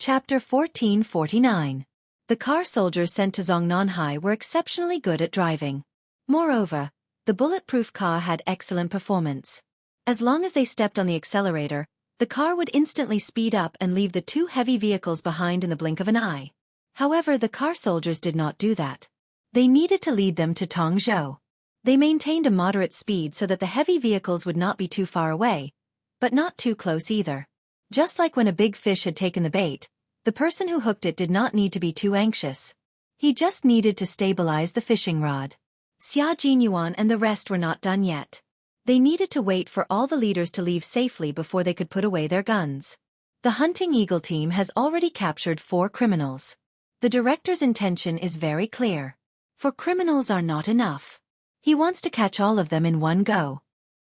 Chapter 1449. The car soldiers sent to Zongnanhai were exceptionally good at driving. Moreover, the bulletproof car had excellent performance. As long as they stepped on the accelerator, the car would instantly speed up and leave the two heavy vehicles behind in the blink of an eye. However, the car soldiers did not do that. They needed to lead them to Tongzhou. They maintained a moderate speed so that the heavy vehicles would not be too far away, but not too close either. Just like when a big fish had taken the bait, the person who hooked it did not need to be too anxious. He just needed to stabilize the fishing rod. Xia Jinyuan and the rest were not done yet. They needed to wait for all the leaders to leave safely before they could put away their guns. The hunting eagle team has already captured 4 criminals. The director's intention is very clear. 4 criminals are not enough. He wants to catch all of them in one go.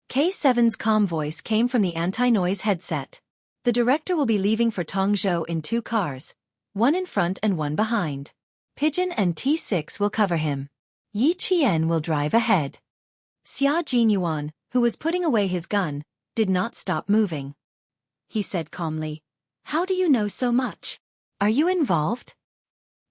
K7's calm voice came from the anti-noise headset. The director will be leaving for Tongzhou in 2 cars, one in front and one behind. Pigeon and T6 will cover him. Yi Qian will drive ahead. Xia Jinyuan, who was putting away his gun, did not stop moving. He said calmly, "How do you know so much? Are you involved?"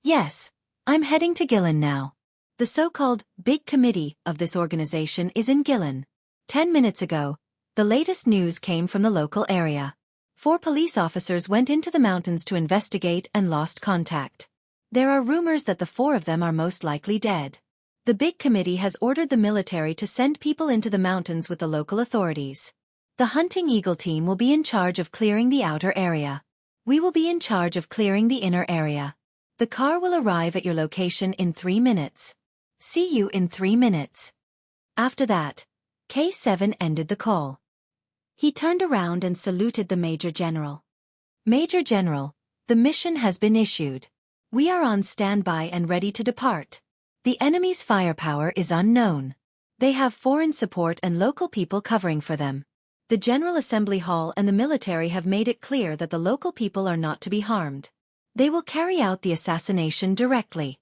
"Yes, I'm heading to Guilin now. The so-called big committee of this organization is in Guilin. 10 minutes ago, the latest news came from the local area. 4 police officers went into the mountains to investigate and lost contact. There are rumors that the 4 of them are most likely dead. The big committee has ordered the military to send people into the mountains with the local authorities. The hunting eagle team will be in charge of clearing the outer area. We will be in charge of clearing the inner area. The car will arrive at your location in 3 minutes. See you in 3 minutes." After that, K7 ended the call. He turned around and saluted the Major General. "Major General, the mission has been issued. We are on standby and ready to depart. The enemy's firepower is unknown. They have foreign support and local people covering for them. The General Assembly Hall and the military have made it clear that the local people are not to be harmed. They will carry out the assassination directly."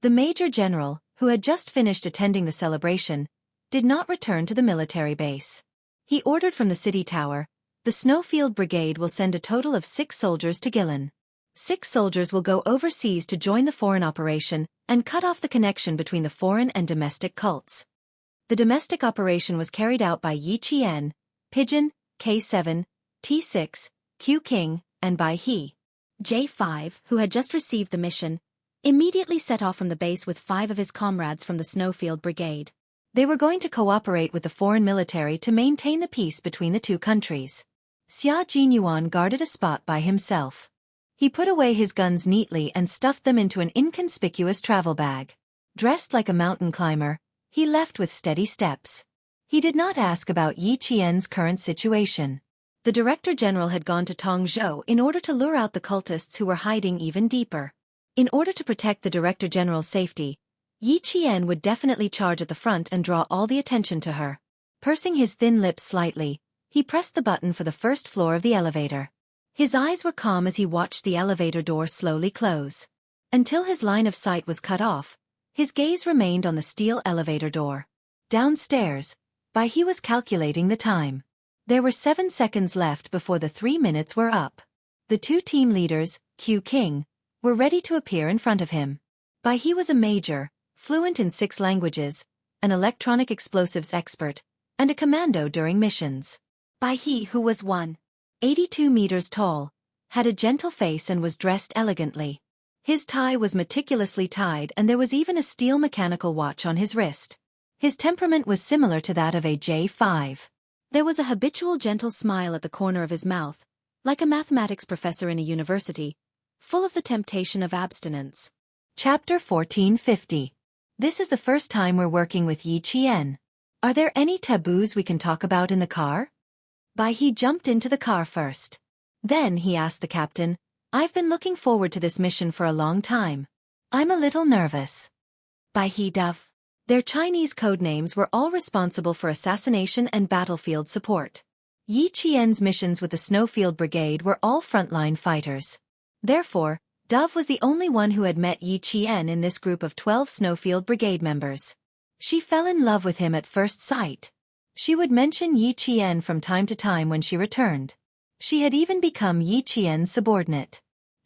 The Major General, who had just finished attending the celebration, did not return to the military base. He ordered from the city tower, "The Snowfield Brigade will send a total of 6 soldiers to Guilin. 6 soldiers will go overseas to join the foreign operation and cut off the connection between the foreign and domestic cults." The domestic operation was carried out by Yi Qian, Pigeon, K7, T6, Q King, and by he. J5, who had just received the mission, immediately set off from the base with 5 of his comrades from the Snowfield Brigade. They were going to cooperate with the foreign military to maintain the peace between the 2 countries. Xia Jinyuan guarded a spot by himself. He put away his guns neatly and stuffed them into an inconspicuous travel bag. Dressed like a mountain climber, he left with steady steps. He did not ask about Yi Qian's current situation. The Director General had gone to Tongzhou in order to lure out the cultists who were hiding even deeper. In order to protect the Director General's safety, Yi Qian would definitely charge at the front and draw all the attention to her. Pursing his thin lips slightly, he pressed the button for the first floor of the elevator. His eyes were calm as he watched the elevator door slowly close. Until his line of sight was cut off, his gaze remained on the steel elevator door. Downstairs, he was calculating the time. There were 7 seconds left before the 3 minutes were up. The 2 team leaders, Q King, were ready to appear in front of him. He was a major, fluent in 6 languages, an electronic explosives expert, and a commando during missions. He, who was 182 meters tall, had a gentle face and was dressed elegantly. His tie was meticulously tied and there was even a steel mechanical watch on his wrist. His temperament was similar to that of a J5. There was a habitual gentle smile at the corner of his mouth, like a mathematics professor in a university, full of the temptation of abstinence. Chapter 1450. This is the first time we're working with Yi Qian. Are there any taboos we can talk about in the car? He jumped into the car first. Then he asked the captain, "I've been looking forward to this mission for a long time. I'm a little nervous." He Dove. Their Chinese code names were all responsible for assassination and battlefield support. Yi Qian's missions with the Snowfield Brigade were all frontline fighters. Therefore, Dove was the only one who had met Yi Qian in this group of 12 Snowfield Brigade members. She fell in love with him at first sight. She would mention Yi Qian from time to time when she returned. She had even become Yi Qian's subordinate.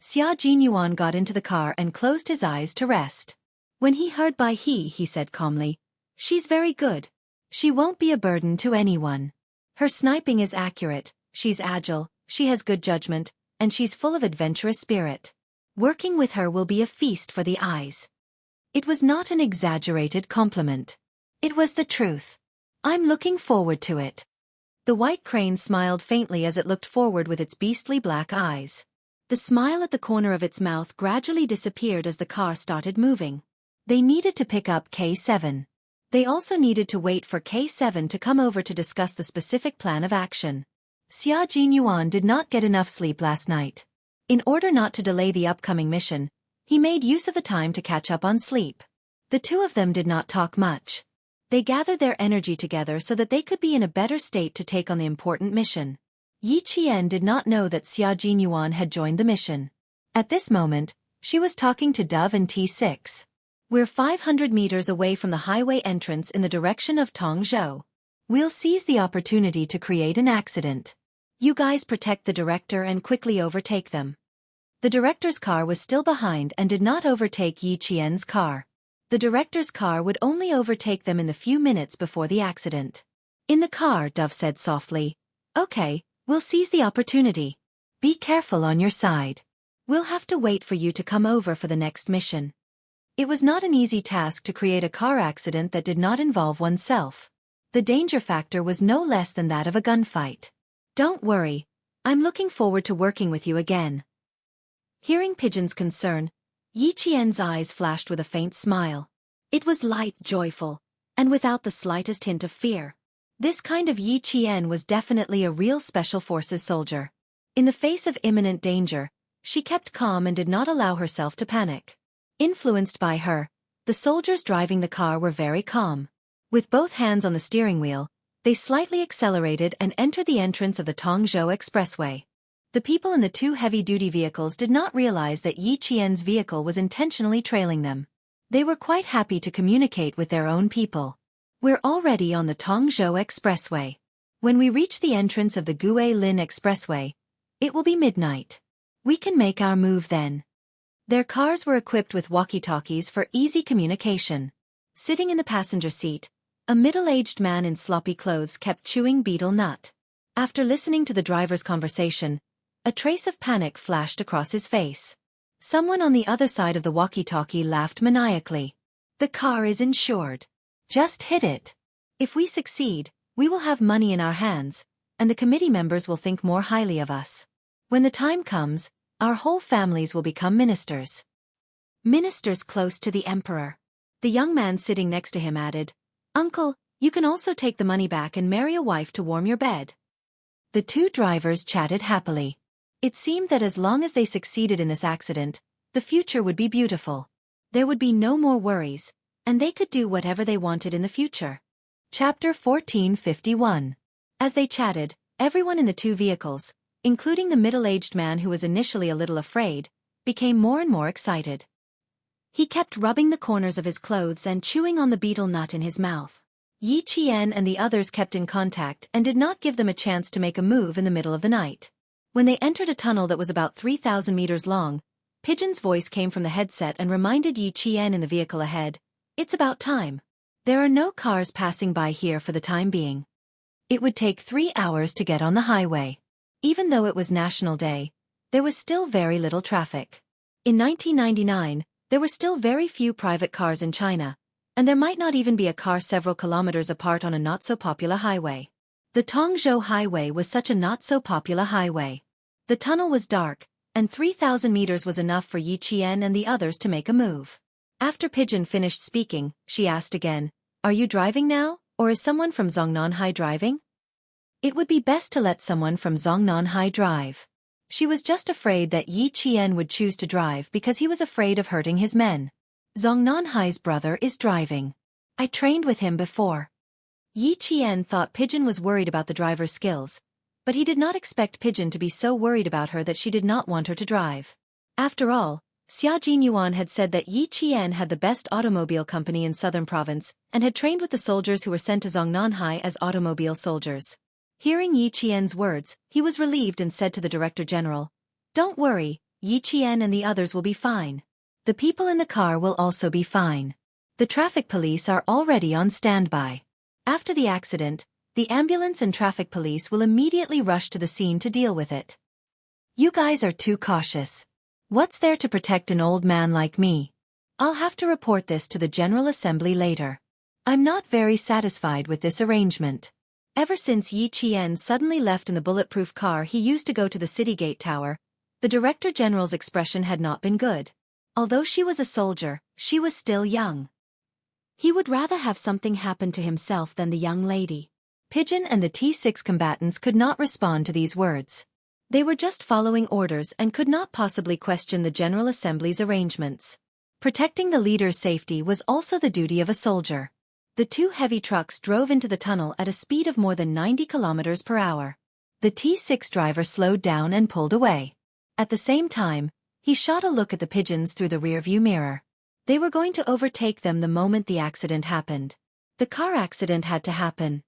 Xia Jinyuan got into the car and closed his eyes to rest. When he heard Bai he said calmly, "She's very good. She won't be a burden to anyone. Her sniping is accurate, she's agile, she has good judgment, and she's full of adventurous spirit. Working with her will be a feast for the eyes." It was not an exaggerated compliment. It was the truth. "I'm looking forward to it." The white crane smiled faintly as it looked forward with its beastly black eyes. The smile at the corner of its mouth gradually disappeared as the car started moving. They needed to pick up K7. They also needed to wait for K7 to come over to discuss the specific plan of action. Xia Jinyuan did not get enough sleep last night. In order not to delay the upcoming mission, he made use of the time to catch up on sleep. The two of them did not talk much. They gathered their energy together so that they could be in a better state to take on the important mission. Yi Qian did not know that Xia Jinyuan had joined the mission. At this moment, she was talking to Dove and T6. "We're 500 meters away from the highway entrance in the direction of Tongzhou. We'll seize the opportunity to create an accident. You guys protect the director and quickly overtake them." The director's car was still behind and did not overtake Yi Qian's car. The director's car would only overtake them in the few minutes before the accident. In the car, Dove said softly, "Okay, we'll seize the opportunity. Be careful on your side. We'll have to wait for you to come over for the next mission." It was not an easy task to create a car accident that did not involve oneself. The danger factor was no less than that of a gunfight. "Don't worry, I'm looking forward to working with you again." Hearing Pigeon's concern, Yi Qian's eyes flashed with a faint smile. It was light, joyful, and without the slightest hint of fear. This kind of Yi Qian was definitely a real Special Forces soldier. In the face of imminent danger, she kept calm and did not allow herself to panic. Influenced by her, the soldiers driving the car were very calm. With both hands on the steering wheel, they slightly accelerated and entered the entrance of the Tongzhou Expressway. The people in the two heavy-duty vehicles did not realize that Yi Qian's vehicle was intentionally trailing them. They were quite happy to communicate with their own people. "We're already on the Tongzhou Expressway. When we reach the entrance of the Guilin Expressway, it will be midnight. We can make our move then." Their cars were equipped with walkie-talkies for easy communication. Sitting in the passenger seat, a middle-aged man in sloppy clothes kept chewing betel nut. After listening to the driver's conversation, a trace of panic flashed across his face. Someone on the other side of the walkie-talkie laughed maniacally. "The car is insured. Just hit it. If we succeed, we will have money in our hands, and the committee members will think more highly of us. When the time comes, our whole families will become ministers." Ministers close to the emperor. The young man sitting next to him added, "Uncle, you can also take the money back and marry a wife to warm your bed." The two drivers chatted happily. It seemed that as long as they succeeded in this accident, the future would be beautiful. There would be no more worries, and they could do whatever they wanted in the future. Chapter 1451. As they chatted, everyone in the two vehicles, including the middle-aged man who was initially a little afraid, became more and more excited. He kept rubbing the corners of his clothes and chewing on the betel nut in his mouth. Yi Qian and the others kept in contact and did not give them a chance to make a move in the middle of the night. When they entered a tunnel that was about 3,000 meters long, Pigeon's voice came from the headset and reminded Yi Qian in the vehicle ahead, "It's about time. There are no cars passing by here for the time being." It would take 3 hours to get on the highway. Even though it was National Day, there was still very little traffic. In 1999, there were still very few private cars in China, and there might not even be a car several kilometers apart on a not-so-popular highway. The Tongzhou Highway was such a not-so-popular highway. The tunnel was dark, and 3,000 meters was enough for Yi Qian and the others to make a move. After Pigeon finished speaking, she asked again, "Are you driving now, or is someone from Zongnanhai driving?" It would be best to let someone from Zongnanhai drive. She was just afraid that Yi Qian would choose to drive because he was afraid of hurting his men. "Zongnanhai's brother is driving. I trained with him before." Yi Qian thought Pigeon was worried about the driver's skills, but he did not expect Pigeon to be so worried about her that she did not want her to drive. After all, Xia Jinyuan had said that Yi Qian had the best automobile company in Southern Province and had trained with the soldiers who were sent to Zongnanhai as automobile soldiers. Hearing Yi Qian's words, he was relieved and said to the Director General, "Don't worry, Yi Qian and the others will be fine. The people in the car will also be fine. The traffic police are already on standby. After the accident, the ambulance and traffic police will immediately rush to the scene to deal with it. You guys are too cautious. What's there to protect an old man like me? I'll have to report this to the General Assembly later. I'm not very satisfied with this arrangement. Ever since Yi Qian suddenly left in the bulletproof car he used to go to the city gate tower, the Director General's expression had not been good. Although she was a soldier, she was still young. He would rather have something happen to himself than the young lady. Pigeon and the T6 combatants could not respond to these words. They were just following orders and could not possibly question the General Assembly's arrangements. Protecting the leader's safety was also the duty of a soldier. The two heavy trucks drove into the tunnel at a speed of more than 90 kilometers per hour. The T6 driver slowed down and pulled away. At the same time, he shot a look at the pigeons through the rearview mirror. They were going to overtake them the moment the accident happened. The car accident had to happen.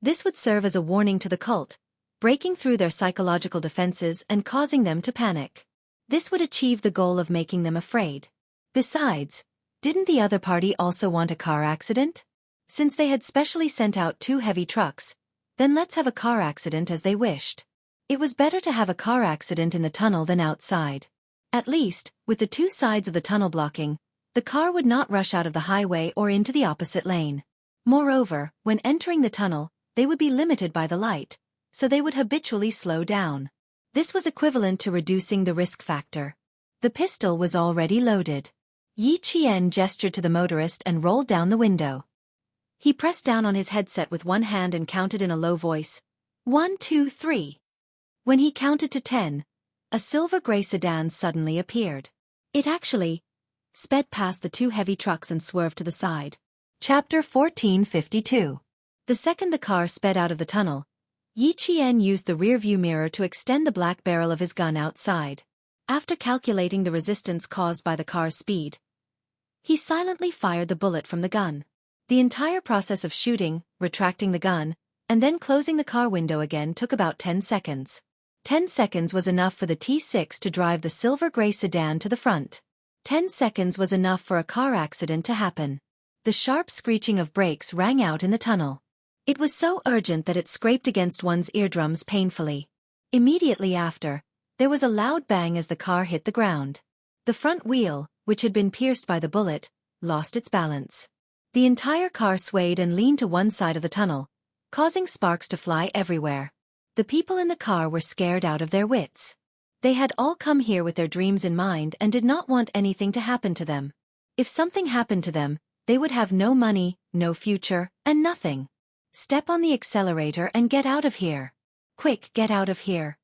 This would serve as a warning to the cult, breaking through their psychological defenses and causing them to panic. This would achieve the goal of making them afraid. Besides, didn't the other party also want a car accident? Since they had specially sent out two heavy trucks, then let's have a car accident as they wished. It was better to have a car accident in the tunnel than outside. At least, with the two sides of the tunnel blocking, the car would not rush out of the highway or into the opposite lane. Moreover, when entering the tunnel, they would be limited by the light, so they would habitually slow down. This was equivalent to reducing the risk factor. The pistol was already loaded. Yi Qian gestured to the motorist and rolled down the window. He pressed down on his headset with one hand and counted in a low voice. 1, 2, 3. When he counted to 10, a silver-gray sedan suddenly appeared. It actually sped past the two heavy trucks and swerved to the side. Chapter 1452. The second the car sped out of the tunnel, Yi Qian used the rearview mirror to extend the black barrel of his gun outside. After calculating the resistance caused by the car's speed, he silently fired the bullet from the gun. The entire process of shooting, retracting the gun, and then closing the car window again took about 10 seconds. 10 seconds was enough for the T6 to drive the silver-gray sedan to the front. 10 seconds was enough for a car accident to happen. The sharp screeching of brakes rang out in the tunnel. It was so urgent that it scraped against one's eardrums painfully. Immediately after, there was a loud bang as the car hit the ground. The front wheel, which had been pierced by the bullet, lost its balance. The entire car swayed and leaned to one side of the tunnel, causing sparks to fly everywhere. The people in the car were scared out of their wits. They had all come here with their dreams in mind and did not want anything to happen to them. If something happened to them, they would have no money, no future, and nothing. Step on the accelerator and get out of here. Quick, get out of here.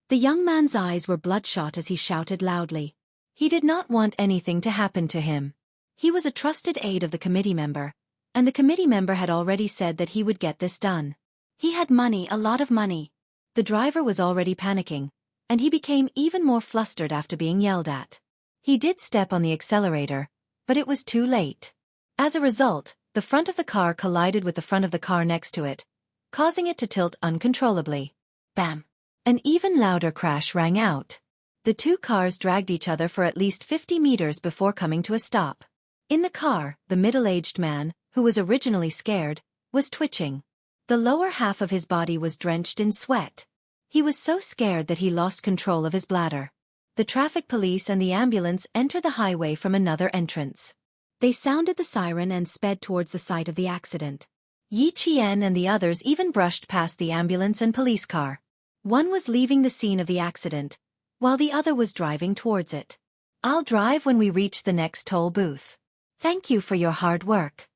The young man's eyes were bloodshot as he shouted loudly. He did not want anything to happen to him. He was a trusted aide of the committee member, and the committee member had already said that he would get this done. He had money, a lot of money. The driver was already panicking, and he became even more flustered after being yelled at. He did step on the accelerator, but it was too late. As a result, the front of the car collided with the front of the car next to it, causing it to tilt uncontrollably. Bam! An even louder crash rang out. The two cars dragged each other for at least 50 meters before coming to a stop. In the car, the middle-aged man, who was originally scared, was twitching. The lower half of his body was drenched in sweat. He was so scared that he lost control of his bladder. The traffic police and the ambulance entered the highway from another entrance. They sounded the siren and sped towards the site of the accident. Yi Qian and the others even brushed past the ambulance and police car. One was leaving the scene of the accident, while the other was driving towards it. I'll drive when we reach the next toll booth. Thank you for your hard work.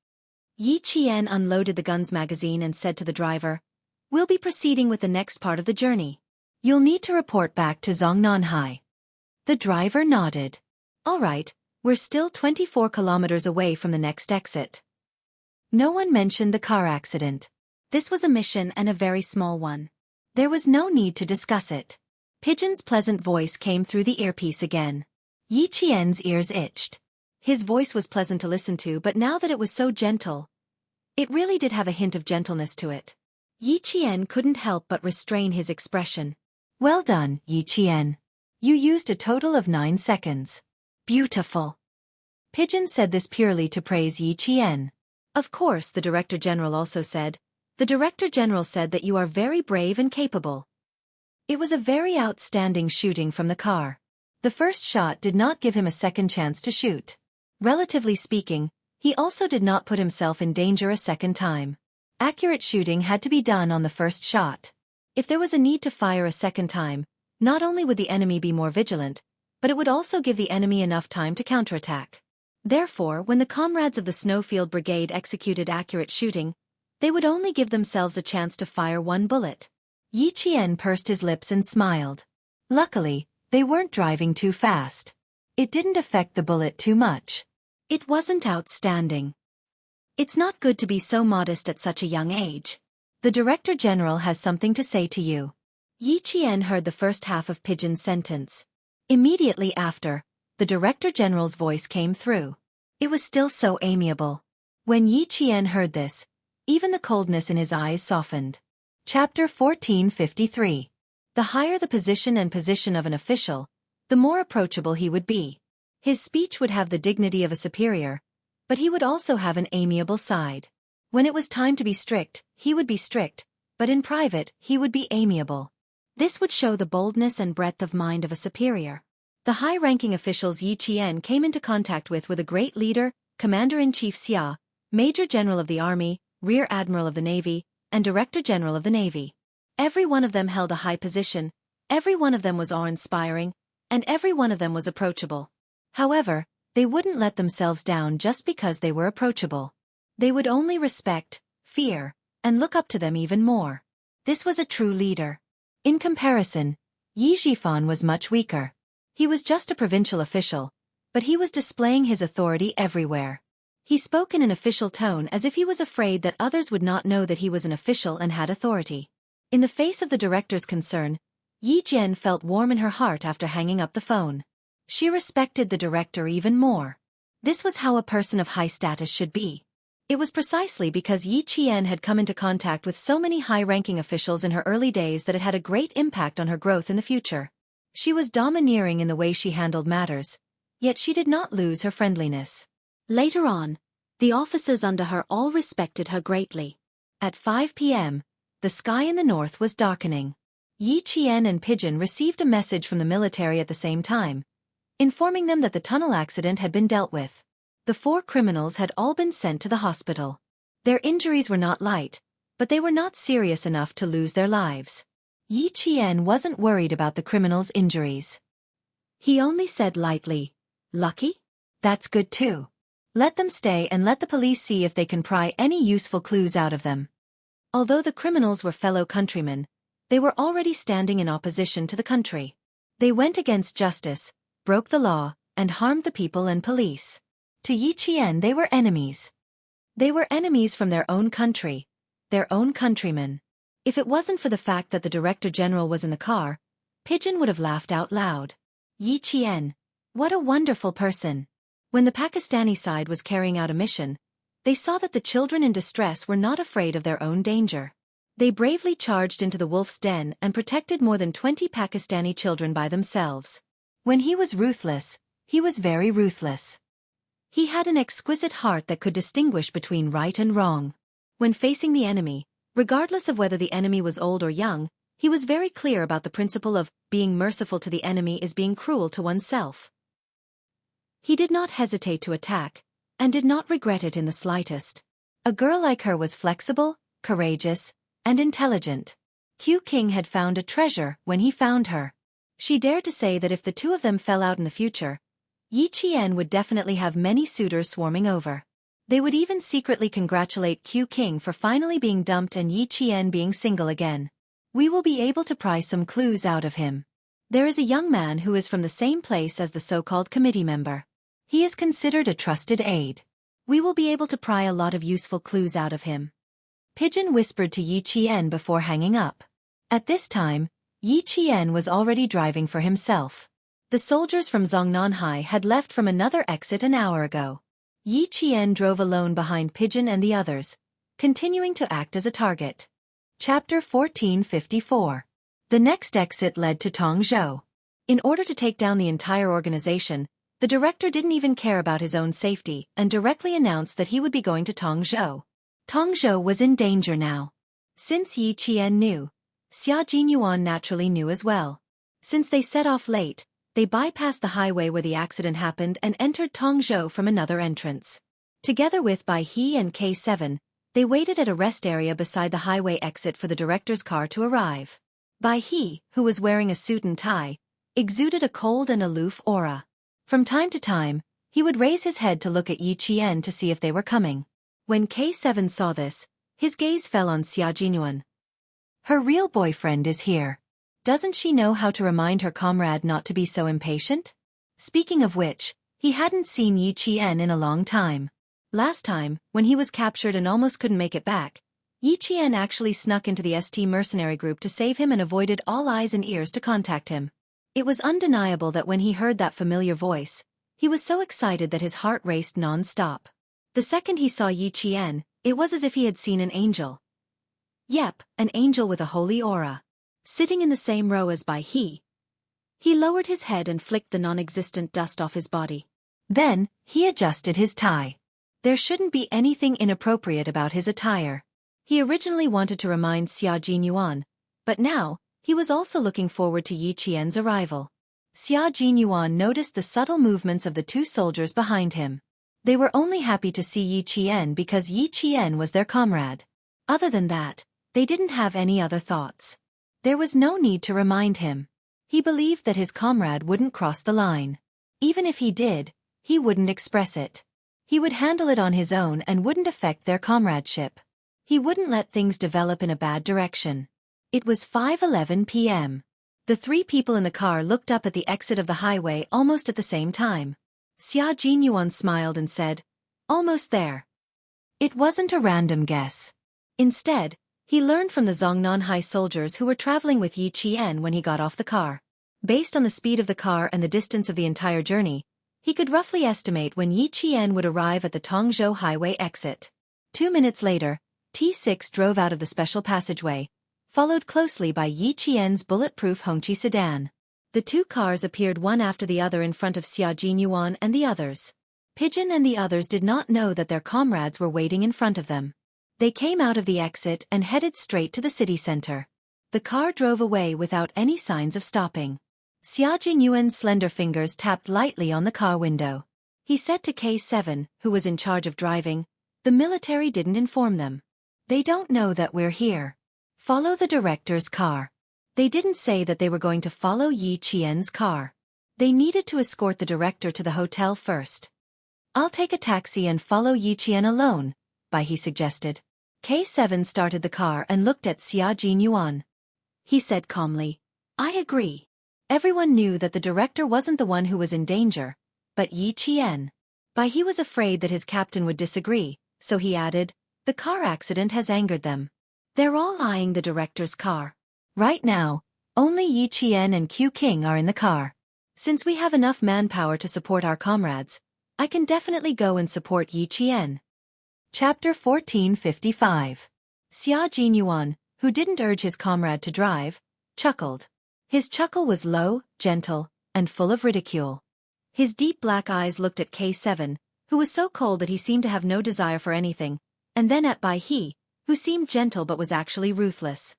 Yi Qian unloaded the gun's magazine and said to the driver, We'll be proceeding with the next part of the journey. You'll need to report back to Zongnanhai. The driver nodded. All right, we're still 24 kilometers away from the next exit. No one mentioned the car accident. This was a mission and a very small one. There was no need to discuss it. Pigeon's pleasant voice came through the earpiece again. Yi Qian's ears itched. His voice was pleasant to listen to, but now that it was so gentle, it really did have a hint of gentleness to it. Yi Qian couldn't help but restrain his expression. Well done, Yi Qian. You used a total of 9 seconds. Beautiful. Pigeon said this purely to praise Yi Qian. Of course, the Director General also said. The Director General said that you are very brave and capable. It was a very outstanding shooting from the car. The first shot did not give him a second chance to shoot. Relatively speaking, he also did not put himself in danger a second time. Accurate shooting had to be done on the first shot. If there was a need to fire a second time, not only would the enemy be more vigilant, but it would also give the enemy enough time to counterattack. Therefore, when the comrades of the Snowfield Brigade executed accurate shooting, they would only give themselves a chance to fire one bullet. Yi Qian pursed his lips and smiled. Luckily, they weren't driving too fast. It didn't affect the bullet too much. It wasn't outstanding. It's not good to be so modest at such a young age. The Director General has something to say to you. Yi Qian heard the first half of Pigeon's sentence. Immediately after, the Director General's voice came through. It was still so amiable. When Yi Qian heard this, even the coldness in his eyes softened. Chapter 1453. The higher the position of an official, the more approachable he would be. His speech would have the dignity of a superior, but he would also have an amiable side. When it was time to be strict, he would be strict, but in private, he would be amiable. This would show the boldness and breadth of mind of a superior. The high-ranking officials Yi Qian came into contact with were the great leader, Commander-in-Chief Xia, Major General of the Army, Rear Admiral of the Navy, and Director General of the Navy. Every one of them held a high position, every one of them was awe-inspiring, and every one of them was approachable. However, they wouldn't let themselves down just because they were approachable. They would only respect, fear, and look up to them even more. This was a true leader. In comparison, Xiaofan was much weaker. He was just a provincial official, but he was displaying his authority everywhere. He spoke in an official tone as if he was afraid that others would not know that he was an official and had authority. In the face of the director's concern, Yi Jian felt warm in her heart after hanging up the phone. She respected the director even more. This was how a person of high status should be. It was precisely because Yi Qian had come into contact with so many high-ranking officials in her early days that it had a great impact on her growth in the future. She was domineering in the way she handled matters, yet she did not lose her friendliness. Later on, the officers under her all respected her greatly. At 5 p.m., the sky in the north was darkening. Yi Qian and Pigeon received a message from the military at the same time, informing them that the tunnel accident had been dealt with. The 4 criminals had all been sent to the hospital. Their injuries were not light, but they were not serious enough to lose their lives. Yi Qian wasn't worried about the criminals' injuries. He only said lightly, "Lucky? That's good too. Let them stay and let the police see if they can pry any useful clues out of them." Although the criminals were fellow countrymen, they were already standing in opposition to the country. They went against justice, broke the law, and harmed the people and police. To Yi Qian they were enemies. They were enemies from their own country, their own countrymen. If it wasn't for the fact that the Director General was in the car, Pigeon would have laughed out loud. Yi Qian, what a wonderful person. When the Pakistani side was carrying out a mission, they saw that the children in distress were not afraid of their own danger. They bravely charged into the wolf's den and protected more than 20 Pakistani children by themselves. When he was ruthless, he was very ruthless. He had an exquisite heart that could distinguish between right and wrong. When facing the enemy, regardless of whether the enemy was old or young, he was very clear about the principle of being merciful to the enemy is being cruel to oneself. He did not hesitate to attack, and did not regret it in the slightest. A girl like her was flexible, courageous, and intelligent. Q King had found a treasure when he found her. She dared to say that if the two of them fell out in the future, Yi Qian would definitely have many suitors swarming over. They would even secretly congratulate Q King for finally being dumped and Yi Qian being single again. We will be able to pry some clues out of him. There is a young man who is from the same place as the so-called committee member. He is considered a trusted aide. We will be able to pry a lot of useful clues out of him. Pigeon whispered to Yi Qian before hanging up. At this time, Yi Qian was already driving for himself. The soldiers from Zongnanhai had left from another exit an hour ago. Yi Qian drove alone behind Pigeon and the others, continuing to act as a target. Chapter 1454. The next exit led to Tongzhou. In order to take down the entire organization, the director didn't even care about his own safety and directly announced that he would be going to Tongzhou. Tongzhou was in danger now. Since Yi Qian knew, Xia Jinyuan naturally knew as well. Since they set off late, they bypassed the highway where the accident happened and entered Tongzhou from another entrance. Together with Bai He and K7, they waited at a rest area beside the highway exit for the director's car to arrive. Bai He, who was wearing a suit and tie, exuded a cold and aloof aura. From time to time, he would raise his head to look at Yi Qian to see if they were coming. When K7 saw this, his gaze fell on Xia Jinyuan. Her real boyfriend is here. Doesn't she know how to remind her comrade not to be so impatient? Speaking of which, he hadn't seen Yi Qian in a long time. Last time, when he was captured and almost couldn't make it back, Yi Qian actually snuck into the ST mercenary group to save him and avoided all eyes and ears to contact him. It was undeniable that when he heard that familiar voice, he was so excited that his heart raced non-stop. The second he saw Yi Qian, it was as if he had seen an angel. Yep, an angel with a holy aura. Sitting in the same row as Bai He. He lowered his head and flicked the non-existent dust off his body. Then, he adjusted his tie. There shouldn't be anything inappropriate about his attire. He originally wanted to remind Xia Jinyuan, but now, he was also looking forward to Yi Qian's arrival. Xia Jinyuan noticed the subtle movements of the two soldiers behind him. They were only happy to see Yi Qian because Yi Qian was their comrade. Other than that, they didn't have any other thoughts. There was no need to remind him. He believed that his comrade wouldn't cross the line. Even if he did, he wouldn't express it. He would handle it on his own and wouldn't affect their comradeship. He wouldn't let things develop in a bad direction. It was 5:11 p.m. The three people in the car looked up at the exit of the highway almost at the same time. Xia Jinyuan smiled and said, "Almost there." It wasn't a random guess. Instead, he learned from the Zongnanhai soldiers who were traveling with Yi Qian when he got off the car. Based on the speed of the car and the distance of the entire journey, he could roughly estimate when Yi Qian would arrive at the Tongzhou highway exit. 2 minutes later, T6 drove out of the special passageway, followed closely by Yi Qian's bulletproof Hongqi sedan. The two cars appeared one after the other in front of Xia Jinyuan and the others. Pigeon and the others did not know that their comrades were waiting in front of them. They came out of the exit and headed straight to the city center. The car drove away without any signs of stopping. Xia Jinyuan's slender fingers tapped lightly on the car window. He said to K7, who was in charge of driving, "The military didn't inform them. They don't know that we're here. Follow the director's car." They didn't say that they were going to follow Yi Qian's car. They needed to escort the director to the hotel first. "I'll take a taxi and follow Yi Qian alone," Bai He suggested. K7 started the car and looked at Xia Jinyuan. He said calmly, "I agree." Everyone knew that the director wasn't the one who was in danger, but Yi Qian. Bai He was afraid that his captain would disagree, so he added, "The car accident has angered them. They're all eyeing the director's car. Right now, only Yi Qian and Q King are in the car. Since we have enough manpower to support our comrades, I can definitely go and support Yi Qian." Chapter 1455. Xia Jinyuan, who didn't urge his comrade to drive, chuckled. His chuckle was low, gentle, and full of ridicule. His deep black eyes looked at K7, who was so cold that he seemed to have no desire for anything, and then at Bai He, who seemed gentle but was actually ruthless.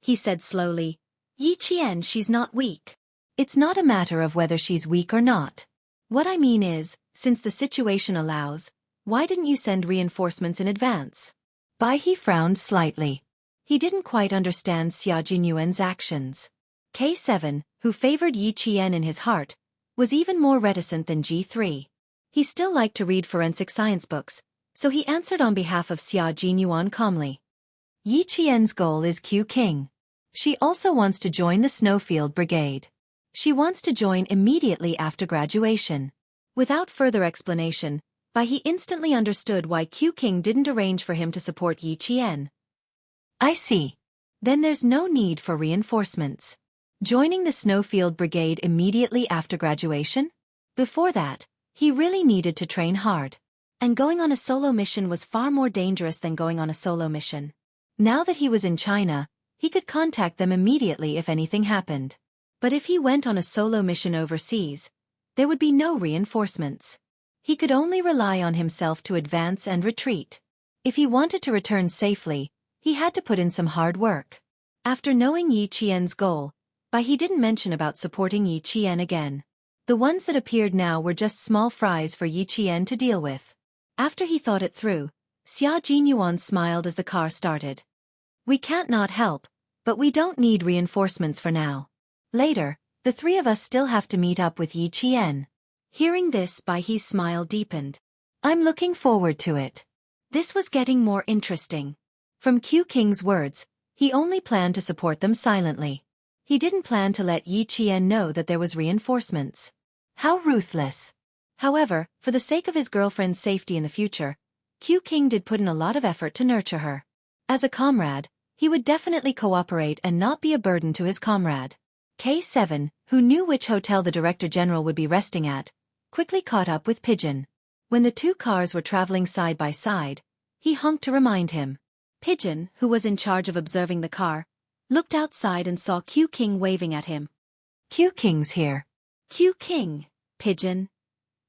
He said slowly, "Yi Qian, she's not weak. It's not a matter of whether she's weak or not. What I mean is, since the situation allows, why didn't you send reinforcements in advance?" Bai He frowned slightly. He didn't quite understand Xia Jinyuan's actions. K7, who favored Yi Qian in his heart, was even more reticent than G3. He still liked to read forensic science books, so he answered on behalf of Xia Jinyuan calmly. "Yi Qian's goal is Q King. She also wants to join the Snowfield Brigade. She wants to join immediately after graduation." Without further explanation, Bai He instantly understood why Q King didn't arrange for him to support Yi Qian. "I see. Then there's no need for reinforcements. Joining the Snowfield Brigade immediately after graduation? Before that, he really needed to train hard. And going on a solo mission was far more dangerous than going on a solo mission. Now that he was in China, he could contact them immediately if anything happened. But if he went on a solo mission overseas, there would be no reinforcements. He could only rely on himself to advance and retreat. If he wanted to return safely, he had to put in some hard work. After knowing Yi Qian's goal, he didn't mention about supporting Yi Qian again. The ones that appeared now were just small fries for Yi Qian to deal with. After he thought it through, Xia Jinyuan smiled as the car started. We can't not help, but we don't need reinforcements for now. Later, the three of us still have to meet up with Yi Qian. Hearing this, Baihe's smile deepened. I'm looking forward to it. This was getting more interesting. From Q King's words, he only planned to support them silently. He didn't plan to let Yi Qian know that there was reinforcements. How ruthless. However, for the sake of his girlfriend's safety in the future, Q King did put in a lot of effort to nurture her. As a comrade, he would definitely cooperate and not be a burden to his comrade. K7, who knew which hotel the Director General would be resting at, quickly caught up with Pigeon. When the two cars were traveling side by side, he honked to remind him. Pigeon, who was in charge of observing the car, looked outside and saw Q King waving at him. Q King's here. Q King, Pigeon,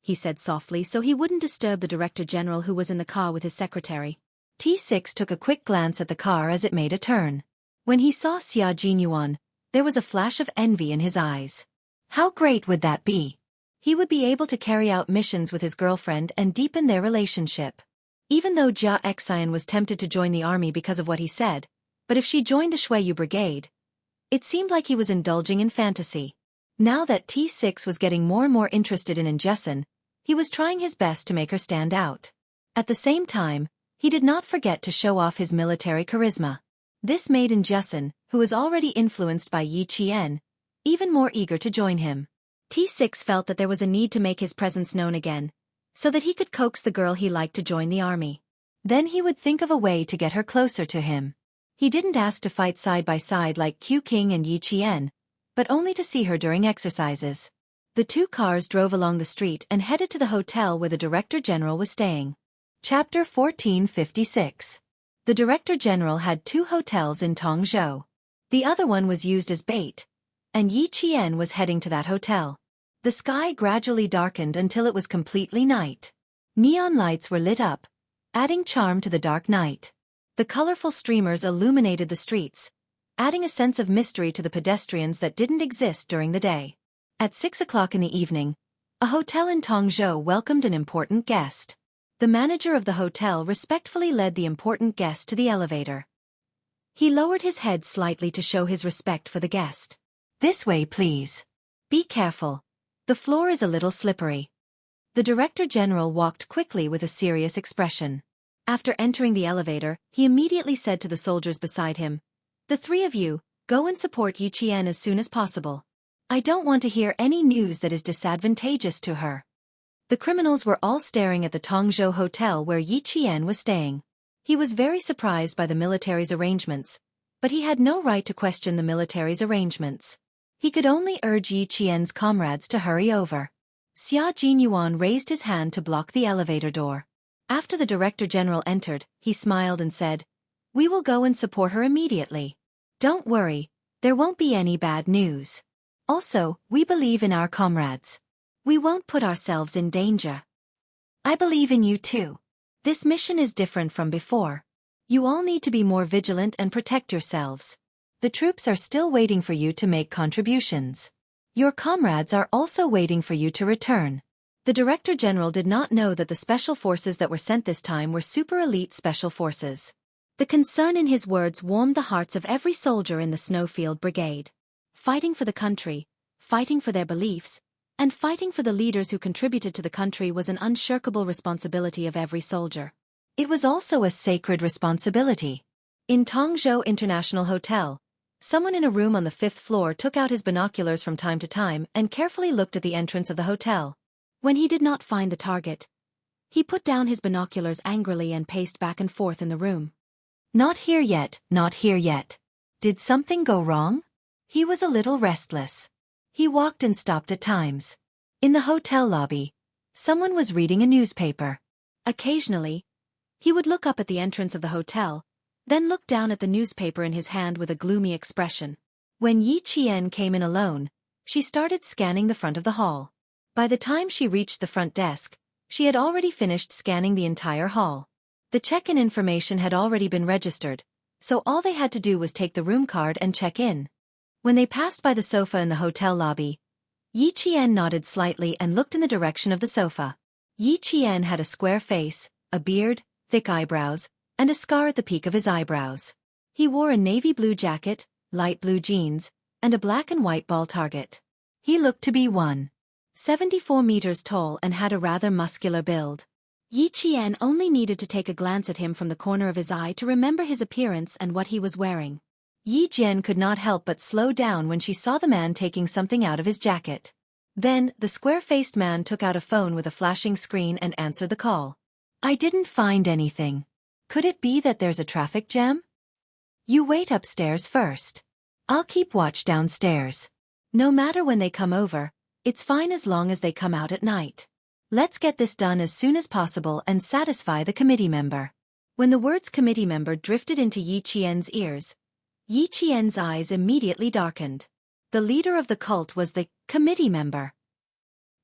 he said softly so he wouldn't disturb the Director General who was in the car with his secretary. T6 took a quick glance at the car as it made a turn. When he saw Xia Jinyuan, there was a flash of envy in his eyes. How great would that be? He would be able to carry out missions with his girlfriend and deepen their relationship. Even though Jia Xian was tempted to join the army because of what he said, but if she joined the Shuiyu Brigade, it seemed like he was indulging in fantasy. Now that T6 was getting more and more interested in Injesan, he was trying his best to make her stand out. At the same time, he did not forget to show off his military charisma. This made Injesan, who was already influenced by Yi Qian, even more eager to join him. T6 felt that there was a need to make his presence known again, so that he could coax the girl he liked to join the army. Then he would think of a way to get her closer to him. He didn't ask to fight side by side like Q King and Yi Qian, but only to see her during exercises. The two cars drove along the street and headed to the hotel where the Director General was staying. Chapter 1456. The Director General had two hotels in Tongzhou. The other one was used as bait, and Yi Qian was heading to that hotel. The sky gradually darkened until it was completely night. Neon lights were lit up, adding charm to the dark night. The colorful streamers illuminated the streets, adding a sense of mystery to the pedestrians that didn't exist during the day. At 6 o'clock in the evening, a hotel in Tongzhou welcomed an important guest. The manager of the hotel respectfully led the important guest to the elevator. He lowered his head slightly to show his respect for the guest. This way, please. Be careful. The floor is a little slippery. The Director General walked quickly with a serious expression. After entering the elevator, he immediately said to the soldiers beside him, "The three of you, go and support Yi Qian as soon as possible. I don't want to hear any news that is disadvantageous to her." The criminals were all staring at the Tongzhou hotel where Yi Qian was staying. He was very surprised by the military's arrangements, but he had no right to question the military's arrangements. He could only urge Yi Qian's comrades to hurry over. Xia Jinyuan raised his hand to block the elevator door. After the Director General entered, he smiled and said, "We will go and support her immediately. Don't worry, there won't be any bad news. Also, we believe in our comrades. We won't put ourselves in danger. I believe in you too. This mission is different from before. You all need to be more vigilant and protect yourselves. The troops are still waiting for you to make contributions. Your comrades are also waiting for you to return." The Director General did not know that the special forces that were sent this time were super elite special forces. The concern in his words warmed the hearts of every soldier in the Snowfield Brigade. Fighting for the country, fighting for their beliefs, and fighting for the leaders who contributed to the country was an unshirkable responsibility of every soldier. It was also a sacred responsibility. In Tongzhou International Hotel, someone in a room on the 5th floor took out his binoculars from time to time and carefully looked at the entrance of the hotel. When he did not find the target, he put down his binoculars angrily and paced back and forth in the room. Not here yet, not here yet. Did something go wrong? He was a little restless. He walked and stopped at times. In the hotel lobby, someone was reading a newspaper. Occasionally, he would look up at the entrance of the hotel, then look down at the newspaper in his hand with a gloomy expression. When Yi Qian came in alone, She started scanning the front of the hall. By the time she reached the front desk, she had already finished scanning the entire hall. The check-in information had already been registered, so all they had to do was take the room card and check in. When they passed by the sofa in the hotel lobby, Yi Qian nodded slightly and looked in the direction of the sofa. Yi Qian had a square face, a beard, thick eyebrows, and a scar at the peak of his eyebrows. He wore a navy blue jacket, light blue jeans, and a black and white ball target. He looked to be 1.74 meters tall and had a rather muscular build. Yi Qian only needed to take a glance at him from the corner of his eye to remember his appearance and what he was wearing. Yi Jian could not help but slow down when she saw the man taking something out of his jacket. Then, the square-faced man took out a phone with a flashing screen and answered the call. "I didn't find anything. Could it be that there's a traffic jam? You wait upstairs first. I'll keep watch downstairs. No matter when they come over, it's fine as long as they come out at night. Let's get this done as soon as possible and satisfy the committee member." When the words committee member drifted into Yi Qian's ears, Yi Qian's eyes immediately darkened. The leader of the cult was the committee member.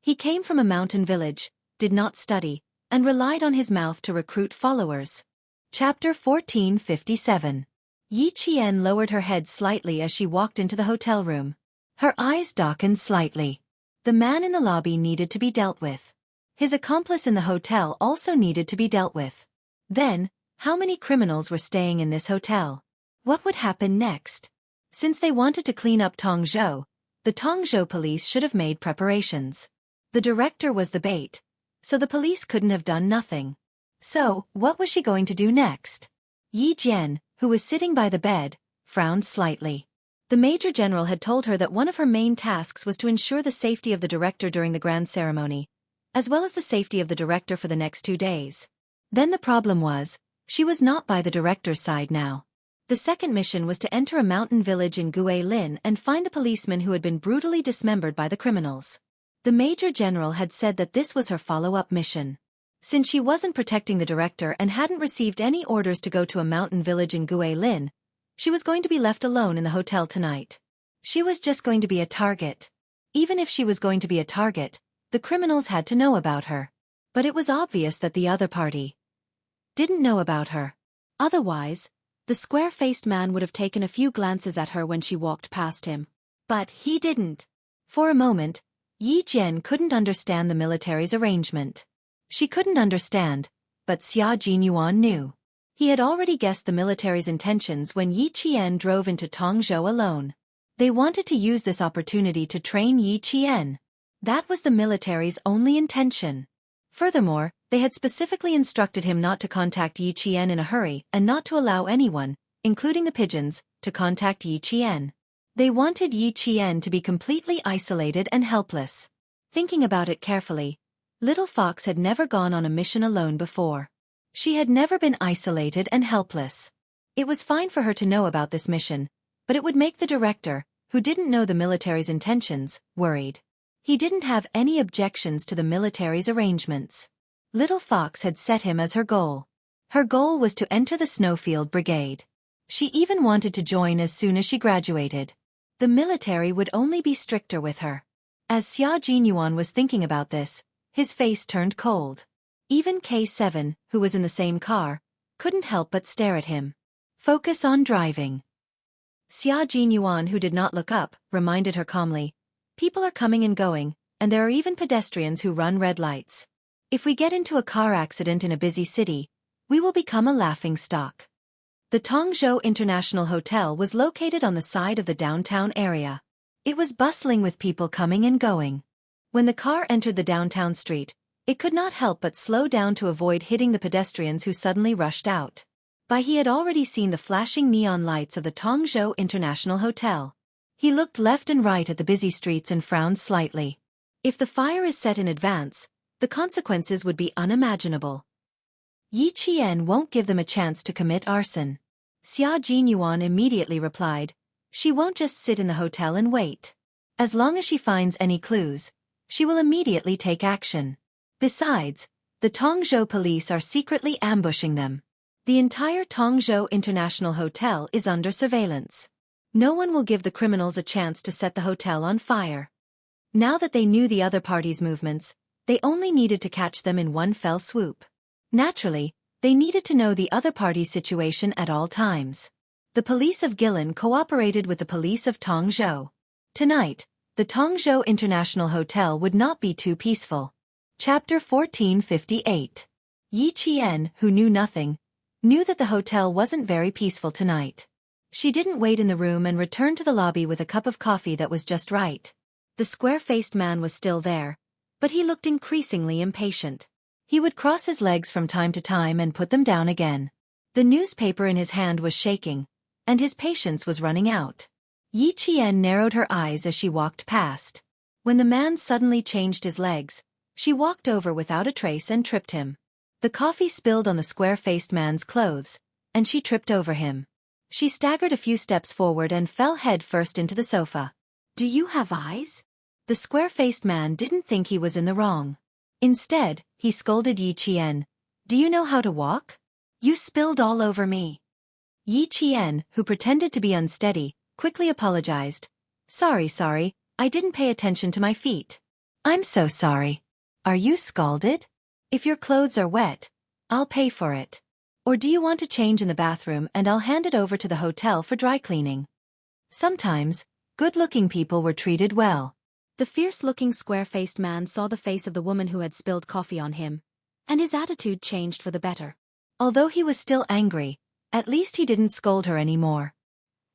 He came from a mountain village, did not study, and relied on his mouth to recruit followers. Chapter 1457. Yi Qian lowered her head slightly as she walked into the hotel room. Her eyes darkened slightly. The man in the lobby needed to be dealt with. His accomplice in the hotel also needed to be dealt with. Then, how many criminals were staying in this hotel? What would happen next? Since they wanted to clean up Tongzhou, the Tongzhou police should have made preparations. The director was the bait, so the police couldn't have done nothing. So, what was she going to do next? Yi Jian, who was sitting by the bed, frowned slightly. The Major General had told her that one of her main tasks was to ensure the safety of the director during the grand ceremony, as well as the safety of the director for the next 2 days. Then the problem was, she was not by the director's side now. The second mission was to enter a mountain village in Guilin and find the policeman who had been brutally dismembered by the criminals. The Major General had said that this was her follow-up mission. Since she wasn't protecting the director and hadn't received any orders to go to a mountain village in Guilin, she was going to be left alone in the hotel tonight. She was just going to be a target. Even if she was going to be a target, the criminals had to know about her. But it was obvious that the other party didn't know about her. Otherwise, the square-faced man would have taken a few glances at her when she walked past him. But he didn't. For a moment, Yi Jian couldn't understand the military's arrangement. She couldn't understand, but Xia Jinyuan knew. He had already guessed the military's intentions when Yi Qian drove into Tongzhou alone. They wanted to use this opportunity to train Yi Qian. That was the military's only intention. Furthermore, they had specifically instructed him not to contact Yi Qian in a hurry and not to allow anyone, including the pigeons, to contact Yi Qian. They wanted Yi Qian to be completely isolated and helpless. Thinking about it carefully, Little Fox had never gone on a mission alone before. She had never been isolated and helpless. It was fine for her to know about this mission, but it would make the director, who didn't know the military's intentions, worried. He didn't have any objections to the military's arrangements. Little Fox had set him as her goal. Her goal was to enter the Snowfield Brigade. She even wanted to join as soon as she graduated. The military would only be stricter with her. As Xia Jinyuan was thinking about this, his face turned cold. Even K7, who was in the same car, couldn't help but stare at him. Focus on driving. Xia Jinyuan, who did not look up, reminded her calmly. People are coming and going, and there are even pedestrians who run red lights. If we get into a car accident in a busy city, we will become a laughingstock. The Tongzhou International Hotel was located on the side of the downtown area. It was bustling with people coming and going. When the car entered the downtown street, it could not help but slow down to avoid hitting the pedestrians who suddenly rushed out. He had already seen the flashing neon lights of the Tongzhou International Hotel. He looked left and right at the busy streets and frowned slightly. If the fire is set in advance, the consequences would be unimaginable. Yi Qian won't give them a chance to commit arson. Xia Jinyuan immediately replied, she won't just sit in the hotel and wait. As long as she finds any clues, she will immediately take action. Besides, the Tongzhou police are secretly ambushing them. The entire Tongzhou International Hotel is under surveillance. No one will give the criminals a chance to set the hotel on fire. Now that they knew the other party's movements, they only needed to catch them in one fell swoop. Naturally, they needed to know the other party's situation at all times. The police of Guilin cooperated with the police of Tongzhou. Tonight, the Tongzhou International Hotel would not be too peaceful. Chapter 1458. Yi Qian, who knew nothing, knew that the hotel wasn't very peaceful tonight. She didn't wait in the room and returned to the lobby with a cup of coffee that was just right. The square-faced man was still there, but he looked increasingly impatient. He would cross his legs from time to time and put them down again. The newspaper in his hand was shaking, and his patience was running out. Yi Qian narrowed her eyes as she walked past. When the man suddenly changed his legs, she walked over without a trace and tripped him. The coffee spilled on the square-faced man's clothes, and she tripped over him. She staggered a few steps forward and fell head first into the sofa. "Do you have eyes?" The square-faced man didn't think he was in the wrong. Instead, he scolded Yi Qian. "Do you know how to walk? You spilled all over me." Yi Qian, who pretended to be unsteady, quickly apologized. Sorry, I didn't pay attention to my feet." "I'm so sorry. Are you scalded? If your clothes are wet, I'll pay for it. Or do you want to change in the bathroom and I'll hand it over to the hotel for dry cleaning?" Sometimes, good-looking people were treated well. The fierce-looking square-faced man saw the face of the woman who had spilled coffee on him, and his attitude changed for the better. Although he was still angry, at least he didn't scold her anymore.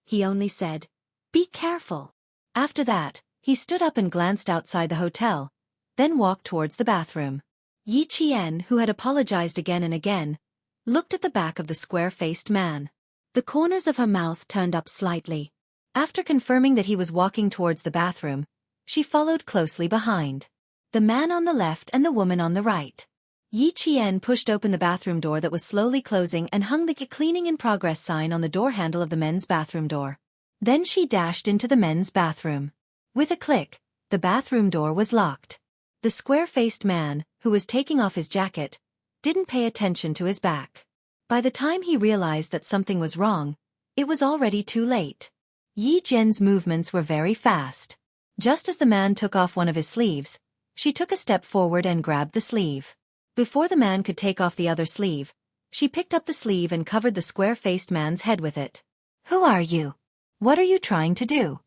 He only said, "Be careful." After that, he stood up and glanced outside the hotel, then walked towards the bathroom. Yi Qian, who had apologized again and again, looked at the back of the square-faced man. The corners of her mouth turned up slightly. After confirming that he was walking towards the bathroom, she followed closely behind. The man on the left and the woman on the right. Yi Qian pushed open the bathroom door that was slowly closing and hung the cleaning in progress sign on the door handle of the men's bathroom door. Then she dashed into the men's bathroom. With a click, the bathroom door was locked. The square-faced man, who was taking off his jacket, didn't pay attention to his back. By the time he realized that something was wrong, it was already too late. Yi Jian's movements were very fast. Just as the man took off one of his sleeves, she took a step forward and grabbed the sleeve. Before the man could take off the other sleeve, she picked up the sleeve and covered the square-faced man's head with it. "Who are you? What are you trying to do?"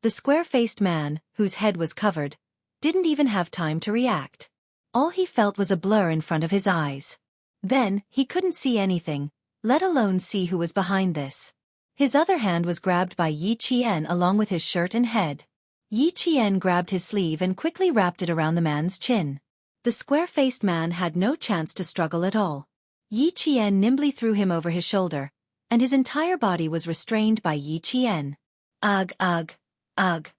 The square-faced man, whose head was covered, didn't even have time to react. All he felt was a blur in front of his eyes. Then, he couldn't see anything, let alone see who was behind this. His other hand was grabbed by Yi Qian along with his shirt and head. Yi Qian grabbed his sleeve and quickly wrapped it around the man's chin. The square-faced man had no chance to struggle at all. Yi Qian nimbly threw him over his shoulder, and his entire body was restrained by Yi Qian. Ugh, ugh, ugh.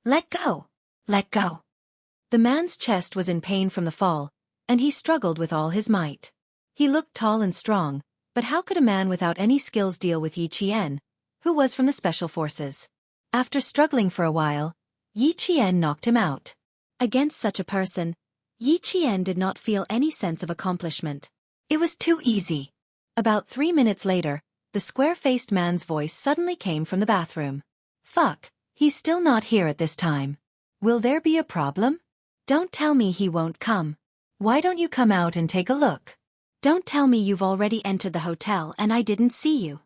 Let go. Let go. The man's chest was in pain from the fall, and he struggled with all his might. He looked tall and strong, but how could a man without any skills deal with Yi Qian, who was from the special forces? After struggling for a while, Yi Qian knocked him out. Against such a person, Yi Qian did not feel any sense of accomplishment. It was too easy. About 3 minutes later, the square-faced man's voice suddenly came from the bathroom. "Fuck, he's still not here at this time. Will there be a problem? Don't tell me he won't come. Why don't you come out and take a look? Don't tell me you've already entered the hotel and I didn't see you.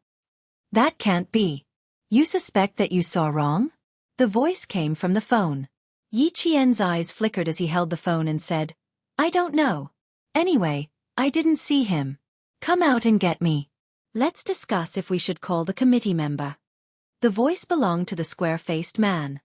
That can't be. You suspect that you saw wrong?" The voice came from the phone. Yi Qian's eyes flickered as he held the phone and said, "I don't know. Anyway, I didn't see him. Come out and get me. Let's discuss if we should call the committee member." The voice belonged to the square-faced man.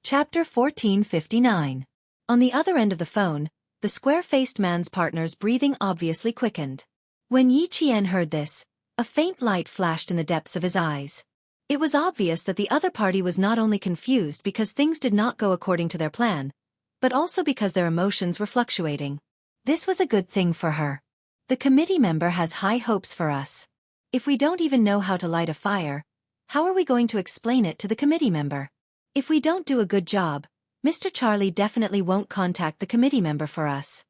Chapter 1459. On the other end of the phone, the square-faced man's partner's breathing obviously quickened. When Yi Qian heard this, a faint light flashed in the depths of his eyes. It was obvious that the other party was not only confused because things did not go according to their plan, but also because their emotions were fluctuating. This was a good thing for her. The committee member has high hopes for us. If we don't even know how to light a fire, how are we going to explain it to the committee member? If we don't do a good job, Mr. Charlie definitely won't contact the committee member for us.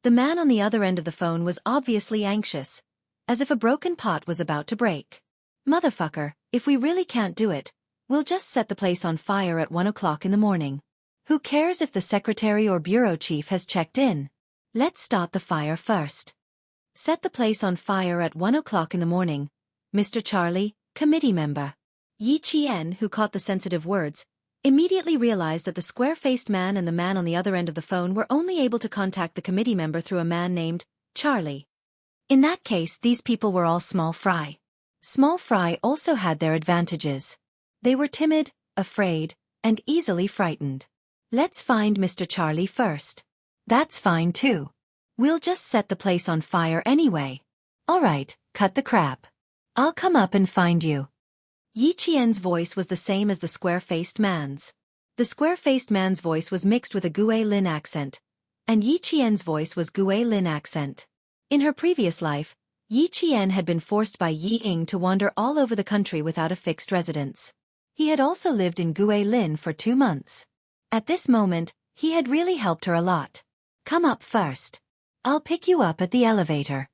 The man on the other end of the phone was obviously anxious, as if a broken pot was about to break. "Motherfucker, if we really can't do it, we'll just set the place on fire at 1 o'clock in the morning. Who cares if the secretary or bureau chief has checked in? Let's start the fire first. Set the place on fire at 1 o'clock in the morning, Mr. Charlie, committee member. Yi Qian, who caught the sensitive words, immediately realized that the square-faced man and the man on the other end of the phone were only able to contact the committee member through a man named Charlie. In that case, these people were all small fry. Small fry also had their advantages. They were timid, afraid, and easily frightened. Let's find Mr. Charlie first. That's fine too. We'll just set the place on fire anyway. All right, cut the crap. I'll come up and find you. Yi Qian's voice was the same as the square-faced man's. The square-faced man's voice was mixed with a Guilin accent, and Yi Qian's voice was Guilin accent. In her previous life, Yi Qian had been forced by Yi Ying to wander all over the country without a fixed residence. He had also lived in Guilin for 2 months. At this moment, he had really helped her a lot. Come up first. I'll pick you up at the elevator.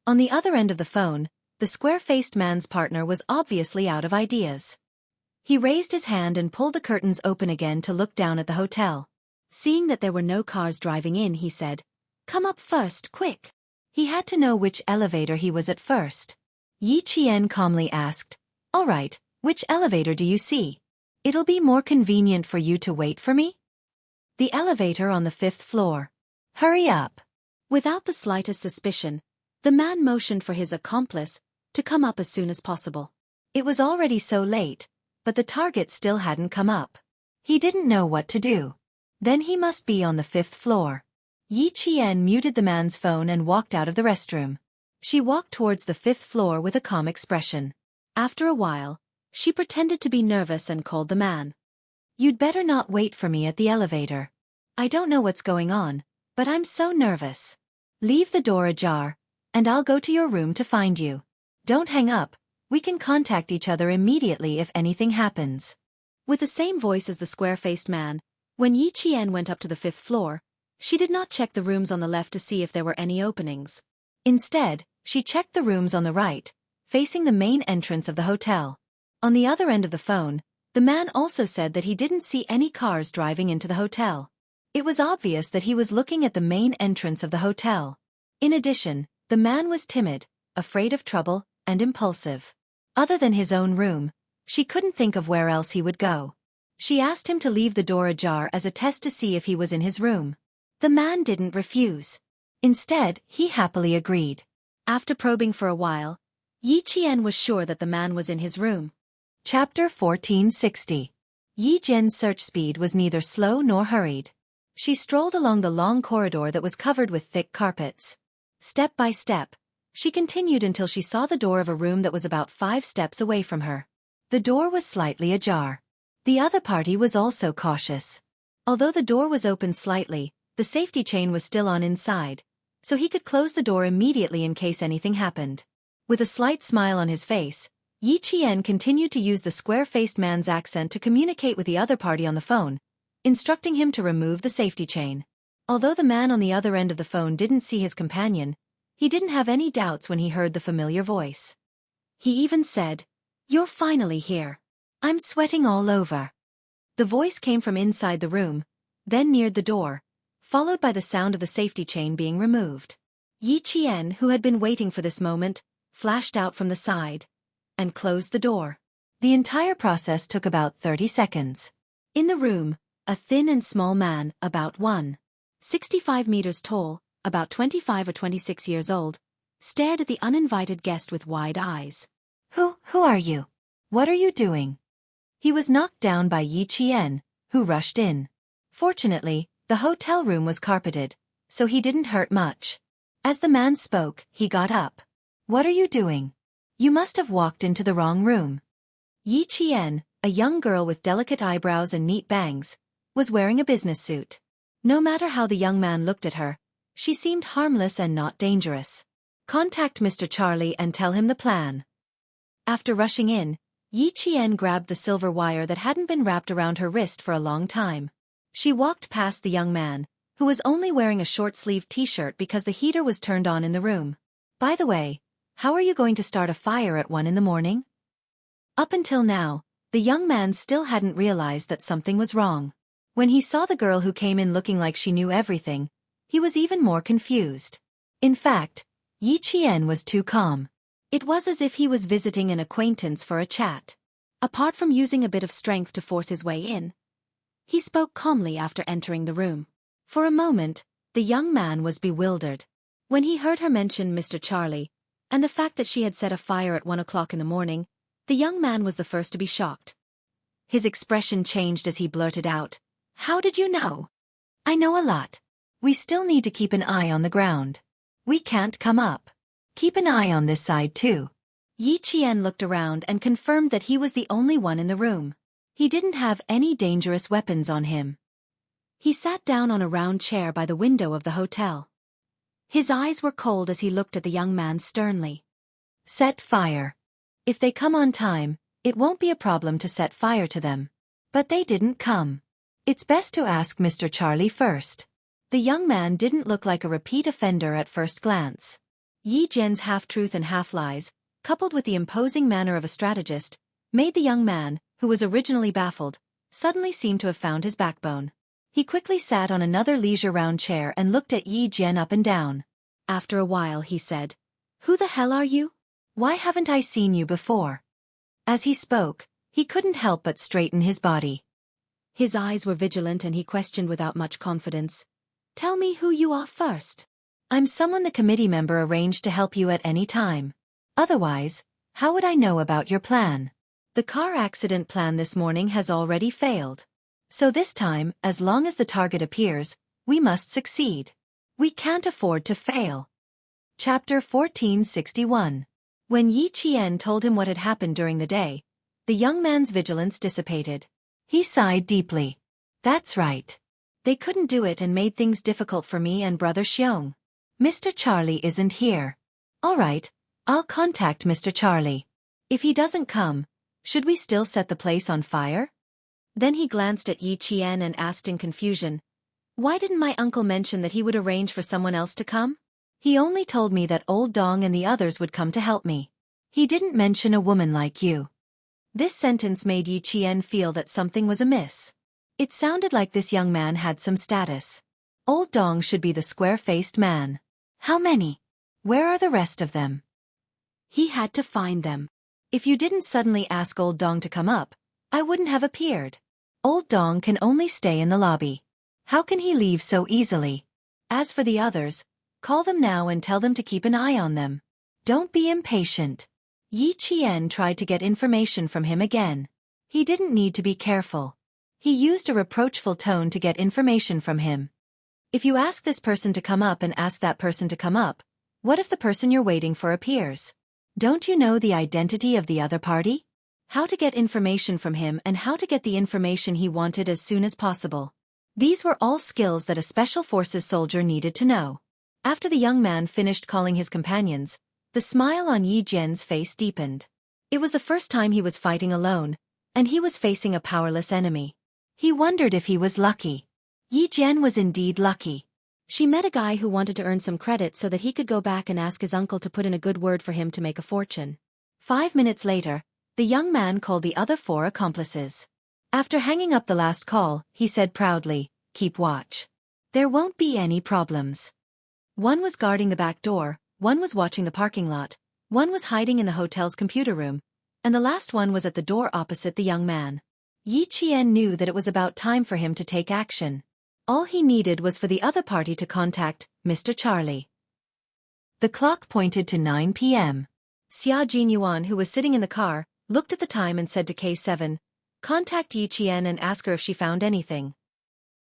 On the other end of the phone, the square-faced man's partner was obviously out of ideas. He raised his hand and pulled the curtains open again to look down at the hotel. Seeing that there were no cars driving in, he said, "Come up first, quick." He had to know which elevator he was at first. Yi Qian calmly asked, "All right, which elevator do you see? It'll be more convenient for you to wait for me?" "The elevator on the 5th floor." "Hurry up." Without the slightest suspicion, the man motioned for his accomplice to come up as soon as possible. It was already so late, but the target still hadn't come up. He didn't know what to do. Then he must be on the 5th floor. Yi Qian muted the man's phone and walked out of the restroom. She walked towards the 5th floor with a calm expression. After a while, she pretended to be nervous and called the man. "You'd better not wait for me at the elevator. I don't know what's going on, but I'm so nervous. Leave the door ajar, and I'll go to your room to find you. Don't hang up, we can contact each other immediately if anything happens." With the same voice as the square-faced man, when Yi Qian went up to the 5th floor, she did not check the rooms on the left to see if there were any openings. Instead, she checked the rooms on the right, facing the main entrance of the hotel. On the other end of the phone, the man also said that he didn't see any cars driving into the hotel. It was obvious that he was looking at the main entrance of the hotel. In addition, the man was timid, afraid of trouble, and impulsive. Other than his own room, she couldn't think of where else he would go. She asked him to leave the door ajar as a test to see if he was in his room. The man didn't refuse. Instead, he happily agreed. After probing for a while, Yi Qian was sure that the man was in his room. Chapter 1460. Yi Jian's search speed was neither slow nor hurried. She strolled along the long corridor that was covered with thick carpets. Step by step, she continued until she saw the door of a room that was about 5 steps away from her. The door was slightly ajar. The other party was also cautious. Although the door was open slightly, the safety chain was still on inside, so he could close the door immediately in case anything happened. With a slight smile on his face, Yi Qian continued to use the square-faced man's accent to communicate with the other party on the phone, instructing him to remove the safety chain. Although the man on the other end of the phone didn't see his companion, he didn't have any doubts when he heard the familiar voice. He even said, "You're finally here. I'm sweating all over." The voice came from inside the room, then neared the door, followed by the sound of the safety chain being removed. Yi Qian, who had been waiting for this moment, flashed out from the side and closed the door. The entire process took about 30 seconds. In the room, a thin and small man, about 1.65 meters tall, about 25 or 26 years old, stared at the uninvited guest with wide eyes. Who are you? What are you doing?" He was knocked down by Yi Qian, who rushed in. Fortunately, the hotel room was carpeted, so he didn't hurt much. As the man spoke, he got up. "What are you doing? You must have walked into the wrong room." Yi Qian, a young girl with delicate eyebrows and neat bangs, was wearing a business suit. No matter how the young man looked at her, she seemed harmless and not dangerous. "Contact Mr. Charlie and tell him the plan." After rushing in, Yi Qian grabbed the silver wire that hadn't been wrapped around her wrist for a long time. She walked past the young man, who was only wearing a short-sleeved t-shirt because the heater was turned on in the room. "By the way, how are you going to start a fire at 1 in the morning?" Up until now, the young man still hadn't realized that something was wrong. When he saw the girl who came in looking like she knew everything, he was even more confused. In fact, Yi Qian was too calm. It was as if he was visiting an acquaintance for a chat. Apart from using a bit of strength to force his way in, he spoke calmly after entering the room. For a moment, the young man was bewildered. When he heard her mention Mr. Charlie, and the fact that she had set a fire at 1 o'clock in the morning, the young man was the first to be shocked. His expression changed as he blurted out, "How did you know?" "I know a lot. We still need to keep an eye on the ground. We can't come up. Keep an eye on this side too." Yi Qian looked around and confirmed that he was the only one in the room. He didn't have any dangerous weapons on him. He sat down on a round chair by the window of the hotel. His eyes were cold as he looked at the young man sternly. "Set fire. If they come on time, it won't be a problem to set fire to them. But they didn't come. It's best to ask Mr. Charlie first." The young man didn't look like a repeat offender at first glance. Yi Jian's half-truth and half-lies, coupled with the imposing manner of a strategist, made the young man, who was originally baffled, suddenly seem to have found his backbone. He quickly sat on another leisure-round chair and looked at Yi Jian up and down. After a while he said, "Who the hell are you? Why haven't I seen you before?" As he spoke, he couldn't help but straighten his body. His eyes were vigilant and he questioned without much confidence, "Tell me who you are first." "I'm someone the committee member arranged to help you at any time. Otherwise, how would I know about your plan? The car accident plan this morning has already failed. So this time, as long as the target appears, we must succeed. We can't afford to fail." Chapter 1461. When Yi Qian told him what had happened during the day, the young man's vigilance dissipated. He sighed deeply. "That's right. They couldn't do it and made things difficult for me and Brother Xiong. Mr. Charlie isn't here. All right, I'll contact Mr. Charlie. If he doesn't come, should we still set the place on fire?" Then he glanced at Yi Qian and asked in confusion, "Why didn't my uncle mention that he would arrange for someone else to come? He only told me that old Dong and the others would come to help me. He didn't mention a woman like you." This sentence made Yi Qian feel that something was amiss. It sounded like this young man had some status. Old Dong should be the square-faced man. How many? Where are the rest of them? He had to find them. "If you didn't suddenly ask Old Dong to come up, I wouldn't have appeared. Old Dong can only stay in the lobby. How can he leave so easily? As for the others, call them now and tell them to keep an eye on them. Don't be impatient." Yi Qian tried to get information from him again. He didn't need to be careful. He used a reproachful tone to get information from him. "If you ask this person to come up and ask that person to come up, what if the person you're waiting for appears? Don't you know the identity of the other party? How to get information from him and how to get the information he wanted as soon as possible." These were all skills that a special forces soldier needed to know. After the young man finished calling his companions, the smile on Yi Jian's face deepened. It was the first time he was fighting alone, and he was facing a powerless enemy. He wondered if he was lucky. Yi Jian was indeed lucky. She met a guy who wanted to earn some credit so that he could go back and ask his uncle to put in a good word for him to make a fortune. 5 minutes later, the young man called the other 4 accomplices. After hanging up the last call, he said proudly, "Keep watch. There won't be any problems." One was guarding the back door, one was watching the parking lot, one was hiding in the hotel's computer room, and the last one was at the door opposite the young man. Yi Qian knew that it was about time for him to take action. All he needed was for the other party to contact Mr. Charlie. The clock pointed to 9 p.m. Xia Jinyuan, who was sitting in the car, looked at the time and said to K7, "Contact Yi Qian and ask her if she found anything."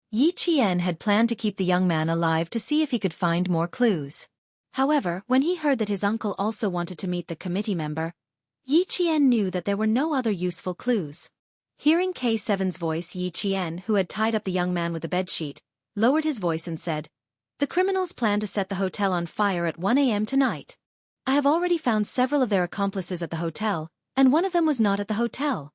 Yi Qian had planned to keep the young man alive to see if he could find more clues. However, when he heard that his uncle also wanted to meet the committee member, Yi Qian knew that there were no other useful clues. Hearing K7's voice, Yi Qian, who had tied up the young man with a bedsheet, lowered his voice and said, "The criminals plan to set the hotel on fire at 1 a.m. tonight. I have already found several of their accomplices at the hotel, and one of them was not at the hotel."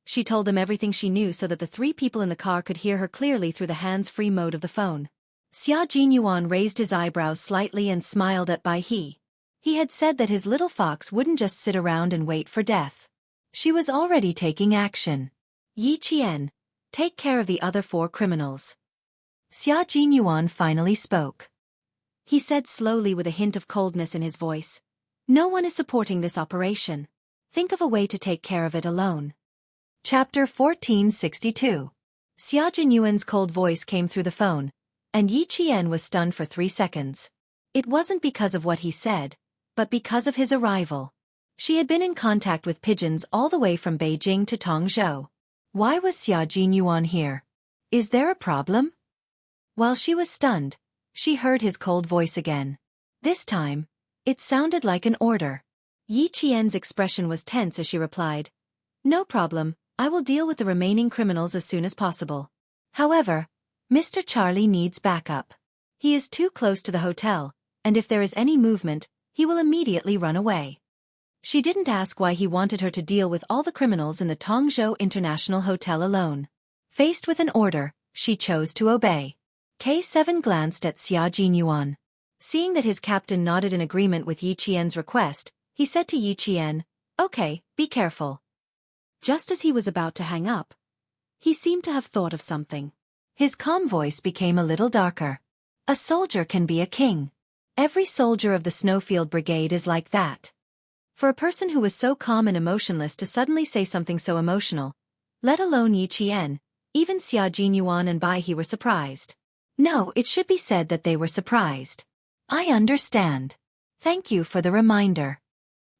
She told them everything she knew so that the 3 people in the car could hear her clearly through the hands-free mode of the phone. Xia Jinyuan raised his eyebrows slightly and smiled at Bai He. He had said that his little fox wouldn't just sit around and wait for death. She was already taking action. "Yi Qian, Take care of the other 4 criminals. Xia Jinyuan finally spoke. He said slowly with a hint of coldness in his voice. No one is supporting this operation. Think of a way to take care of it alone. Chapter 1462. Xia Jinyuan's cold voice came through the phone, and Yi Qian was stunned for 3 seconds. It wasn't because of what he said, but because of his arrival. She had been in contact with pigeons all the way from Beijing to Tongzhou. Why was Xia Jinyuan here? Is there a problem? While she was stunned, she heard his cold voice again. This time, it sounded like an order. Yi Qian's expression was tense as she replied, "No problem, I will deal with the remaining criminals as soon as possible. However, Mr. Charlie needs backup. He is too close to the hotel, and if there is any movement, he will immediately run away." She didn't ask why he wanted her to deal with all the criminals in the Tongzhou International Hotel alone. Faced with an order, she chose to obey. K7 glanced at Xia Jinyuan. Seeing that his captain nodded in agreement with Yi Qian's request, he said to Yi Qian, "Okay, be careful." Just as he was about to hang up, he seemed to have thought of something. His calm voice became a little darker. A soldier can be a king. Every soldier of the Snowfield Brigade is like that. For a person who was so calm and emotionless to suddenly say something so emotional, let alone Yi Qian, even Xia Jinyuan and Bai He were surprised. No, it should be said that they were surprised. I understand. Thank you for the reminder.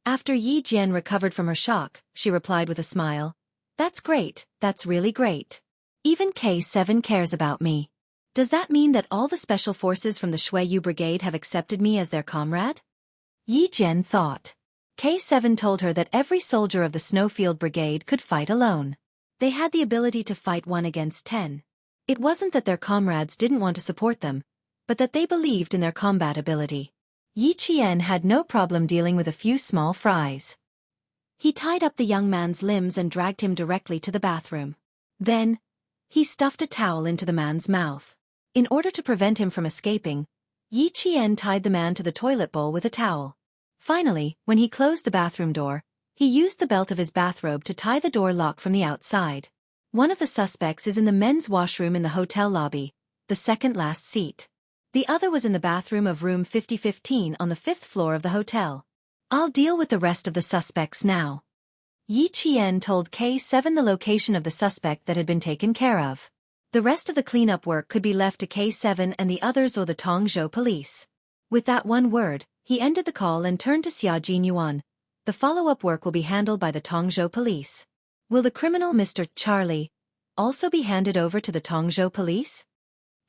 After Yi Jian recovered from her shock, she replied with a smile, "That's great, that's really great. Even K7 cares about me. Does that mean that all the special forces from the Shuiyu Brigade have accepted me as their comrade?" Yi Jian thought. K7 told her that every soldier of the Snowfield Brigade could fight alone. They had the ability to fight 1 against 10. It wasn't that their comrades didn't want to support them, but that they believed in their combat ability. Yi Qian had no problem dealing with a few small fries. He tied up the young man's limbs and dragged him directly to the bathroom. Then, he stuffed a towel into the man's mouth. In order to prevent him from escaping, Yi Qian tied the man to the toilet bowl with a towel. Finally, when he closed the bathroom door, he used the belt of his bathrobe to tie the door lock from the outside. One of the suspects is in the men's washroom in the hotel lobby, the second last seat. The other was in the bathroom of room 5015 on the 5th floor of the hotel. I'll deal with the rest of the suspects now. Yi Qian told K7 the location of the suspect that had been taken care of. The rest of the cleanup work could be left to K7 and the others or the Tongzhou police. With that one word, he ended the call and turned to Xia Jinyuan. The follow-up work will be handled by the Tongzhou police. Will the criminal Mr. Charlie also be handed over to the Tongzhou police?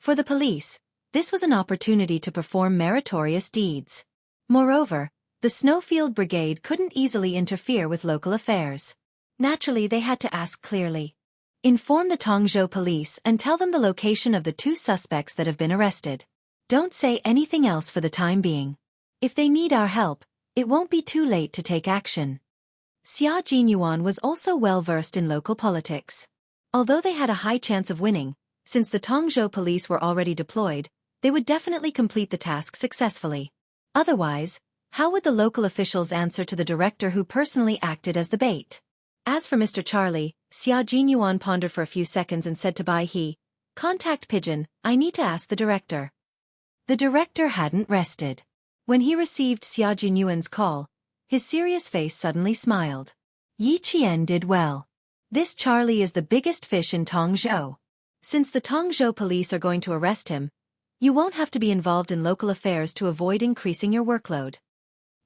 For the police, this was an opportunity to perform meritorious deeds. Moreover, the Snowfield Brigade couldn't easily interfere with local affairs. Naturally, they had to ask clearly. Inform the Tongzhou police and tell them the location of the 2 suspects that have been arrested. Don't say anything else for the time being. If they need our help, it won't be too late to take action. Xia Jinyuan was also well versed in local politics. Although they had a high chance of winning, since the Tongzhou police were already deployed, they would definitely complete the task successfully. Otherwise, how would the local officials answer to the director who personally acted as the bait? As for Mr. Charlie, Xia Jinyuan pondered for a few seconds and said to Bai He, "Contact Pigeon, I need to ask the director." The director hadn't rested. When he received Xia Jinyuan's call, his serious face suddenly smiled. Yi Qian did well. This Charlie is the biggest fish in Tongzhou. Since the Tongzhou police are going to arrest him, you won't have to be involved in local affairs to avoid increasing your workload.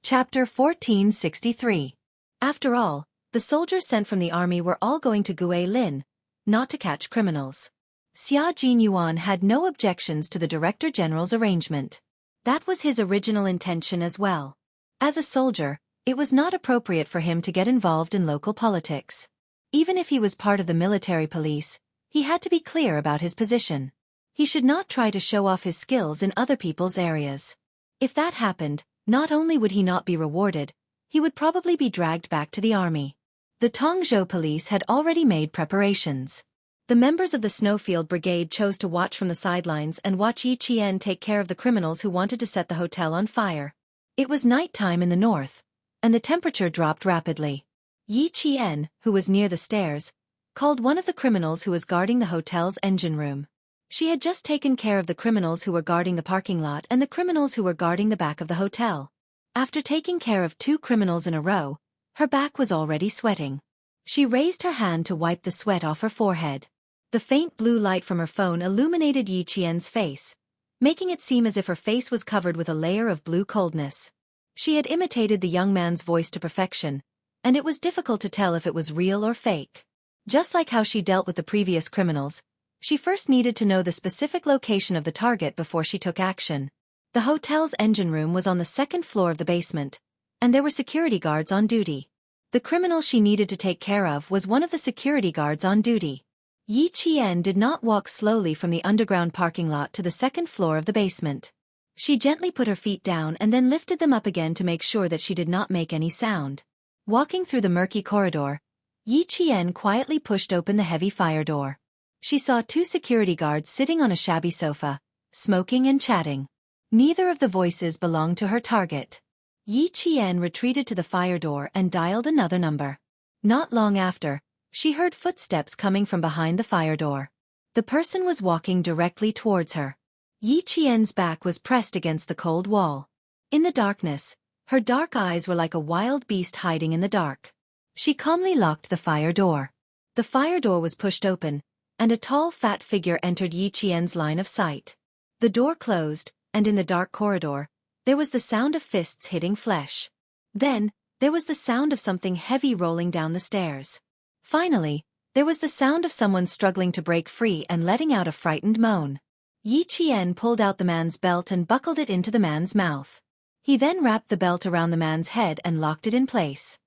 Chapter 1463. After all, the soldiers sent from the army were all going to Guilin, not to catch criminals. Xia Jinyuan had no objections to the Director General's arrangement. That was his original intention as well. As a soldier, it was not appropriate for him to get involved in local politics. Even if he was part of the military police, he had to be clear about his position. He should not try to show off his skills in other people's areas. If that happened, not only would he not be rewarded, he would probably be dragged back to the army. The Tongzhou police had already made preparations. The members of the Snowfield Brigade chose to watch from the sidelines and watch Yi Qian take care of the criminals who wanted to set the hotel on fire. It was night time in the north, and the temperature dropped rapidly. Yi Qian, who was near the stairs, called one of the criminals who was guarding the hotel's engine room. She had just taken care of the criminals who were guarding the parking lot and the criminals who were guarding the back of the hotel. After taking care of 2 criminals in a row, her back was already sweating. She raised her hand to wipe the sweat off her forehead. The faint blue light from her phone illuminated Yi Qian's face, making it seem as if her face was covered with a layer of blue coldness. She had imitated the young man's voice to perfection, and it was difficult to tell if it was real or fake. Just like how she dealt with the previous criminals, she first needed to know the specific location of the target before she took action. The hotel's engine room was on the 2nd floor of the basement, and there were security guards on duty. The criminal she needed to take care of was one of the security guards on duty. Yi Qian did not walk slowly from the underground parking lot to the 2nd floor of the basement. She gently put her feet down and then lifted them up again to make sure that she did not make any sound. Walking through the murky corridor, Yi Qian quietly pushed open the heavy fire door. She saw 2 security guards sitting on a shabby sofa, smoking and chatting. Neither of the voices belonged to her target. Yi Qian retreated to the fire door and dialed another number. Not long after, she heard footsteps coming from behind the fire door. The person was walking directly towards her. Yi Qian's back was pressed against the cold wall. In the darkness, her dark eyes were like a wild beast hiding in the dark. She calmly locked the fire door. The fire door was pushed open, and a tall fat figure entered Yi Qian's line of sight. The door closed, and in the dark corridor, there was the sound of fists hitting flesh. Then, there was the sound of something heavy rolling down the stairs. Finally, there was the sound of someone struggling to break free and letting out a frightened moan. Yi Qian pulled out the man's belt and buckled it into the man's mouth. He then wrapped the belt around the man's head and locked it in place.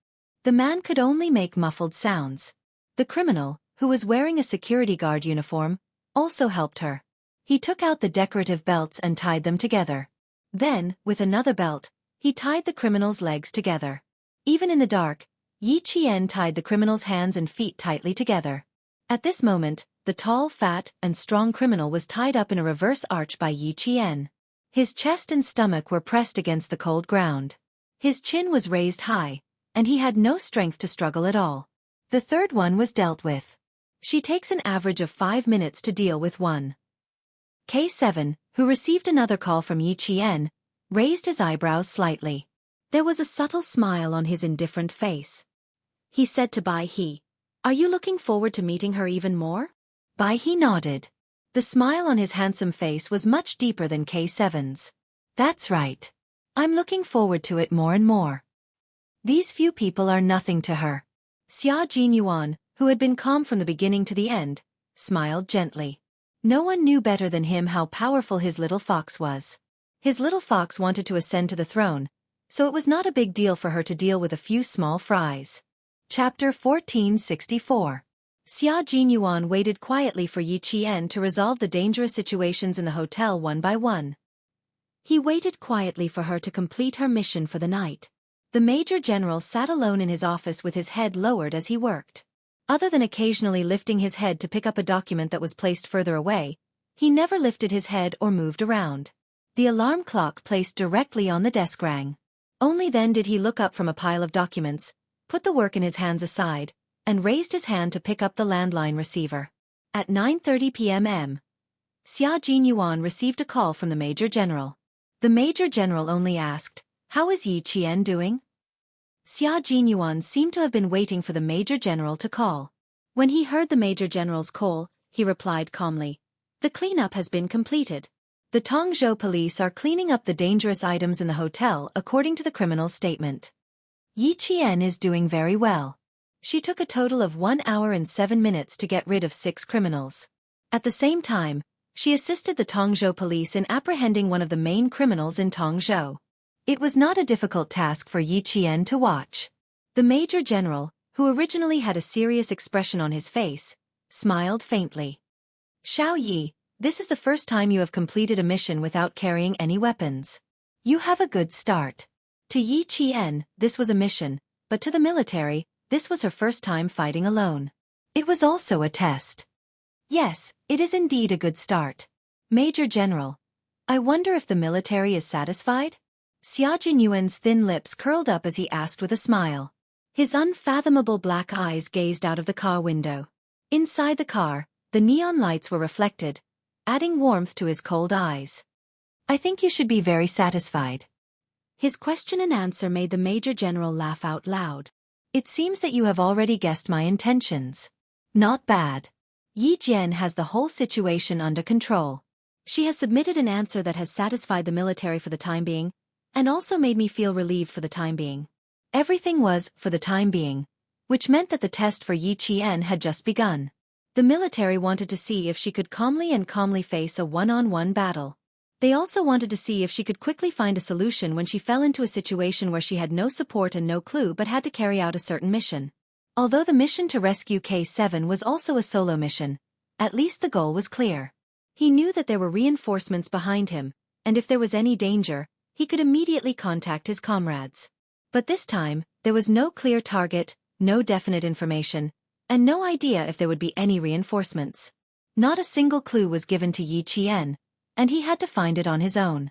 The man could only make muffled sounds. The criminal, who was wearing a security guard uniform, also helped her. He took out the decorative belts and tied them together. Then, with another belt, he tied the criminal's legs together. Even in the dark, Yi Qian tied the criminal's hands and feet tightly together. At this moment, the tall, fat, and strong criminal was tied up in a reverse arch by Yi Qian. His chest and stomach were pressed against the cold ground. His chin was raised high, and he had no strength to struggle at all. The third one was dealt with. She takes an average of 5 minutes to deal with one. K7, who received another call from Yi Qian, raised his eyebrows slightly. There was a subtle smile on his indifferent face. He said to Bai He, "Are you looking forward to meeting her even more?" Bai He nodded. The smile on his handsome face was much deeper than K7's. "That's right. I'm looking forward to it more and more. These few people are nothing to her." Xia Jinyuan, who had been calm from the beginning to the end, smiled gently. No one knew better than him how powerful his little fox was. His little fox wanted to ascend to the throne, so it was not a big deal for her to deal with a few small fries. Chapter 1464. Xia Jinyuan waited quietly for Yi Qian to resolve the dangerous situations in the hotel one by one. He waited quietly for her to complete her mission for the night. The Major General sat alone in his office with his head lowered as he worked. Other than occasionally lifting his head to pick up a document that was placed further away, he never lifted his head or moved around. The alarm clock placed directly on the desk rang. Only then did he look up from a pile of documents, put the work in his hands aside, and raised his hand to pick up the landline receiver. At 9:30 p.m. Xia Jinyuan received a call from the Major General. The Major General only asked, "How is Yi Qian doing?" Xia Jinyuan seemed to have been waiting for the Major General to call. When he heard the Major General's call, he replied calmly, "The cleanup has been completed. The Tongzhou police are cleaning up the dangerous items in the hotel according to the criminal's statement. Yi Qian is doing very well. She took a total of 1 hour and 7 minutes to get rid of 6 criminals. At the same time, she assisted the Tongzhou police in apprehending one of the main criminals in Tongzhou. It was not a difficult task for Yi Qian to watch." The Major General, who originally had a serious expression on his face, smiled faintly. "Xiao Yi, this is the first time you have completed a mission without carrying any weapons. You have a good start." To Yi Qian, this was a mission, but to the military, this was her first time fighting alone. It was also a test. "Yes, it is indeed a good start. Major General, I wonder if the military is satisfied?" Xia Jinyuan's thin lips curled up as he asked with a smile. His unfathomable black eyes gazed out of the car window. Inside the car, the neon lights were reflected, adding warmth to his cold eyes. I think you should be very satisfied. His question and answer made the Major General laugh out loud. It seems that you have already guessed my intentions. Not bad. Yi Jian has the whole situation under control. She has submitted an answer that has satisfied the military for the time being, and also made me feel relieved for the time being. Everything was, for the time being, which meant that the test for Yi Qian had just begun. The military wanted to see if she could calmly face a one-on-one battle. They also wanted to see if she could quickly find a solution when she fell into a situation where she had no support and no clue but had to carry out a certain mission. Although the mission to rescue K7 was also a solo mission, at least the goal was clear. He knew that there were reinforcements behind him, and if there was any danger, he could immediately contact his comrades. But this time, there was no clear target, no definite information, and no idea if there would be any reinforcements. Not a single clue was given to Yi Qian, and he had to find it on his own.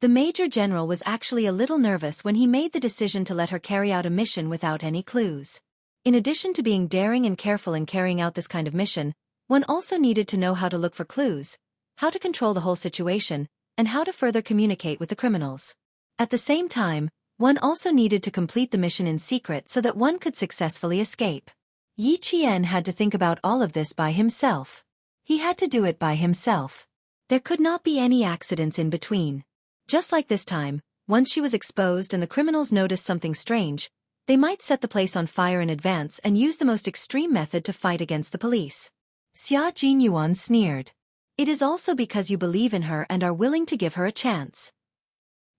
The Major General was actually a little nervous when he made the decision to let her carry out a mission without any clues. In addition to being daring and careful in carrying out this kind of mission, one also needed to know how to look for clues, how to control the whole situation, and how to further communicate with the criminals. At the same time, one also needed to complete the mission in secret so that one could successfully escape. Yi Qian had to think about all of this by himself. He had to do it by himself. There could not be any accidents in between. Just like this time, once she was exposed and the criminals noticed something strange, they might set the place on fire in advance and use the most extreme method to fight against the police. Xia Jinyuan sneered. It is also because you believe in her and are willing to give her a chance.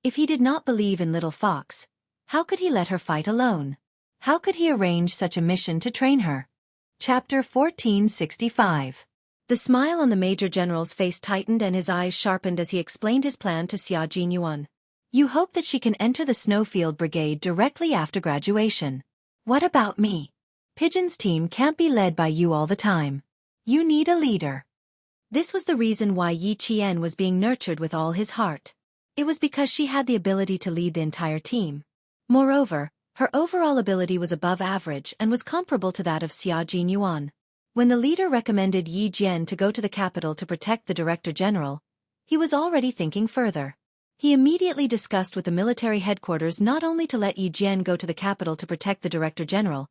If he did not believe in Little Fox, how could he let her fight alone? How could he arrange such a mission to train her? Chapter 1465. The smile on the Major General's face tightened and his eyes sharpened as he explained his plan to Xia Jinyuan. You hope that she can enter the Snowfield Brigade directly after graduation. What about me? Pigeon's team can't be led by you all the time. You need a leader. This was the reason why Yi Qian was being nurtured with all his heart. It was because she had the ability to lead the entire team. Moreover, her overall ability was above average and was comparable to that of Xia Jinyuan. When the leader recommended Yi Jian to go to the capital to protect the Director General, he was already thinking further. He immediately discussed with the military headquarters not only to let Yi Jian go to the capital to protect the Director General,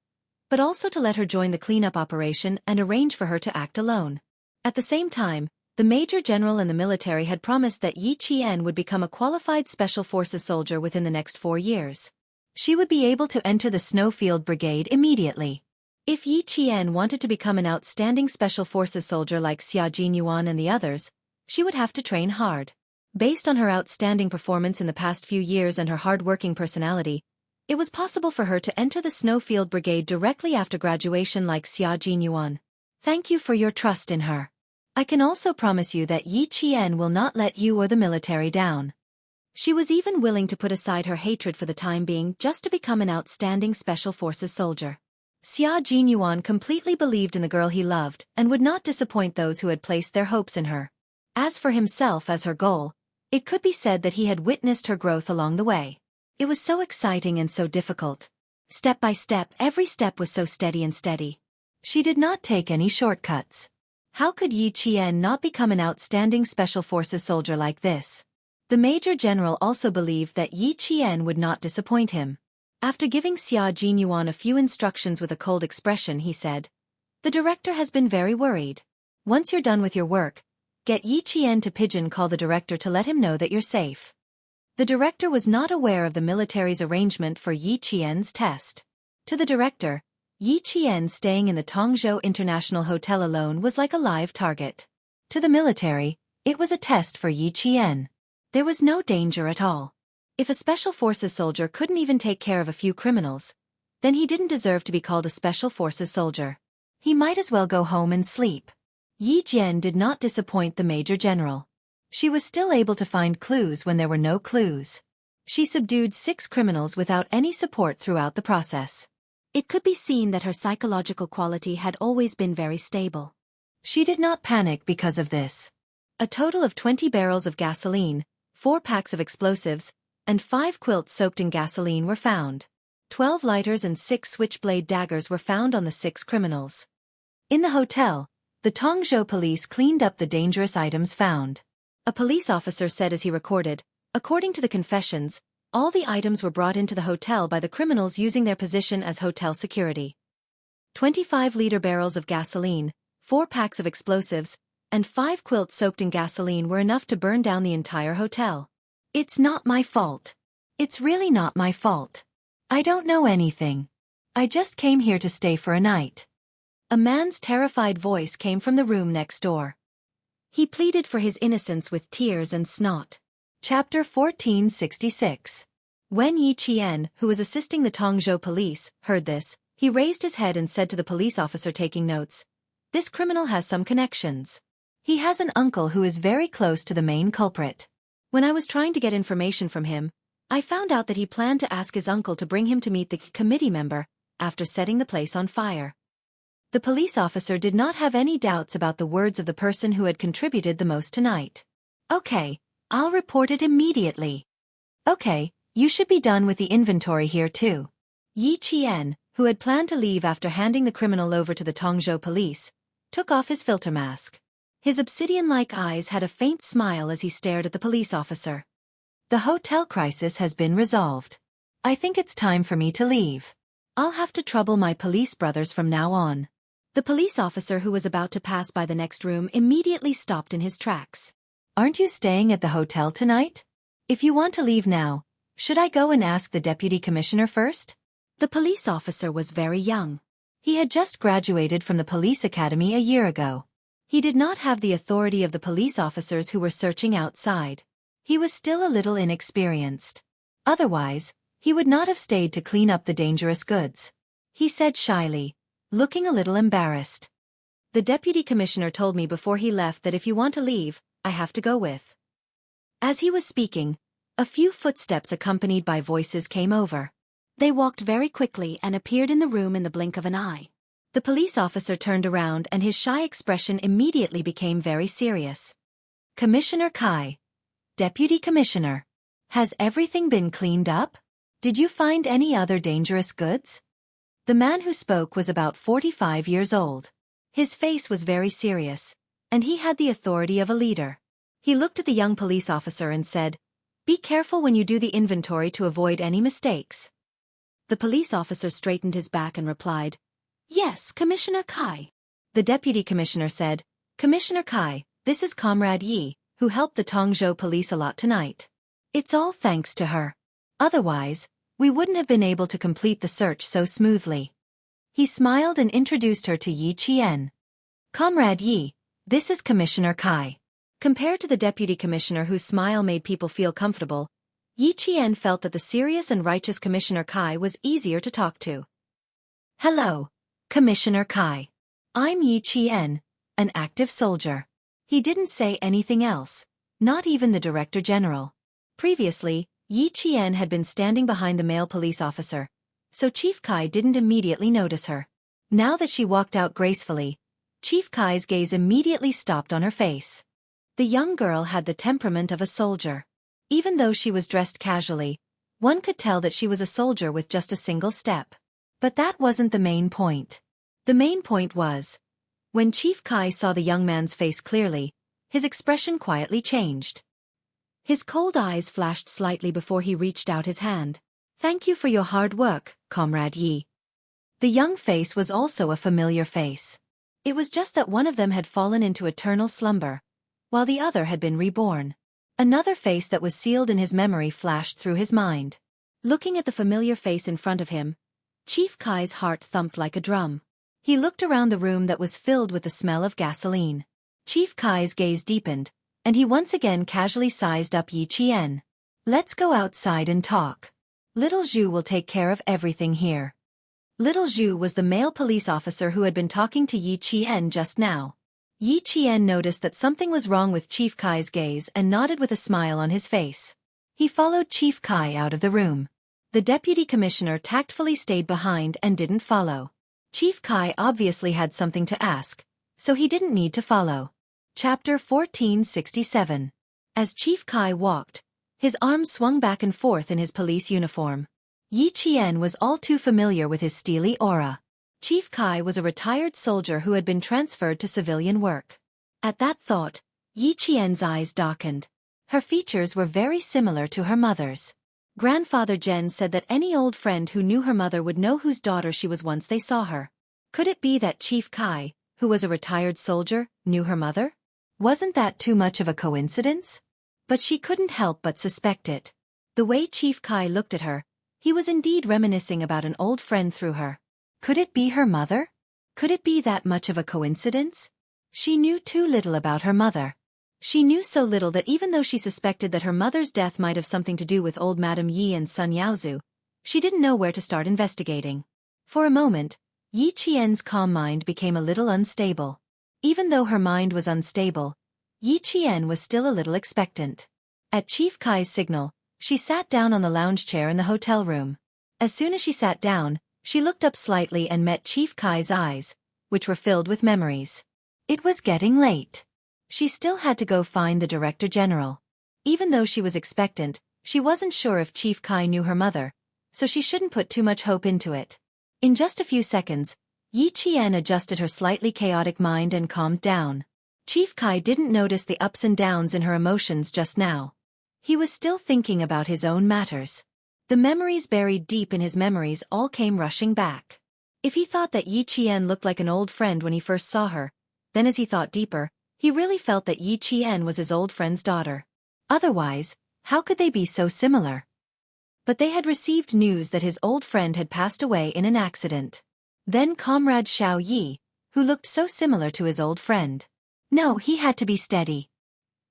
but also to let her join the cleanup operation and arrange for her to act alone. At the same time, the Major General and the military had promised that Yi Qian would become a qualified Special Forces soldier within the next 4 years. She would be able to enter the Snowfield Brigade immediately. If Yi Qian wanted to become an outstanding Special Forces soldier like Xia Jinyuan and the others, she would have to train hard. Based on her outstanding performance in the past few years and her hard-working personality, it was possible for her to enter the Snowfield Brigade directly after graduation like Xia Jinyuan. Thank you for your trust in her. I can also promise you that Yi Qian will not let you or the military down. She was even willing to put aside her hatred for the time being just to become an outstanding Special Forces soldier. Xia Jinyuan completely believed in the girl he loved and would not disappoint those who had placed their hopes in her. As for himself as her goal, it could be said that he had witnessed her growth along the way. It was so exciting and so difficult. Step by step, every step was so steady and steady. She did not take any shortcuts. How could Yi Qian not become an outstanding Special Forces soldier like this? The Major General also believed that Yi Qian would not disappoint him. After giving Xia Jinyuan a few instructions with a cold expression, he said, "The director has been very worried. Once you're done with your work, get Yi Qian to pigeon call the director to let him know that you're safe." The director was not aware of the military's arrangement for Yi Qian's test. To the director, Yi Qian staying in the Tongzhou International Hotel alone was like a live target. To the military, it was a test for Yi Qian. There was no danger at all. If a Special Forces soldier couldn't even take care of a few criminals, then he didn't deserve to be called a Special Forces soldier. He might as well go home and sleep. Yi Jian did not disappoint the Major General. She was still able to find clues when there were no clues. She subdued 6 criminals without any support throughout the process. It could be seen that her psychological quality had always been very stable. She did not panic because of this. A total of 20 barrels of gasoline, 4 packs of explosives, and 5 quilts soaked in gasoline were found. 12 lighters and 6 switchblade daggers were found on the 6 criminals. In the hotel, the Tongzhou police cleaned up the dangerous items found. A police officer said as he recorded, according to the confessions, all the items were brought into the hotel by the criminals using their position as hotel security. 25-liter barrels of gasoline, 4 packs of explosives, and 5 quilts soaked in gasoline were enough to burn down the entire hotel. It's not my fault. It's really not my fault. I don't know anything. I just came here to stay for a night. A man's terrified voice came from the room next door. He pleaded for his innocence with tears and snot. Chapter 1466. When Yi Qian, who was assisting the Tongzhou police, heard this, he raised his head and said to the police officer taking notes, "This criminal has some connections. He has an uncle who is very close to the main culprit. When I was trying to get information from him, I found out that he planned to ask his uncle to bring him to meet the committee member, after setting the place on fire." The police officer did not have any doubts about the words of the person who had contributed the most tonight. "Okay, I'll report it immediately." "Okay, you should be done with the inventory here too." Yi Qian, who had planned to leave after handing the criminal over to the Tongzhou police, took off his filter mask. His obsidian-like eyes had a faint smile as he stared at the police officer. "The hotel crisis has been resolved. I think it's time for me to leave. I'll have to trouble my police brothers from now on." The police officer who was about to pass by the next room immediately stopped in his tracks. "Aren't you staying at the hotel tonight? If you want to leave now, should I go and ask the deputy commissioner first?" The police officer was very young. He had just graduated from the police academy a year ago. He did not have the authority of the police officers who were searching outside. He was still a little inexperienced. Otherwise, he would not have stayed to clean up the dangerous goods. He said shyly, looking a little embarrassed. "The deputy commissioner told me before he left that if you want to leave, I have to go with." As he was speaking, a few footsteps accompanied by voices came over. They walked very quickly and appeared in the room in the blink of an eye. The police officer turned around and his shy expression immediately became very serious. "Commissioner Kai. Deputy Commissioner. Has everything been cleaned up? Did you find any other dangerous goods?" The man who spoke was about 45 years old. His face was very serious, and he had the authority of a leader. He looked at the young police officer and said, "Be careful when you do the inventory to avoid any mistakes." The police officer straightened his back and replied, "Yes, Commissioner Kai." The deputy commissioner said, "Commissioner Kai, this is Comrade Yi, who helped the Tongzhou police a lot tonight. It's all thanks to her. Otherwise, we wouldn't have been able to complete the search so smoothly." He smiled and introduced her to Yi Qian. "Comrade Yi, this is Commissioner Kai." Compared to the deputy commissioner whose smile made people feel comfortable, Yi Qian felt that the serious and righteous Commissioner Kai was easier to talk to. "Hello, Commissioner Kai. I'm Yi Qian, an active soldier." He didn't say anything else, not even the Director General. Previously, Yi Qian had been standing behind the male police officer, so Chief Kai didn't immediately notice her. Now that she walked out gracefully, Chief Kai's gaze immediately stopped on her face. The young girl had the temperament of a soldier. Even though she was dressed casually, one could tell that she was a soldier with just a single step. But that wasn't the main point. The main point was, when Chief Kai saw the young man's face clearly, his expression quietly changed. His cold eyes flashed slightly before he reached out his hand. "Thank you for your hard work, Comrade Yi." The young face was also a familiar face. It was just that one of them had fallen into eternal slumber, while the other had been reborn. Another face that was sealed in his memory flashed through his mind. Looking at the familiar face in front of him, Chief Kai's heart thumped like a drum. He looked around the room that was filled with the smell of gasoline. Chief Kai's gaze deepened, and he once again casually sized up Yi Qian. "Let's go outside and talk. Little Zhu will take care of everything here." Little Zhu was the male police officer who had been talking to Yi Qian just now. Yi Qian noticed that something was wrong with Chief Kai's gaze and nodded with a smile on his face. He followed Chief Kai out of the room. The deputy commissioner tactfully stayed behind and didn't follow. Chief Kai obviously had something to ask, so he didn't need to follow. Chapter 1467. As Chief Kai walked, his arms swung back and forth in his police uniform. Yi Qian was all too familiar with his steely aura. Chief Kai was a retired soldier who had been transferred to civilian work. At that thought, Yi Qian's eyes darkened. Her features were very similar to her mother's. Grandfather Zhen said that any old friend who knew her mother would know whose daughter she was once they saw her. Could it be that Chief Kai, who was a retired soldier, knew her mother? Wasn't that too much of a coincidence? But she couldn't help but suspect it. The way Chief Kai looked at her, he was indeed reminiscing about an old friend through her. Could it be her mother? Could it be that much of a coincidence? She knew too little about her mother. She knew so little that even though she suspected that her mother's death might have something to do with old Madame Yi and Sun Yaozu, she didn't know where to start investigating. For a moment, Yi Qian's calm mind became a little unstable. Even though her mind was unstable, Yi Qian was still a little expectant. At Chief Kai's signal, she sat down on the lounge chair in the hotel room. As soon as she sat down, she looked up slightly and met Chief Kai's eyes, which were filled with memories. It was getting late. She still had to go find the Director General. Even though she was expectant, she wasn't sure if Chief Kai knew her mother, so she shouldn't put too much hope into it. In just a few seconds, Yi Qian adjusted her slightly chaotic mind and calmed down. Chief Kai didn't notice the ups and downs in her emotions just now. He was still thinking about his own matters. The memories buried deep in his memories all came rushing back. If he thought that Yi Qian looked like an old friend when he first saw her, then as he thought deeper, he really felt that Yi Qian was his old friend's daughter. Otherwise, how could they be so similar? But they had received news that his old friend had passed away in an accident. Then Comrade Xiao Yi, who looked so similar to his old friend. No, he had to be steady.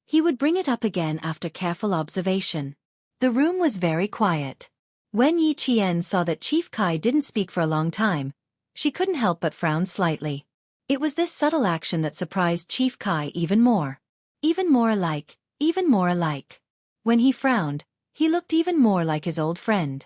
He would bring it up again after careful observation. The room was very quiet. When Yi Qian saw that Chief Kai didn't speak for a long time, she couldn't help but frown slightly. It was this subtle action that surprised Chief Kai even more. Even more alike, even more alike. When he frowned, he looked even more like his old friend.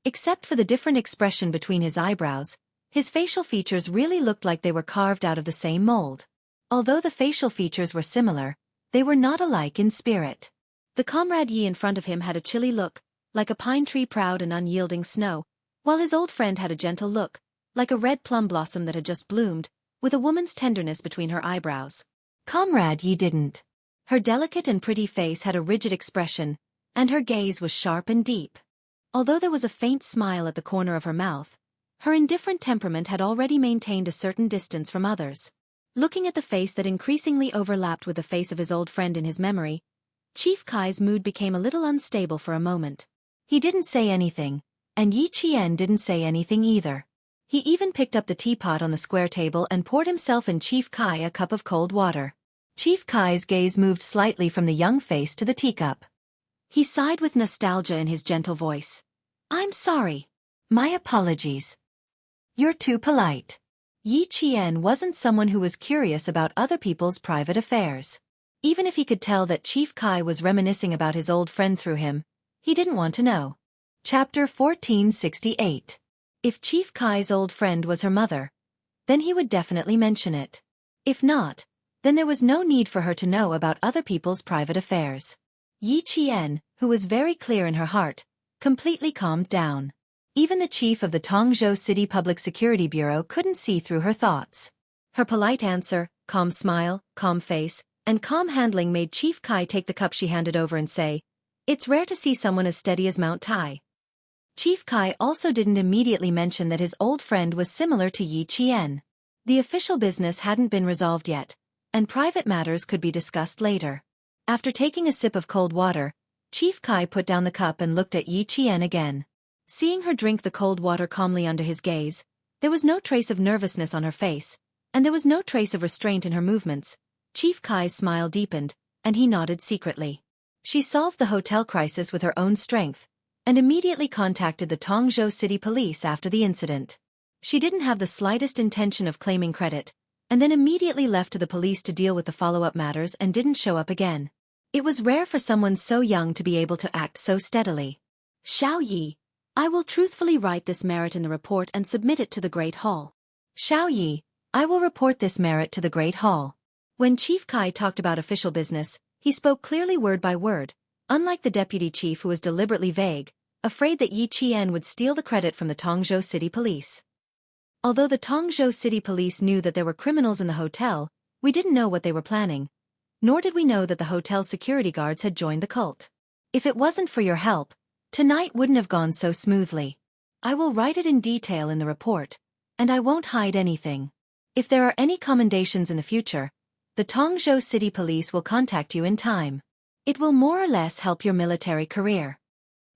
Except for the different expression between his eyebrows, his facial features really looked like they were carved out of the same mold. Although the facial features were similar, they were not alike in spirit. The Comrade Yi in front of him had a chilly look, like a pine tree proud and unyielding snow, while his old friend had a gentle look, like a red plum blossom that had just bloomed, with a woman's tenderness between her eyebrows. Comrade Yi didn't. Her delicate and pretty face had a rigid expression, and her gaze was sharp and deep. Although there was a faint smile at the corner of her mouth, her indifferent temperament had already maintained a certain distance from others. Looking at the face that increasingly overlapped with the face of his old friend in his memory, Chief Kai's mood became a little unstable for a moment. He didn't say anything, and Yi Qian didn't say anything either. He even picked up the teapot on the square table and poured himself and Chief Kai a cup of cold water. Chief Kai's gaze moved slightly from the young face to the teacup. He sighed with nostalgia in his gentle voice. I'm sorry. My apologies. You're too polite. Yi Qian wasn't someone who was curious about other people's private affairs. Even if he could tell that Chief Kai was reminiscing about his old friend through him, he didn't want to know. Chapter 1468. If Chief Kai's old friend was her mother, then he would definitely mention it. If not, then there was no need for her to know about other people's private affairs. Yi Qian, who was very clear in her heart, completely calmed down. Even the chief of the Tongzhou City Public Security Bureau couldn't see through her thoughts. Her polite answer, calm smile, calm face, and calm handling made Chief Kai take the cup she handed over and say, "It's rare to see someone as steady as Mount Tai." Chief Kai also didn't immediately mention that his old friend was similar to Yi Qian. The official business hadn't been resolved yet, and private matters could be discussed later. After taking a sip of cold water, Chief Kai put down the cup and looked at Yi Qian again. Seeing her drink the cold water calmly under his gaze, there was no trace of nervousness on her face, and there was no trace of restraint in her movements. Chief Kai's smile deepened, and he nodded secretly. She solved the hotel crisis with her own strength, and immediately contacted the Tongzhou City Police after the incident. She didn't have the slightest intention of claiming credit, and then immediately left to the police to deal with the follow-up matters and didn't show up again. It was rare for someone so young to be able to act so steadily. Xiao Yi, I will truthfully write this merit in the report and submit it to the Great Hall. Xiao Yi, I will report this merit to the Great Hall. When Chief Kai talked about official business, he spoke clearly word by word, unlike the deputy chief who was deliberately vague, afraid that Yi Qian would steal the credit from the Tongzhou City Police. Although the Tongzhou City Police knew that there were criminals in the hotel, we didn't know what they were planning. Nor did we know that the hotel security guards had joined the cult. If it wasn't for your help, tonight wouldn't have gone so smoothly. I will write it in detail in the report, and I won't hide anything. If there are any commendations in the future, the Tongzhou City Police will contact you in time. It will more or less help your military career.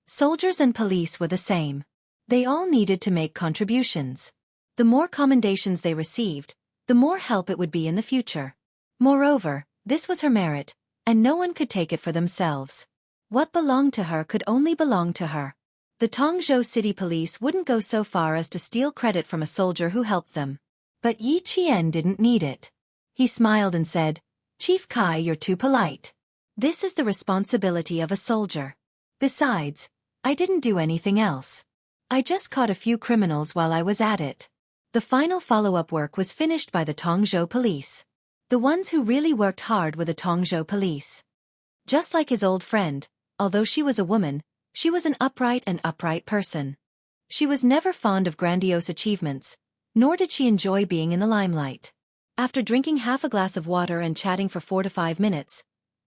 Soldiers and police were the same. They all needed to make contributions. The more commendations they received, the more help it would be in the future. Moreover, this was her merit, and no one could take it for themselves. What belonged to her could only belong to her. The Tongzhou City Police wouldn't go so far as to steal credit from a soldier who helped them. But Yi Qian didn't need it. He smiled and said, "Chief Kai, you're too polite. This is the responsibility of a soldier. Besides, I didn't do anything else. I just caught a few criminals while I was at it." The final follow-up work was finished by the Tongzhou Police. The ones who really worked hard were the Tongzhou Police. Just like his old friend, although she was a woman, she was an upright person. She was never fond of grandiose achievements, nor did she enjoy being in the limelight. After drinking half a glass of water and chatting for 4 to 5 minutes,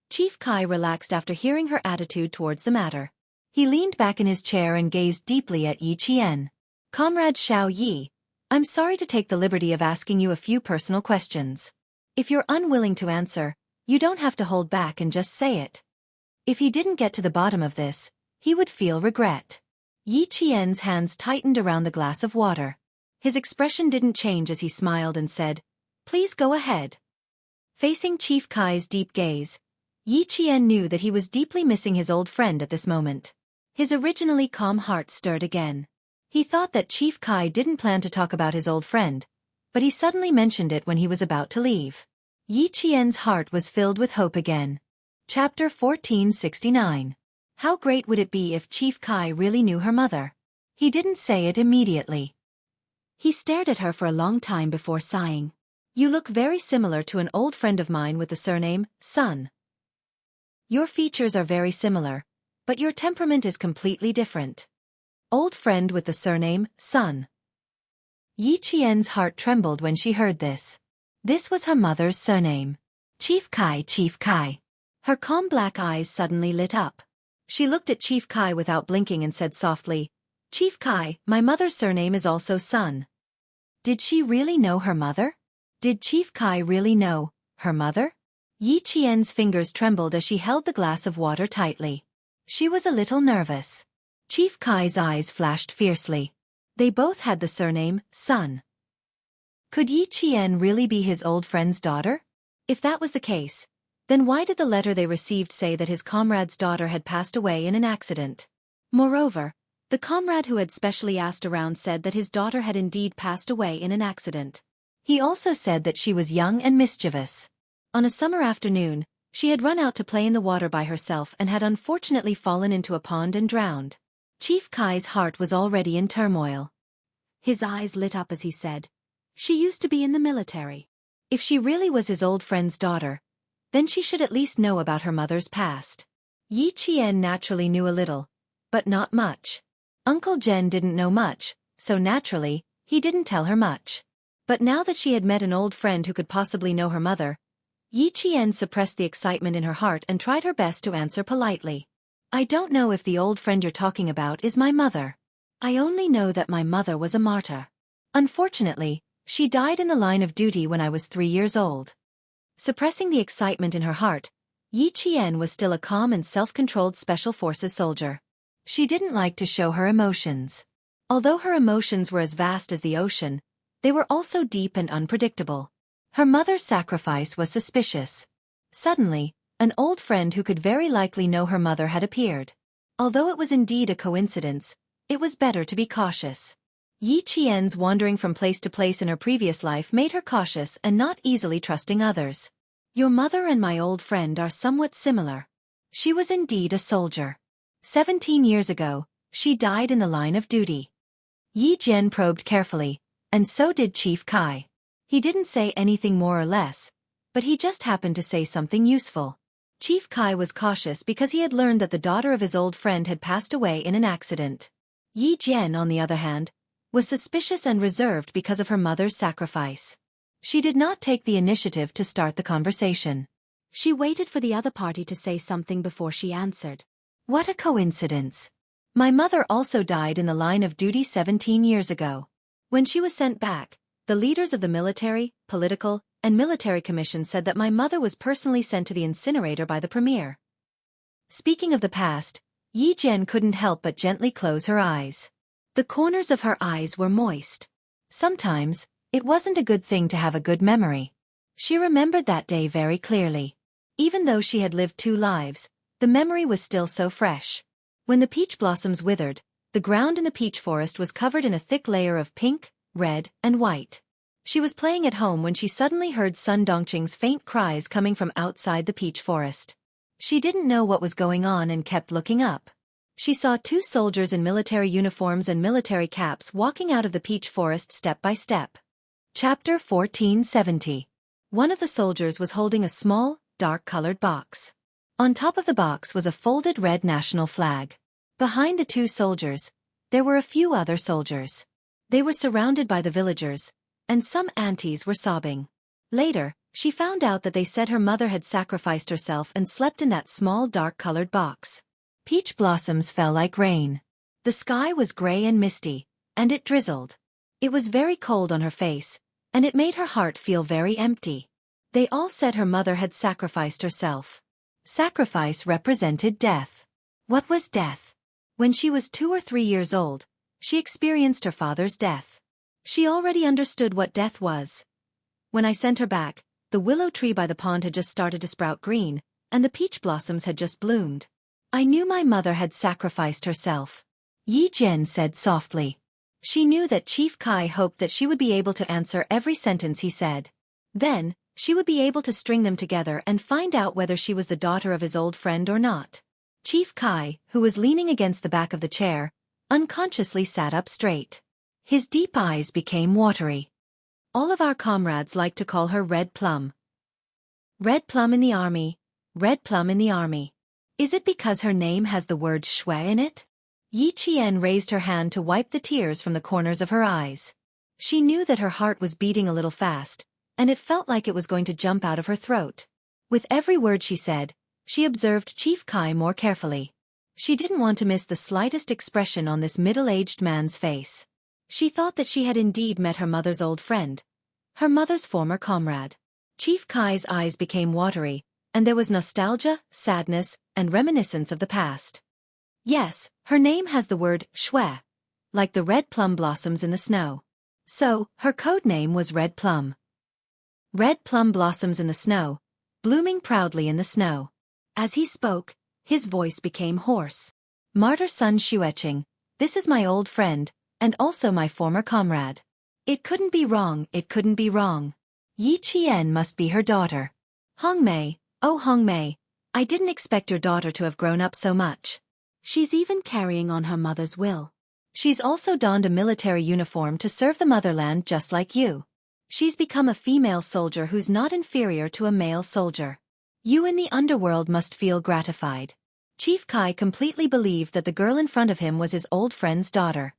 Chief Kai relaxed after hearing her attitude towards the matter. He leaned back in his chair and gazed deeply at Yi Qian. "Comrade Xiao Yi, I'm sorry to take the liberty of asking you a few personal questions. If you're unwilling to answer, you don't have to hold back and just say it. If he didn't get to the bottom of this, he would feel regret." Yi Qian's hands tightened around the glass of water. His expression didn't change as he smiled and said, "Please go ahead." Facing Chief Kai's deep gaze, Yi Qian knew that he was deeply missing his old friend at this moment. His originally calm heart stirred again. He thought that Chief Kai didn't plan to talk about his old friend, but he suddenly mentioned it when he was about to leave. Yi Qian's heart was filled with hope again. Chapter 1469. How great would it be if Chief Kai really knew her mother? He didn't say it immediately. He stared at her for a long time before sighing. "You look very similar to an old friend of mine with the surname Sun. Your features are very similar, but your temperament is completely different." Old friend with the surname Sun. Yi Qian's heart trembled when she heard this. This was her mother's surname. Chief Kai, Chief Kai. Her calm black eyes suddenly lit up. She looked at Chief Kai without blinking and said softly, "Chief Kai, my mother's surname is also Sun." Did she really know her mother? Did Chief Kai really know her mother? Yi Qian's fingers trembled as she held the glass of water tightly. She was a little nervous. Chief Kai's eyes flashed fiercely. They both had the surname Sun. Could Yi Qian really be his old friend's daughter? If that was the case, then why did the letter they received say that his comrade's daughter had passed away in an accident? Moreover, the comrade who had specially asked around said that his daughter had indeed passed away in an accident. He also said that she was young and mischievous. On a summer afternoon, she had run out to play in the water by herself and had unfortunately fallen into a pond and drowned. Chief Kai's heart was already in turmoil. His eyes lit up as he said, "She used to be in the military. If she really was his old friend's daughter, then she should at least know about her mother's past." Yi Qian naturally knew a little, but not much. Uncle Jen didn't know much, so naturally, he didn't tell her much. But now that she had met an old friend who could possibly know her mother, Yi Qian suppressed the excitement in her heart and tried her best to answer politely. "I don't know if the old friend you're talking about is my mother. I only know that my mother was a martyr. Unfortunately, she died in the line of duty when I was 3 years old." Suppressing the excitement in her heart, Yi Qian was still a calm and self-controlled Special Forces soldier. She didn't like to show her emotions. Although her emotions were as vast as the ocean, they were also deep and unpredictable. Her mother's sacrifice was suspicious. Suddenly, an old friend who could very likely know her mother had appeared. Although it was indeed a coincidence, it was better to be cautious. Yi Qian's wandering from place to place in her previous life made her cautious and not easily trusting others. "Your mother and my old friend are somewhat similar. She was indeed a soldier. 17 years ago, she died in the line of duty." Yi Jian probed carefully, and so did Chief Kai. He didn't say anything more or less, but he just happened to say something useful. Chief Kai was cautious because he had learned that the daughter of his old friend had passed away in an accident. Yi Jian, on the other hand, was suspicious and reserved because of her mother's sacrifice. She did not take the initiative to start the conversation. She waited for the other party to say something before she answered. What a coincidence. My mother also died in the line of duty 17 years ago. When she was sent back, the leaders of the military, political, and military commission said that my mother was personally sent to the incinerator by the premier. Speaking of the past, Yi Jian couldn't help but gently close her eyes. The corners of her eyes were moist. Sometimes, it wasn't a good thing to have a good memory. She remembered that day very clearly. Even though she had lived 2 lives, the memory was still so fresh. When the peach blossoms withered, the ground in the peach forest was covered in a thick layer of pink, red, and white. She was playing at home when she suddenly heard Sun Dongqing's faint cries coming from outside the peach forest. She didn't know what was going on and kept looking up. She saw 2 soldiers in military uniforms and military caps walking out of the peach forest step by step. Chapter 1470. One of the soldiers was holding a small, dark-colored box. On top of the box was a folded red national flag. Behind the 2 soldiers, there were a few other soldiers. They were surrounded by the villagers, and some aunties were sobbing. Later, she found out that they said her mother had sacrificed herself and slept in that small dark-colored box. Peach blossoms fell like rain. The sky was gray and misty, and it drizzled. It was very cold on her face, and it made her heart feel very empty. They all said her mother had sacrificed herself. Sacrifice represented death. What was death? When she was 2 or 3 years old, she experienced her father's death. She already understood what death was. When I sent her back, the willow tree by the pond had just started to sprout green, and the peach blossoms had just bloomed. I knew my mother had sacrificed herself. Yi Jian said softly. She knew that Chief Kai hoped that she would be able to answer every sentence he said. Then, she would be able to string them together and find out whether she was the daughter of his old friend or not. Chief Kai, who was leaning against the back of the chair, unconsciously sat up straight. His deep eyes became watery. All of our comrades like to call her Red Plum. Red Plum in the army, Red Plum in the army. Is it because her name has the word shui in it? Yi Qian raised her hand to wipe the tears from the corners of her eyes. She knew that her heart was beating a little fast, and it felt like it was going to jump out of her throat. With every word she said, she observed Chief Kai more carefully. She didn't want to miss the slightest expression on this middle-aged man's face. She thought that she had indeed met her mother's old friend, her mother's former comrade. Chief Kai's eyes became watery, and there was nostalgia, sadness, and reminiscence of the past. Yes, her name has the word shui, like the red plum blossoms in the snow. So, her code name was Red Plum. Red plum blossoms in the snow, blooming proudly in the snow. As he spoke, his voice became hoarse. Martyr Sun Xueqing, this is my old friend, and also my former comrade. It couldn't be wrong, it couldn't be wrong. Yi Qian must be her daughter. Hongmei, oh Hongmei, I didn't expect your daughter to have grown up so much. She's even carrying on her mother's will. She's also donned a military uniform to serve the motherland just like you. She's become a female soldier who's not inferior to a male soldier. You in the underworld must feel gratified. Chief Kai completely believed that the girl in front of him was his old friend's daughter.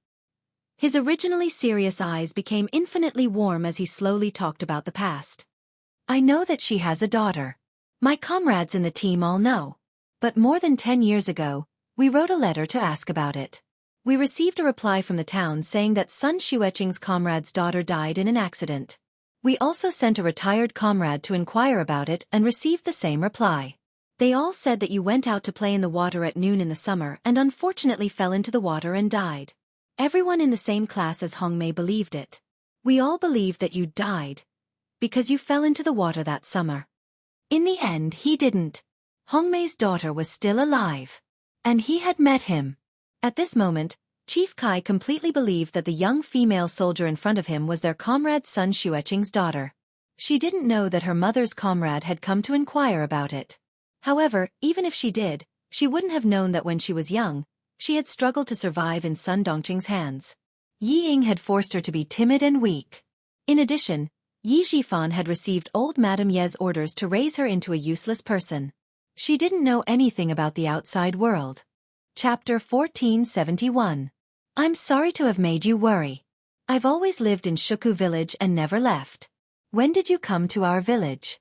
His originally serious eyes became infinitely warm as he slowly talked about the past. I know that she has a daughter. My comrades in the team all know. But more than 10 years ago, we wrote a letter to ask about it. We received a reply from the town saying that Sun Xueqing's comrade's daughter died in an accident. We also sent a retired comrade to inquire about it and received the same reply. They all said that you went out to play in the water at noon in the summer and unfortunately fell into the water and died. Everyone in the same class as Hongmei believed it. We all believed that you died because you fell into the water that summer. In the end, he didn't. Hongmei's daughter was still alive. And he had met him. At this moment, Chief Kai completely believed that the young female soldier in front of him was their comrade Sun Xueqing's daughter. She didn't know that her mother's comrade had come to inquire about it. However, even if she did, she wouldn't have known that when she was young, she had struggled to survive in Sun Dongqing's hands. Yi Ying had forced her to be timid and weak. In addition, Yi Xiaofan had received old Madame Ye's orders to raise her into a useless person. She didn't know anything about the outside world. Chapter 1471. I'm sorry to have made you worry. I've always lived in Shuku village and never left. When did you come to our village?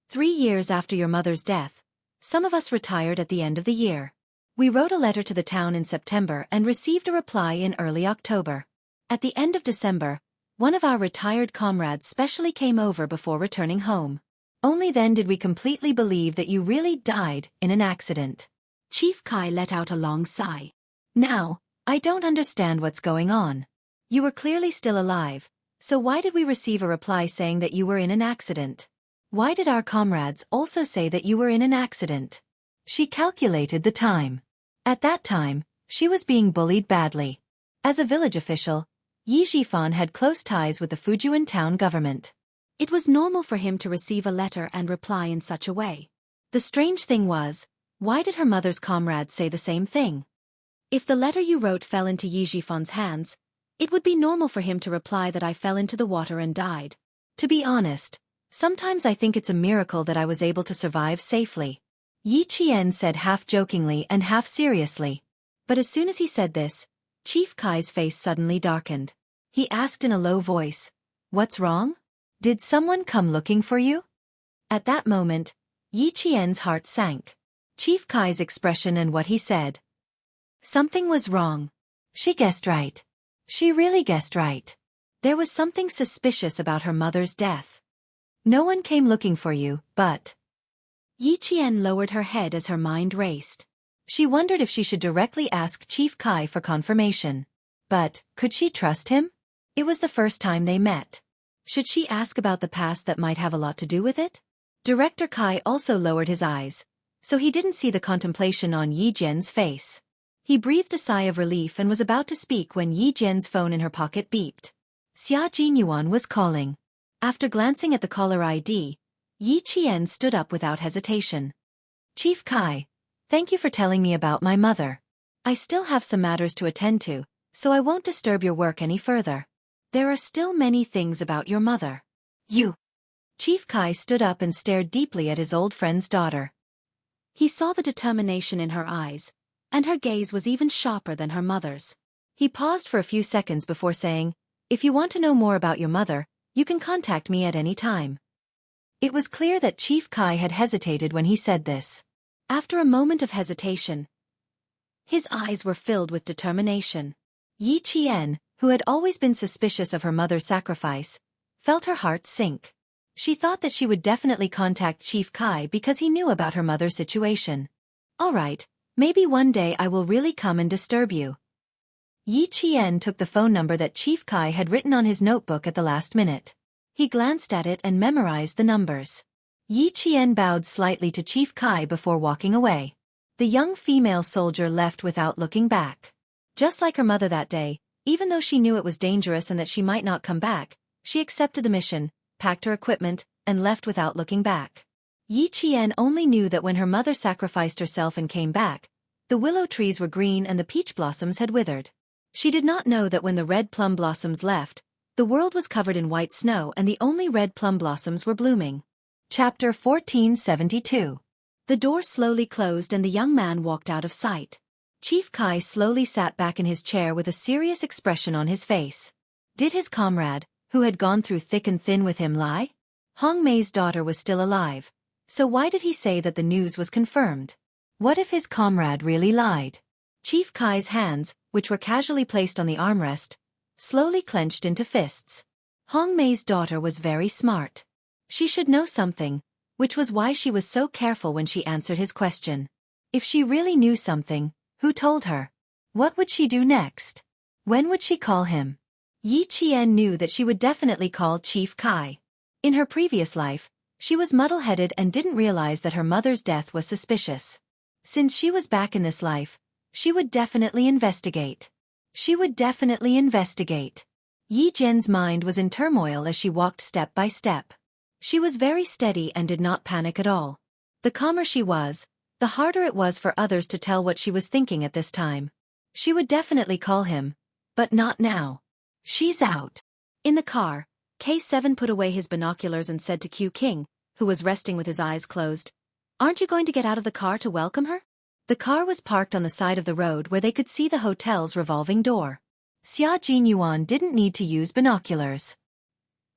3 years after your mother's death. Some of us retired at the end of the year. We wrote a letter to the town in September and received a reply in early October. At the end of December, one of our retired comrades specially came over before returning home. Only then did we completely believe that you really died in an accident. Chief Kai let out a long sigh. Now, I don't understand what's going on. You were clearly still alive, so why did we receive a reply saying that you were in an accident? Why did our comrades also say that you were in an accident? She calculated the time. At that time, she was being bullied badly. As a village official, Xiaofan had close ties with the Fujian town government. It was normal for him to receive a letter and reply in such a way. The strange thing was, why did her mother's comrades say the same thing? If the letter you wrote fell into Xiaofan's hands, it would be normal for him to reply that I fell into the water and died. To be honest, sometimes I think it's a miracle that I was able to survive safely. Yi Qian said half jokingly and half seriously. But as soon as he said this, Chief Kai's face suddenly darkened. He asked in a low voice, "What's wrong? Did someone come looking for you?" At that moment, Yi Qian's heart sank. Chief Kai's expression and what he said. Something was wrong. She guessed right. She really guessed right. There was something suspicious about her mother's death. No one came looking for you, but... Yi Qian lowered her head as her mind raced. She wondered if she should directly ask Chief Kai for confirmation. But, could she trust him? It was the first time they met. Should she ask about the past that might have a lot to do with it? Director Kai also lowered his eyes, so he didn't see the contemplation on Yi Jian's face. He breathed a sigh of relief and was about to speak when Yi Jian's phone in her pocket beeped. Xia Jinyuan was calling. After glancing at the caller ID, Yi Qian stood up without hesitation. Chief Kai, thank you for telling me about my mother. I still have some matters to attend to, so I won't disturb your work any further. There are still many things about your mother. You. Chief Kai stood up and stared deeply at his old friend's daughter. He saw the determination in her eyes, and her gaze was even sharper than her mother's. He paused for a few seconds before saying, "If you want to know more about your mother, you can contact me at any time." It was clear that Chief Kai had hesitated when he said this. After a moment of hesitation, his eyes were filled with determination. Yi Qian, who had always been suspicious of her mother's sacrifice, felt her heart sink. She thought that she would definitely contact Chief Kai because he knew about her mother's situation. All right, maybe one day I will really come and disturb you. Yi Qian took the phone number that Chief Kai had written on his notebook at the last minute. He glanced at it and memorized the numbers. Yi Qian bowed slightly to Chief Kai before walking away. The young female soldier left without looking back. Just like her mother that day, even though she knew it was dangerous and that she might not come back, she accepted the mission, packed her equipment, and left without looking back. Yi Qian only knew that when her mother sacrificed herself and came back, the willow trees were green and the peach blossoms had withered. She did not know that when the red plum blossoms left, the world was covered in white snow and the only red plum blossoms were blooming. Chapter 1472. The door slowly closed and the young man walked out of sight. Chief Kai slowly sat back in his chair with a serious expression on his face. Did his comrade, who had gone through thick and thin with him, lie? Hong Mei's daughter was still alive, so why did he say that the news was confirmed? What if his comrade really lied? Chief Kai's hands, which were casually placed on the armrest, slowly clenched into fists. Hong Mei's daughter was very smart. She should know something, which was why she was so careful when she answered his question. If she really knew something, who told her? What would she do next? When would she call him? Yi Qian knew that she would definitely call Chief Kai. In her previous life, she was muddle-headed and didn't realize that her mother's death was suspicious. Since she was back in this life, she would definitely investigate. She would definitely investigate. Yi Jian's mind was in turmoil as she walked step by step. She was very steady and did not panic at all. The calmer she was, the harder it was for others to tell what she was thinking at this time. She would definitely call him, but not now. She's out. In the car, K7 put away his binoculars and said to Q King, who was resting with his eyes closed, "Aren't you going to get out of the car to welcome her?" The car was parked on the side of the road where they could see the hotel's revolving door. Xia Jinyuan didn't need to use binoculars.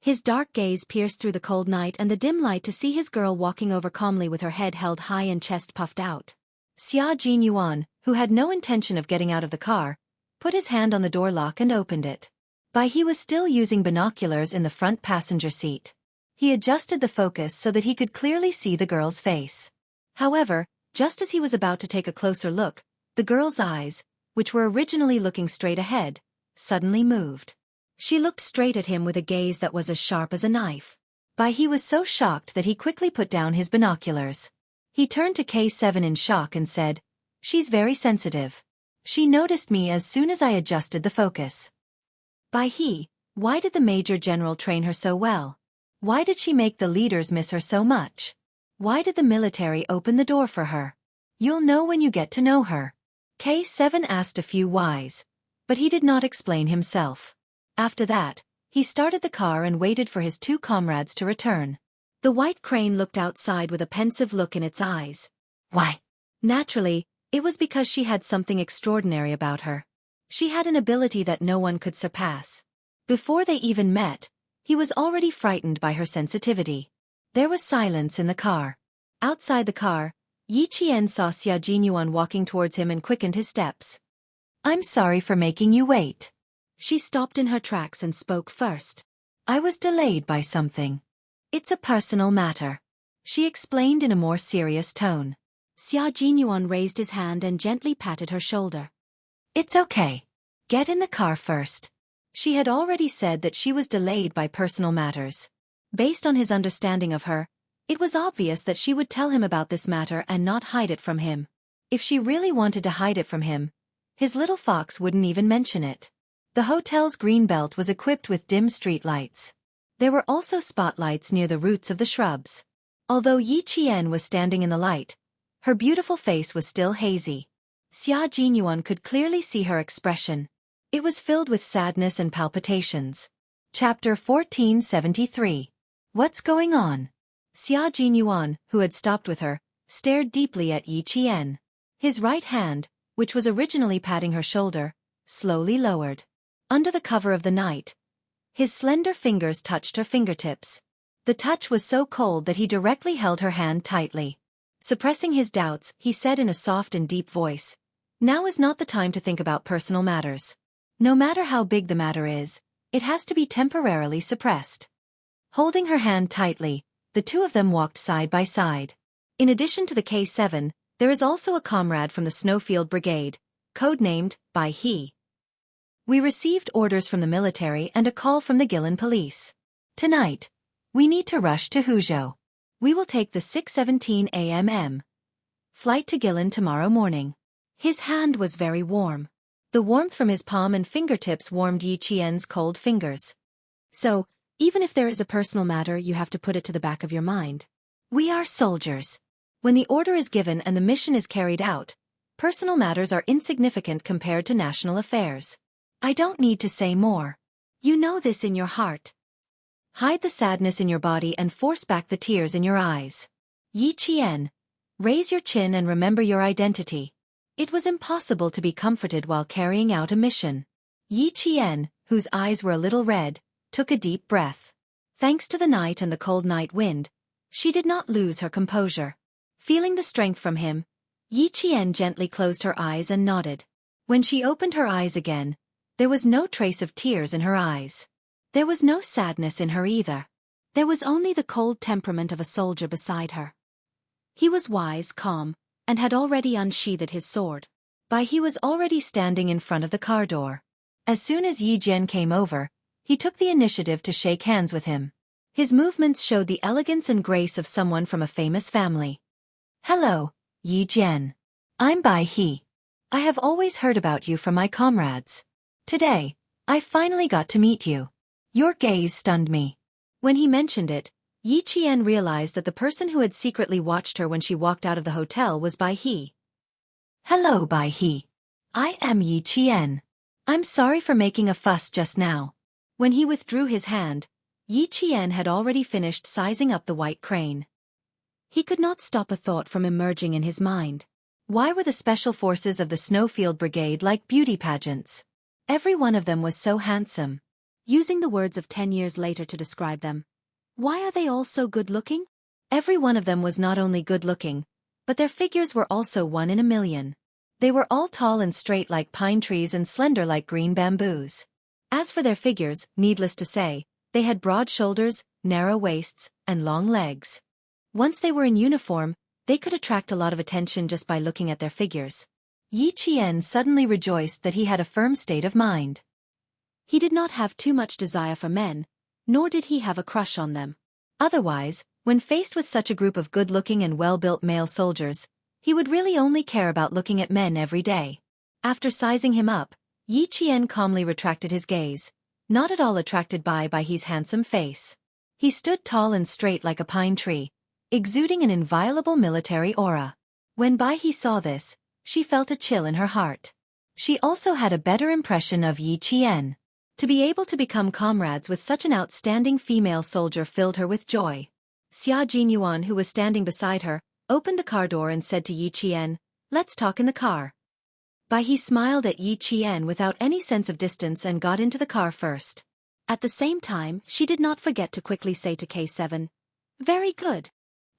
His dark gaze pierced through the cold night and the dim light to see his girl walking over calmly with her head held high and chest puffed out. Xia Jinyuan, who had no intention of getting out of the car, put his hand on the door lock and opened it. He was still using binoculars in the front passenger seat. He adjusted the focus so that he could clearly see the girl's face. However, just as he was about to take a closer look, the girl's eyes, which were originally looking straight ahead, suddenly moved. She looked straight at him with a gaze that was as sharp as a knife. He was so shocked that he quickly put down his binoculars. He turned to K7 in shock and said, "She's very sensitive. She noticed me as soon as I adjusted the focus." Why did the Major General train her so well? Why did she make the leaders miss her so much? Why did the military open the door for her? You'll know when you get to know her. K7 asked a few whys, but he did not explain himself. After that, he started the car and waited for his two comrades to return. The white crane looked outside with a pensive look in its eyes. Why? Naturally, it was because she had something extraordinary about her. She had an ability that no one could surpass. Before they even met, he was already frightened by her sensitivity. There was silence in the car. Outside the car, Yi Qian saw Xia Jinyuan walking towards him and quickened his steps. "I'm sorry for making you wait." She stopped in her tracks and spoke first. "I was delayed by something. It's a personal matter," she explained in a more serious tone. Xia Jinyuan raised his hand and gently patted her shoulder. "It's okay. Get in the car first." She had already said that she was delayed by personal matters. Based on his understanding of her, it was obvious that she would tell him about this matter and not hide it from him. If she really wanted to hide it from him, his little fox wouldn't even mention it. The hotel's green belt was equipped with dim street lights. There were also spotlights near the roots of the shrubs. Although Yi Qian was standing in the light, her beautiful face was still hazy. Xia Jinyuan could clearly see her expression. It was filled with sadness and palpitations. Chapter 1473. What's going on? Xia Jinyuan, who had stopped with her, stared deeply at Yi Qian. His right hand, which was originally patting her shoulder, slowly lowered. Under the cover of the night, his slender fingers touched her fingertips. The touch was so cold that he directly held her hand tightly. Suppressing his doubts, he said in a soft and deep voice, "Now is not the time to think about personal matters. No matter how big the matter is, it has to be temporarily suppressed." Holding her hand tightly, the two of them walked side by side. In addition to the K7, there is also a comrade from the Snowfield Brigade, codenamed by he. "We received orders from the military and a call from the Guilin police. Tonight, we need to rush to Huzhou. We will take the 6:17 a.m. flight to Guilin tomorrow morning." His hand was very warm. The warmth from his palm and fingertips warmed Yi Qian's cold fingers. "So, even if there is a personal matter, you have to put it to the back of your mind. We are soldiers. When the order is given and the mission is carried out, personal matters are insignificant compared to national affairs. I don't need to say more. You know this in your heart. Hide the sadness in your body and force back the tears in your eyes. Yi Qian, raise your chin and remember your identity." It was impossible to be comforted while carrying out a mission. Yi Qian, whose eyes were a little red, took a deep breath. Thanks to the night and the cold night wind, she did not lose her composure. Feeling the strength from him, Yi Qian gently closed her eyes and nodded. When she opened her eyes again, there was no trace of tears in her eyes. There was no sadness in her either. There was only the cold temperament of a soldier beside her. He was wise, calm, and had already unsheathed his sword. He was already standing in front of the car door. As soon as Yi Jian came over, he took the initiative to shake hands with him. His movements showed the elegance and grace of someone from a famous family. "Hello, Yi Jian. I'm Bai He. I have always heard about you from my comrades. Today, I finally got to meet you." Your gaze stunned me. When he mentioned it, Yi Qian realized that the person who had secretly watched her when she walked out of the hotel was Bai He. "Hello, Bai He. I am Yi Qian. I'm sorry for making a fuss just now." When he withdrew his hand, Yi Qian had already finished sizing up the white crane. He could not stop a thought from emerging in his mind. Why were the special forces of the Snowfield Brigade like beauty pageants? Every one of them was so handsome. Using the words of 10 years later to describe them. Why are they all so good-looking? Every one of them was not only good-looking, but their figures were also 1 in a million. They were all tall and straight like pine trees and slender like green bamboos. As for their figures, needless to say, they had broad shoulders, narrow waists, and long legs. Once they were in uniform, they could attract a lot of attention just by looking at their figures. Yi Qian suddenly rejoiced that he had a firm state of mind. He did not have too much desire for men, nor did he have a crush on them. Otherwise, when faced with such a group of good-looking and well-built male soldiers, he would really only care about looking at men every day. After sizing him up, Yi Qian calmly retracted his gaze, not at all attracted by his handsome face. He stood tall and straight like a pine tree, exuding an inviolable military aura. When Bai He saw this, she felt a chill in her heart. She also had a better impression of Yi Qian. To be able to become comrades with such an outstanding female soldier filled her with joy. Xia Jinyuan, who was standing beside her, opened the car door and said to Yi Qian, "Let's talk in the car." Bai He smiled at Yi Qian without any sense of distance and got into the car first. At the same time, she did not forget to quickly say to K7, "Very good."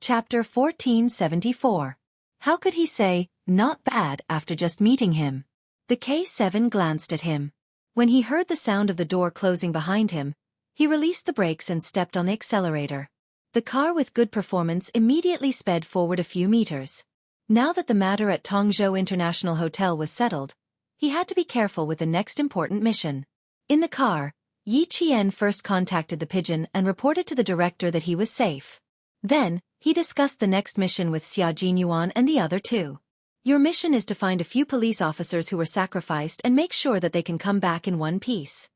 Chapter 1474. How could he say, "not bad," after just meeting him? The K7 glanced at him. When he heard the sound of the door closing behind him, he released the brakes and stepped on the accelerator. The car with good performance immediately sped forward a few meters. Now that the matter at Tongzhou International Hotel was settled, he had to be careful with the next important mission. In the car, Yi Qian first contacted the pigeon and reported to the director that he was safe. Then, he discussed the next mission with Xia Jinyuan and the other two. "Your mission is to find a few police officers who were sacrificed and make sure that they can come back in one piece."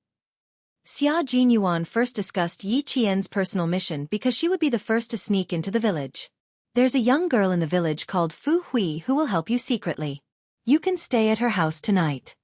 Xia Jinyuan first discussed Yi Qian's personal mission because she would be the first to sneak into the village. "There's a young girl in the village called Fu Hui who will help you secretly. You can stay at her house tonight."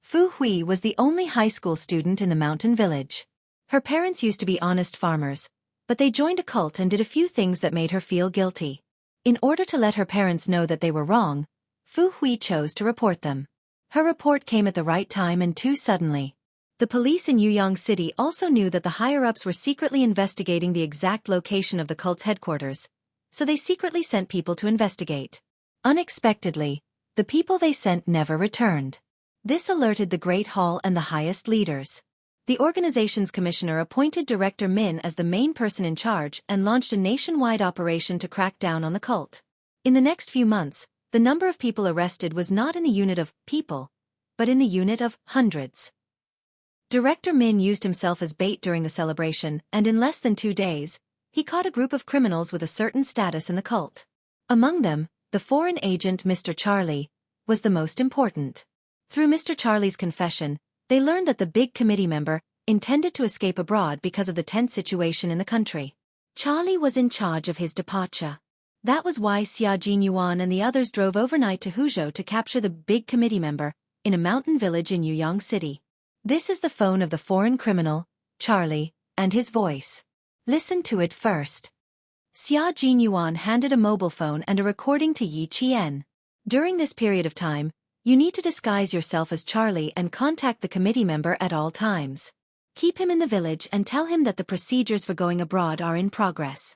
Fu Hui was the only high school student in the mountain village. Her parents used to be honest farmers, but they joined a cult and did a few things that made her feel guilty. In order to let her parents know that they were wrong, Fu Hui chose to report them. Her report came at the right time and too suddenly. The police in Yuyang City also knew that the higher-ups were secretly investigating the exact location of the cult's headquarters, so they secretly sent people to investigate. Unexpectedly, the people they sent never returned. This alerted the Great Hall and the highest leaders. The organization's commissioner appointed Director Min as the main person in charge and launched a nationwide operation to crack down on the cult. In the next few months, the number of people arrested was not in the unit of people, but in the unit of hundreds. Director Min used himself as bait during the celebration, and in less than 2 days, he caught a group of criminals with a certain status in the cult. Among them, the foreign agent Mr. Charlie was the most important. Through Mr. Charlie's confession, they learned that the big committee member intended to escape abroad because of the tense situation in the country. Charlie was in charge of his departure. That was why Xia Jinyuan and the others drove overnight to Huzhou to capture the big committee member in a mountain village in Yuyang City. This is the phone of the foreign criminal, Charlie, and his voice. Listen to it first. Xia Jinyuan handed a mobile phone and a recording to Yi Qian. During this period of time, you need to disguise yourself as Charlie and contact the committee member at all times. Keep him in the village and tell him that the procedures for going abroad are in progress.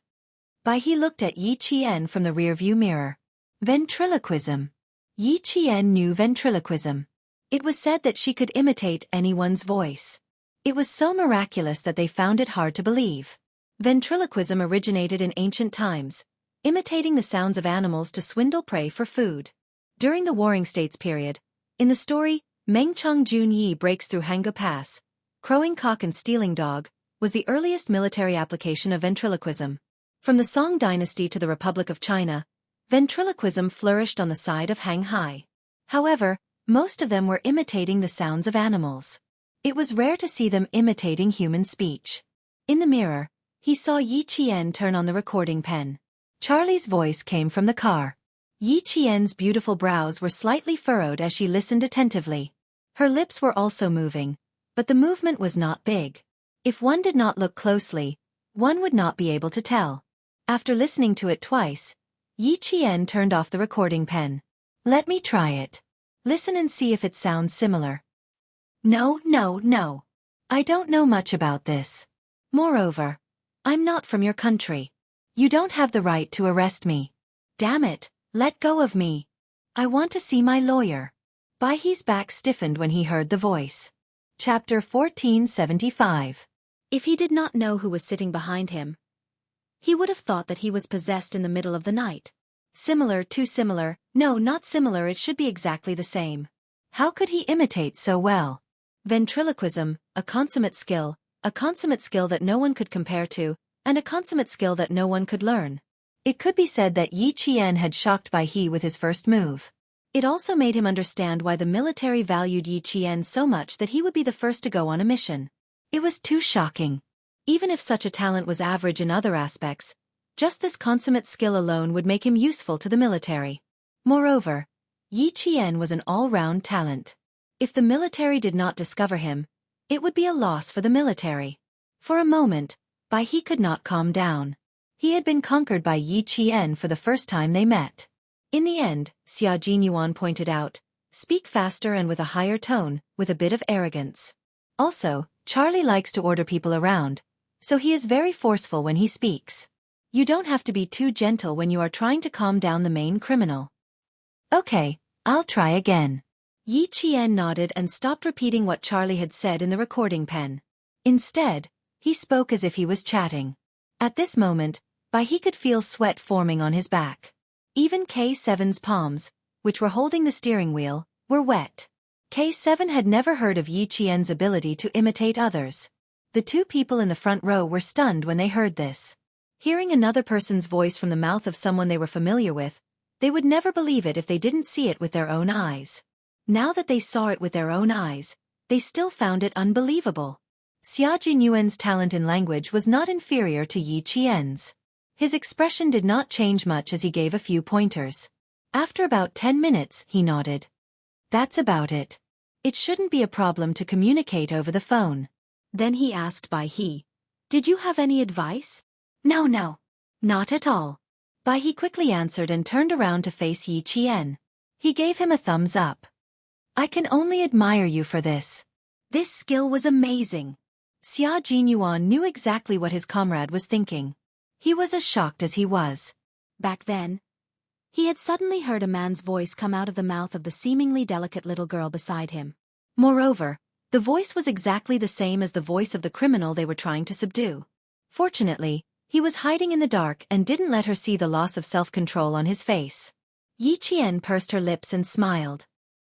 Bai He looked at Yi Qian from the rearview mirror. Ventriloquism. Yi Qian knew ventriloquism. It was said that she could imitate anyone's voice. It was so miraculous that they found it hard to believe. Ventriloquism originated in ancient times, imitating the sounds of animals to swindle prey for food. During the Warring States period, in the story, Mengchong Jun Yi breaks through Hangu Pass, crowing cock and stealing dog, was the earliest military application of ventriloquism. From the Song dynasty to the Republic of China, ventriloquism flourished on the side of Han Hai. However, most of them were imitating the sounds of animals. It was rare to see them imitating human speech. In the mirror, he saw Yi Qian turn on the recording pen. Charlie's voice came from the car. Yi Qian's beautiful brows were slightly furrowed as she listened attentively. Her lips were also moving, but the movement was not big. If one did not look closely, one would not be able to tell. After listening to it twice, Yi Qian turned off the recording pen. "Let me try it. Listen and see if it sounds similar." No, no, no. I don't know much about this. Moreover, I'm not from your country. You don't have the right to arrest me. Damn it, let go of me. I want to see my lawyer. Bai He's back stiffened when he heard the voice. Chapter 1475. If he did not know who was sitting behind him, he would have thought that he was possessed in the middle of the night. Similar, too similar, no, not similar, it should be exactly the same. How could he imitate so well? Ventriloquism, a consummate skill that no one could compare to, and a consummate skill that no one could learn. It could be said that Yi Qian had shocked Bai He with his first move. It also made him understand why the military valued Yi Qian so much that he would be the first to go on a mission. It was too shocking. Even if such a talent was average in other aspects, just this consummate skill alone would make him useful to the military. Moreover, Yi Qian was an all-round talent. If the military did not discover him, it would be a loss for the military. For a moment, Bai He could not calm down. He had been conquered by Yi Qian for the first time they met. In the end, Xia Jinyuan pointed out, speak faster and with a higher tone, with a bit of arrogance. Also, Charlie likes to order people around, so he is very forceful when he speaks. You don't have to be too gentle when you are trying to calm down the main criminal. Okay, I'll try again. Yi Qian nodded and stopped repeating what Charlie had said in the recording pen. Instead, he spoke as if he was chatting. At this moment, Bai He could feel sweat forming on his back. Even K7's palms, which were holding the steering wheel, were wet. K7 had never heard of Yi Qian's ability to imitate others. The two people in the front row were stunned when they heard this. Hearing another person's voice from the mouth of someone they were familiar with, they would never believe it if they didn't see it with their own eyes. Now that they saw it with their own eyes, they still found it unbelievable. Xia Jinyuan's talent in language was not inferior to Yi Qian's. His expression did not change much as he gave a few pointers. After about 10 minutes, he nodded. That's about it. It shouldn't be a problem to communicate over the phone. Then he asked Bai He, did you have any advice? No, not at all. Bai He quickly answered and turned around to face Yi Qian. He gave him a thumbs up. I can only admire you for this. This skill was amazing. Xia Jinyuan knew exactly what his comrade was thinking. He was as shocked as he was. Back then, he had suddenly heard a man's voice come out of the mouth of the seemingly delicate little girl beside him. Moreover, the voice was exactly the same as the voice of the criminal they were trying to subdue. Fortunately, he was hiding in the dark and didn't let her see the loss of self-control on his face. Yi Qian pursed her lips and smiled.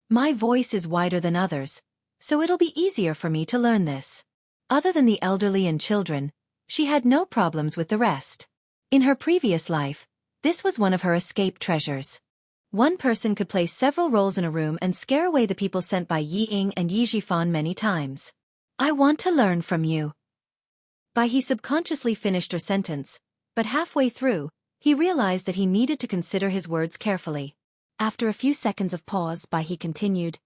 My voice is wider than others, so it'll be easier for me to learn this. Other than the elderly and children, she had no problems with the rest. In her previous life, this was one of her escape treasures. One person could play several roles in a room and scare away the people sent by Yi Ying and Yi Xiaofan many times. I want to learn from you. Bai He subconsciously finished her sentence, but halfway through, he realized that he needed to consider his words carefully. After a few seconds of pause, Bai He continued,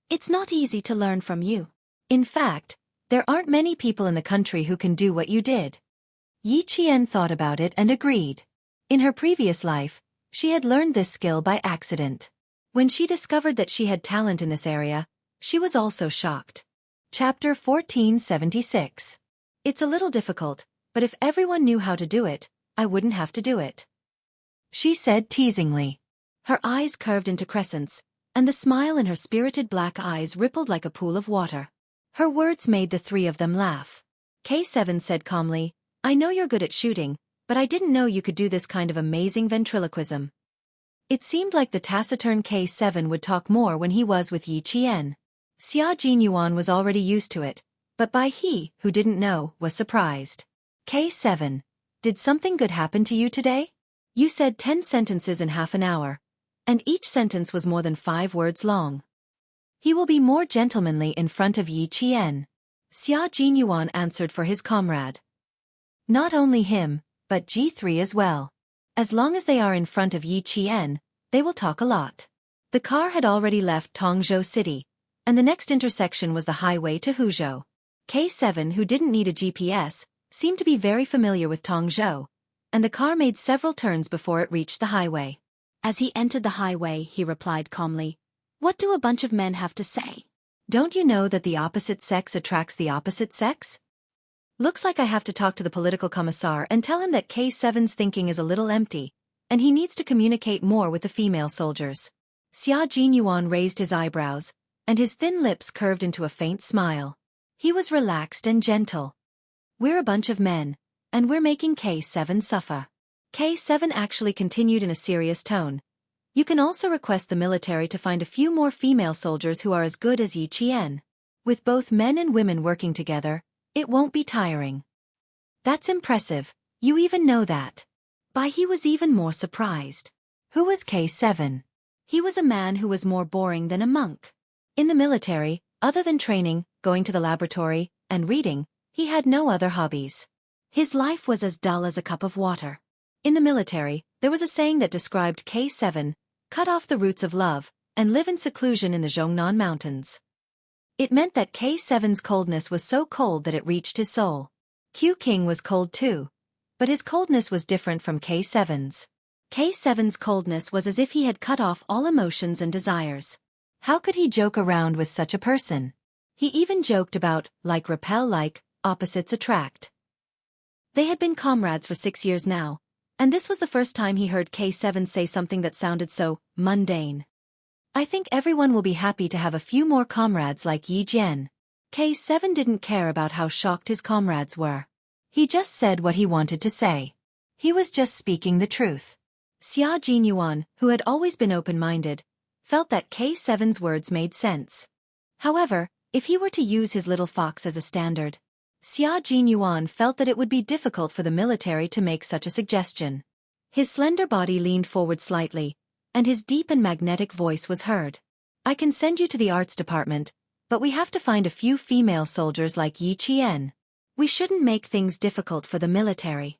it's not easy to learn from you. In fact, there aren't many people in the country who can do what you did. Yi Qian thought about it and agreed. In her previous life, she had learned this skill by accident. When she discovered that she had talent in this area, she was also shocked. Chapter 1476. It's a little difficult, but if everyone knew how to do it, I wouldn't have to do it. She said teasingly. Her eyes curved into crescents, and the smile in her spirited black eyes rippled like a pool of water. Her words made the three of them laugh. K7 said calmly, I know you're good at shooting, but I didn't know you could do this kind of amazing ventriloquism. It seemed like the taciturn K7 would talk more when he was with Yi Qian. Xia Jinyuan was already used to it, but Bai He, who didn't know, was surprised. K7, did something good happen to you today? You said 10 sentences in half an hour, and each sentence was more than 5 words long. He will be more gentlemanly in front of Yi Qian. Xia Jinyuan answered for his comrade. Not only him, but G3 as well. As long as they are in front of Yi Qian, they will talk a lot. The car had already left Tongzhou City, and the next intersection was the highway to Huzhou. K7, who didn't need a GPS, seemed to be very familiar with Tongzhou, and the car made several turns before it reached the highway. As he entered the highway, he replied calmly, what do a bunch of men have to say? Don't you know that the opposite sex attracts the opposite sex? Looks like I have to talk to the political commissar and tell him that K7's thinking is a little empty, and he needs to communicate more with the female soldiers. Xia Jinyuan raised his eyebrows, and his thin lips curved into a faint smile. He was relaxed and gentle. We're a bunch of men, and we're making K7 suffer. K7 actually continued in a serious tone. You can also request the military to find a few more female soldiers who are as good as Yi Qian. With both men and women working together, it won't be tiring. That's impressive, you even know that. Bai He was even more surprised. Who was K7? He was a man who was more boring than a monk. In the military, other than training, going to the laboratory, and reading, he had no other hobbies. His life was as dull as a cup of water. In the military, there was a saying that described K7, cut off the roots of love, and live in seclusion in the Zhongnan Mountains. It meant that K7's coldness was so cold that it reached his soul. Q King was cold too, but his coldness was different from K7's. K7's coldness was as if he had cut off all emotions and desires. How could he joke around with such a person? He even joked about, like repel like, opposites attract. They had been comrades for 6 years now, and this was the first time he heard K7 say something that sounded so mundane. I think everyone will be happy to have a few more comrades like Yi Jian. K7 didn't care about how shocked his comrades were. He just said what he wanted to say. He was just speaking the truth. Xia Jinyuan, who had always been open-minded, felt that K7's words made sense. However, if he were to use his little fox as a standard, Xia Jinyuan felt that it would be difficult for the military to make such a suggestion. His slender body leaned forward slightly, and his deep and magnetic voice was heard. I can send you to the arts department, but we have to find a few female soldiers like Yi Qian. We shouldn't make things difficult for the military.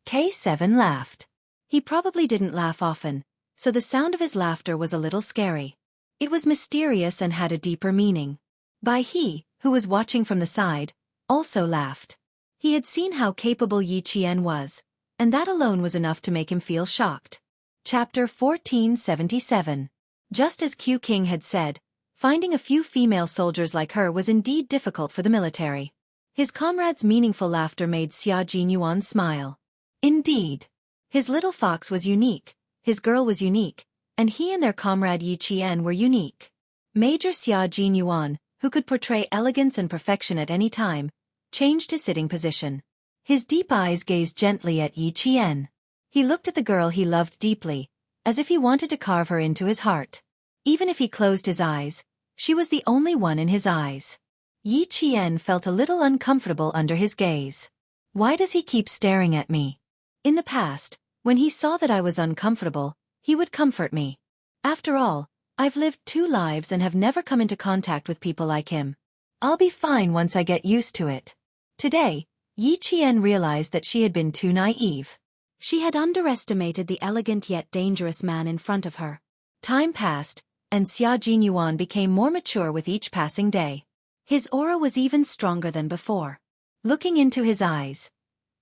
K7 laughed. He probably didn't laugh often, so the sound of his laughter was a little scary. It was mysterious and had a deeper meaning. Bai He, who was watching from the side, also laughed. He had seen how capable Yi Qian was, and that alone was enough to make him feel shocked. Chapter 1477. Just as Q King had said, finding a few female soldiers like her was indeed difficult for the military. His comrade's meaningful laughter made Xia Jinyuan smile. Indeed. His little fox was unique, his girl was unique, and he and their comrade Yi Qian were unique. Major Xia Jinyuan, who could portray elegance and perfection at any time, changed his sitting position. His deep eyes gazed gently at Yi Qian. He looked at the girl he loved deeply, as if he wanted to carve her into his heart. Even if he closed his eyes, she was the only one in his eyes. Yi Qian felt a little uncomfortable under his gaze. Why does he keep staring at me? In the past, when he saw that I was uncomfortable, he would comfort me. After all, I've lived 2 lives and have never come into contact with people like him. I'll be fine once I get used to it. Today, Yi Qian realized that she had been too naive. She had underestimated the elegant yet dangerous man in front of her. Time passed, and Xia Jinyuan became more mature with each passing day. His aura was even stronger than before. Looking into his eyes,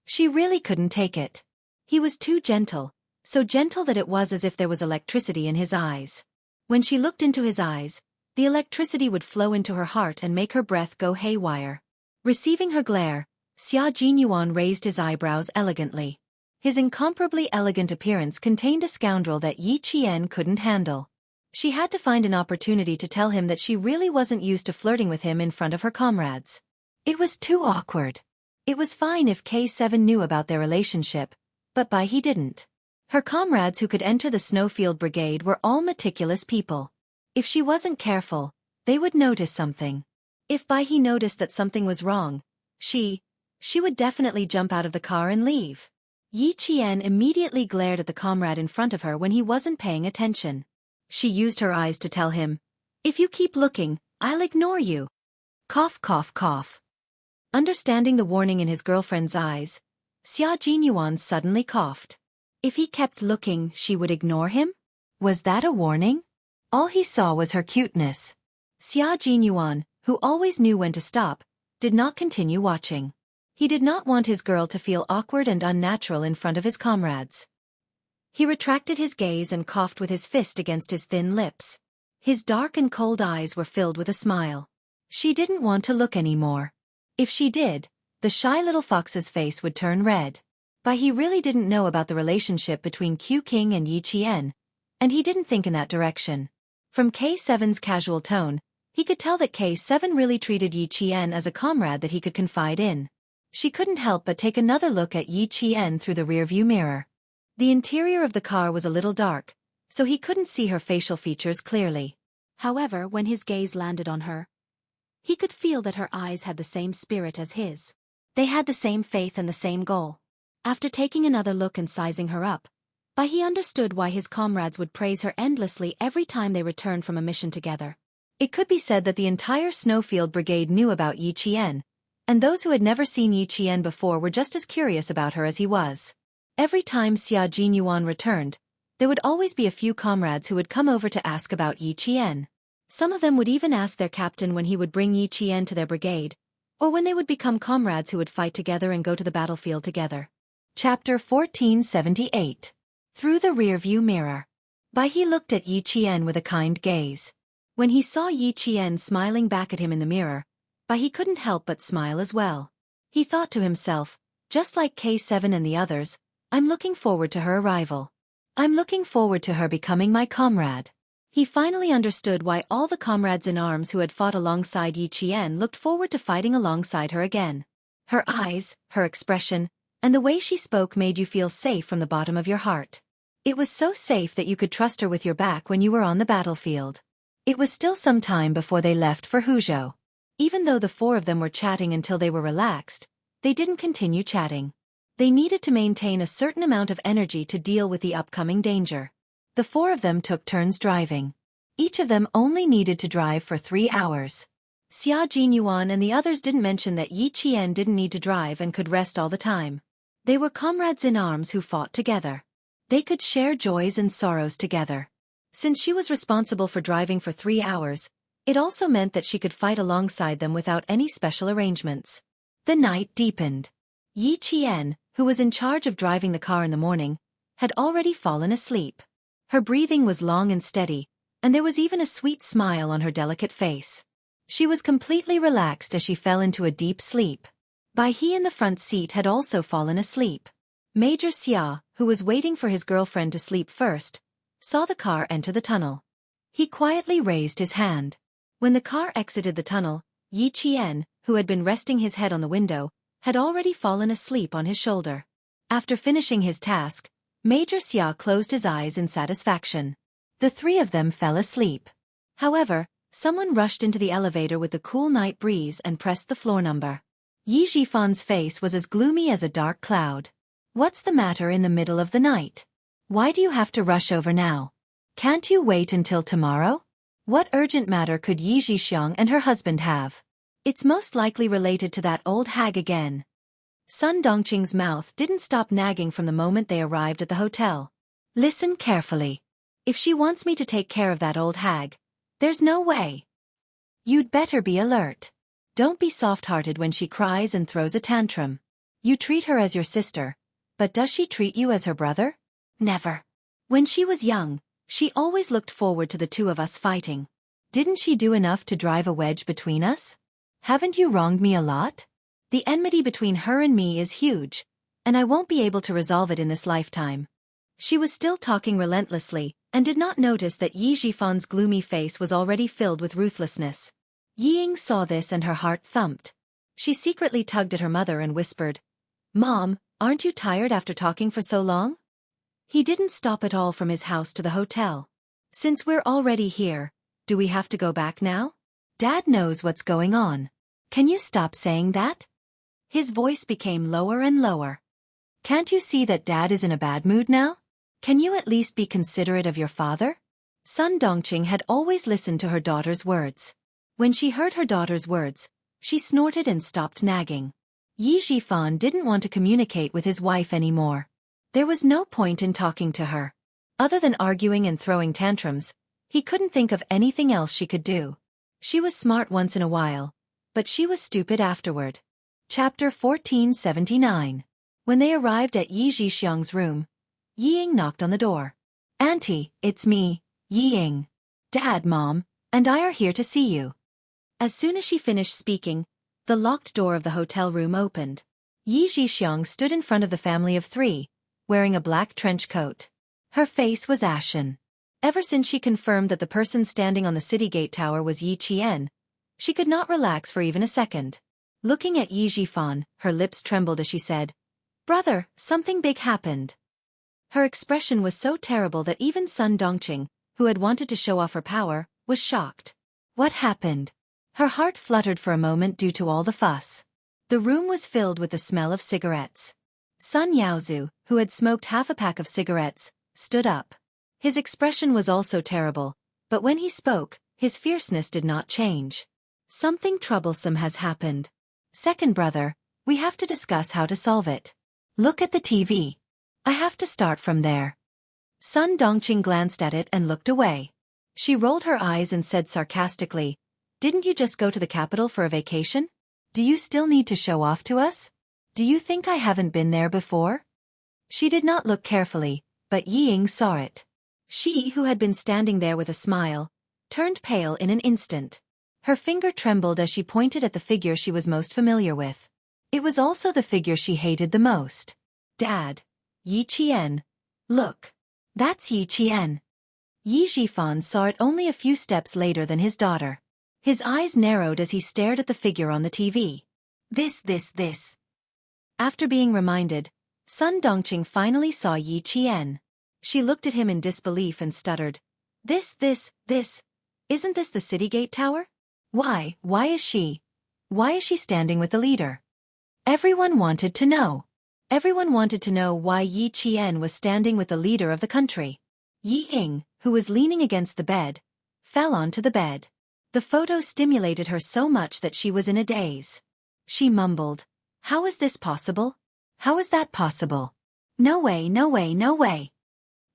she really couldn't take it. He was too gentle, so gentle that it was as if there was electricity in his eyes. When she looked into his eyes, the electricity would flow into her heart and make her breath go haywire. Receiving her glare, Xia Jinyuan raised his eyebrows elegantly. His incomparably elegant appearance contained a scoundrel that Yi Qian couldn't handle. She had to find an opportunity to tell him that she really wasn't used to flirting with him in front of her comrades. It was too awkward. It was fine if K7 knew about their relationship, but Bai He didn't. Her comrades who could enter the Snowfield Brigade were all meticulous people. If she wasn't careful, they would notice something. If Bai He noticed that something was wrong, she would definitely jump out of the car and leave. Yi Qian immediately glared at the comrade in front of her when he wasn't paying attention. She used her eyes to tell him, "If you keep looking, I'll ignore you." Cough, cough, cough. Understanding the warning in his girlfriend's eyes, Xia Jinyuan suddenly coughed. If he kept looking, she would ignore him? Was that a warning? All he saw was her cuteness. Xia Jinyuan, who always knew when to stop, did not continue watching. He did not want his girl to feel awkward and unnatural in front of his comrades. He retracted his gaze and coughed with his fist against his thin lips. His dark and cold eyes were filled with a smile. She didn't want to look anymore. If she did, the shy little fox's face would turn red. But he really didn't know about the relationship between Q King and Yi Qian, and he didn't think in that direction. From K7's casual tone, he could tell that K7 really treated Yi Qian as a comrade that he could confide in. She couldn't help but take another look at Yi Qian through the rearview mirror. The interior of the car was a little dark, so he couldn't see her facial features clearly. However, when his gaze landed on her, he could feel that her eyes had the same spirit as his. They had the same faith and the same goal. After taking another look and sizing her up, he understood why his comrades would praise her endlessly every time they returned from a mission together. It could be said that the entire Snowfield Brigade knew about Yi Qian, and those who had never seen Yi Qian before were just as curious about her as he was. Every time Xia Jinyuan returned, there would always be a few comrades who would come over to ask about Yi Qian. Some of them would even ask their captain when he would bring Yi Qian to their brigade, or when they would become comrades who would fight together and go to the battlefield together. Chapter 1478. Through the rearview mirror. He looked at Yi Qian with a kind gaze. When he saw Yi Qian smiling back at him in the mirror, he couldn't help but smile as well. He thought to himself, just like K7 and the others, I'm looking forward to her arrival. I'm looking forward to her becoming my comrade. He finally understood why all the comrades in arms who had fought alongside Yi Qian looked forward to fighting alongside her again. Her eyes, her expression, and the way she spoke made you feel safe from the bottom of your heart. It was so safe that you could trust her with your back when you were on the battlefield. It was still some time before they left for Huzhou. Even though the four of them were chatting until they were relaxed, they didn't continue chatting. They needed to maintain a certain amount of energy to deal with the upcoming danger. The four of them took turns driving. Each of them only needed to drive for 3 hours. Xia Jinyuan and the others didn't mention that Yi Qian didn't need to drive and could rest all the time. They were comrades in arms who fought together. They could share joys and sorrows together. Since she was responsible for driving for 3 hours, it also meant that she could fight alongside them without any special arrangements. The night deepened. Yi Qian, who was in charge of driving the car in the morning, had already fallen asleep. Her breathing was long and steady, and there was even a sweet smile on her delicate face. She was completely relaxed as she fell into a deep sleep. He in the front seat had also fallen asleep. Major Xia, who was waiting for his girlfriend to sleep first, saw the car enter the tunnel. He quietly raised his hand. When the car exited the tunnel, Yi Qian, who had been resting his head on the window, had already fallen asleep on his shoulder. After finishing his task, Major Xia closed his eyes in satisfaction. The three of them fell asleep. However, someone rushed into the elevator with the cool night breeze and pressed the floor number. Yi Xiaofan's face was as gloomy as a dark cloud. What's the matter in the middle of the night? Why do you have to rush over now? Can't you wait until tomorrow? What urgent matter could Yi Zhixiang and her husband have? It's most likely related to that old hag again. Sun Dongqing's mouth didn't stop nagging from the moment they arrived at the hotel. Listen carefully. If she wants me to take care of that old hag, there's no way. You'd better be alert. Don't be soft-hearted when she cries and throws a tantrum. You treat her as your sister, but does she treat you as her brother? Never. When she was young, she always looked forward to the two of us fighting. Didn't she do enough to drive a wedge between us? Haven't you wronged me a lot? The enmity between her and me is huge, and I won't be able to resolve it in this lifetime. She was still talking relentlessly, and did not notice that Yi Zhifan's gloomy face was already filled with ruthlessness. Yi Ying saw this and her heart thumped. She secretly tugged at her mother and whispered, "Mom, aren't you tired after talking for so long?" He didn't stop at all from his house to the hotel. Since we're already here, do we have to go back now? Dad knows what's going on. Can you stop saying that? His voice became lower and lower. Can't you see that Dad is in a bad mood now? Can you at least be considerate of your father? Sun Dongqing had always listened to her daughter's words. When she heard her daughter's words, she snorted and stopped nagging. Yi Zhifan didn't want to communicate with his wife anymore. There was no point in talking to her. Other than arguing and throwing tantrums, he couldn't think of anything else she could do. She was smart once in a while, but she was stupid afterward. Chapter 1479. When they arrived at Yi Zhixiang's room, Yi Ying knocked on the door. "Auntie, it's me, Yi Ying. Dad, Mom, and I are here to see you." As soon as she finished speaking, the locked door of the hotel room opened. Yi Zhixiang stood in front of the family of three, wearing a black trench coat. Her face was ashen. Ever since she confirmed that the person standing on the city gate tower was Yi Qian, she could not relax for even a second. Looking at Yi Zhifan, her lips trembled as she said, "Brother, something big happened." Her expression was so terrible that even Sun Dongqing, who had wanted to show off her power, was shocked. What happened? Her heart fluttered for a moment due to all the fuss. The room was filled with the smell of cigarettes. Sun Yaozu, who had smoked half a pack of cigarettes, stood up. His expression was also terrible, but when he spoke, his fierceness did not change. Something troublesome has happened. Second brother, we have to discuss how to solve it. Look at the TV. I have to start from there. Sun Dongqing glanced at it and looked away. She rolled her eyes and said sarcastically, "Didn't you just go to the capital for a vacation? Do you still need to show off to us? Do you think I haven't been there before?" She did not look carefully, but Yi Ying saw it. She, who had been standing there with a smile, turned pale in an instant. Her finger trembled as she pointed at the figure she was most familiar with. It was also the figure she hated the most. Dad. Yi Qian. Look. That's Yi Qian. Yi Zhifan saw it only a few steps later than his daughter. His eyes narrowed as he stared at the figure on the TV. This. After being reminded, Sun Dongqing finally saw Yi Qian. She looked at him in disbelief and stuttered. This. Isn't this the city gate tower? Why is she standing with the leader? Everyone wanted to know. Everyone wanted to know why Yi Qian was standing with the leader of the country. Yi Ying, who was leaning against the bed, fell onto the bed. The photo stimulated her so much that she was in a daze. She mumbled, "How is this possible? How is that possible? No way.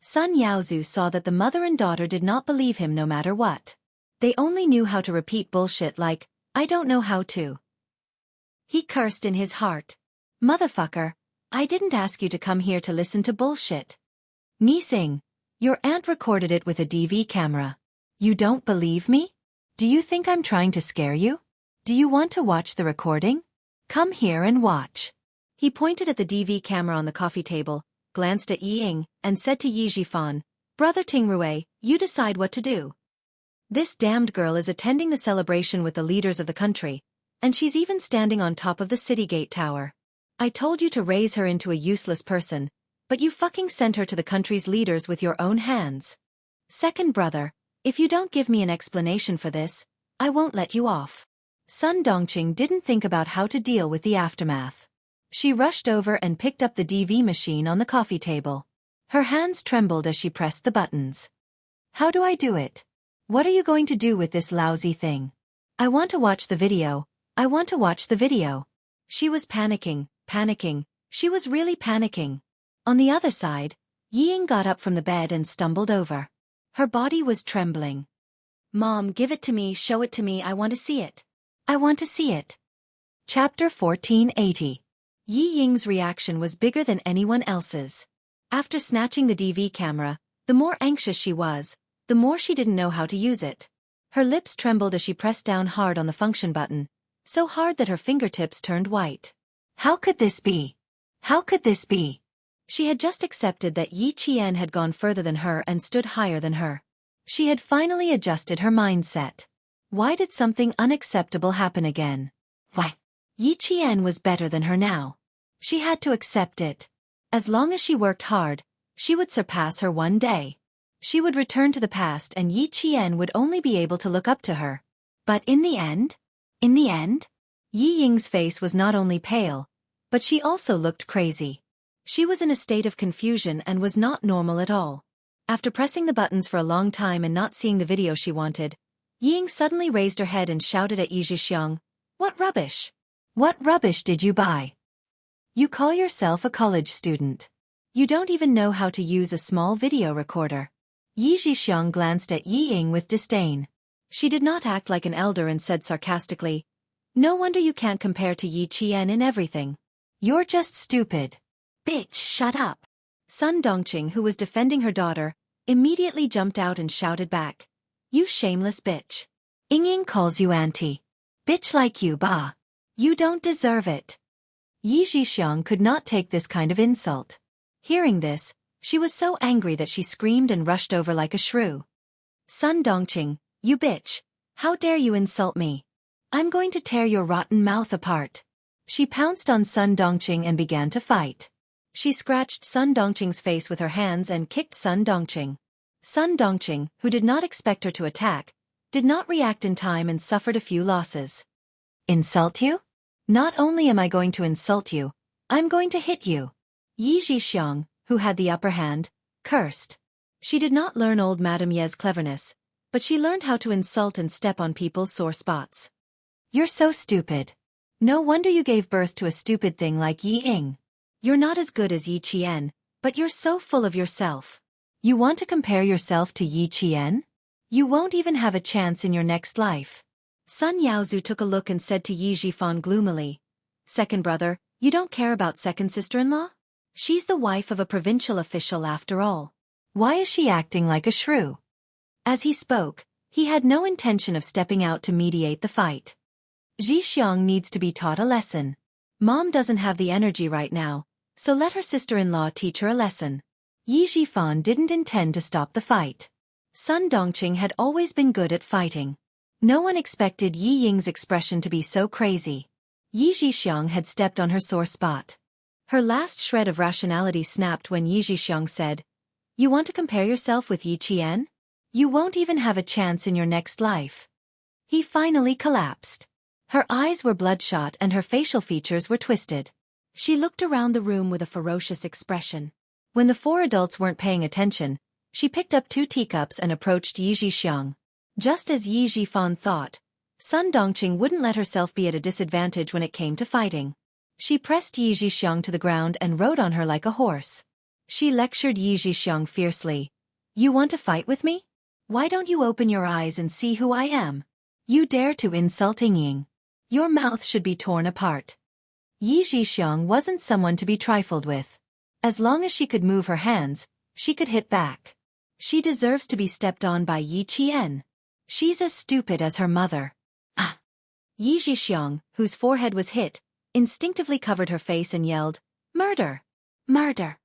Sun Yaozu saw that the mother and daughter did not believe him no matter what. They only knew how to repeat bullshit like, "I don't know how to." He cursed in his heart. "Motherfucker, I didn't ask you to come here to listen to bullshit. Nising, your aunt recorded it with a DV camera. You don't believe me? Do you think I'm trying to scare you? Do you want to watch the recording? Come here and watch." He pointed at the DV camera on the coffee table, glanced at Yi Ying, and said to Yi Zhifan, "Brother Tingrui, you decide what to do. This damned girl is attending the celebration with the leaders of the country, and she's even standing on top of the city gate tower. I told you to raise her into a useless person, but you fucking sent her to the country's leaders with your own hands. Second brother, if you don't give me an explanation for this, I won't let you off." Sun Dongqing didn't think about how to deal with the aftermath. She rushed over and picked up the DV machine on the coffee table. Her hands trembled as she pressed the buttons. "How do I do it? What are you going to do with this lousy thing? I want to watch the video. I want to watch the video." She was panicking. She was really panicking. On the other side, Yi Ying got up from the bed and stumbled over. Her body was trembling. "Mom, give it to me, show it to me, I want to see it. I want to see it." Chapter 1480. Yi Ying's reaction was bigger than anyone else's. After snatching the DV camera, the more anxious she was, the more she didn't know how to use it. Her lips trembled as she pressed down hard on the function button, so hard that her fingertips turned white. How could this be? How could this be? She had just accepted that Yi Qian had gone further than her and stood higher than her. She had finally adjusted her mindset. Why did something unacceptable happen again? Why? Yi Qian was better than her now. She had to accept it. As long as she worked hard, she would surpass her one day. She would return to the past and Yi Qian would only be able to look up to her. But in the end, Yi Ying's face was not only pale, but she also looked crazy. She was in a state of confusion and was not normal at all. After pressing the buttons for a long time and not seeing the video she wanted, Yi Ying suddenly raised her head and shouted at Yi Zhixiang, "What rubbish? What rubbish did you buy? You call yourself a college student. You don't even know how to use a small video recorder." Yi Zhixiang glanced at Yi Ying with disdain. She did not act like an elder and said sarcastically, "No wonder you can't compare to Yi Qian in everything. You're just stupid." "Bitch, shut up." Sun Dongqing, who was defending her daughter, immediately jumped out and shouted back, "You shameless bitch. Ying Ying calls you auntie. Bitch like you, bah. You don't deserve it. Yi Zhixiang could not take this kind of insult. Hearing this, she was so angry that she screamed and rushed over like a shrew. Sun Dongqing, you bitch. How dare you insult me? I'm going to tear your rotten mouth apart. She pounced on Sun Dongqing and began to fight. She scratched Sun Dongqing's face with her hands and kicked Sun Dongqing. Sun Dongqing, who did not expect her to attack, did not react in time and suffered a few losses. Insult you? Not only am I going to insult you, I'm going to hit you. Yi Zhixiang, who had the upper hand, cursed. She did not learn old Madame Ye's cleverness, but she learned how to insult and step on people's sore spots. You're so stupid. No wonder you gave birth to a stupid thing like Yi Ying. You're not as good as Yi Qian, but you're so full of yourself. You want to compare yourself to Yi Qian? You won't even have a chance in your next life. Sun Yaozu took a look and said to Yi Zhifan gloomily, Second brother, you don't care about second sister-in-law? She's the wife of a provincial official after all. Why is she acting like a shrew? As he spoke, he had no intention of stepping out to mediate the fight. Zhixiang needs to be taught a lesson. Mom doesn't have the energy right now, so let her sister-in-law teach her a lesson. Yi Zhifan didn't intend to stop the fight. Sun Dongqing had always been good at fighting. No one expected Yi Ying's expression to be so crazy. Yi Zhixiang had stepped on her sore spot. Her last shred of rationality snapped when Yi Zhixiang said, You want to compare yourself with Yi Qian? You won't even have a chance in your next life. He finally collapsed. Her eyes were bloodshot and her facial features were twisted. She looked around the room with a ferocious expression. When the four adults weren't paying attention, she picked up 2 teacups and approached Yi Zhixiang. Just as Yi Zhifan thought, Sun Dongqing wouldn't let herself be at a disadvantage when it came to fighting. She pressed Yi Zhixiang to the ground and rode on her like a horse. She lectured Yi Zhixiang fiercely. You want to fight with me? Why don't you open your eyes and see who I am? You dare to insult Ying. Your mouth should be torn apart. Yi Zhixiang wasn't someone to be trifled with. As long as she could move her hands, she could hit back. She deserves to be stepped on by Yi Qian. She's as stupid as her mother. Ah! Yi Zhixiang, whose forehead was hit, instinctively covered her face and yelled, Murder! Murder!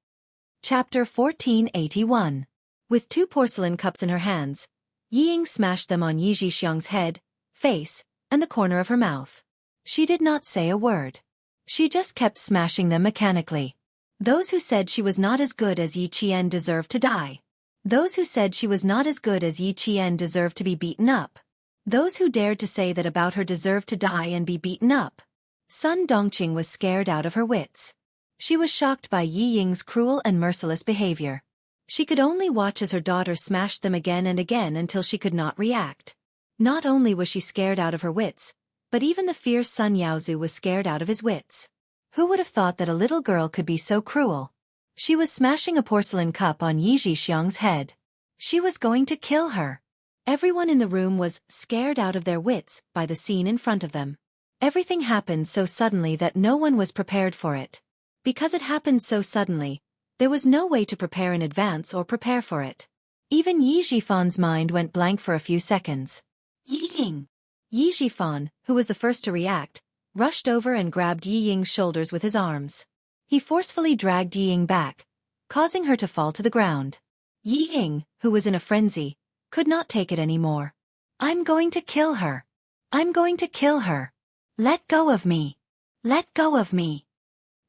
Chapter 1481. With 2 porcelain cups in her hands, Yi Ying smashed them on Yi Zhixiang's head, face, and the corner of her mouth. She did not say a word. She just kept smashing them mechanically. Those who said she was not as good as Yi Qian deserved to die. Those who said she was not as good as Yi Qian deserved to be beaten up. Those who dared to say that about her deserved to die and be beaten up. Sun Dongqing was scared out of her wits. She was shocked by Yi Ying's cruel and merciless behavior. She could only watch as her daughter smashed them again and again until she could not react. Not only was she scared out of her wits, but even the fierce Sun Yaozu was scared out of his wits. Who would have thought that a little girl could be so cruel? She was smashing a porcelain cup on Yi Zhixiang's head. She was going to kill her. Everyone in the room was scared out of their wits by the scene in front of them. Everything happened so suddenly that no one was prepared for it. Because it happened so suddenly, there was no way to prepare in advance or prepare for it. Even Yi Zhifan's mind went blank for a few seconds. Yi Ying! Yi Zhifan, who was the first to react, rushed over and grabbed Yi Ying's shoulders with his arms. He forcefully dragged Yi Ying back, causing her to fall to the ground. Yi Ying, who was in a frenzy, could not take it anymore. I'm going to kill her. I'm going to kill her. Let go of me. Let go of me.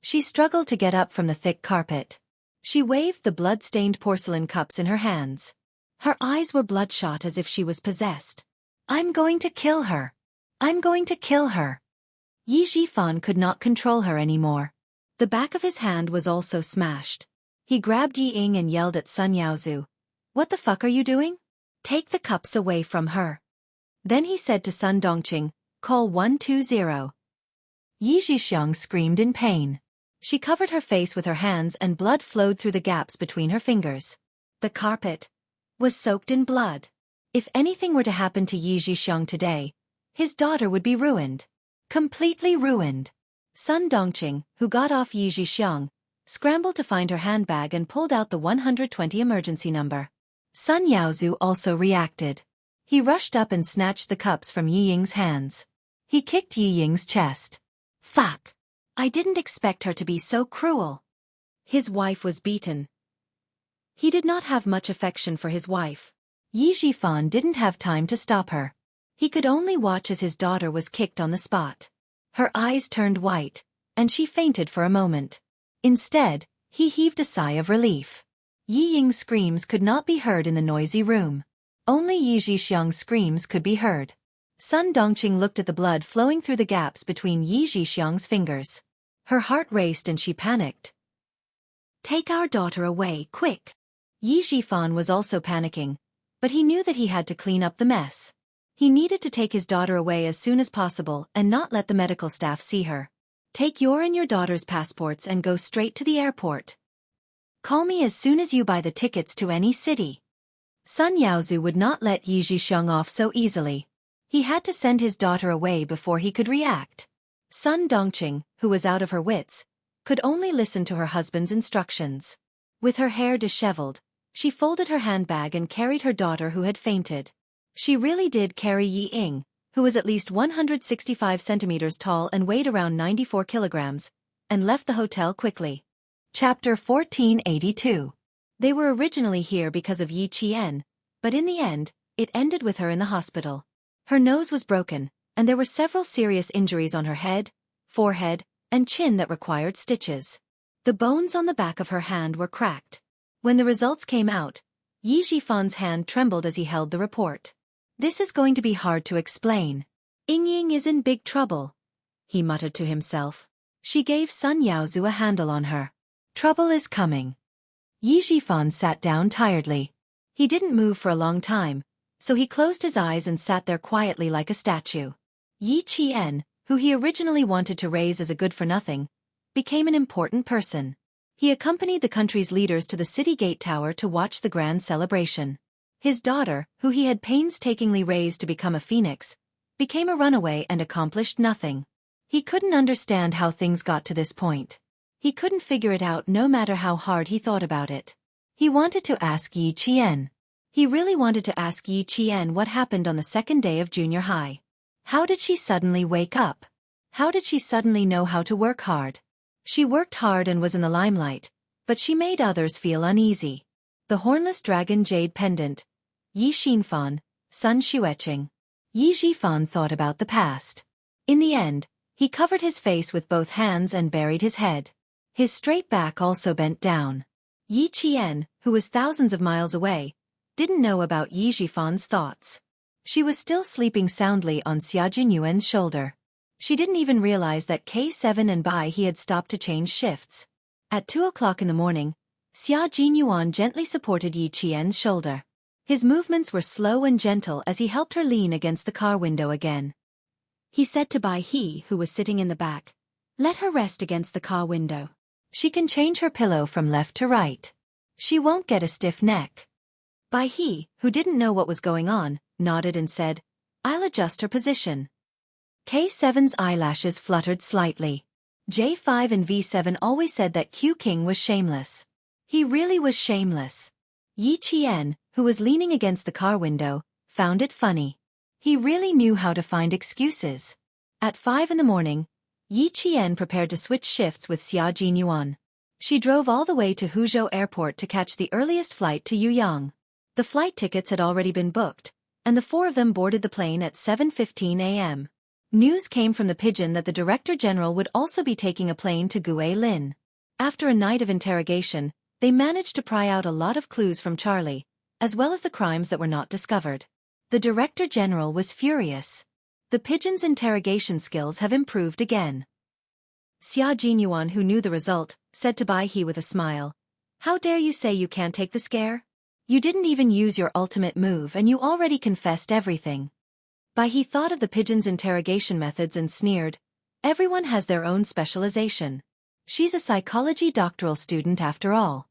She struggled to get up from the thick carpet. She waved the blood-stained porcelain cups in her hands. Her eyes were bloodshot as if she was possessed. I'm going to kill her. I'm going to kill her. Yi Zhifan could not control her anymore. The back of his hand was also smashed. He grabbed Yi Ying and yelled at Sun Yaozu. What the fuck are you doing? Take the cups away from her. Then he said to Sun Dongqing, Call 120. Yi Zhixiang screamed in pain. She covered her face with her hands and blood flowed through the gaps between her fingers. The carpet was soaked in blood. If anything were to happen to Yi Zhixiang today, his daughter would be ruined. Completely ruined. Sun Dongqing, who got off Yi Zhixiang, scrambled to find her handbag and pulled out the 120 emergency number. Sun Yaozu also reacted. He rushed up and snatched the cups from Yi Ying's hands. He kicked Yi Ying's chest. Fuck. I didn't expect her to be so cruel. His wife was beaten. He did not have much affection for his wife. Yi Zhifan didn't have time to stop her. He could only watch as his daughter was kicked on the spot. Her eyes turned white, and she fainted for a moment. Instead, he heaved a sigh of relief. Yi Ying's screams could not be heard in the noisy room. Only Yi Zhixiang's screams could be heard. Sun Dongqing looked at the blood flowing through the gaps between Yi Zhixiang's fingers. Her heart raced and she panicked. Take our daughter away, quick. Yi Zhifan was also panicking, but he knew that he had to clean up the mess. He needed to take his daughter away as soon as possible and not let the medical staff see her. Take your and your daughter's passports and go straight to the airport. Call me as soon as you buy the tickets to any city. Sun Yaozu would not let Yi Zhixiang off so easily. He had to send his daughter away before he could react. Sun Dongqing, who was out of her wits, could only listen to her husband's instructions. With her hair disheveled, she folded her handbag and carried her daughter who had fainted. She really did carry Yi Ying, who was at least 165 centimeters tall and weighed around 94 kilograms, and left the hotel quickly. Chapter 1482. They were originally here because of Yi Qian, but in the end, it ended with her in the hospital. Her nose was broken, and there were several serious injuries on her head, forehead, and chin that required stitches. The bones on the back of her hand were cracked. When the results came out, Yi Zhifan's hand trembled as he held the report. This is going to be hard to explain. Ying is in big trouble, he muttered to himself. She gave Sun Yaozu a handle on her. Trouble is coming. Yi Zhifan sat down tiredly. He didn't move for a long time, so he closed his eyes and sat there quietly like a statue. Yi Qian, who he originally wanted to raise as a good-for-nothing, became an important person. He accompanied the country's leaders to the city gate tower to watch the grand celebration. His daughter, who he had painstakingly raised to become a phoenix, became a runaway and accomplished nothing. He couldn't understand how things got to this point. He couldn't figure it out no matter how hard he thought about it. He wanted to ask Yi Qian. He really wanted to ask Yi Qian what happened on the second day of junior high. How did she suddenly wake up? How did she suddenly know how to work hard? She worked hard and was in the limelight, but she made others feel uneasy. The hornless dragon jade pendant. Yi Xinfan, Sun Xueqing. Yi Zhifan thought about the past. In the end, he covered his face with both hands and buried his head. His straight back also bent down. Yi Qian, who was thousands of miles away, didn't know about Yi Zhifan's thoughts. She was still sleeping soundly on Xia Jinyuan's shoulder. She didn't even realize that K7 and Bai He had stopped to change shifts. At 2 o'clock in the morning, Xia Jinyuan gently supported Yi Qian's shoulder. His movements were slow and gentle as he helped her lean against the car window again. He said to Bai He, who was sitting in the back, "Let her rest against the car window. She can change her pillow from left to right. She won't get a stiff neck." Bai He, who didn't know what was going on, nodded and said, "I'll adjust her position." K7's eyelashes fluttered slightly. J5 and V7 always said that Q King was shameless. He really was shameless. Yi Qian, who was leaning against the car window, found it funny. He really knew how to find excuses. At 5 in the morning, Yi Qian prepared to switch shifts with Xia Jinyuan. She drove all the way to Huzhou Airport to catch the earliest flight to Yuyang. The flight tickets had already been booked, and the four of them boarded the plane at 7:15 a.m. News came from the pigeon that the Director General would also be taking a plane to Guilin. After a night of interrogation, they managed to pry out a lot of clues from Charlie, as well as the crimes that were not discovered. The Director General was furious. The pigeon's interrogation skills have improved again. Xia Jinyuan, who knew the result, said to Bai He with a smile, "How dare you say you can't take the scare? You didn't even use your ultimate move and you already confessed everything." Bai He thought of the pigeon's interrogation methods and sneered, "Everyone has their own specialization. She's a psychology doctoral student after all."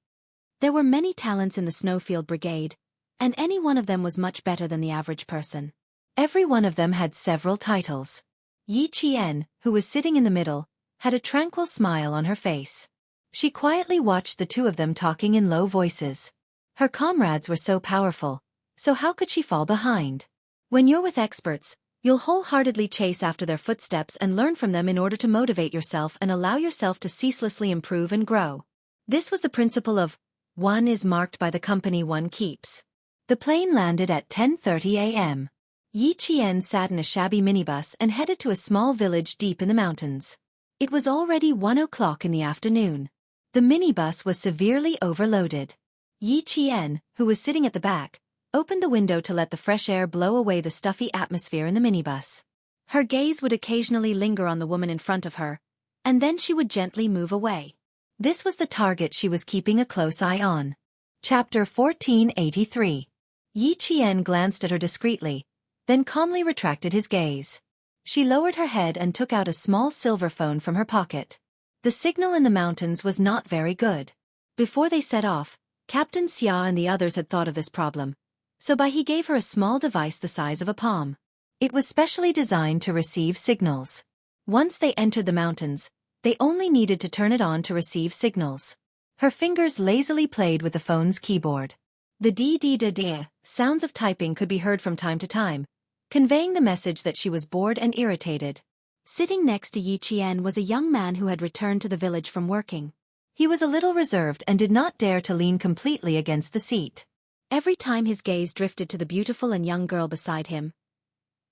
There were many talents in the Snowfield Brigade, and any one of them was much better than the average person. Every one of them had several titles. Yi Qian, who was sitting in the middle, had a tranquil smile on her face. She quietly watched the two of them talking in low voices. Her comrades were so powerful, so how could she fall behind? When you're with experts, You'll wholeheartedly chase after their footsteps and learn from them in order to motivate yourself and allow yourself to ceaselessly improve and grow. This was the principle of, one is marked by the company one keeps. The plane landed at 10:30 a.m. Yi Qian sat in a shabby minibus and headed to a small village deep in the mountains. It was already 1 o'clock in the afternoon. The minibus was severely overloaded. Yi Qian, who was sitting at the back, opened the window to let the fresh air blow away the stuffy atmosphere in the minibus. Her gaze would occasionally linger on the woman in front of her, and then she would gently move away. This was the target she was keeping a close eye on. Chapter 1483. Yi Qian glanced at her discreetly, then calmly retracted his gaze. She lowered her head and took out a small silver phone from her pocket. The signal in the mountains was not very good. Before they set off, Captain Xia and the others had thought of this problem, so he gave her a small device the size of a palm. It was specially designed to receive signals. Once they entered the mountains, they only needed to turn it on to receive signals. Her fingers lazily played with the phone's keyboard. The dee-dee-da-dee sounds of typing could be heard from time to time, conveying the message that she was bored and irritated. Sitting next to Yi Qian was a young man who had returned to the village from working. He was a little reserved and did not dare to lean completely against the seat. Every time his gaze drifted to the beautiful and young girl beside him,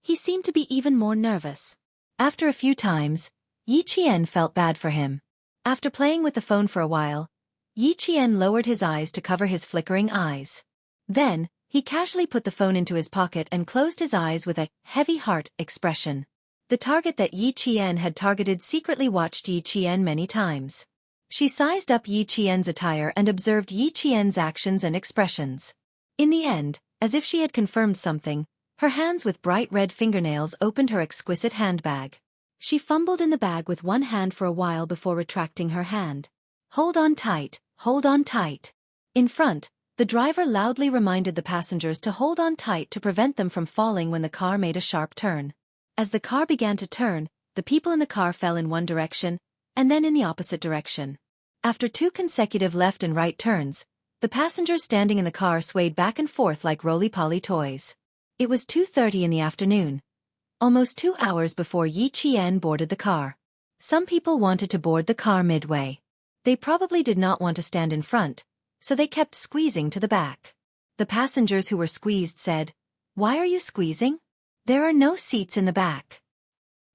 he seemed to be even more nervous. After a few times, Yi Qian felt bad for him. After playing with the phone for a while, Yi Qian lowered his eyes to cover his flickering eyes. Then, he casually put the phone into his pocket and closed his eyes with a heavy heart expression. The target that Yi Qian had targeted secretly watched Yi Qian many times. She sized up Yi Qian's attire and observed Yi Qian's actions and expressions. In the end, as if she had confirmed something, her hands with bright red fingernails opened her exquisite handbag. She fumbled in the bag with one hand for a while before retracting her hand. Hold on tight, hold on tight. In front, the driver loudly reminded the passengers to hold on tight to prevent them from falling when the car made a sharp turn. As the car began to turn, the people in the car fell in one direction, and then in the opposite direction. After 2 consecutive left and right turns, the passengers standing in the car swayed back and forth like roly-poly toys. It was 2:30 in the afternoon, almost 2 hours before Yi Qian boarded the car. Some people wanted to board the car midway. They probably did not want to stand in front, so they kept squeezing to the back. The passengers who were squeezed said, "Why are you squeezing? There are no seats in the back.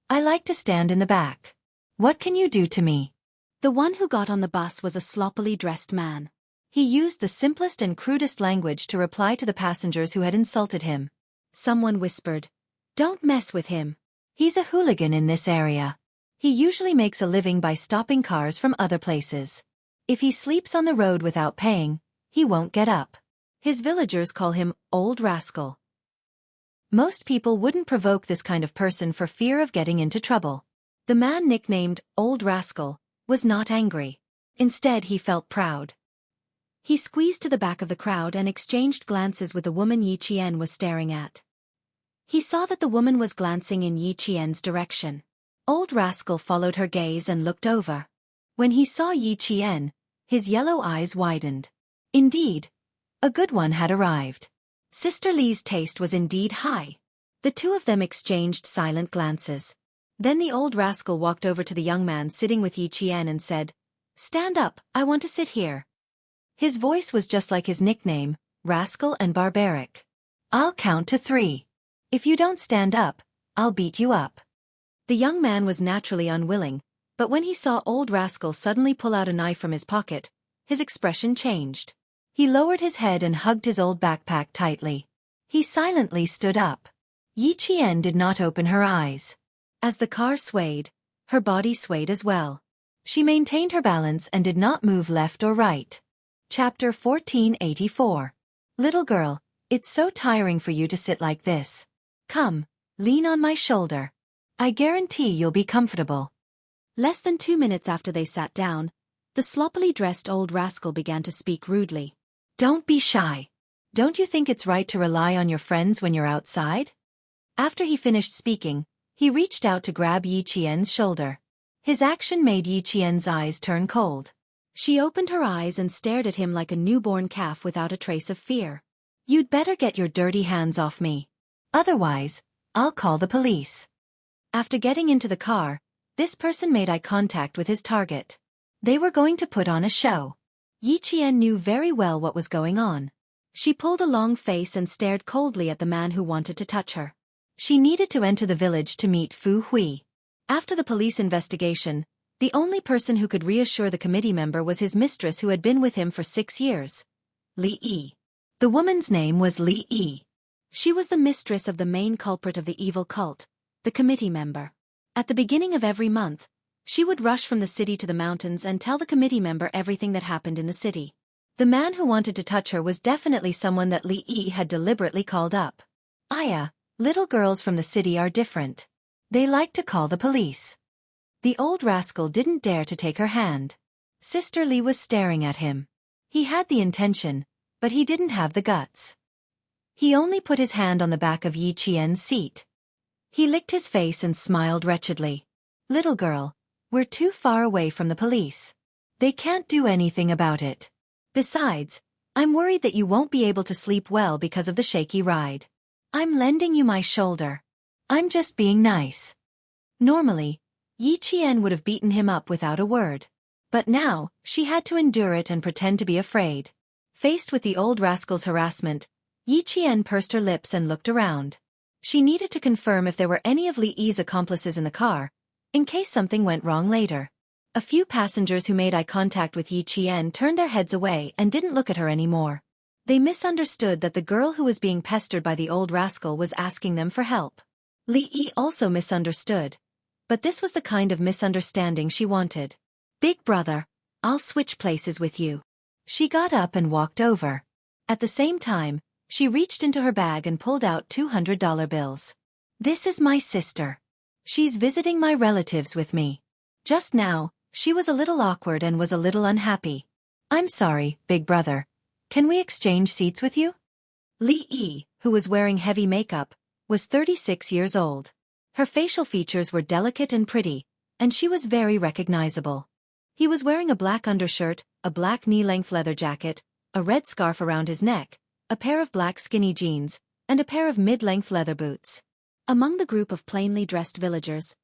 I like to stand in the back. What can you do to me?" The one who got on the bus was a sloppily dressed man. He used the simplest and crudest language to reply to the passengers who had insulted him. Someone whispered, "Don't mess with him. He's a hooligan in this area. He usually makes a living by stopping cars from other places. If he sleeps on the road without paying, he won't get up. His villagers call him Old Rascal." Most people wouldn't provoke this kind of person for fear of getting into trouble. The man nicknamed Old Rascal was not angry. Instead, he felt proud. He squeezed to the back of the crowd and exchanged glances with the woman Yi Qian was staring at. He saw that the woman was glancing in Yi Qian's direction. Old Rascal followed her gaze and looked over. When he saw Yi Qian, his yellow eyes widened. Indeed, a good one had arrived. Sister Li's taste was indeed high. The two of them exchanged silent glances. Then the Old Rascal walked over to the young man sitting with Yi Qian and said, "Stand up, I want to sit here." His voice was just like his nickname, Rascal and Barbaric. "I'll count to 3. If you don't stand up, I'll beat you up." The young man was naturally unwilling, but when he saw Old Rascal suddenly pull out a knife from his pocket, his expression changed. He lowered his head and hugged his old backpack tightly. He silently stood up. Yi Qian did not open her eyes. As the car swayed, her body swayed as well. She maintained her balance and did not move left or right. Chapter 1484. Little girl, it's so tiring for you to sit like this. Come, lean on my shoulder. I guarantee you'll be comfortable. Less than 2 minutes after they sat down, the sloppily dressed Old Rascal began to speak rudely. "Don't be shy. Don't you think it's right to rely on your friends when you're outside?" After he finished speaking, he reached out to grab Yi Qian's shoulder. His action made Yi Qian's eyes turn cold. She opened her eyes and stared at him like a newborn calf without a trace of fear. "You'd better get your dirty hands off me. Otherwise, I'll call the police. After getting into the car, this person made eye contact with his target. They were going to put on a show. Yi Qian knew very well what was going on. She pulled a long face and stared coldly at the man who wanted to touch her. She needed to enter the village to meet Fu Hui. After the police investigation, the only person who could reassure the committee member was his mistress who had been with him for 6 years. Li Yi. The woman's name was Li Yi. She was the mistress of the main culprit of the evil cult, the committee member. At the beginning of every month, she would rush from the city to the mountains and tell the committee member everything that happened in the city. The man who wanted to touch her was definitely someone that Li Yi had deliberately called up. Aya, little girls from the city are different. They like to call the police. The old rascal didn't dare to take her hand. Sister Li was staring at him. He had the intention, but he didn't have the guts. He only put his hand on the back of Yi Qian's seat. He licked his face and smiled wretchedly. Little girl, we're too far away from the police. They can't do anything about it. Besides, I'm worried that you won't be able to sleep well because of the shaky ride. I'm lending you my shoulder. I'm just being nice. Normally, Yi Qian would have beaten him up without a word. But now, she had to endure it and pretend to be afraid. Faced with the old rascal's harassment, Yi Qian pursed her lips and looked around. She needed to confirm if there were any of Li Yi's accomplices in the car, in case something went wrong later. A few passengers who made eye contact with Yi Qian turned their heads away and didn't look at her anymore. They misunderstood that the girl who was being pestered by the old rascal was asking them for help. Li Yi also misunderstood. But this was the kind of misunderstanding she wanted. Big brother, I'll switch places with you. She got up and walked over. At the same time, she reached into her bag and pulled out $200 bills. This is my sister. She's visiting my relatives with me. Just now, she was a little awkward and was a little unhappy. I'm sorry, big brother. Can we exchange seats with you? Li Yi, who was wearing heavy makeup, was 36 years old. Her facial features were delicate and pretty, and she was very recognizable. He was wearing a black undershirt, a black knee-length leather jacket, a red scarf around his neck, a pair of black skinny jeans, and a pair of mid-length leather boots. Among the group of plainly dressed villagers,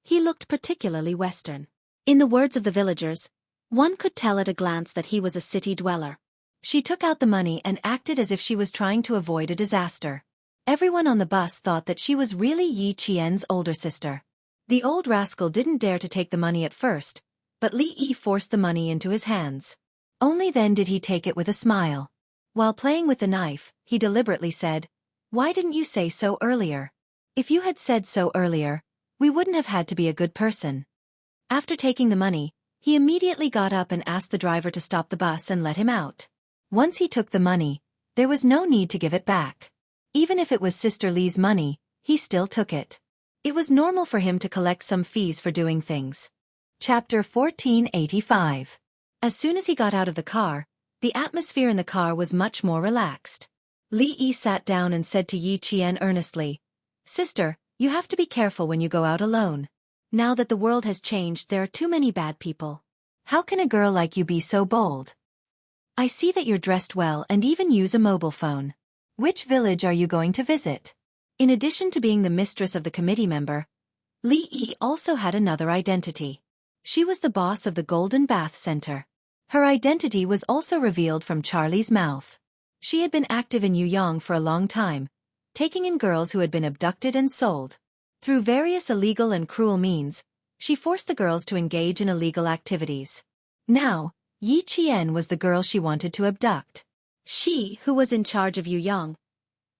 he looked particularly Western. In the words of the villagers, one could tell at a glance that he was a city dweller. She took out the money and acted as if she was trying to avoid a disaster. Everyone on the bus thought that she was really Yi Qian's older sister. The old rascal didn't dare to take the money at first, but Li Yi forced the money into his hands. Only then did he take it with a smile. While playing with the knife, he deliberately said, "Why didn't you say so earlier? If you had said so earlier, we wouldn't have had to be a good person." After taking the money, he immediately got up and asked the driver to stop the bus and let him out. Once he took the money, there was no need to give it back. Even if it was Sister Li's money, he still took it. It was normal for him to collect some fees for doing things. Chapter 1485. As soon as he got out of the car, the atmosphere in the car was much more relaxed. Li Yi sat down and said to Yi Qian earnestly, "Sister, you have to be careful when you go out alone. Now that the world has changed, there are too many bad people. How can a girl like you be so bold? I see that you're dressed well and even use a mobile phone. Which village are you going to visit?" In addition to being the mistress of the committee member, Li Yi also had another identity. She was the boss of the Golden Bath Center. Her identity was also revealed from Charlie's mouth. She had been active in Yuyang for a long time, taking in girls who had been abducted and sold. Through various illegal and cruel means, she forced the girls to engage in illegal activities. Now, Yi Qian was the girl she wanted to abduct. She, who was in charge of Yuyang,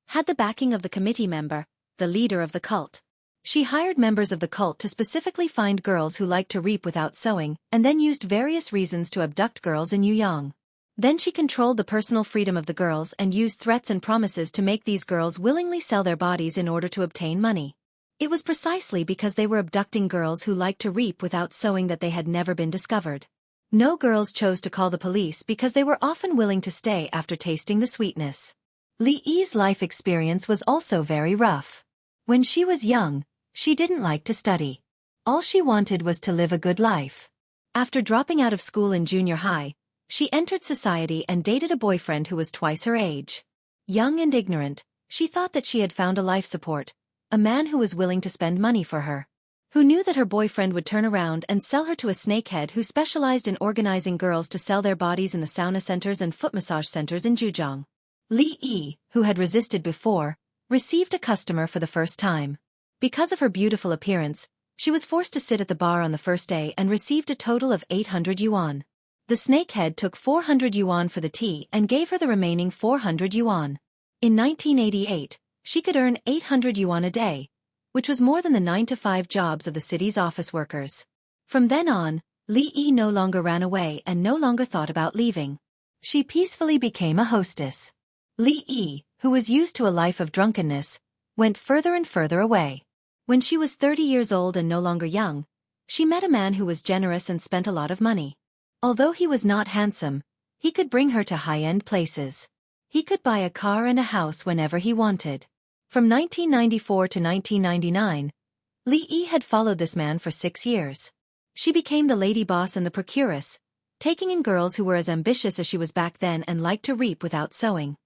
had the backing of the committee member, the leader of the cult. She hired members of the cult to specifically find girls who liked to reap without sewing, and then used various reasons to abduct girls in Yuyang. Then she controlled the personal freedom of the girls and used threats and promises to make these girls willingly sell their bodies in order to obtain money. It was precisely because they were abducting girls who liked to reap without sewing that they had never been discovered. No girls chose to call the police because they were often willing to stay after tasting the sweetness. Li Yi's life experience was also very rough. When she was young, she didn't like to study. All she wanted was to live a good life. After dropping out of school in junior high, she entered society and dated a boyfriend who was twice her age. Young and ignorant, she thought that she had found a life support, a man who was willing to spend money for her, who knew that her boyfriend would turn around and sell her to a snakehead who specialized in organizing girls to sell their bodies in the sauna centers and foot massage centers in Zhejiang. Li Yi, who had resisted before, received a customer for the first time. Because of her beautiful appearance, she was forced to sit at the bar on the first day and received a total of 800 yuan. The snakehead took 400 yuan for the tea and gave her the remaining 400 yuan. In 1988, she could earn 800 yuan a day, which was more than the 9-to-5 jobs of the city's office workers. From then on, Li Yi no longer ran away and no longer thought about leaving. She peacefully became a hostess. Li Yi, who was used to a life of drunkenness, went further and further away. When she was 30 years old and no longer young, she met a man who was generous and spent a lot of money. Although he was not handsome, he could bring her to high-end places. He could buy a car and a house whenever he wanted. From 1994 to 1999, Li Yi had followed this man for 6 years. She became the lady boss and the procuress, taking in girls who were as ambitious as she was back then and liked to reap without sowing.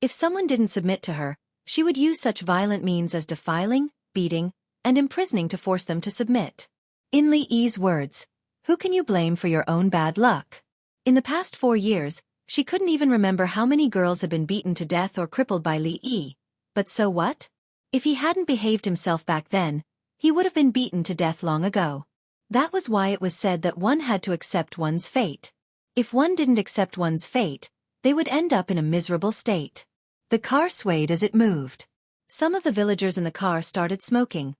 If someone didn't submit to her, she would use such violent means as defiling, beating, and imprisoning to force them to submit. In Li Yi's words, "Who can you blame for your own bad luck?" In the past 4 years, she couldn't even remember how many girls had been beaten to death or crippled by Li Yi. But so what? If he hadn't behaved himself back then, he would have been beaten to death long ago. That was why it was said that one had to accept one's fate. If one didn't accept one's fate, they would end up in a miserable state. The car swayed as it moved. Some of the villagers in the car started smoking,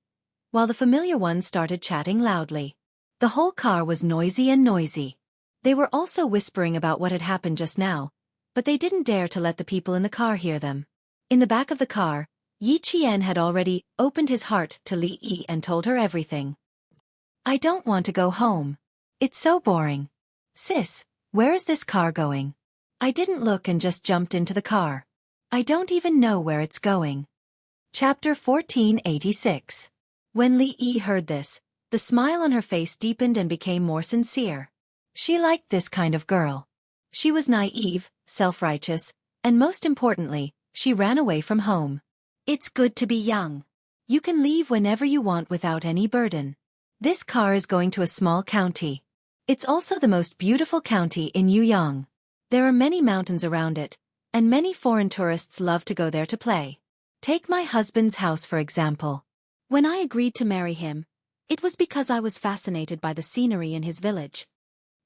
while the familiar ones started chatting loudly. The whole car was noisy and noisy. They were also whispering about what had happened just now, but they didn't dare to let the people in the car hear them. In the back of the car, Yi Qian had already opened his heart to Li Yi and told her everything. "I don't want to go home. It's so boring. Sis, where is this car going? I didn't look and just jumped into the car. I don't even know where it's going." Chapter 1486. When Li Yi heard this, the smile on her face deepened and became more sincere. She liked this kind of girl. She was naive, self-righteous, and most importantly, she ran away from home. It's good to be young. You can leave whenever you want without any burden. This car is going to a small county. It's also the most beautiful county in Yuyang. There are many mountains around it, and many foreign tourists love to go there to play. Take my husband's house for example. When I agreed to marry him, it was because I was fascinated by the scenery in his village.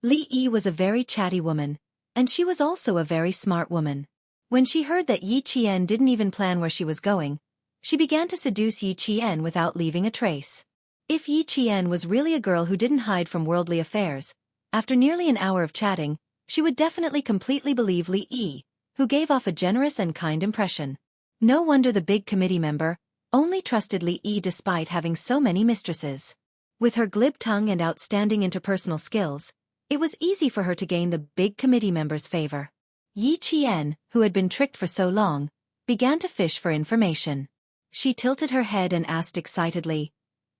Li Yi was a very chatty woman, and she was also a very smart woman. When she heard that Yi Qian didn't even plan where she was going, she began to seduce Yi Qian without leaving a trace. If Yi Qian was really a girl who didn't hide from worldly affairs, after nearly an hour of chatting, she would definitely completely believe Li Yi, who gave off a generous and kind impression. No wonder the big committee member only trusted Li Yi despite having so many mistresses. With her glib tongue and outstanding interpersonal skills, it was easy for her to gain the big committee member's favor. Yi Qian, who had been tricked for so long, began to fish for information. She tilted her head and asked excitedly,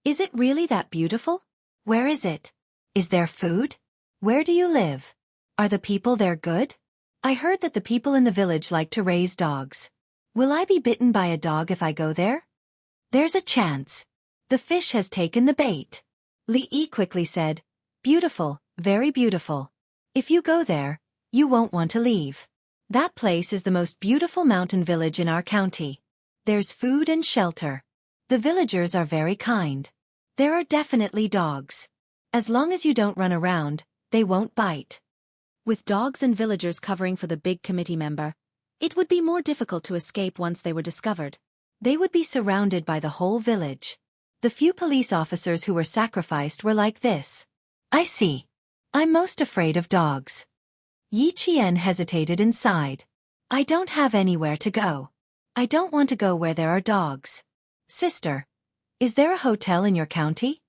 "Is it really that beautiful? Where is it? Is there food? Where do you live? Are the people there good? I heard that the people in the village like to raise dogs. Will I be bitten by a dog if I go there?" "There's a chance. The fish has taken the bait." Li Yi quickly said, "Beautiful, very beautiful. If you go there, you won't want to leave. That place is the most beautiful mountain village in our county. There's food and shelter. The villagers are very kind. There are definitely dogs. As long as you don't run around, they won't bite." With dogs and villagers covering for the big committee member, it would be more difficult to escape once they were discovered. They would be surrounded by the whole village. The few police officers who were sacrificed were like this. "I see. I'm most afraid of dogs." Yi Qian hesitated and sighed. "I don't have anywhere to go. I don't want to go where there are dogs. Sister, is there a hotel in your county?"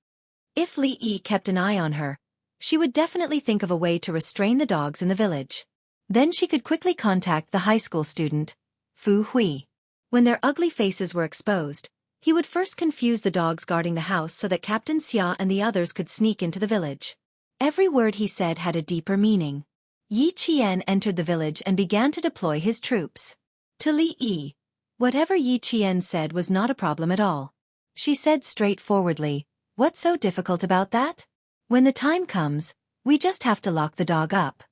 If Li Yi kept an eye on her, she would definitely think of a way to restrain the dogs in the village. Then she could quickly contact the high school student, Fu Hui. When their ugly faces were exposed, he would first confuse the dogs guarding the house so that Captain Xia and the others could sneak into the village. Every word he said had a deeper meaning. Yi Qian entered the village and began to deploy his troops. To Li Yi, whatever Yi Qian said was not a problem at all. She said straightforwardly, "What's so difficult about that? When the time comes, we just have to lock the dog up."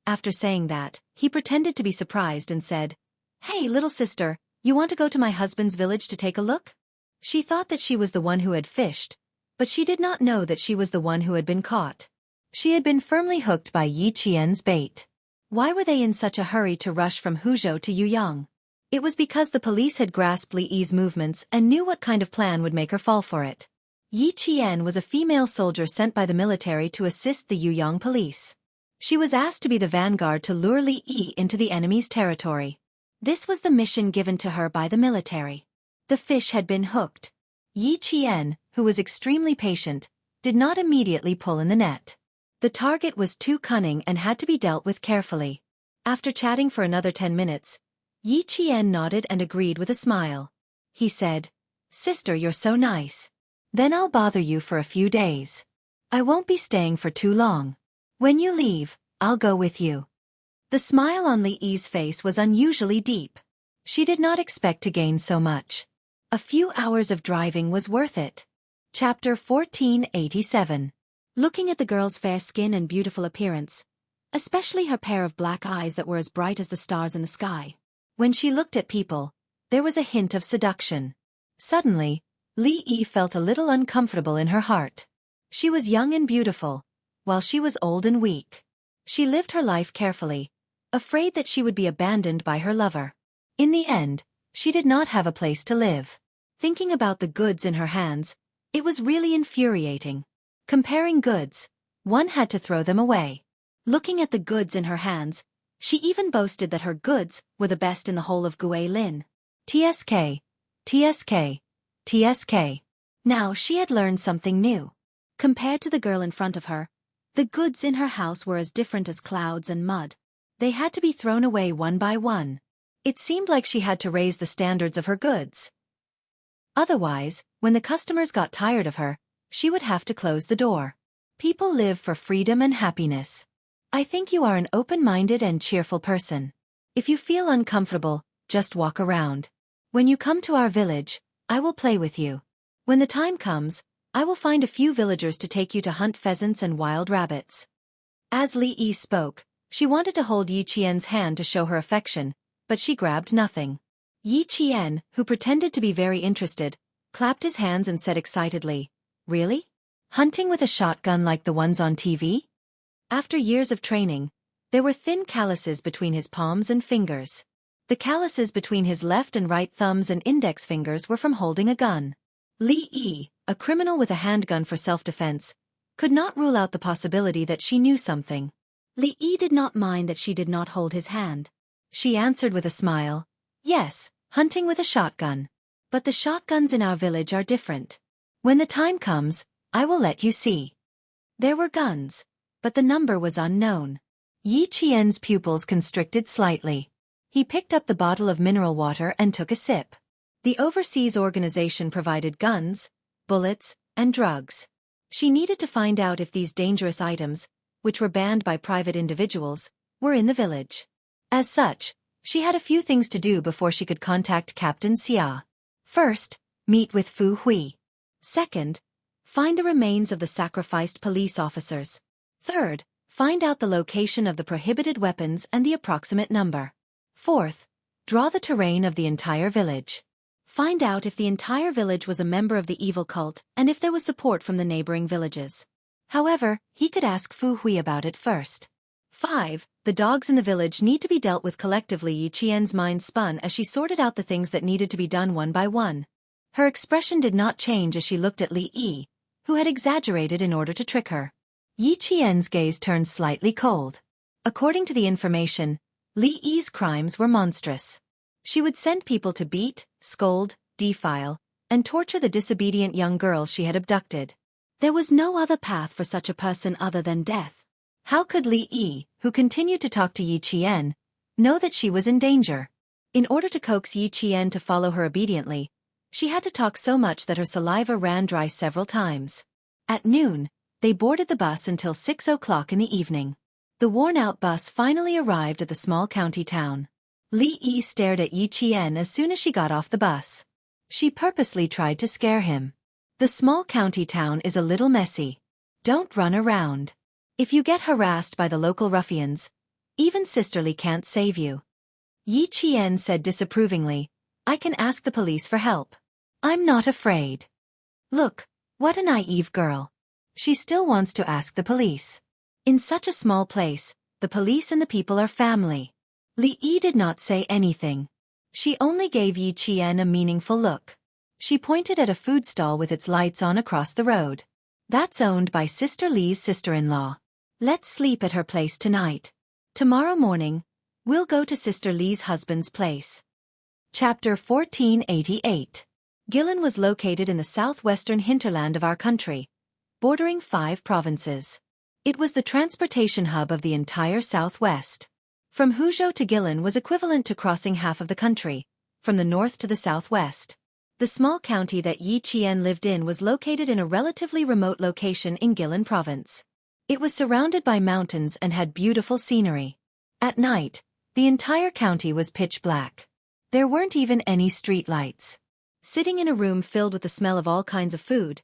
After saying that, he pretended to be surprised and said, "Hey, little sister, you want to go to my husband's village to take a look?" She thought that she was the one who had fished, but she did not know that she was the one who had been caught. She had been firmly hooked by Yi Qian's bait. Why were they in such a hurry to rush from Huzhou to Yuyang? It was because the police had grasped Li Yi's movements and knew what kind of plan would make her fall for it. Yi Qian was a female soldier sent by the military to assist the Yuyang police. She was asked to be the vanguard to lure Li Yi into the enemy's territory. This was the mission given to her by the military. The fish had been hooked. Yi Qian, who was extremely patient, did not immediately pull in the net. The target was too cunning and had to be dealt with carefully. After chatting for another 10 minutes, Yi Qian nodded and agreed with a smile. He said, "Sister, you're so nice. Then I'll bother you for a few days. I won't be staying for too long. When you leave, I'll go with you." The smile on Li Yi's face was unusually deep. She did not expect to gain so much. A few hours of driving was worth it. Chapter 1487. Looking at the girl's fair skin and beautiful appearance, especially her pair of black eyes that were as bright as the stars in the sky, when she looked at people, there was a hint of seduction. Suddenly, Li Yi felt a little uncomfortable in her heart. She was young and beautiful, while she was old and weak. She lived her life carefully, afraid that she would be abandoned by her lover. In the end, she did not have a place to live. Thinking about the goods in her hands, it was really infuriating. Comparing goods, one had to throw them away. Looking at the goods in her hands, she even boasted that her goods were the best in the whole of Guilin. TSK, TSK, TSK. Now she had learned something new. Compared to the girl in front of her, the goods in her house were as different as clouds and mud. They had to be thrown away one by one. It seemed like she had to raise the standards of her goods. Otherwise, when the customers got tired of her, she would have to close the door. People live for freedom and happiness. I think you are an open-minded and cheerful person. If you feel uncomfortable, just walk around. When you come to our village, I will play with you. When the time comes, I will find a few villagers to take you to hunt pheasants and wild rabbits. As Li Yi spoke, she wanted to hold Yi Qian's hand to show her affection, but she grabbed nothing. Yi Qian, who pretended to be very interested, clapped his hands and said excitedly, "Really? Hunting with a shotgun like the ones on TV?" After years of training, there were thin calluses between his palms and fingers. The calluses between his left and right thumbs and index fingers were from holding a gun. Li Yi, a criminal with a handgun for self-defense, could not rule out the possibility that she knew something. Li Yi did not mind that she did not hold his hand. She answered with a smile, "Yes, hunting with a shotgun. But the shotguns in our village are different. When the time comes, I will let you see." There were guns, but the number was unknown. Yi Qian's pupils constricted slightly. He picked up the bottle of mineral water and took a sip. The overseas organization provided guns, bullets, and drugs. She needed to find out if these dangerous items, which were banned by private individuals, were in the village. As such, she had a few things to do before she could contact Captain Xia. First, meet with Fu Hui. Second, find the remains of the sacrificed police officers. Third, find out the location of the prohibited weapons and the approximate number. Fourth, draw the terrain of the entire village. Find out if the entire village was a member of the evil cult and if there was support from the neighboring villages. However, he could ask Fu Hui about it first. 5. The dogs in the village need to be dealt with collectively. Yi Qian's mind spun as she sorted out the things that needed to be done one by one. Her expression did not change as she looked at Li Yi, who had exaggerated in order to trick her. Yi Qian's gaze turned slightly cold. According to the information, Li Yi's crimes were monstrous. She would send people to beat, scold, defile, and torture the disobedient young girls she had abducted. There was no other path for such a person other than death. How could Li Yi, who continued to talk to Yi Qian, know that she was in danger? In order to coax Yi Qian to follow her obediently, she had to talk so much that her saliva ran dry several times. At noon, they boarded the bus until 6 o'clock in the evening. The worn-out bus finally arrived at the small county town. Li Yi stared at Yi Qian as soon as she got off the bus. She purposely tried to scare him. The small county town is a little messy. Don't run around. If you get harassed by the local ruffians, even Sisterly can't save you. Yi Qian said disapprovingly, I can ask the police for help. I'm not afraid. Look, what a naive girl. She still wants to ask the police. In such a small place, the police and the people are family. Li Yi did not say anything. She only gave Yi Qian a meaningful look. She pointed at a food stall with its lights on across the road. That's owned by Sister Li's sister-in-law. Let's sleep at her place tonight. Tomorrow morning, we'll go to Sister Li's husband's place. Chapter 1488. Guilin was located in the southwestern hinterland of our country, bordering 5 provinces. It was the transportation hub of the entire southwest. From Huzhou to Guilin was equivalent to crossing half of the country, from the north to the southwest. The small county that Yi Qian lived in was located in a relatively remote location in Guilin province. It was surrounded by mountains and had beautiful scenery. At night, the entire county was pitch black. There weren't even any street lights. Sitting in a room filled with the smell of all kinds of food,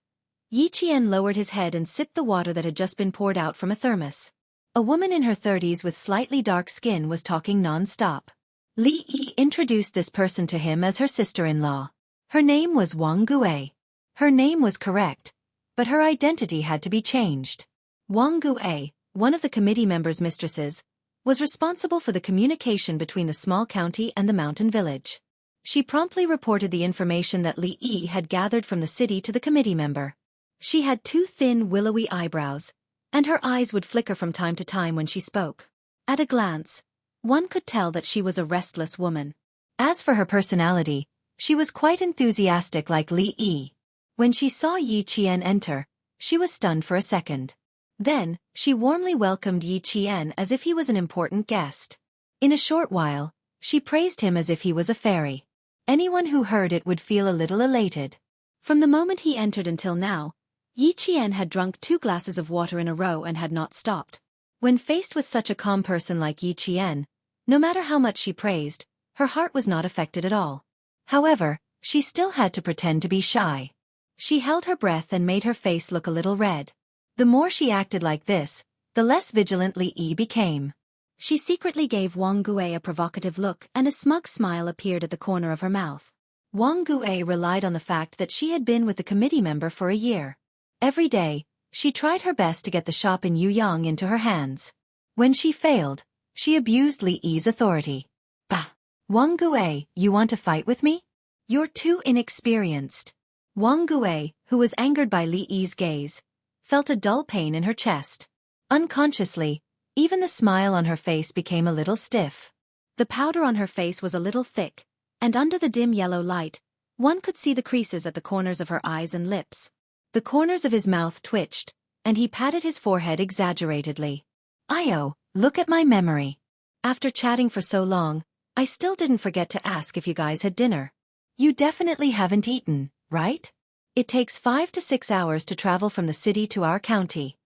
Yi Qian lowered his head and sipped the water that had just been poured out from a thermos. A woman in her 30s with slightly dark skin was talking non-stop. Li Yi introduced this person to him as her sister-in-law. Her name was Wang Gui. Her name was correct, but her identity had to be changed. Wang Gui, one of the committee members' mistresses, was responsible for the communication between the small county and the mountain village. She promptly reported the information that Li Yi had gathered from the city to the committee member. She had 2 thin, willowy eyebrows, and her eyes would flicker from time to time when she spoke. At a glance, one could tell that she was a restless woman. As for her personality, she was quite enthusiastic like Li Yi. When she saw Yi Qian enter, she was stunned for a second. Then, she warmly welcomed Yi Qian as if he was an important guest. In a short while, she praised him as if he was a fairy. Anyone who heard it would feel a little elated. From the moment he entered until now, Yi Qian had drunk 2 glasses of water in a row and had not stopped. When faced with such a calm person like Yi Qian, no matter how much she praised, her heart was not affected at all. However, she still had to pretend to be shy. She held her breath and made her face look a little red. The more she acted like this, the less vigilant Li Yi became. She secretly gave Wang Gui a provocative look and a smug smile appeared at the corner of her mouth. Wang Gui relied on the fact that she had been with the committee member for a year. Every day, she tried her best to get the shop in Yuyang into her hands. When she failed, she abused Li Yi's authority. Bah! Wang Gui, you want to fight with me? You're too inexperienced. Wang Gui, who was angered by Li Yi's gaze, felt a dull pain in her chest. Unconsciously, even the smile on her face became a little stiff. The powder on her face was a little thick, and under the dim yellow light, one could see the creases at the corners of her eyes and lips. The corners of his mouth twitched, and he patted his forehead exaggeratedly. "Io, look at my memory. After chatting for so long, I still didn't forget to ask if you guys had dinner. You definitely haven't eaten, right? It takes 5 to 6 hours to travel from the city to our county."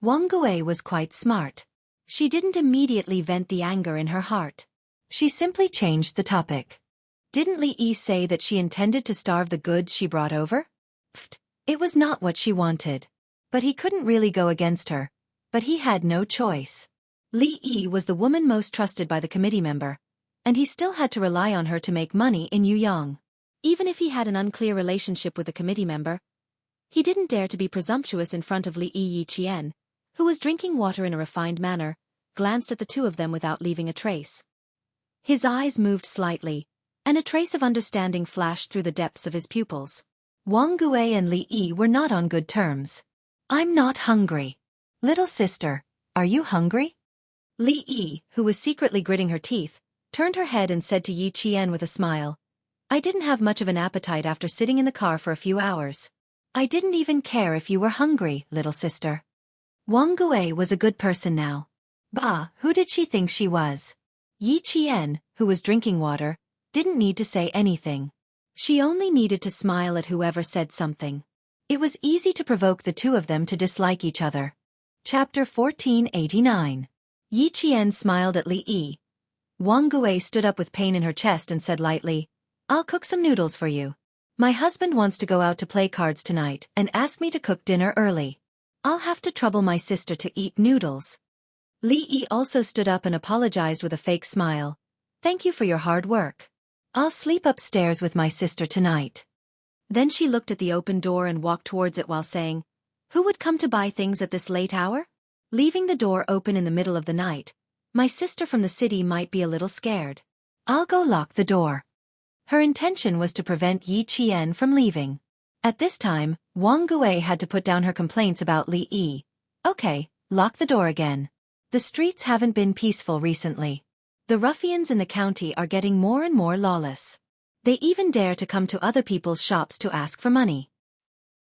Wang Gui was quite smart. She didn't immediately vent the anger in her heart. She simply changed the topic. Didn't Li Yi say that she intended to starve the goods she brought over? Pfft, it was not what she wanted. But he couldn't really go against her. But he had no choice. Li Yi was the woman most trusted by the committee member, and he still had to rely on her to make money in Yuyang. Even if he had an unclear relationship with the committee member, he didn't dare to be presumptuous in front of Yi Qian, who was drinking water in a refined manner, glanced at the 2 of them without leaving a trace. His eyes moved slightly, and a trace of understanding flashed through the depths of his pupils. Wang Gui and Li Yi were not on good terms. "I'm not hungry. Little sister, are you hungry?" Li Yi, who was secretly gritting her teeth, turned her head and said to Yi Qian with a smile, "I didn't have much of an appetite after sitting in the car for a few hours. I didn't even care if you were hungry, little sister." Wang Gui was a good person now. Bah, who did she think she was? Yi Qian, who was drinking water, didn't need to say anything. She only needed to smile at whoever said something. It was easy to provoke the 2 of them to dislike each other. Chapter 1489. Yi Qian smiled at Li Yi. Wang Gui stood up with pain in her chest and said lightly, "I'll cook some noodles for you." My husband wants to go out to play cards tonight and asked me to cook dinner early. I'll have to trouble my sister to eat noodles. Li Yi also stood up and apologized with a fake smile. Thank you for your hard work. I'll sleep upstairs with my sister tonight. Then she looked at the open door and walked towards it while saying, Who would come to buy things at this late hour? Leaving the door open in the middle of the night, my sister from the city might be a little scared. I'll go lock the door. Her intention was to prevent Yi Qian from leaving. At this time, Wang Gui had to put down her complaints about Li Yi. Okay, lock the door again. The streets haven't been peaceful recently. The ruffians in the county are getting more and more lawless. They even dare to come to other people's shops to ask for money.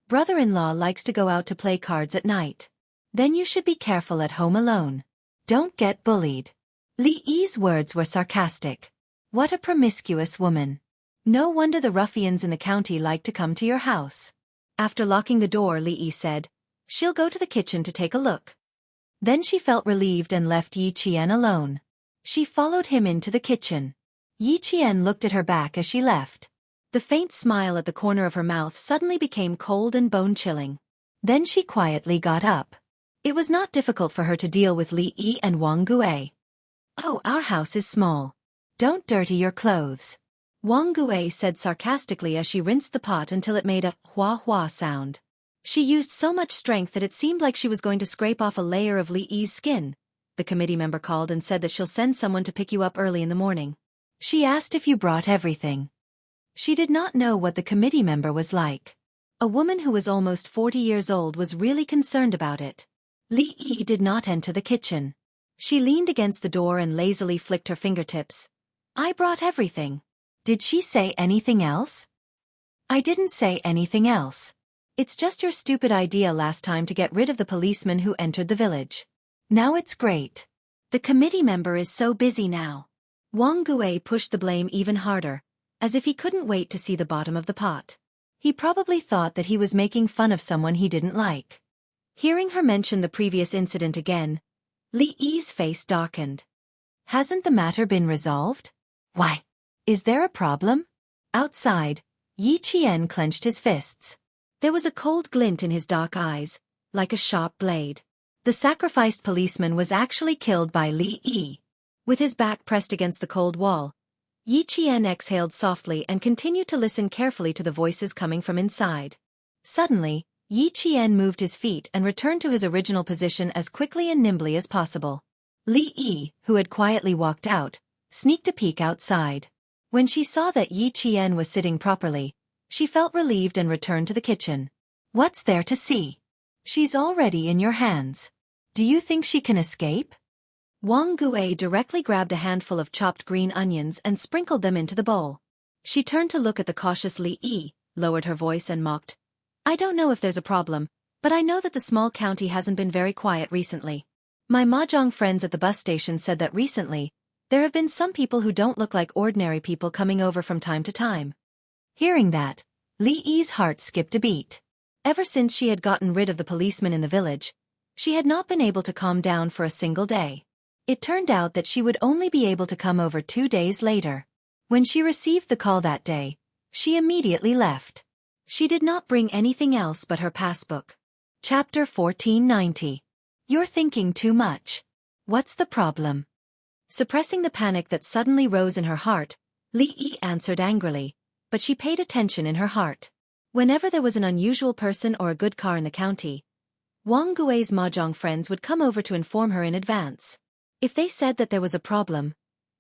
Brother-in-law likes to go out to play cards at night. Then you should be careful at home alone. Don't get bullied. Li Yi's words were sarcastic. What a promiscuous woman. No wonder the ruffians in the county like to come to your house. After locking the door, Li Yi said, She'll go to the kitchen to take a look. Then she felt relieved and left Yi Qian alone. She followed him into the kitchen. Yi Qian looked at her back as she left. The faint smile at the corner of her mouth suddenly became cold and bone-chilling. Then she quietly got up. It was not difficult for her to deal with Li Yi and Wang Gui. Oh, our house is small. Don't dirty your clothes. Wang Gui said sarcastically as she rinsed the pot until it made a hua-hua sound. She used so much strength that it seemed like she was going to scrape off a layer of Li Yi's skin. The committee member called and said that she'll send someone to pick you up early in the morning. She asked if you brought everything. She did not know what the committee member was like. A woman who was almost 40 years old was really concerned about it. Li Yi did not enter the kitchen. She leaned against the door and lazily flicked her fingertips. I brought everything. Did she say anything else? I didn't say anything else. It's just your stupid idea last time to get rid of the policeman who entered the village. Now it's great. The committee member is so busy now. Wang Gui pushed the blame even harder, as if he couldn't wait to see the bottom of the pot. He probably thought that he was making fun of someone he didn't like. Hearing her mention the previous incident again, Li Yi's face darkened. Hasn't the matter been resolved? Why? Is there a problem? Outside, Yi Qian clenched his fists. There was a cold glint in his dark eyes, like a sharp blade. The sacrificed policeman was actually killed by Li Yi. With his back pressed against the cold wall, Yi Qian exhaled softly and continued to listen carefully to the voices coming from inside. Suddenly, Yi Qian moved his feet and returned to his original position as quickly and nimbly as possible. Li Yi, who had quietly walked out, sneaked a peek outside. When she saw that Yi Qian was sitting properly, she felt relieved and returned to the kitchen. What's there to see? She's already in your hands. Do you think she can escape? Wang Gui directly grabbed a handful of chopped green onions and sprinkled them into the bowl. She turned to look at the cautious Li Yi, lowered her voice and mocked. I don't know if there's a problem, but I know that the small county hasn't been very quiet recently. My mahjong friends at the bus station said that recently, there have been some people who don't look like ordinary people coming over from time to time. Hearing that, Li Yi's heart skipped a beat. Ever since she had gotten rid of the policeman in the village, she had not been able to calm down for a single day. It turned out that she would only be able to come over 2 days later. When she received the call that day, she immediately left. She did not bring anything else but her passbook. Chapter 1490. You're thinking too much. What's the problem? Suppressing the panic that suddenly rose in her heart, Li Yi answered angrily, but she paid attention in her heart. Whenever there was an unusual person or a good car in the county, Wang Gui's mahjong friends would come over to inform her in advance. If they said that there was a problem,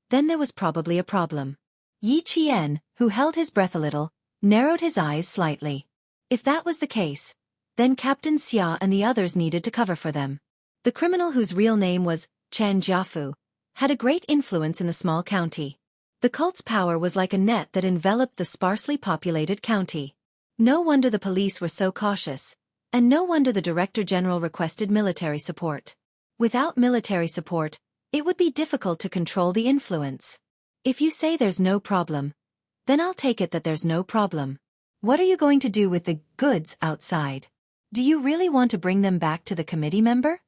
then there was probably a problem. Yi Qian, who held his breath a little, narrowed his eyes slightly. If that was the case, then Captain Xia and the others needed to cover for them. The criminal whose real name was Chan Jiafu had a great influence in the small county. The cult's power was like a net that enveloped the sparsely populated county. No wonder the police were so cautious, and no wonder the Director General requested military support. Without military support, it would be difficult to control the influence. If you say there's no problem, then I'll take it that there's no problem. What are you going to do with the goods outside? Do you really want to bring them back to the committee member?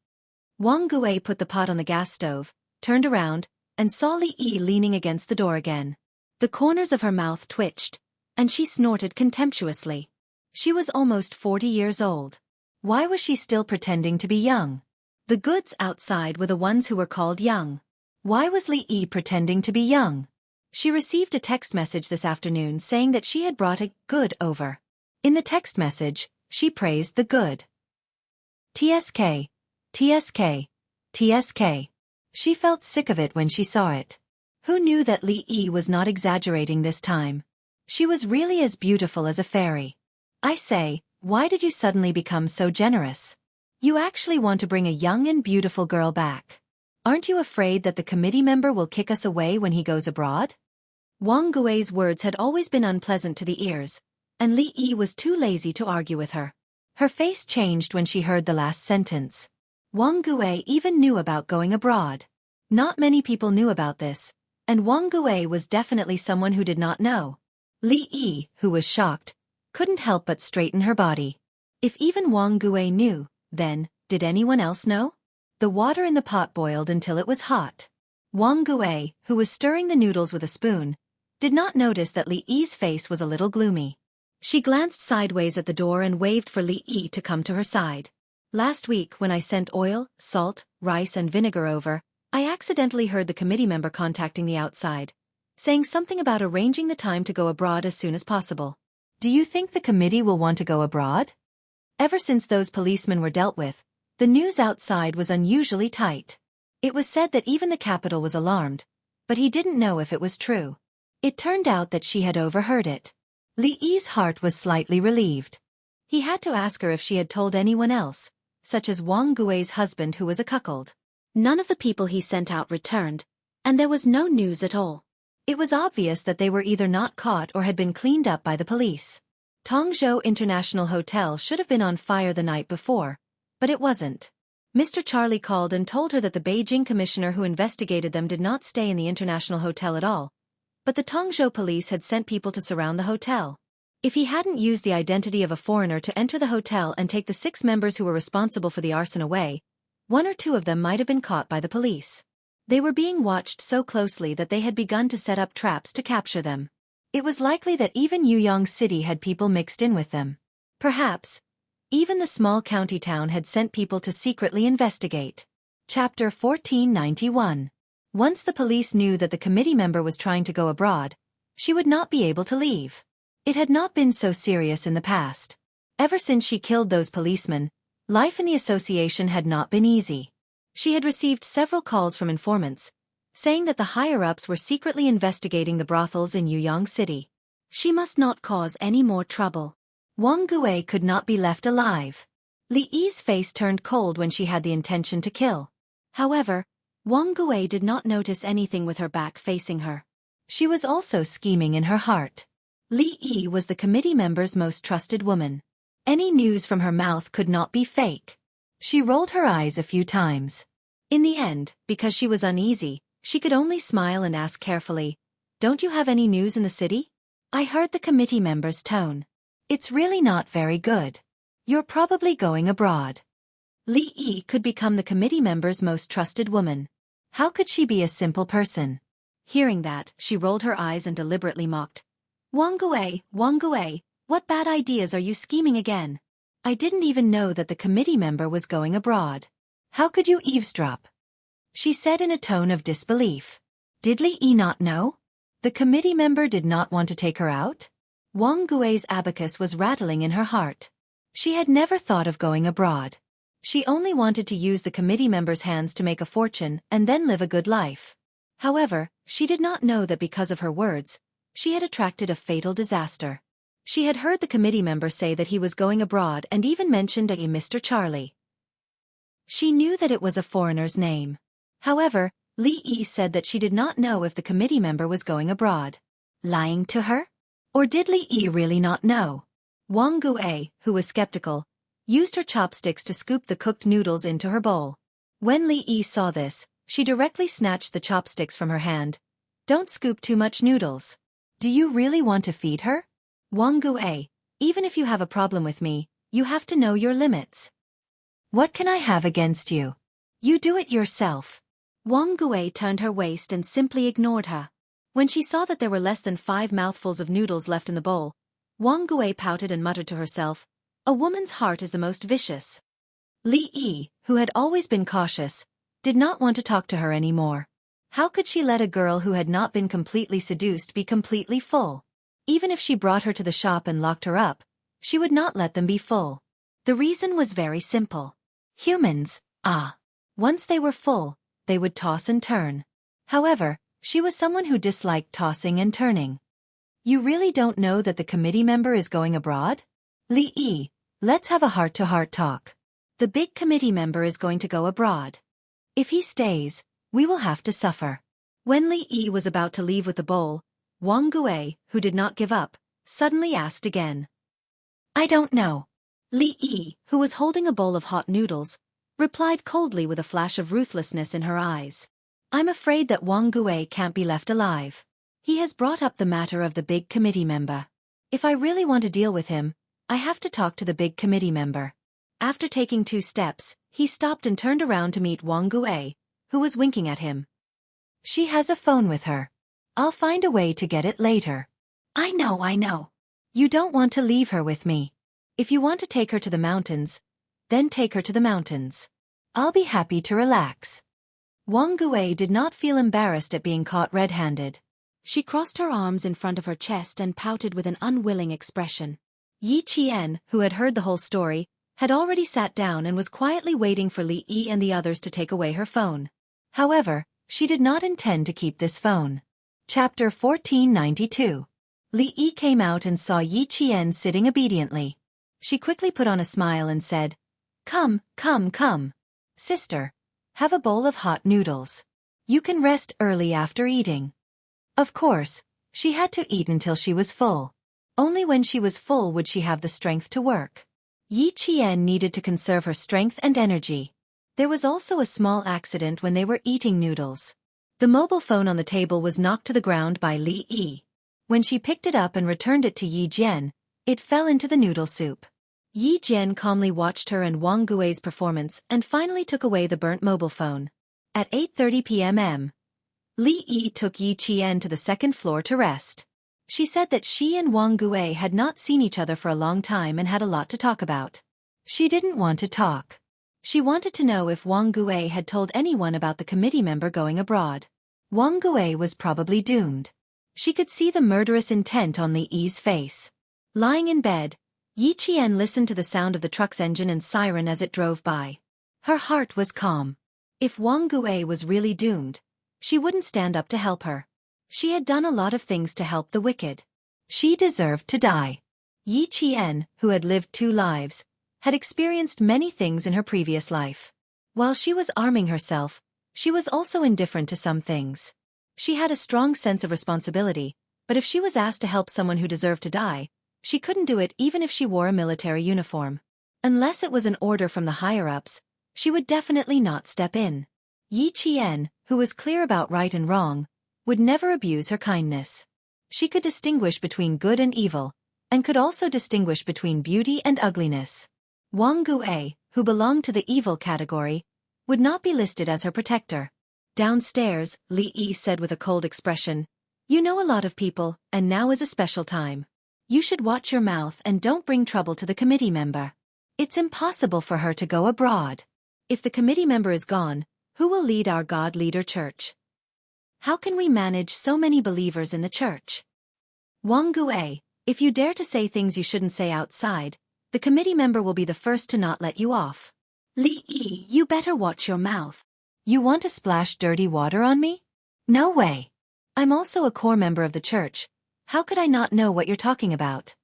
Wang Gui put the pot on the gas stove, turned around, and saw Li Yi leaning against the door again. The corners of her mouth twitched, and she snorted contemptuously. She was almost 40 years old. Why was she still pretending to be young? The goods outside were the ones who were called young. Why was Li Yi pretending to be young? She received a text message this afternoon saying that she had brought a good over. In the text message, she praised the good. TSK, TSK, TSK. She felt sick of it when she saw it. Who knew that Li Yi was not exaggerating this time? She was really as beautiful as a fairy. I say, why did you suddenly become so generous? You actually want to bring a young and beautiful girl back. Aren't you afraid that the committee member will kick us away when he goes abroad? Wang Gui's words had always been unpleasant to the ears, and Li Yi was too lazy to argue with her. Her face changed when she heard the last sentence. Wang Gui even knew about going abroad. Not many people knew about this, and Wang Gui was definitely someone who did not know. Li Yi, who was shocked, couldn't help but straighten her body. If even Wang Gui knew, then, did anyone else know? The water in the pot boiled until it was hot. Wang Gui, who was stirring the noodles with a spoon, did not notice that Li Yi's face was a little gloomy. She glanced sideways at the door and waved for Li Yi to come to her side. Last week when I sent oil, salt, rice and vinegar over, I accidentally heard the committee member contacting the outside, saying something about arranging the time to go abroad as soon as possible. Do you think the committee will want to go abroad? Ever since those policemen were dealt with, the news outside was unusually tight. It was said that even the capital was alarmed, but he didn't know if it was true. It turned out that she had overheard it. Li Yi's heart was slightly relieved. He had to ask her if she had told anyone else, such as Wang Gui's husband who was a cuckold. None of the people he sent out returned, and there was no news at all. It was obvious that they were either not caught or had been cleaned up by the police. Tongzhou International Hotel should have been on fire the night before, but it wasn't. Mr. Charlie called and told her that the Beijing commissioner who investigated them did not stay in the International Hotel at all, but the Tongzhou police had sent people to surround the hotel. If he hadn't used the identity of a foreigner to enter the hotel and take the 6 members who were responsible for the arson away, 1 or 2 of them might have been caught by the police. They were being watched so closely that they had begun to set up traps to capture them. It was likely that even Yuyang City had people mixed in with them. Perhaps, even the small county town had sent people to secretly investigate. Chapter 1491. Once the police knew that the committee member was trying to go abroad, she would not be able to leave. It had not been so serious in the past. Ever since she killed those policemen, life in the association had not been easy. She had received several calls from informants, saying that the higher-ups were secretly investigating the brothels in Yuyang City. She must not cause any more trouble. Wang Gui could not be left alive. Li Yi's face turned cold when she had the intention to kill. However, Wang Gui did not notice anything with her back facing her. She was also scheming in her heart. Li Yi was the committee member's most trusted woman. Any news from her mouth could not be fake. She rolled her eyes a few times. In the end, because she was uneasy, she could only smile and ask carefully, "Don't you have any news in the city?" I heard the committee member's tone. "It's really not very good. You're probably going abroad." Li Yi could become the committee member's most trusted woman. How could she be a simple person? Hearing that, she rolled her eyes and deliberately mocked. Wang Gui, what bad ideas are you scheming again? I didn't even know that the committee member was going abroad. How could you eavesdrop? She said in a tone of disbelief. Did Li Yi not know? The committee member did not want to take her out? Wang Gui's abacus was rattling in her heart. She had never thought of going abroad. She only wanted to use the committee member's hands to make a fortune and then live a good life. However, she did not know that because of her words, she had attracted a fatal disaster. She had heard the committee member say that he was going abroad and even mentioned a Mr. Charlie. She knew that it was a foreigner's name. However, Li Yi said that she did not know if the committee member was going abroad. Lying to her? Or did Li Yi really not know? Wang Gui, who was skeptical, used her chopsticks to scoop the cooked noodles into her bowl. When Li Yi saw this, she directly snatched the chopsticks from her hand. Don't scoop too much noodles. Do you really want to feed her? Wang Gui, even if you have a problem with me, you have to know your limits. What can I have against you? You do it yourself. Wang Gui turned her waist and simply ignored her. When she saw that there were less than 5 mouthfuls of noodles left in the bowl, Wang Gui pouted and muttered to herself, "A woman's heart is the most vicious." Li Yi, who had always been cautious, did not want to talk to her anymore. How could she let a girl who had not been completely seduced be completely full? Even if she brought her to the shop and locked her up, she would not let them be full. The reason was very simple. Humans, once they were full, they would toss and turn. However, she was someone who disliked tossing and turning. "You really don't know that the committee member is going abroad? Li Yi, let's have a heart-to-heart talk. The big committee member is going to go abroad. If he stays, we will have to suffer." When Li Yi was about to leave with the bowl, Wang Gui, who did not give up, suddenly asked again. "I don't know." Li Yi, who was holding a bowl of hot noodles, replied coldly with a flash of ruthlessness in her eyes. "I'm afraid that Wang Gui can't be left alive. He has brought up the matter of the big committee member. If I really want to deal with him, I have to talk to the big committee member." After taking 2 steps, he stopped and turned around to meet Wang Gui, who was winking at him. "She has a phone with her. I'll find a way to get it later." I know. You don't want to leave her with me. If you want to take her to the mountains, then take her to the mountains. I'll be happy to relax." Wang Gui did not feel embarrassed at being caught red-handed. She crossed her arms in front of her chest and pouted with an unwilling expression. Yi Qian, who had heard the whole story, had already sat down and was quietly waiting for Li Yi and the others to take away her phone. However, she did not intend to keep this phone. Chapter 1492. Li Yi came out and saw Yi Qian sitting obediently. She quickly put on a smile and said, Come. Sister, have a bowl of hot noodles. You can rest early after eating." Of course, she had to eat until she was full. Only when she was full would she have the strength to work. Yi Qian needed to conserve her strength and energy. There was also a small accident when they were eating noodles. The mobile phone on the table was knocked to the ground by Li Yi. When she picked it up and returned it to Yi Jian, it fell into the noodle soup. Yi Jian calmly watched her and Wang Gui's performance and finally took away the burnt mobile phone. At 8:30 p.m. Li Yi took Yi Qian to the second floor to rest. She said that she and Wang Gui had not seen each other for a long time and had a lot to talk about. She didn't want to talk. She wanted to know if Wang Gui had told anyone about the committee member going abroad. Wang Gui was probably doomed. She could see the murderous intent on Li Yi's face. Lying in bed, Yi Qian listened to the sound of the truck's engine and siren as it drove by. Her heart was calm. If Wang Gui was really doomed, she wouldn't stand up to help her. She had done a lot of things to help the wicked. She deserved to die. Yi Qian, who had lived 2 lives, had experienced many things in her previous life. While she was arming herself, she was also indifferent to some things. She had a strong sense of responsibility, but if she was asked to help someone who deserved to die, she couldn't do it even if she wore a military uniform. Unless it was an order from the higher-ups, she would definitely not step in. Yi Qian, who was clear about right and wrong, would never abuse her kindness. She could distinguish between good and evil, and could also distinguish between beauty and ugliness. Wang Gui, who belonged to the evil category, would not be listed as her protector. Downstairs, Li Yi said with a cold expression, "You know a lot of people, and now is a special time. You should watch your mouth and don't bring trouble to the committee member. It's impossible for her to go abroad. If the committee member is gone, who will lead our God leader church? How can we manage so many believers in the church? Wang Gui, if you dare to say things you shouldn't say outside, the committee member will be the first to not let you off. Li Yi, you better watch your mouth. You want to splash dirty water on me? No way. I'm also a core member of the church. How could I not know what you're talking about?"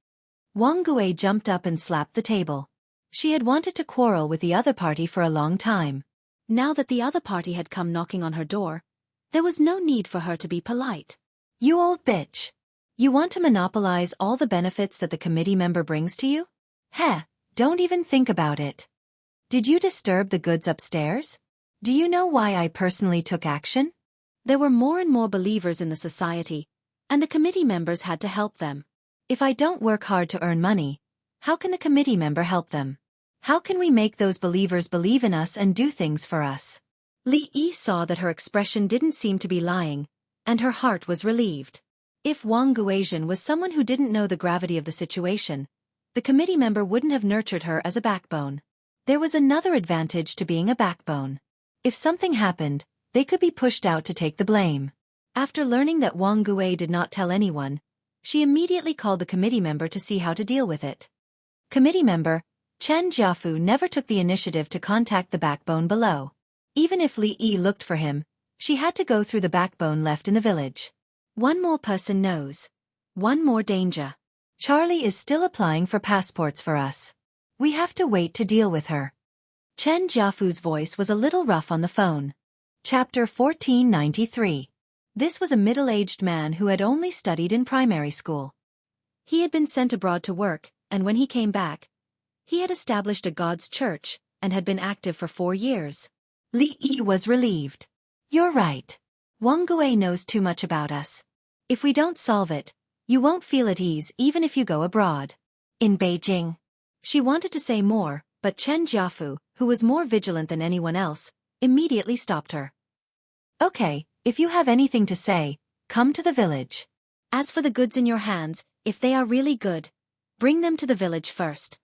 Wang Gui jumped up and slapped the table. She had wanted to quarrel with the other party for a long time. Now that the other party had come knocking on her door, there was no need for her to be polite. "You old bitch. You want to monopolize all the benefits that the committee member brings to you? Heh, don't even think about it. Did you disturb the goods upstairs? Do you know why I personally took action?" There were more and more believers in the society, and the committee members had to help them. If I don't work hard to earn money, how can the committee member help them? How can we make those believers believe in us and do things for us? Li Yi saw that her expression didn't seem to be lying, and her heart was relieved. If Wang Guizhen was someone who didn't know the gravity of the situation, the committee member wouldn't have nurtured her as a backbone. There was another advantage to being a backbone. If something happened, they could be pushed out to take the blame. After learning that Wang Gui did not tell anyone, she immediately called the committee member to see how to deal with it. Committee member Chen Jiafu never took the initiative to contact the backbone below. Even if Li Yi looked for him, she had to go through the backbone left in the village. One more person knows. One more danger. Charlie is still applying for passports for us. We have to wait to deal with her. Chen Jiafu's voice was a little rough on the phone. Chapter 1493. This was a middle-aged man who had only studied in primary school. He had been sent abroad to work, and when he came back, he had established a God's church, and had been active for 4 years. Li Yi was relieved. You're right. Wang Gui knows too much about us. If we don't solve it, you won't feel at ease even if you go abroad. In Beijing. She wanted to say more, but Chen Jiafu, who was more vigilant than anyone else, immediately stopped her. Okay, if you have anything to say, come to the village. As for the goods in your hands, if they are really good, bring them to the village first.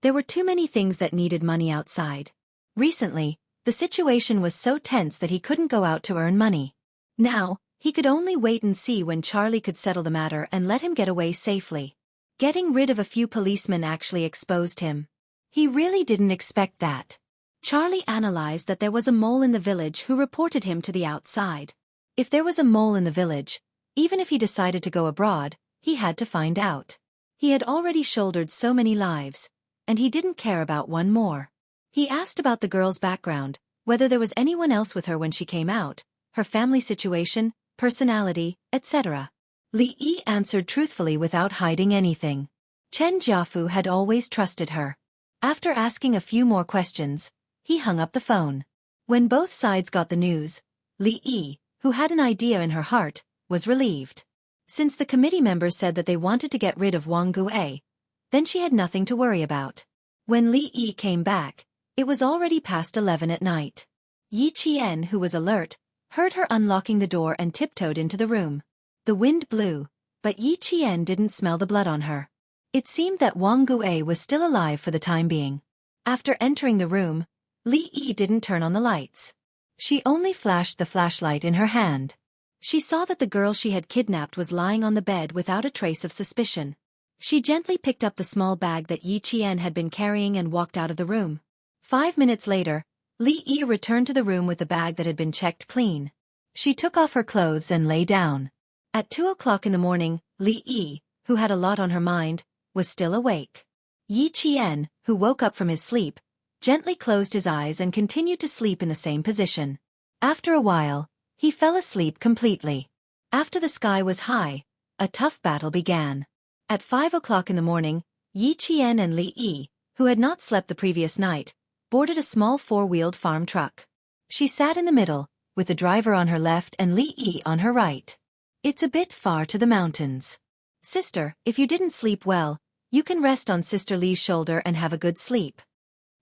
There were too many things that needed money outside. Recently, the situation was so tense that he couldn't go out to earn money. Now, he could only wait and see when Charlie could settle the matter and let him get away safely. Getting rid of a few policemen actually exposed him. He really didn't expect that. Charlie analyzed that there was a mole in the village who reported him to the outside. If there was a mole in the village, even if he decided to go abroad, he had to find out. He had already shouldered so many lives, and he didn't care about one more. He asked about the girl's background, whether there was anyone else with her when she came out, her family situation, personality, etc. Li Yi answered truthfully without hiding anything. Chen Jiafu had always trusted her. After asking a few more questions, he hung up the phone. When both sides got the news, Li Yi, who had an idea in her heart, was relieved. Since the committee members said that they wanted to get rid of Wang Gui, then she had nothing to worry about. When Li Yi came back, it was already past 11 at night. Yi Qian, who was alert, heard her unlocking the door and tiptoed into the room. The wind blew, but Yi Qian didn't smell the blood on her. It seemed that Wang Gui was still alive for the time being. After entering the room, Li Yi didn't turn on the lights. She only flashed the flashlight in her hand. She saw that the girl she had kidnapped was lying on the bed without a trace of suspicion. She gently picked up the small bag that Yi Qian had been carrying and walked out of the room. 5 minutes later, Li Yi returned to the room with the bag that had been checked clean. She took off her clothes and lay down. At 2 o'clock in the morning, Li Yi, who had a lot on her mind, was still awake. Yi Qian, who woke up from his sleep, gently closed his eyes and continued to sleep in the same position. After a while, he fell asleep completely. After the sky was high, a tough battle began. At 5 o'clock in the morning, Yi Qian and Li Yi, who had not slept the previous night, boarded a small 4-wheeled farm truck. She sat in the middle, with the driver on her left and Li Yi on her right. It's a bit far to the mountains. Sister, if you didn't sleep well, you can rest on Sister Li's shoulder and have a good sleep.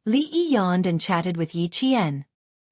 Li Yi yawned and chatted with Yi Qian.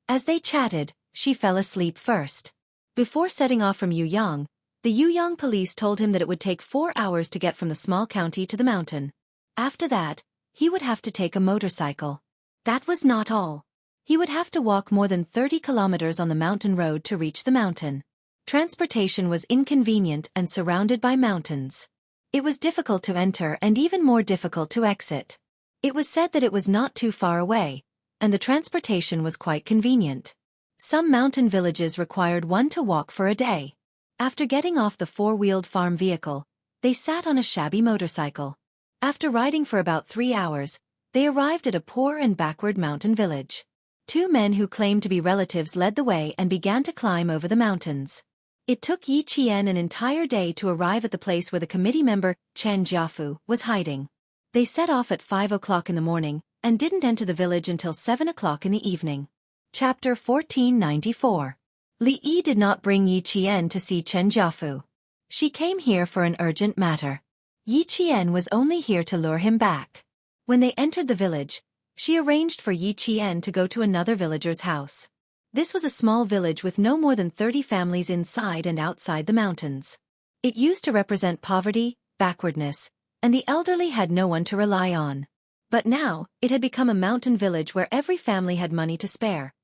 As they chatted, she fell asleep first. Before setting off from Yuyang, the Yuyang police told him that it would take 4 hours to get from the small county to the mountain. After that, he would have to take a motorcycle. That was not all. He would have to walk more than 30 kilometers on the mountain road to reach the mountain. Transportation was inconvenient and surrounded by mountains. It was difficult to enter and even more difficult to exit. It was said that it was not too far away, and the transportation was quite convenient. Some mountain villages required one to walk for a day. After getting off the 4-wheeled farm vehicle, they sat on a shabby motorcycle. After riding for about 3 hours, they arrived at a poor and backward mountain village. 2 men who claimed to be relatives led the way and began to climb over the mountains. It took Yi Qian an entire day to arrive at the place where the committee member, Chen Jiafu, was hiding. They set off at 5 o'clock in the morning, and didn't enter the village until 7 o'clock in the evening. Chapter 1494. Li Yi did not bring Yi Qian to see Chen Jiafu. She came here for an urgent matter. Yi Qian was only here to lure him back. When they entered the village, she arranged for Yi Qian to go to another villager's house. This was a small village with no more than 30 families inside and outside the mountains. It used to represent poverty, backwardness, and the elderly had no one to rely on. But now, it had become a mountain village where every family had money to spare.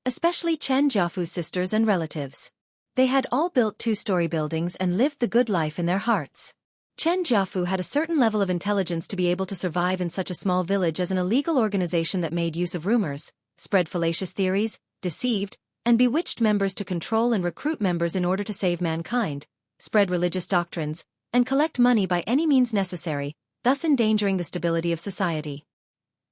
Especially Chen Jiafu's sisters and relatives. They had all built two-story buildings and lived the good life in their hearts. Chen Jiafu had a certain level of intelligence to be able to survive in such a small village as an illegal organization that made use of rumors, spread fallacious theories, deceived, and bewitched members to control and recruit members in order to save mankind, spread religious doctrines, and collect money by any means necessary, thus endangering the stability of society.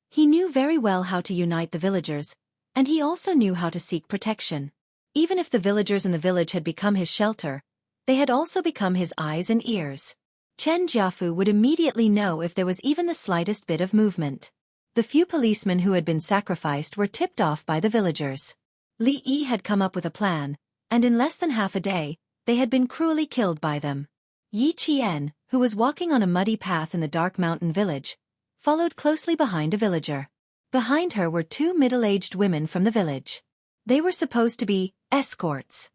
He knew very well how to unite the villagers, and he also knew how to seek protection. Even if the villagers in the village had become his shelter, they had also become his eyes and ears. Chen Jiafu would immediately know if there was even the slightest bit of movement. The few policemen who had been sacrificed were tipped off by the villagers. Li Yi had come up with a plan, and in less than half a day, they had been cruelly killed by them. Yi Qian, who was walking on a muddy path in the dark mountain village, followed closely behind a villager. Behind her were two middle-aged women from the village. They were supposed to be escorts.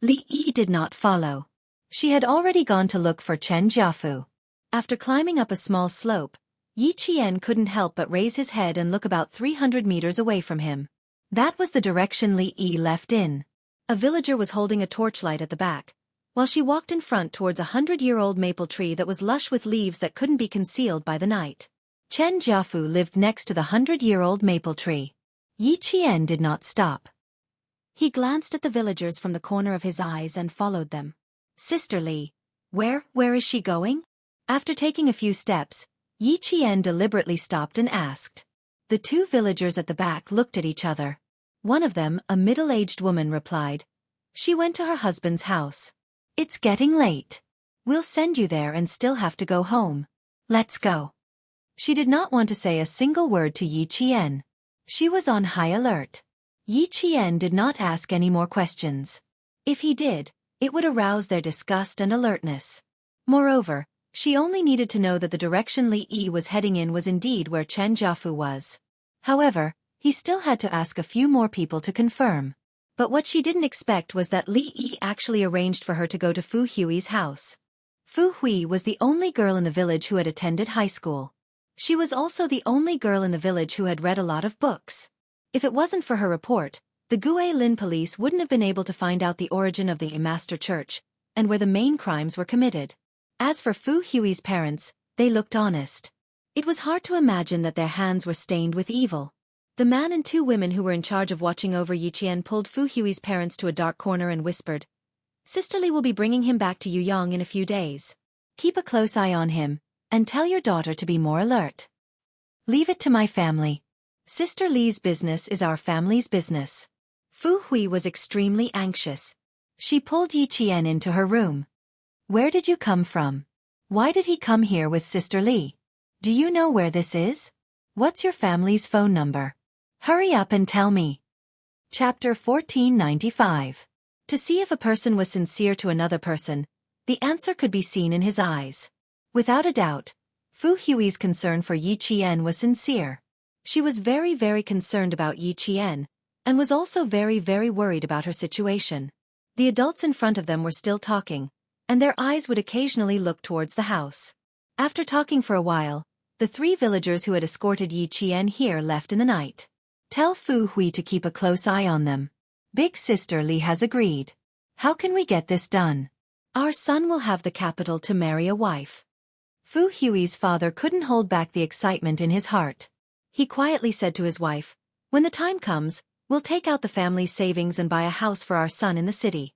Li Yi did not follow. She had already gone to look for Chen Jiafu. After climbing up a small slope, Yi Qian couldn't help but raise his head and look about 300 meters away from him. That was the direction Li Yi left in. A villager was holding a torchlight at the back, while she walked in front towards a 100-year-old maple tree that was lush with leaves that couldn't be concealed by the night. Chen Jiafu lived next to the 100-year-old maple tree. Yi Qian did not stop. He glanced at the villagers from the corner of his eyes and followed them. Sister Li, where is she going? After taking a few steps, Yi Qian deliberately stopped and asked. The two villagers at the back looked at each other. One of them, a middle-aged woman, replied, "She went to her husband's house. It's getting late. We'll send you there and still have to go home. Let's go." She did not want to say a single word to Yi Qian. She was on high alert. Yi Qian did not ask any more questions. If he did, it would arouse their disgust and alertness. Moreover, she only needed to know that the direction Li Yi was heading in was indeed where Chen Jiafu was. However, he still had to ask a few more people to confirm. But what she didn't expect was that Li Yi actually arranged for her to go to Fu Hui's house. Fu Hui was the only girl in the village who had attended high school. She was also the only girl in the village who had read a lot of books. If it wasn't for her report, the Guilin police wouldn't have been able to find out the origin of the Master Church, and where the main crimes were committed. As for Fu Hui's parents, they looked honest. It was hard to imagine that their hands were stained with evil. The man and two women who were in charge of watching over Yi Qian pulled Fu Hui's parents to a dark corner and whispered, "Sister Li will be bringing him back to Yuyang in a few days. Keep a close eye on him, and tell your daughter to be more alert. Leave it to my family. Sister Li's business is our family's business." Fu Hui was extremely anxious. She pulled Yi Qian into her room. "Where did you come from? Why did he come here with Sister Li? Do you know where this is? What's your family's phone number? Hurry up and tell me." Chapter 1495. To see if a person was sincere to another person, the answer could be seen in his eyes. Without a doubt, Fu Hui's concern for Yi Qian was sincere. She was very, very concerned about Yi Qian, and was also very, very worried about her situation. The adults in front of them were still talking, and their eyes would occasionally look towards the house. After talking for a while, the three villagers who had escorted Yi Qian here left in the night. "Tell Fu Hui to keep a close eye on them. Big Sister Li has agreed. How can we get this done? Our son will have the capital to marry a wife." Fu Hui's father couldn't hold back the excitement in his heart. He quietly said to his wife, "When the time comes, we'll take out the family's savings and buy a house for our son in the city."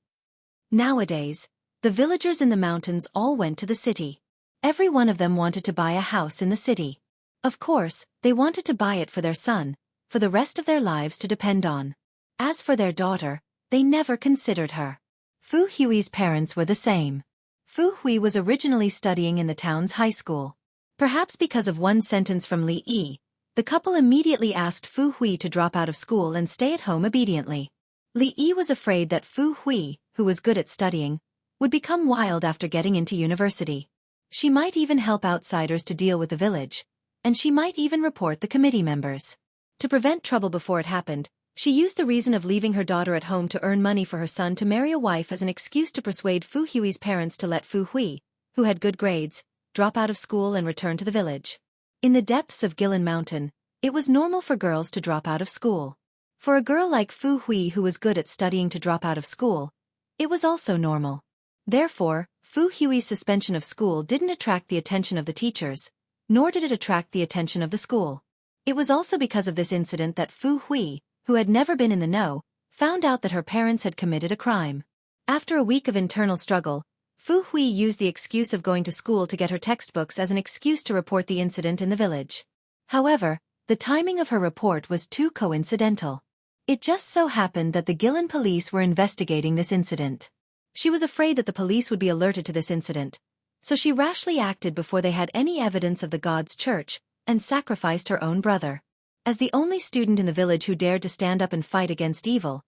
Nowadays, the villagers in the mountains all went to the city. Every one of them wanted to buy a house in the city. Of course, they wanted to buy it for their son, for the rest of their lives to depend on. As for their daughter, they never considered her. Fu Hui's parents were the same. Fu Hui was originally studying in the town's high school. Perhaps because of one sentence from Li Yi, the couple immediately asked Fu Hui to drop out of school and stay at home obediently. Li Yi was afraid that Fu Hui, who was good at studying, would become wild after getting into university. She might even help outsiders to deal with the village, and she might even report the committee members. To prevent trouble before it happened, She used the reason of leaving her daughter at home to earn money for her son to marry a wife as an excuse to persuade Fu Hui's parents to let Fu Hui, who had good grades, drop out of school and return to the village. In the depths of Guilin Mountain, it was normal for girls to drop out of school. For a girl like Fu Hui who was good at studying to drop out of school, it was also normal. Therefore, Fu Hui's suspension of school didn't attract the attention of the teachers, nor did it attract the attention of the school. It was also because of this incident that Fu Hui, who had never been in the know, found out that her parents had committed a crime. After a week of internal struggle, Fu Hui used the excuse of going to school to get her textbooks as an excuse to report the incident in the village. However, the timing of her report was too coincidental. It just so happened that the Guilin police were investigating this incident. She was afraid that the police would be alerted to this incident, so she rashly acted before they had any evidence of the God's church, and sacrificed her own brother. As the only student in the village who dared to stand up and fight against evil,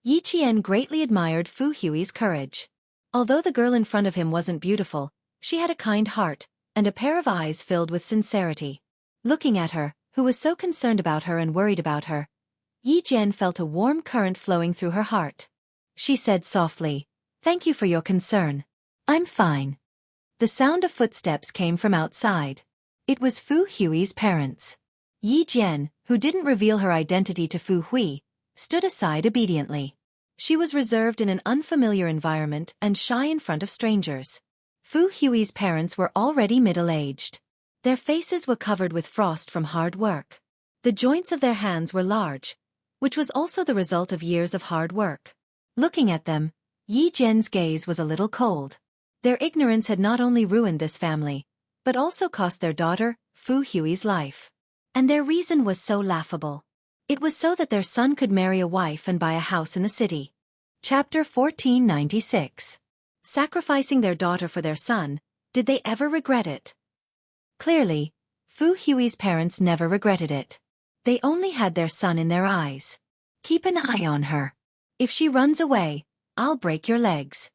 Yi Qian greatly admired Fu Hui's courage. Although the girl in front of him wasn't beautiful, she had a kind heart, and a pair of eyes filled with sincerity. Looking at her, who was so concerned about her and worried about her, Yi Jian felt a warm current flowing through her heart. She said softly, "Thank you for your concern. I'm fine." The sound of footsteps came from outside. It was Fu Hui's parents. Yi Jian, who didn't reveal her identity to Fu Hui, stood aside obediently. She was reserved in an unfamiliar environment and shy in front of strangers. Fu Hui's parents were already middle-aged. Their faces were covered with frost from hard work. The joints of their hands were large, which was also the result of years of hard work. Looking at them, Yi Jian's gaze was a little cold. Their ignorance had not only ruined this family, but also cost their daughter, Fu Hui's life. And their reason was so laughable. It was so that their son could marry a wife and buy a house in the city. Chapter 1496. Sacrificing their daughter for their son, did they ever regret it? Clearly, Fu Hui's parents never regretted it. They only had their son in their eyes. "Keep an eye on her. If she runs away, I'll break your legs,"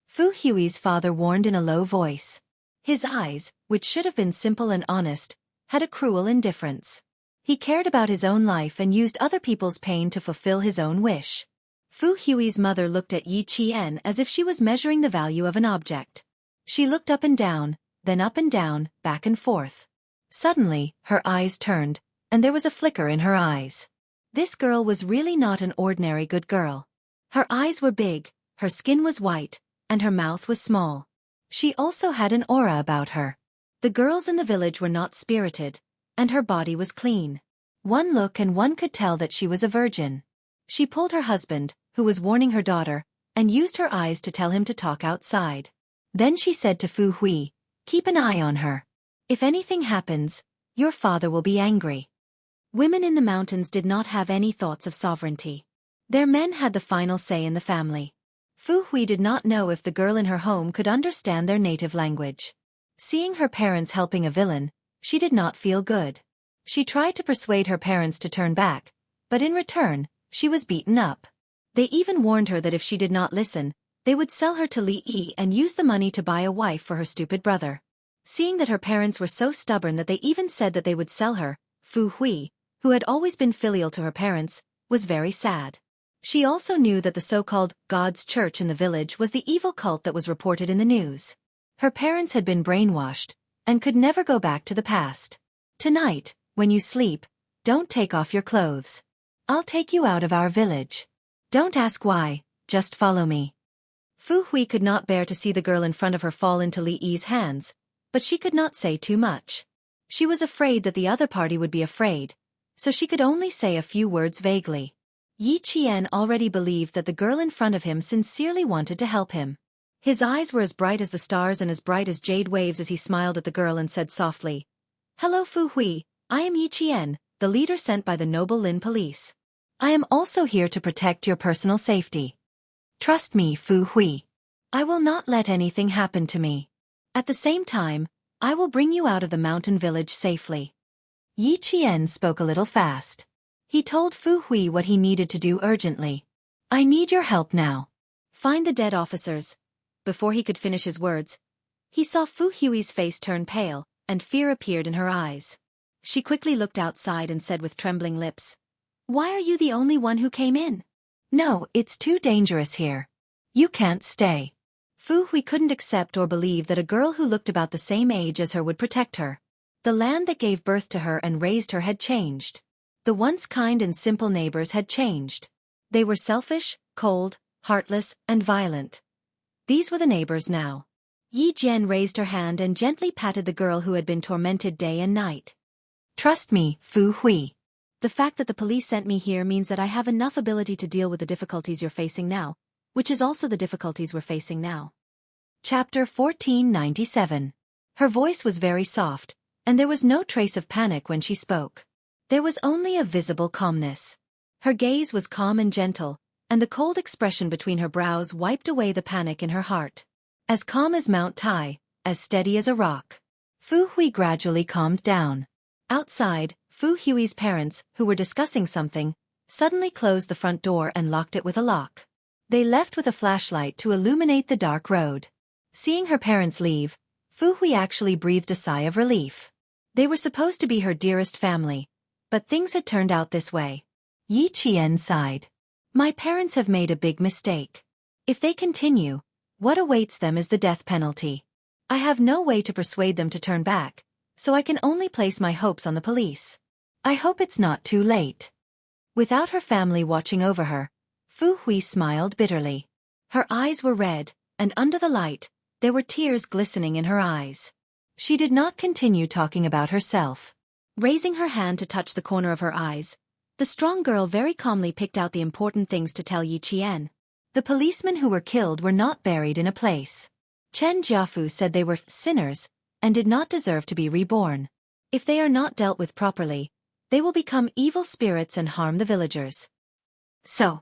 Fu Hui's father warned in a low voice. His eyes, which should have been simple and honest, had a cruel indifference. He cared about his own life and used other people's pain to fulfill his own wish. Fu Hui's mother looked at Yi Qian as if she was measuring the value of an object. She looked up and down, then up and down, back and forth. Suddenly, her eyes turned, and there was a flicker in her eyes. This girl was really not an ordinary good girl. Her eyes were big, her skin was white, and her mouth was small. She also had an aura about her. The girls in the village were not spirited, and her body was clean. One look and one could tell that she was a virgin. She pulled her husband, who was warning her daughter, and used her eyes to tell him to talk outside. Then she said to Fu Hui, "Keep an eye on her. If anything happens, your father will be angry." Women in the mountains did not have any thoughts of sovereignty. Their men had the final say in the family. Fu Hui did not know if the girl in her home could understand their native language. Seeing her parents helping a villain, she did not feel good. She tried to persuade her parents to turn back, but in return, she was beaten up. They even warned her that if she did not listen, they would sell her to Li Yi and use the money to buy a wife for her stupid brother. Seeing that her parents were so stubborn that they even said that they would sell her, Fu Hui, who had always been filial to her parents, was very sad. She also knew that the so-called God's church in the village was the evil cult that was reported in the news. Her parents had been brainwashed, and could never go back to the past. "Tonight, when you sleep, don't take off your clothes. I'll take you out of our village. Don't ask why, just follow me." Fu Hui could not bear to see the girl in front of her fall into Li Yi's hands, but she could not say too much. She was afraid that the other party would be afraid, so she could only say a few words vaguely. Yi Qian already believed that the girl in front of him sincerely wanted to help him. His eyes were as bright as the stars and as bright as jade waves as he smiled at the girl and said softly, "Hello Fu Hui, I am Yi Qian, the leader sent by the noble Lin police. I am also here to protect your personal safety. Trust me, Fu Hui. I will not let anything happen to me. At the same time, I will bring you out of the mountain village safely." Yi Qian spoke a little fast. He told Fu Hui what he needed to do urgently. "I need your help now. Find the dead officers." Before he could finish his words, he saw Fu Hui's face turn pale, and fear appeared in her eyes. She quickly looked outside and said with trembling lips, Why are you the only one who came in? No, it's too dangerous here. You can't stay. Fu Hui couldn't accept or believe that a girl who looked about the same age as her would protect her. The land that gave birth to her and raised her had changed. The once kind and simple neighbors had changed. They were selfish, cold, heartless, and violent. These were the neighbors now. Yi Jian raised her hand and gently patted the girl who had been tormented day and night. Trust me, Fu Hui. The fact that the police sent me here means that I have enough ability to deal with the difficulties you're facing now, which is also the difficulties we're facing now. Chapter 1497. Her voice was very soft, and there was no trace of panic when she spoke. There was only a visible calmness. Her gaze was calm and gentle, and the cold expression between her brows wiped away the panic in her heart. As calm as Mount Tai, as steady as a rock. Fu Hui gradually calmed down. Outside, Fu Hui's parents, who were discussing something, suddenly closed the front door and locked it with a lock. They left with a flashlight to illuminate the dark road. Seeing her parents leave, Fu Hui actually breathed a sigh of relief. They were supposed to be her dearest family, but things had turned out this way. Yi Qian sighed. My parents have made a big mistake. If they continue, what awaits them is the death penalty. I have no way to persuade them to turn back, so I can only place my hopes on the police. I hope it's not too late. Without her family watching over her, Fu Hui smiled bitterly. Her eyes were red, and under the light, there were tears glistening in her eyes. She did not continue talking about herself. Raising her hand to touch the corner of her eyes, the strong girl very calmly picked out the important things to tell Yi Qian. The policemen who were killed were not buried in a place. Chen Jiafu said they were sinners, and did not deserve to be reborn. If they are not dealt with properly, they will become evil spirits and harm the villagers. So,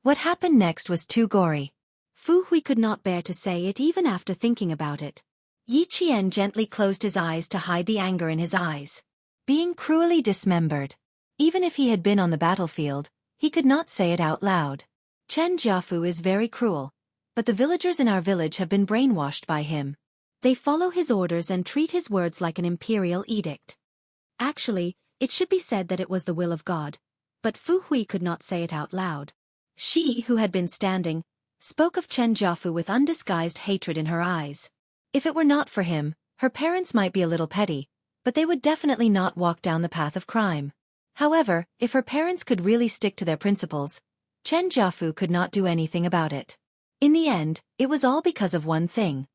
what happened next was too gory. Fu Hui could not bear to say it even after thinking about it. Yi Qian gently closed his eyes to hide the anger in his eyes. Being cruelly dismembered. Even if he had been on the battlefield, he could not say it out loud. Chen Jiafu is very cruel, but the villagers in our village have been brainwashed by him. They follow his orders and treat his words like an imperial edict. Actually, it should be said that it was the will of God, but Fu Hui could not say it out loud. She, who had been standing, spoke of Chen Jiafu with undisguised hatred in her eyes. If it were not for him, her parents might be a little petty, but they would definitely not walk down the path of crime. However, if her parents could really stick to their principles, Chen Jiafu could not do anything about it. In the end, it was all because of one thing.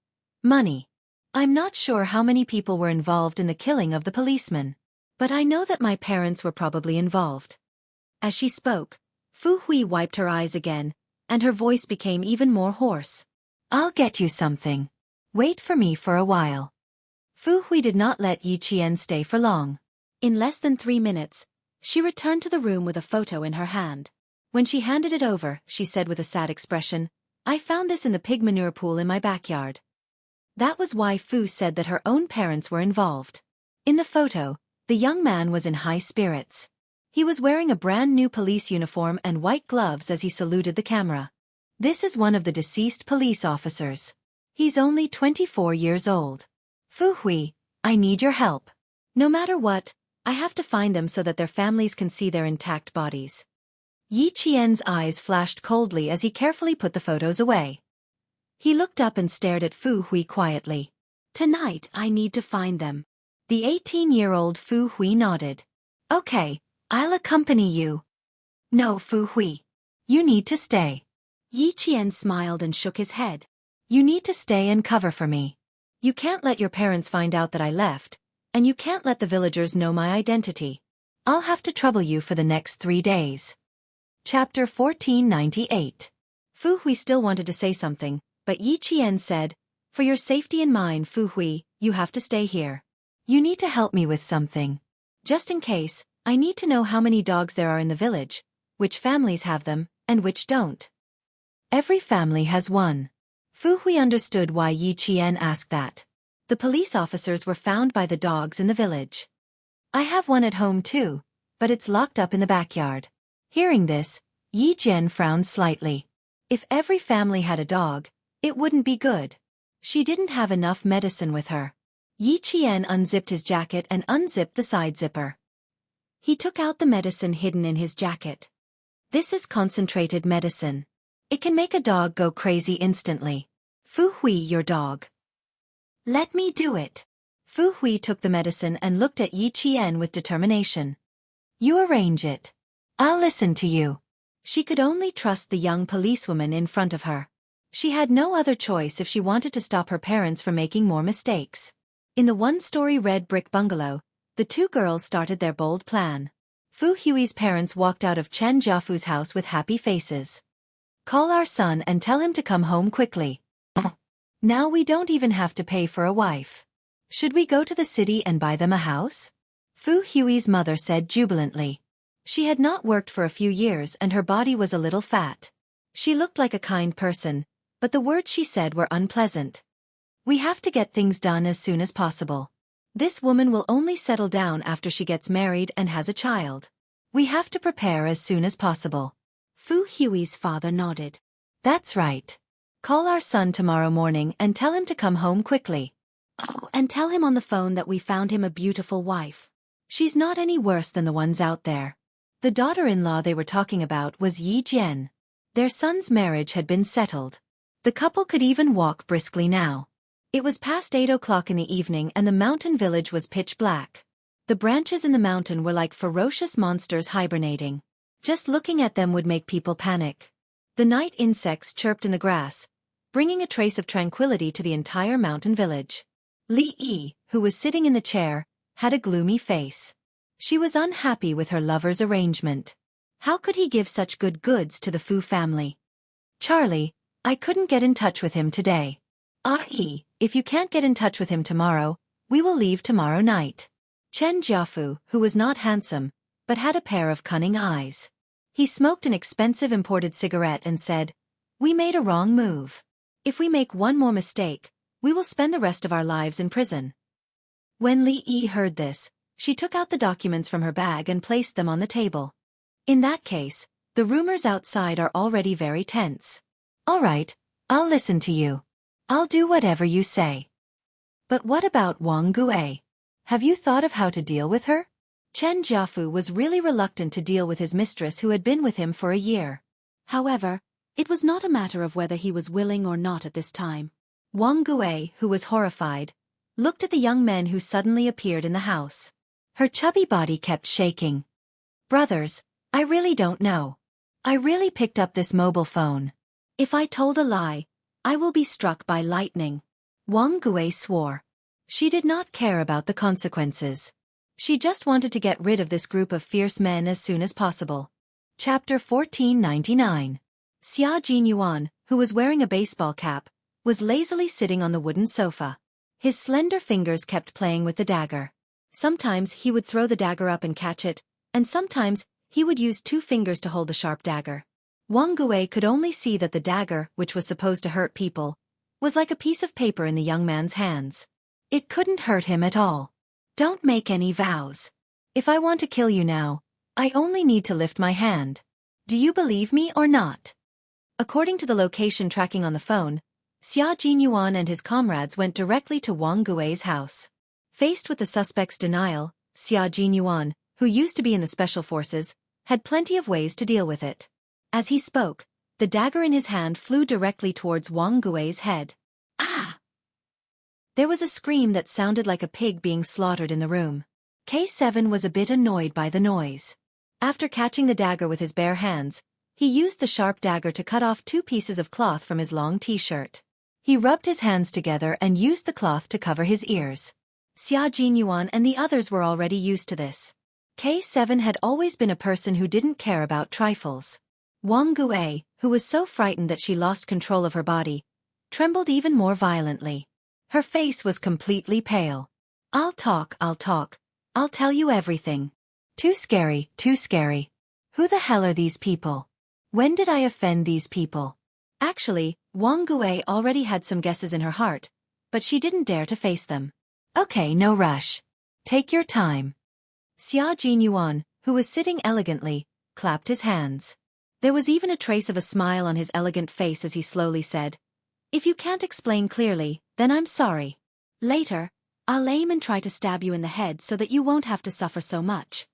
Money. I'm not sure how many people were involved in the killing of the policeman, but I know that my parents were probably involved. As she spoke, Fu Hui wiped her eyes again, and her voice became even more hoarse. I'll get you something. Wait for me for a while. Fu Hui did not let Yi Qian stay for long. In less than 3 minutes, she returned to the room with a photo in her hand. When she handed it over, she said with a sad expression, I found this in the pig manure pool in my backyard. That was why Fu said that her own parents were involved. In the photo, the young man was in high spirits. He was wearing a brand new police uniform and white gloves as he saluted the camera. This is one of the deceased police officers. He's only 24 years old. Fu Hui, I need your help. No matter what, I have to find them so that their families can see their intact bodies. Yi Qian's eyes flashed coldly as he carefully put the photos away. He looked up and stared at Fu Hui quietly. Tonight I need to find them. The 18-year-old Fu Hui nodded. Okay, I'll accompany you. No, Fu Hui. You need to stay. Yi Qian smiled and shook his head. You need to stay and cover for me. You can't let your parents find out that I left, and you can't let the villagers know my identity. I'll have to trouble you for the next 3 days. Chapter 1498. Fu Hui still wanted to say something, but Yi Qian said, For your safety and mine, Fu Hui, you have to stay here. You need to help me with something. Just in case, I need to know how many dogs there are in the village, which families have them, and which don't. Every family has one. Fu Hui understood why Yi Qian asked that. The police officers were found by the dogs in the village. I have one at home too, but it's locked up in the backyard. Hearing this, Yi Jian frowned slightly. If every family had a dog, it wouldn't be good. She didn't have enough medicine with her. Yi Qian unzipped his jacket and unzipped the side zipper. He took out the medicine hidden in his jacket. This is concentrated medicine. It can make a dog go crazy instantly. Fu Hui, your dog. Let me do it. Fu Hui took the medicine and looked at Yi Qian with determination. You arrange it. I'll listen to you. She could only trust the young policewoman in front of her. She had no other choice if she wanted to stop her parents from making more mistakes. In the one-story red brick bungalow, the two girls started their bold plan. Fu Hui's parents walked out of Chen Jiafu's house with happy faces. Call our son and tell him to come home quickly. Now we don't even have to pay for a wife. Should we go to the city and buy them a house? Fu Hui's mother said jubilantly. She had not worked for a few years and her body was a little fat. She looked like a kind person, but the words she said were unpleasant. We have to get things done as soon as possible. This woman will only settle down after she gets married and has a child. We have to prepare as soon as possible. Fu Hui's father nodded. That's right. Call our son tomorrow morning and tell him to come home quickly. Oh, and tell him on the phone that we found him a beautiful wife. She's not any worse than the ones out there. The daughter-in-law they were talking about was Yi Jian. Their son's marriage had been settled. The couple could even walk briskly now. It was past 8 o'clock in the evening and the mountain village was pitch black. The branches in the mountain were like ferocious monsters hibernating. Just looking at them would make people panic. The night insects chirped in the grass, bringing a trace of tranquility to the entire mountain village. Li Yi, who was sitting in the chair, had a gloomy face. She was unhappy with her lover's arrangement. How could he give such good goods to the Fu family? Charlie, I couldn't get in touch with him today. Yi, if you can't get in touch with him tomorrow, we will leave tomorrow night. Chen Jiafu, who was not handsome, but had a pair of cunning eyes. He smoked an expensive imported cigarette and said, We made a wrong move. If we make one more mistake, we will spend the rest of our lives in prison. When Li Yi heard this, she took out the documents from her bag and placed them on the table. In that case, the rumors outside are already very tense. All right, I'll listen to you. I'll do whatever you say. But what about Wang Gue? Have you thought of how to deal with her? Chen Jiafu was really reluctant to deal with his mistress who had been with him for a year. However, it was not a matter of whether he was willing or not at this time. Wang Gue, who was horrified, looked at the young men who suddenly appeared in the house. Her chubby body kept shaking. Brothers, I really don't know. I really picked up this mobile phone. If I told a lie, I will be struck by lightning. Wang Gue swore. She did not care about the consequences. She just wanted to get rid of this group of fierce men as soon as possible. Chapter 1499. Xia Jinyuan, who was wearing a baseball cap, was lazily sitting on the wooden sofa. His slender fingers kept playing with the dagger. Sometimes he would throw the dagger up and catch it, and sometimes he would use 2 fingers to hold the sharp dagger. Wang Gue could only see that the dagger, which was supposed to hurt people, was like a piece of paper in the young man's hands. It couldn't hurt him at all. Don't make any vows. If I want to kill you now, I only need to lift my hand. Do you believe me or not? According to the location tracking on the phone, Xia Jinyuan and his comrades went directly to Wang Gue's house. Faced with the suspect's denial, Xia Jinyuan, who used to be in the special forces, had plenty of ways to deal with it. As he spoke, the dagger in his hand flew directly towards Wang Gue's head. Ah! There was a scream that sounded like a pig being slaughtered in the room. K7 was a bit annoyed by the noise. After catching the dagger with his bare hands, he used the sharp dagger to cut off 2 pieces of cloth from his long t-shirt. He rubbed his hands together and used the cloth to cover his ears. Xia Jinyuan and the others were already used to this. K7 had always been a person who didn't care about trifles. Wang Gue, who was so frightened that she lost control of her body, trembled even more violently. Her face was completely pale. I'll talk. I'll tell you everything. Too scary, too scary. Who the hell are these people? When did I offend these people? Actually, Wang Gue already had some guesses in her heart, but she didn't dare to face them. Okay, no rush. Take your time. Xia Jinyuan, who was sitting elegantly, clapped his hands. There was even a trace of a smile on his elegant face as he slowly said, If you can't explain clearly, then I'm sorry. Later, I'll aim and try to stab you in the head so that you won't have to suffer so much.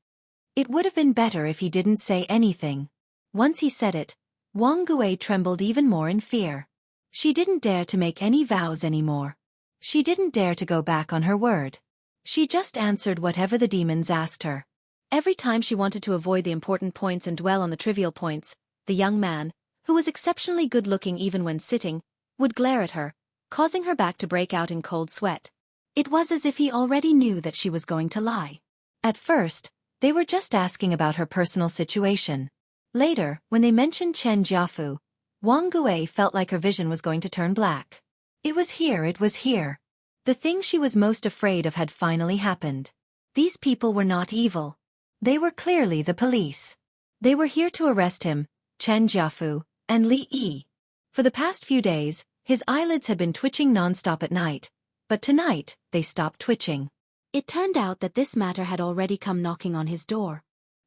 It would have been better if he didn't say anything. Once he said it, Wang Gui trembled even more in fear. She didn't dare to make any vows anymore. She didn't dare to go back on her word. She just answered whatever the demons asked her. Every time she wanted to avoid the important points and dwell on the trivial points, the young man, who was exceptionally good-looking even when sitting, would glare at her, causing her back to break out in cold sweat. It was as if he already knew that she was going to lie. At first, they were just asking about her personal situation. Later, when they mentioned Chen Jiafu, Wang Gui felt like her vision was going to turn black. It was here. The thing she was most afraid of had finally happened. These people were not evil. They were clearly the police. They were here to arrest him, Chen Jiafu, and Li Yi. For the past few days, his eyelids had been twitching non-stop at night, but tonight, they stopped twitching. It turned out that this matter had already come knocking on his door.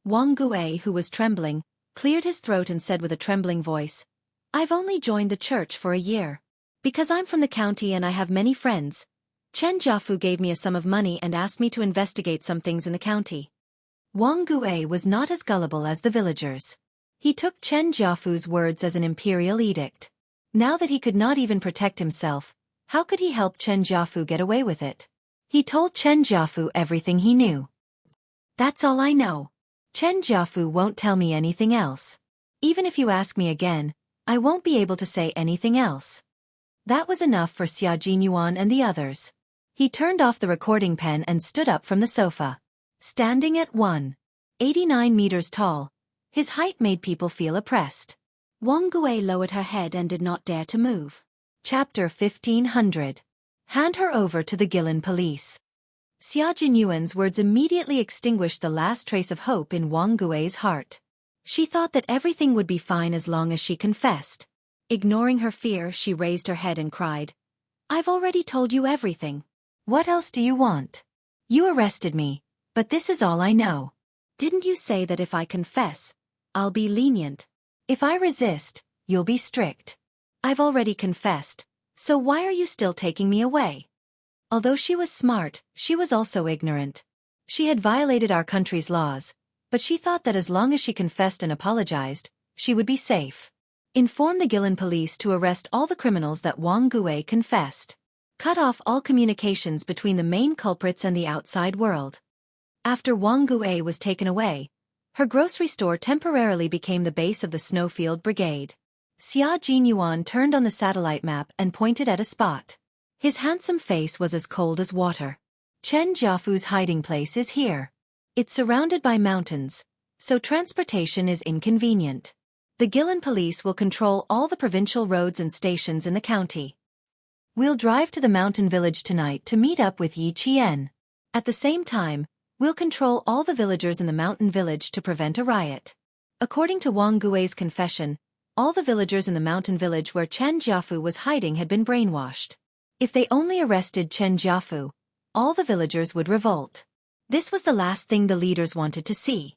Wang Gui, who was trembling, cleared his throat and said with a trembling voice, "I've only joined the church for a year. Because I'm from the county and I have many friends, Chen Jiafu gave me a sum of money and asked me to investigate some things in the county." Wang Gui was not as gullible as the villagers. He took Chen Jiafu's words as an imperial edict. Now that he could not even protect himself, how could he help Chen Jiafu get away with it? He told Chen Jiafu everything he knew. "That's all I know. Chen Jiafu won't tell me anything else. Even if you ask me again, I won't be able to say anything else." That was enough for Xia Jinyuan and the others. He turned off the recording pen and stood up from the sofa. Standing at 189 meters tall, his height made people feel oppressed. Wang Gui lowered her head and did not dare to move. Chapter 1500. Hand her over to the Guilin police. Xia Jinyuan's words immediately extinguished the last trace of hope in Wang Gui's heart. She thought that everything would be fine as long as she confessed. Ignoring her fear, she raised her head and cried, "I've already told you everything. What else do you want? You arrested me, but this is all I know. Didn't you say that if I confess, I'll be lenient? If I resist, you'll be strict? I've already confessed, so why are you still taking me away?" Although she was smart, she was also ignorant. She had violated our country's laws, but she thought that as long as she confessed and apologized, she would be safe. Inform the Guilin police to arrest all the criminals that Wang Gui confessed. Cut off all communications between the main culprits and the outside world. After Wang Gui was taken away, her grocery store temporarily became the base of the Snowfield Brigade. Xia Jinyuan turned on the satellite map and pointed at a spot. His handsome face was as cold as water. Chen Jiafu's hiding place is here. It's surrounded by mountains, so transportation is inconvenient. The Guilin police will control all the provincial roads and stations in the county. We'll drive to the mountain village tonight to meet up with Yi Qian. At the same time, we'll control all the villagers in the mountain village to prevent a riot. According to Wang Gui's confession, all the villagers in the mountain village where Chen Jiafu was hiding had been brainwashed. If they only arrested Chen Jiafu, all the villagers would revolt. This was the last thing the leaders wanted to see.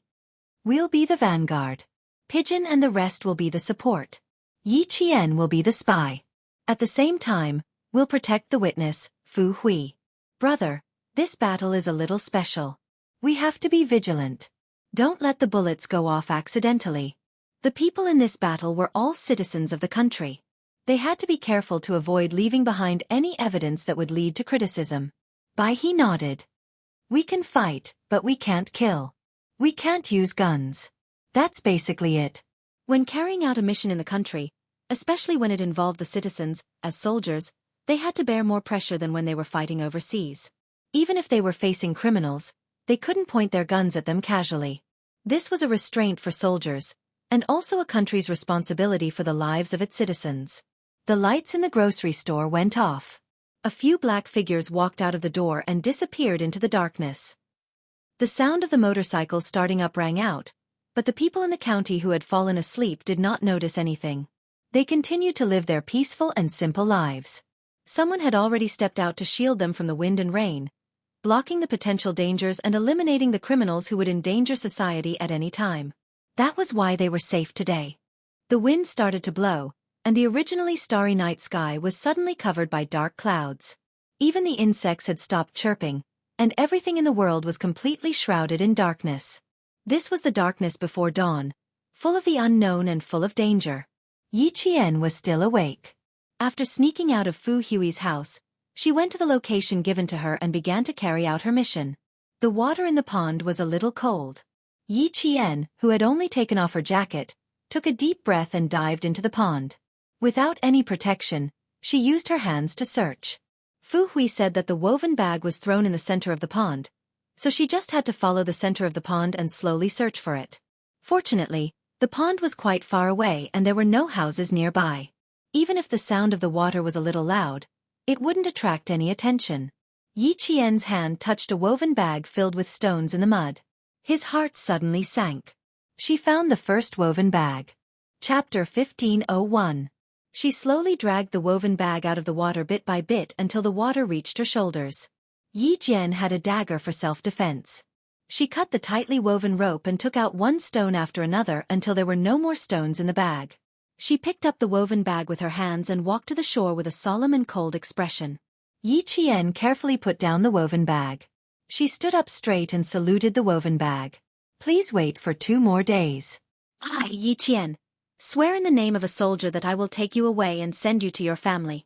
We'll be the vanguard. Pigeon and the rest will be the support. Yi Qian will be the spy. At the same time, we'll protect the witness, Fu Hui. Brother, this battle is a little special. We have to be vigilant. Don't let the bullets go off accidentally. The people in this battle were all citizens of the country. They had to be careful to avoid leaving behind any evidence that would lead to criticism. Bai He nodded. We can fight, but we can't kill. We can't use guns. That's basically it. When carrying out a mission in the country, especially when it involved the citizens, as soldiers, they had to bear more pressure than when they were fighting overseas. Even if they were facing criminals, they couldn't point their guns at them casually. This was a restraint for soldiers, and also a country's responsibility for the lives of its citizens. The lights in the grocery store went off. A few black figures walked out of the door and disappeared into the darkness. The sound of the motorcycles starting up rang out, but the people in the county who had fallen asleep did not notice anything. They continued to live their peaceful and simple lives. Someone had already stepped out to shield them from the wind and rain, blocking the potential dangers and eliminating the criminals who would endanger society at any time. That was why they were safe today. The wind started to blow, and the originally starry night sky was suddenly covered by dark clouds. Even the insects had stopped chirping, and everything in the world was completely shrouded in darkness. This was the darkness before dawn, full of the unknown and full of danger. Yi Qian was still awake. After sneaking out of Fu Hui's house, she went to the location given to her and began to carry out her mission. The water in the pond was a little cold. Yi Qian, who had only taken off her jacket, took a deep breath and dived into the pond. Without any protection, she used her hands to search. Fu Hui said that the woven bag was thrown in the center of the pond, so she just had to follow the center of the pond and slowly search for it. Fortunately, the pond was quite far away and there were no houses nearby. Even if the sound of the water was a little loud, it wouldn't attract any attention. Yi Qian's hand touched a woven bag filled with stones in the mud. His heart suddenly sank. She found the first woven bag. Chapter 15:01. She slowly dragged the woven bag out of the water bit by bit until the water reached her shoulders. Yi Jian had a dagger for self-defense. She cut the tightly woven rope and took out one stone after another until there were no more stones in the bag. She picked up the woven bag with her hands and walked to the shore with a solemn and cold expression. Yi Qian carefully put down the woven bag. She stood up straight and saluted the woven bag. Please wait for 2 more days. I, Yi Qian, swear in the name of a soldier that I will take you away and send you to your family.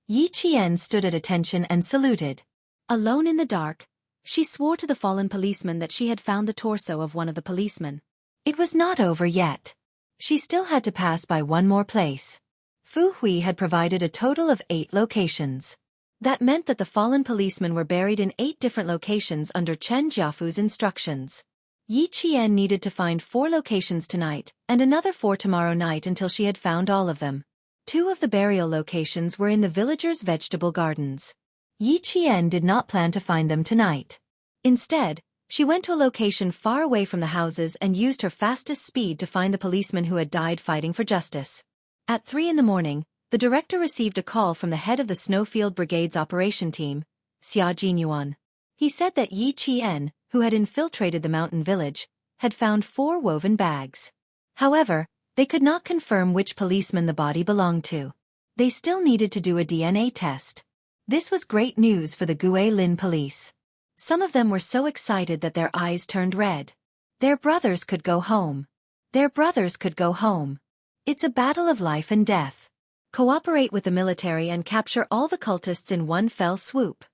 Yi Qian stood at attention and saluted. Alone in the dark, she swore to the fallen policeman that she had found the torso of one of the policemen. It was not over yet. She still had to pass by one more place. Fu Hui had provided a total of 8 locations. That meant that the fallen policemen were buried in 8 different locations under Chen Jiafu's instructions. Yi Qian needed to find 4 locations tonight, and another 4 tomorrow night until she had found all of them. 2 of the burial locations were in the villagers' vegetable gardens. Yi Qian did not plan to find them tonight. Instead, she went to a location far away from the houses and used her fastest speed to find the policeman who had died fighting for justice. At 3 in the morning, the director received a call from the head of the Snowfield Brigade's operation team, Xia Jinyuan. He said that Yi Qian, who had infiltrated the mountain village, had found 4 woven bags. However, they could not confirm which policeman the body belonged to. They still needed to do a DNA test. This was great news for the Guilin police. Some of them were so excited that their eyes turned red. Their brothers could go home. Their brothers could go home. It's a battle of life and death. Cooperate with the military and capture all the cultists in one fell swoop.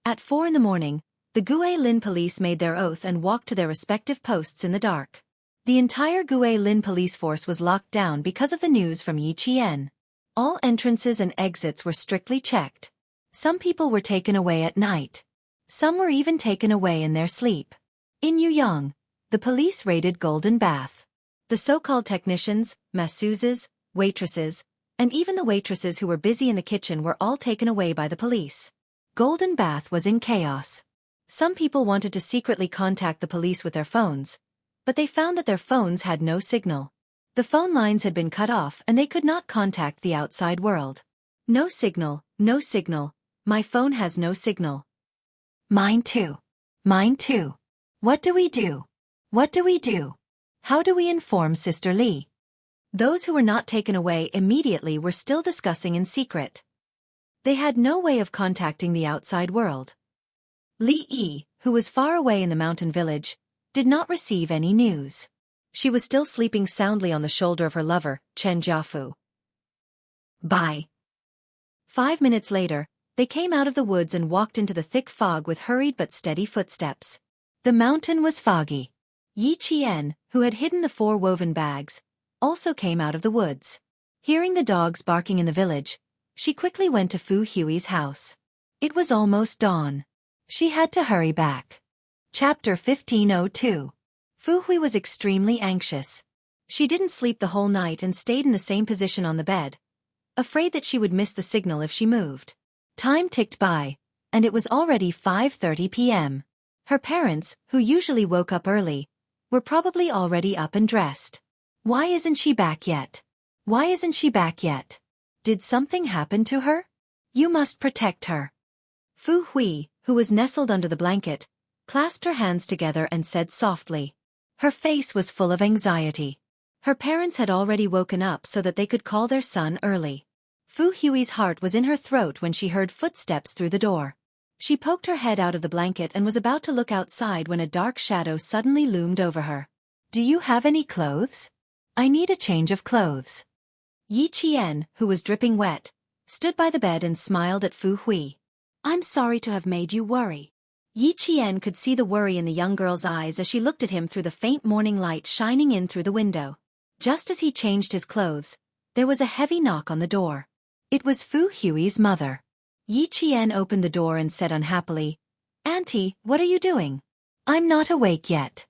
At 4 in the morning, the Guilin police made their oath and walked to their respective posts in the dark. The entire Guilin police force was locked down because of the news from Yi Qian. All entrances and exits were strictly checked. Some people were taken away at night. Some were even taken away in their sleep. In Yuyang, the police raided Golden Bath. The so-called technicians, masseuses, waitresses, and even the waitresses who were busy in the kitchen were all taken away by the police. Golden Bath was in chaos. Some people wanted to secretly contact the police with their phones, but they found that their phones had no signal. The phone lines had been cut off and they could not contact the outside world. No signal, no signal. My phone has no signal. Mine too. Mine too. What do we do? What do we do? How do we inform Sister Li? Those who were not taken away immediately were still discussing in secret. They had no way of contacting the outside world. Li Yi, who was far away in the mountain village, did not receive any news. She was still sleeping soundly on the shoulder of her lover, Chen Jiafu. Bye. 5 minutes later, they came out of the woods and walked into the thick fog with hurried but steady footsteps. The mountain was foggy. Yi Qian, who had hidden the 4 woven bags, also came out of the woods. Hearing the dogs barking in the village, she quickly went to Fu Hui's house. It was almost dawn. She had to hurry back. Chapter 15:02. Fu Hui was extremely anxious. She didn't sleep the whole night and stayed in the same position on the bed, afraid that she would miss the signal if she moved. Time ticked by, and it was already 5:30 p.m. Her parents, who usually woke up early, were probably already up and dressed. Why isn't she back yet? Why isn't she back yet? Did something happen to her? You must protect her. Fu Hui, who was nestled under the blanket, clasped her hands together and said softly. Her face was full of anxiety. Her parents had already woken up so that they could call their son early. Fu Hui's heart was in her throat when she heard footsteps through the door. She poked her head out of the blanket and was about to look outside when a dark shadow suddenly loomed over her. "Do you have any clothes? I need a change of clothes." Yi Qian, who was dripping wet, stood by the bed and smiled at Fu Hui. "I'm sorry to have made you worry." Yi Qian could see the worry in the young girl's eyes as she looked at him through the faint morning light shining in through the window. Just as he changed his clothes, there was a heavy knock on the door. It was Fu Hui's mother. Yi Qian opened the door and said unhappily, "Auntie, what are you doing? I'm not awake yet."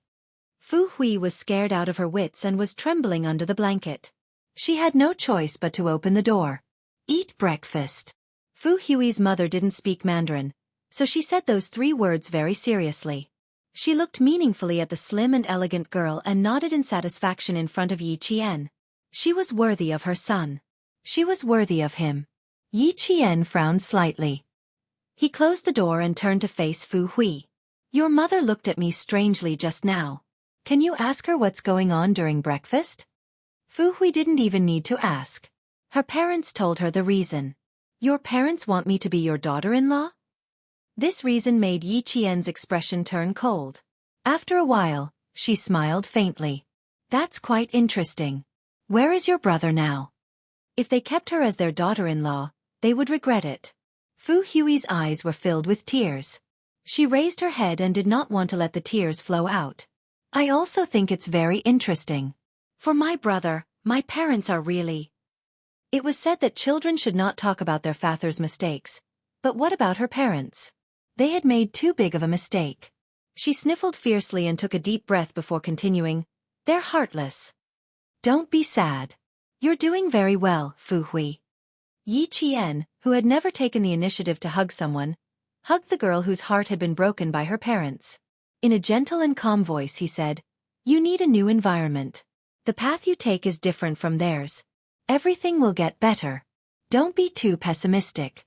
Fu Hui was scared out of her wits and was trembling under the blanket. She had no choice but to open the door. "Eat breakfast." Fu Hui's mother didn't speak Mandarin, so she said those 3 words very seriously. She looked meaningfully at the slim and elegant girl and nodded in satisfaction in front of Yi Qian. She was worthy of her son. She was worthy of him. Yi Qian frowned slightly. He closed the door and turned to face Fu Hui. "Your mother looked at me strangely just now. Can you ask her what's going on during breakfast?" Fu Hui didn't even need to ask. Her parents told her the reason. "Your parents want me to be your daughter-in-law?" This reason made Yi Qian's expression turn cold. After a while, she smiled faintly. "That's quite interesting. Where is your brother now?" If they kept her as their daughter-in-law, they would regret it. Fu Hui's eyes were filled with tears. She raised her head and did not want to let the tears flow out. "I also think it's very interesting. For my brother, my parents are really..." It was said that children should not talk about their father's mistakes. But what about her parents? They had made too big of a mistake. She sniffled fiercely and took a deep breath before continuing, "They're heartless. Don't be sad. You're doing very well, Fu Hui." Yi Qian, who had never taken the initiative to hug someone, hugged the girl whose heart had been broken by her parents. In a gentle and calm voice he said, "You need a new environment. The path you take is different from theirs. Everything will get better. Don't be too pessimistic."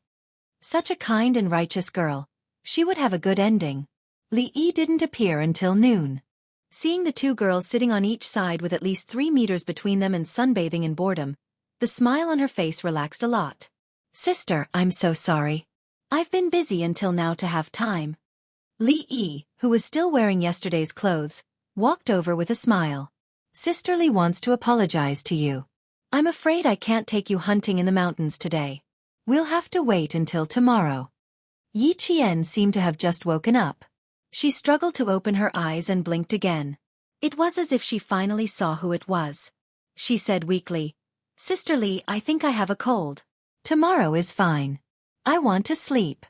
Such a kind and righteous girl. She would have a good ending. Li Yi didn't appear until noon. Seeing the 2 girls sitting on each side with at least 3 meters between them and sunbathing in boredom, the smile on her face relaxed a lot. "Sister, I'm so sorry. I've been busy until now to have time." Li Yi, who was still wearing yesterday's clothes, walked over with a smile. "Sister Li wants to apologize to you. I'm afraid I can't take you hunting in the mountains today. We'll have to wait until tomorrow." Yi Qian seemed to have just woken up. She struggled to open her eyes and blinked again. It was as if she finally saw who it was. She said weakly, "Sister Li, I think I have a cold. Tomorrow is fine. I want to sleep."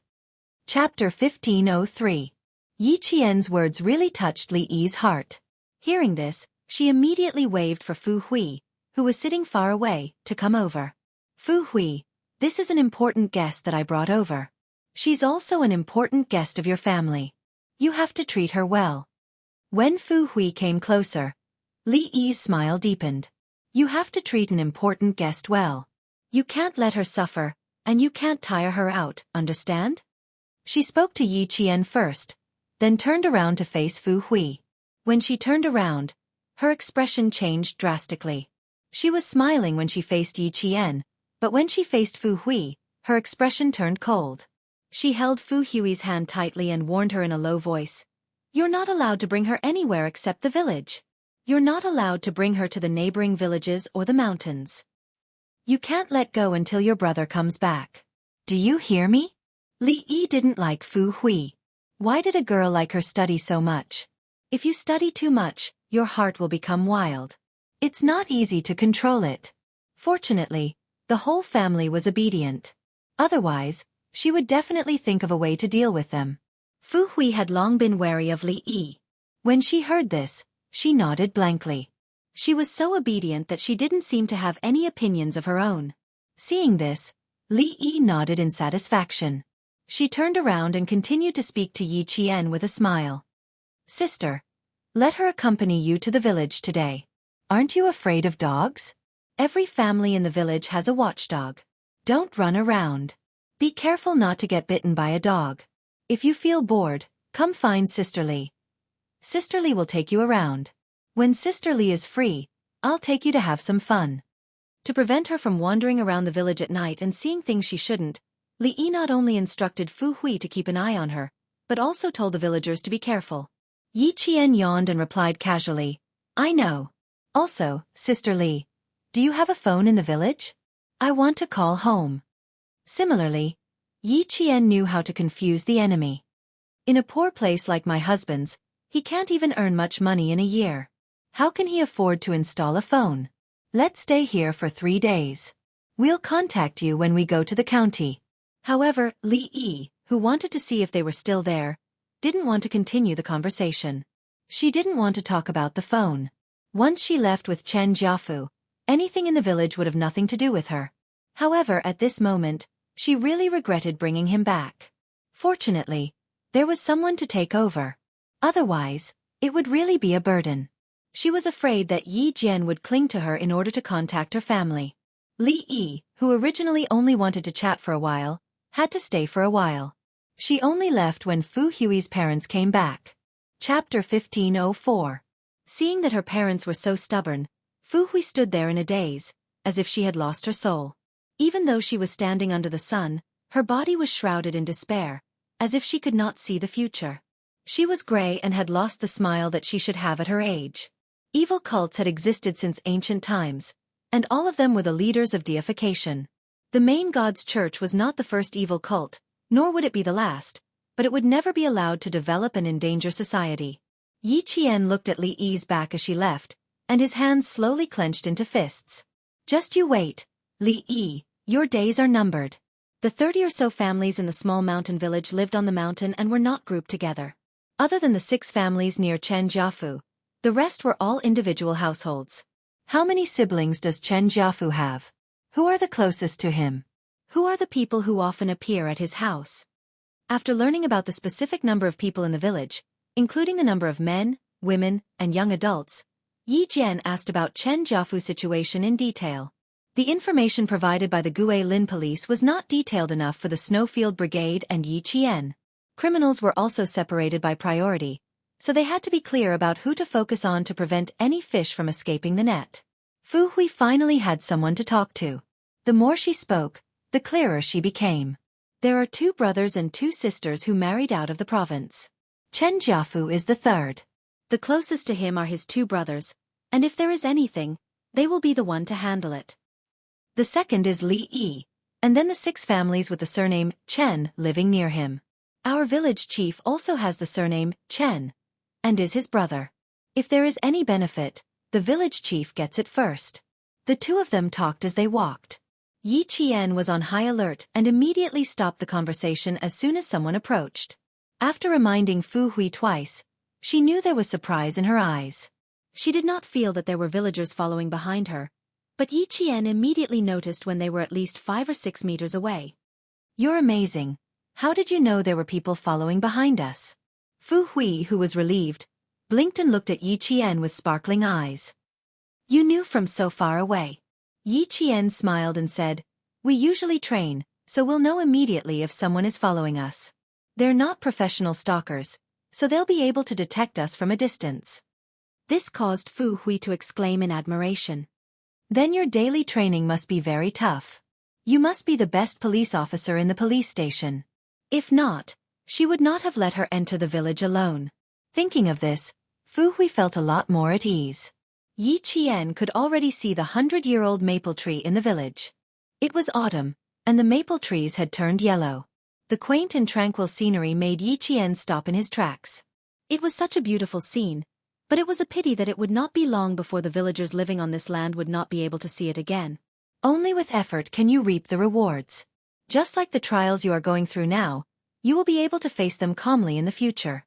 Chapter 1503. Yi Qian's words really touched Li Yi's heart. Hearing this, she immediately waved for Fu Hui, who was sitting far away, to come over. "Fu Hui, this is an important guest that I brought over. She's also an important guest of your family. You have to treat her well." When Fu Hui came closer, Li Yi's smile deepened. "You have to treat an important guest well. You can't let her suffer, and you can't tire her out, understand?" She spoke to Yi Qian first, then turned around to face Fu Hui. When she turned around, her expression changed drastically. She was smiling when she faced Yi Qian, but when she faced Fu Hui, her expression turned cold. She held Fu Hui's hand tightly and warned her in a low voice, "You're not allowed to bring her anywhere except the village. You're not allowed to bring her to the neighboring villages or the mountains. You can't let go until your brother comes back. Do you hear me?" Li Yi didn't like Fu Hui. Why did a girl like her study so much? If you study too much, your heart will become wild. It's not easy to control it. Fortunately, the whole family was obedient. Otherwise, she would definitely think of a way to deal with them. Fu Hui had long been wary of Li Yi. When she heard this, she nodded blankly. She was so obedient that she didn't seem to have any opinions of her own. Seeing this, Li Yi nodded in satisfaction. She turned around and continued to speak to Yi Qian with a smile. "Sister, let her accompany you to the village today. Aren't you afraid of dogs? Every family in the village has a watchdog. Don't run around. Be careful not to get bitten by a dog. If you feel bored, come find Sister Li. Sister Li will take you around. When Sister Li is free, I'll take you to have some fun." To prevent her from wandering around the village at night and seeing things she shouldn't, Li not only instructed Fu Hui to keep an eye on her, but also told the villagers to be careful. Yi Qian yawned and replied casually, I know. Also, Sister Li, do you have a phone in the village? I want to call home. Similarly, Yi Qian knew how to confuse the enemy. In a poor place like my husband's, he can't even earn much money in a year. How can he afford to install a phone? Let's stay here for 3 days. We'll contact you when we go to the county. However, Li Yi, who wanted to see if they were still there, didn't want to continue the conversation. She didn't want to talk about the phone. Once she left with Chen Jiafu, anything in the village would have nothing to do with her. However, at this moment, she really regretted bringing him back. Fortunately, there was someone to take over. Otherwise, it would really be a burden. She was afraid that Yi Jian would cling to her in order to contact her family. Li Yi, who originally only wanted to chat for a while, had to stay for a while. She only left when Fu Hui's parents came back. Chapter 1504. Seeing that her parents were so stubborn, Fu Hui stood there in a daze, as if she had lost her soul. Even though she was standing under the sun, her body was shrouded in despair, as if she could not see the future. She was gray and had lost the smile that she should have at her age. Evil cults had existed since ancient times, and all of them were the leaders of deification. The main god's church was not the first evil cult, nor would it be the last, but it would never be allowed to develop and endanger society. Yi Qian looked at Li Yi's back as she left, and his hands slowly clenched into fists. Just you wait, Li Yi, your days are numbered. The 30 or so families in the small mountain village lived on the mountain and were not grouped together. Other than the 6 families near Chen Jiafu, the rest were all individual households. How many siblings does Chen Jiafu have? Who are the closest to him? Who are the people who often appear at his house? After learning about the specific number of people in the village, including the number of men, women, and young adults, Yi Jian asked about Chen Jiafu's situation in detail. The information provided by the Guilin police was not detailed enough for the Snowfield Brigade and Yi Qian. Criminals were also separated by priority, so they had to be clear about who to focus on to prevent any fish from escaping the net. Fu Hui finally had someone to talk to. The more she spoke, the clearer she became. There are 2 brothers and 2 sisters who married out of the province. Chen Jiafu is the third. The closest to him are his 2 brothers, and if there is anything, they will be the one to handle it. The second is Li Yi, and then the 6 families with the surname Chen living near him. Our village chief also has the surname Chen, and is his brother. If there is any benefit, the village chief gets it first. The 2 of them talked as they walked. Yi Qian was on high alert and immediately stopped the conversation as soon as someone approached. After reminding Fu Hui twice, she knew there was surprise in her eyes. She did not feel that there were villagers following behind her, but Yi Qian immediately noticed when they were at least 5 or 6 meters away. You're amazing. How did you know there were people following behind us? Fu Hui, who was relieved, blinked and looked at Yi Qian with sparkling eyes. You knew from so far away. Yi Qian smiled and said, we usually train, so we'll know immediately if someone is following us. They're not professional stalkers, so they'll be able to detect us from a distance. This caused Fu Hui to exclaim in admiration. Then your daily training must be very tough. You must be the best police officer in the police station. If not, she would not have let her enter the village alone. Thinking of this, Fu Hui felt a lot more at ease. Yi Qian could already see the 100-year-old maple tree in the village. It was autumn, and the maple trees had turned yellow. The quaint and tranquil scenery made Yi Qian stop in his tracks. It was such a beautiful scene, but it was a pity that it would not be long before the villagers living on this land would not be able to see it again. Only with effort can you reap the rewards. Just like the trials you are going through now, you will be able to face them calmly in the future.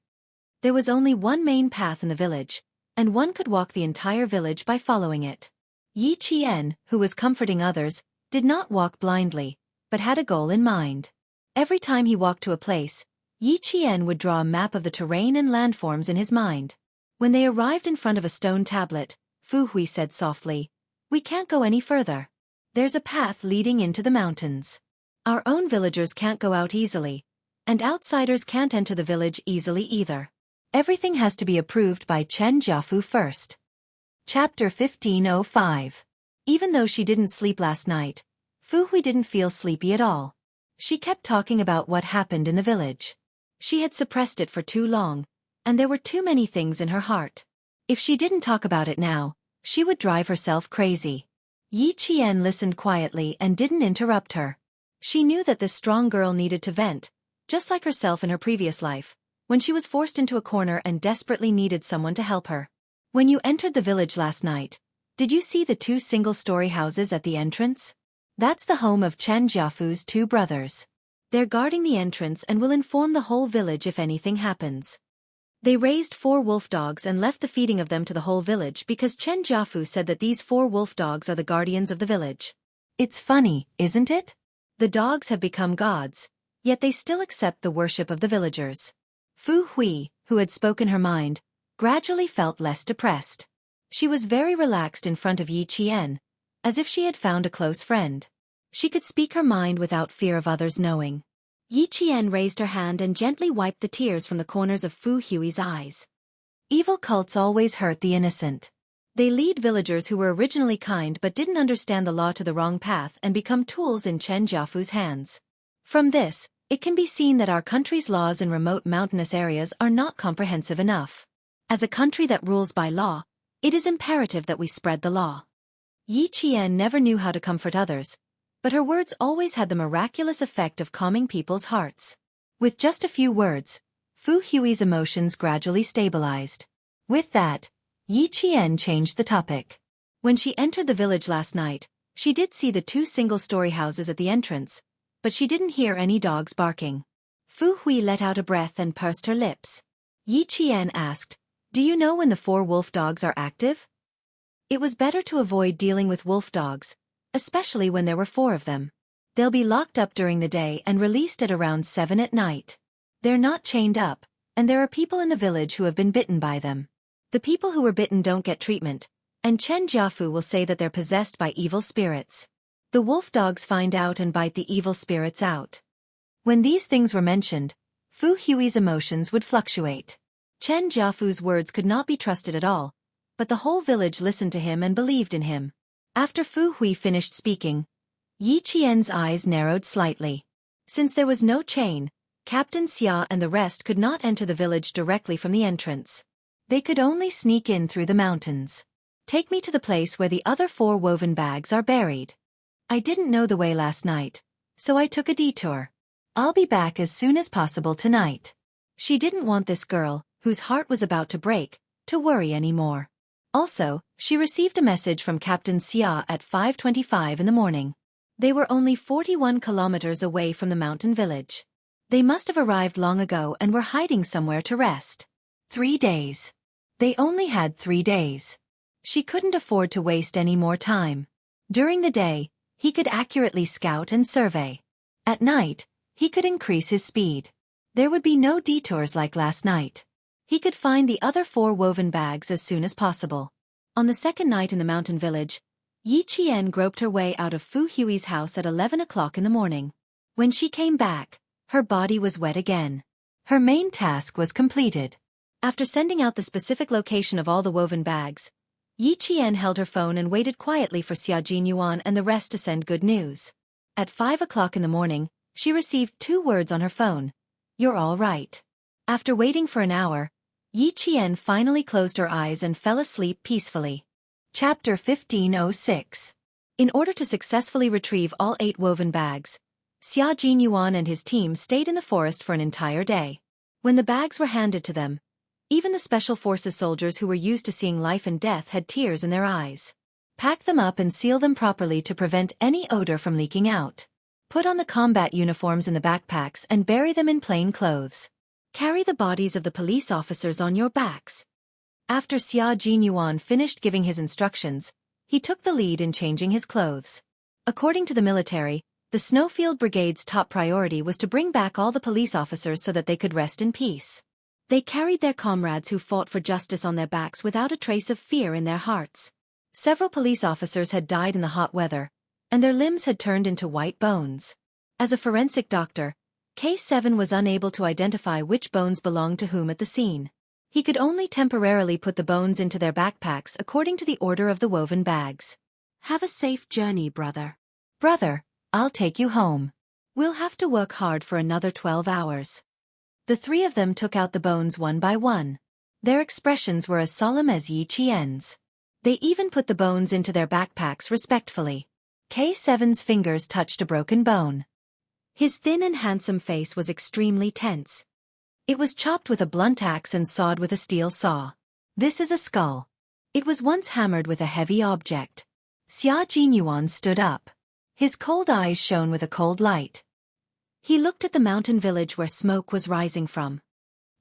There was only one main path in the village, and one could walk the entire village by following it. Yi Qian, who was comforting others, did not walk blindly, but had a goal in mind. Every time he walked to a place, Yi Qian would draw a map of the terrain and landforms in his mind. When they arrived in front of a stone tablet, Fu Hui said softly, we can't go any further. There's a path leading into the mountains. Our own villagers can't go out easily, and outsiders can't enter the village easily either. Everything has to be approved by Chen Jiafu first. Chapter 1505. Even though she didn't sleep last night, Fu Hui didn't feel sleepy at all. She kept talking about what happened in the village. She had suppressed it for too long, and there were too many things in her heart. If she didn't talk about it now, she would drive herself crazy. Yi Qian listened quietly and didn't interrupt her. She knew that this strong girl needed to vent, just like herself in her previous life, when she was forced into a corner and desperately needed someone to help her. When you entered the village last night, did you see the 2 single-story houses at the entrance? That's the home of Chen Jiafu's 2 brothers. They're guarding the entrance and will inform the whole village if anything happens. They raised 4 wolf dogs and left the feeding of them to the whole village because Chen Jiafu said that these 4 wolf dogs are the guardians of the village. It's funny, isn't it? The dogs have become gods, yet they still accept the worship of the villagers. Fu Hui, who had spoken her mind, gradually felt less depressed. She was very relaxed in front of Yi Qian, as if she had found a close friend. She could speak her mind without fear of others knowing. Yi Qian raised her hand and gently wiped the tears from the corners of Fu Hui's eyes. Evil cults always hurt the innocent. They lead villagers who were originally kind but didn't understand the law to the wrong path and become tools in Chen Jiafu's hands. From this, it can be seen that our country's laws in remote mountainous areas are not comprehensive enough. As a country that rules by law, it is imperative that we spread the law. Yi Qian never knew how to comfort others, but her words always had the miraculous effect of calming people's hearts. With just a few words, Fu Hui's emotions gradually stabilized. With that, Yi Qian changed the topic. When she entered the village last night, she did see the 2 single-story houses at the entrance, but she didn't hear any dogs barking. Fu Hui let out a breath and pursed her lips. Yi Qian asked, "Do you know when the 4 wolf dogs are active?" It was better to avoid dealing with wolf dogs, especially when there were 4 of them. They'll be locked up during the day and released at around 7 at night. They're not chained up, and there are people in the village who have been bitten by them. The people who were bitten don't get treatment, and Chen Jiafu will say that they're possessed by evil spirits. The wolf dogs find out and bite the evil spirits out. When these things were mentioned, Fu Hui's emotions would fluctuate. Chen Jiafu's words could not be trusted at all, but the whole village listened to him and believed in him. After Fu Hui finished speaking, Yi Qian's eyes narrowed slightly. Since there was no chain, Captain Xia and the rest could not enter the village directly from the entrance. They could only sneak in through the mountains. Take me to the place where the other 4 woven bags are buried. I didn't know the way last night, so I took a detour. I'll be back as soon as possible tonight. She didn't want this girl, whose heart was about to break, to worry anymore. Also, she received a message from Captain Xia at 5:25 in the morning. They were only 41 kilometers away from the mountain village. They must have arrived long ago and were hiding somewhere to rest. 3 days. They only had 3 days. She couldn't afford to waste any more time. During the day, he could accurately scout and survey. At night, he could increase his speed. There would be no detours like last night. He could find the other 4 woven bags as soon as possible. On the second night in the mountain village, Yi Qian groped her way out of Fu Hui's house at 11 o'clock in the morning. When she came back, her body was wet again. Her main task was completed. After sending out the specific location of all the woven bags, Yi Qian held her phone and waited quietly for Xia Jinyuan and the rest to send good news. At 5 o'clock in the morning, she received 2 words on her phone. "You're all right." After waiting for an hour, Yi Qian finally closed her eyes and fell asleep peacefully. Chapter 1506. In order to successfully retrieve all 8 woven bags, Xia Jinyuan and his team stayed in the forest for an entire day. When the bags were handed to them, even the Special Forces soldiers who were used to seeing life and death had tears in their eyes. Pack them up and seal them properly to prevent any odor from leaking out. Put on the combat uniforms in the backpacks and bury them in plain clothes. Carry the bodies of the police officers on your backs. After Xia Jinyuan finished giving his instructions, he took the lead in changing his clothes. According to the military, the Snowfield Brigade's top priority was to bring back all the police officers so that they could rest in peace. They carried their comrades who fought for justice on their backs without a trace of fear in their hearts. Several police officers had died in the hot weather, and their limbs had turned into white bones. As a forensic doctor, K7 was unable to identify which bones belonged to whom at the scene. He could only temporarily put the bones into their backpacks according to the order of the woven bags. "Have a safe journey, brother." "Brother, I'll take you home." We'll have to work hard for another 12 hours. The three of them took out the bones one by one. Their expressions were as solemn as Yi Qian's. They even put the bones into their backpacks respectfully. K7's fingers touched a broken bone. His thin and handsome face was extremely tense. It was chopped with a blunt axe and sawed with a steel saw. This is a skull. It was once hammered with a heavy object. Xia Jinyuan stood up. His cold eyes shone with a cold light. He looked at the mountain village where smoke was rising from.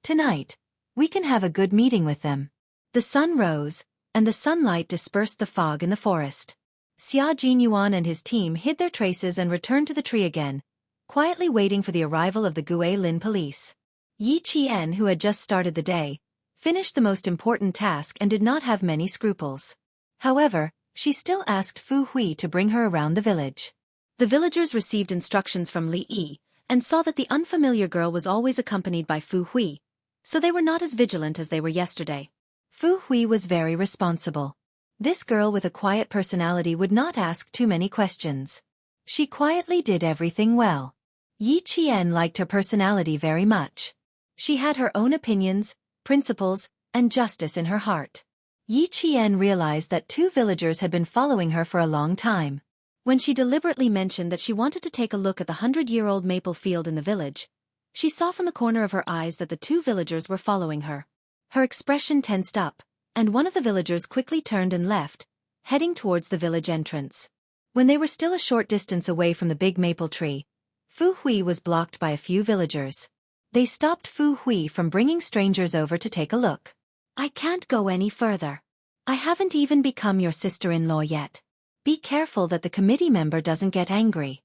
Tonight, we can have a good meeting with them. The sun rose, and the sunlight dispersed the fog in the forest. Xia Jinyuan and his team hid their traces and returned to the tree again, quietly waiting for the arrival of the Guilin police. Yi Qian, who had just started the day, finished the most important task and did not have many scruples. However, she still asked Fu Hui to bring her around the village. The villagers received instructions from Li Yi, and saw that the unfamiliar girl was always accompanied by Fu Hui, so they were not as vigilant as they were yesterday. Fu Hui was very responsible. This girl with a quiet personality would not ask too many questions. She quietly did everything well. Yi Qian liked her personality very much. She had her own opinions, principles, and justice in her heart. Yi Qian realized that two villagers had been following her for a long time. When she deliberately mentioned that she wanted to take a look at the 100-year-old maple field in the village, she saw from the corner of her eyes that the two villagers were following her. Her expression tensed up, and one of the villagers quickly turned and left, heading towards the village entrance. When they were still a short distance away from the big maple tree, Fu Hui was blocked by a few villagers. They stopped Fu Hui from bringing strangers over to take a look. I can't go any further. I haven't even become your sister-in-law yet. Be careful that the committee member doesn't get angry.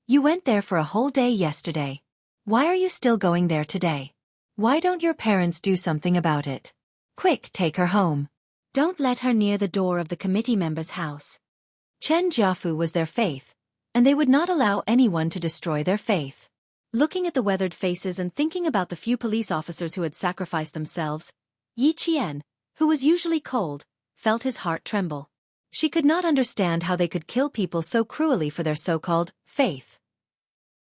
You went there for a whole day yesterday. Why are you still going there today? Why don't your parents do something about it? Quick, take her home. Don't let her near the door of the committee member's house. Chen Jiafu was their faith, and they would not allow anyone to destroy their faith. Looking at the weathered faces and thinking about the few police officers who had sacrificed themselves, Yi Qian, who was usually cold, felt his heart tremble. She could not understand how they could kill people so cruelly for their so-called faith.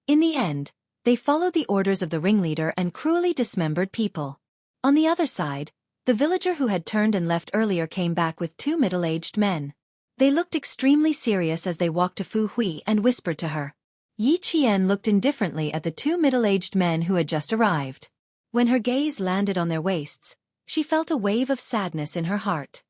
In the end, they followed the orders of the ringleader and cruelly dismembered people. On the other side, the villager who had turned and left earlier came back with two middle-aged men. They looked extremely serious as they walked to Fu Hui and whispered to her. Yi Qian looked indifferently at the two middle-aged men who had just arrived. When her gaze landed on their waists, she felt a wave of sadness in her heart.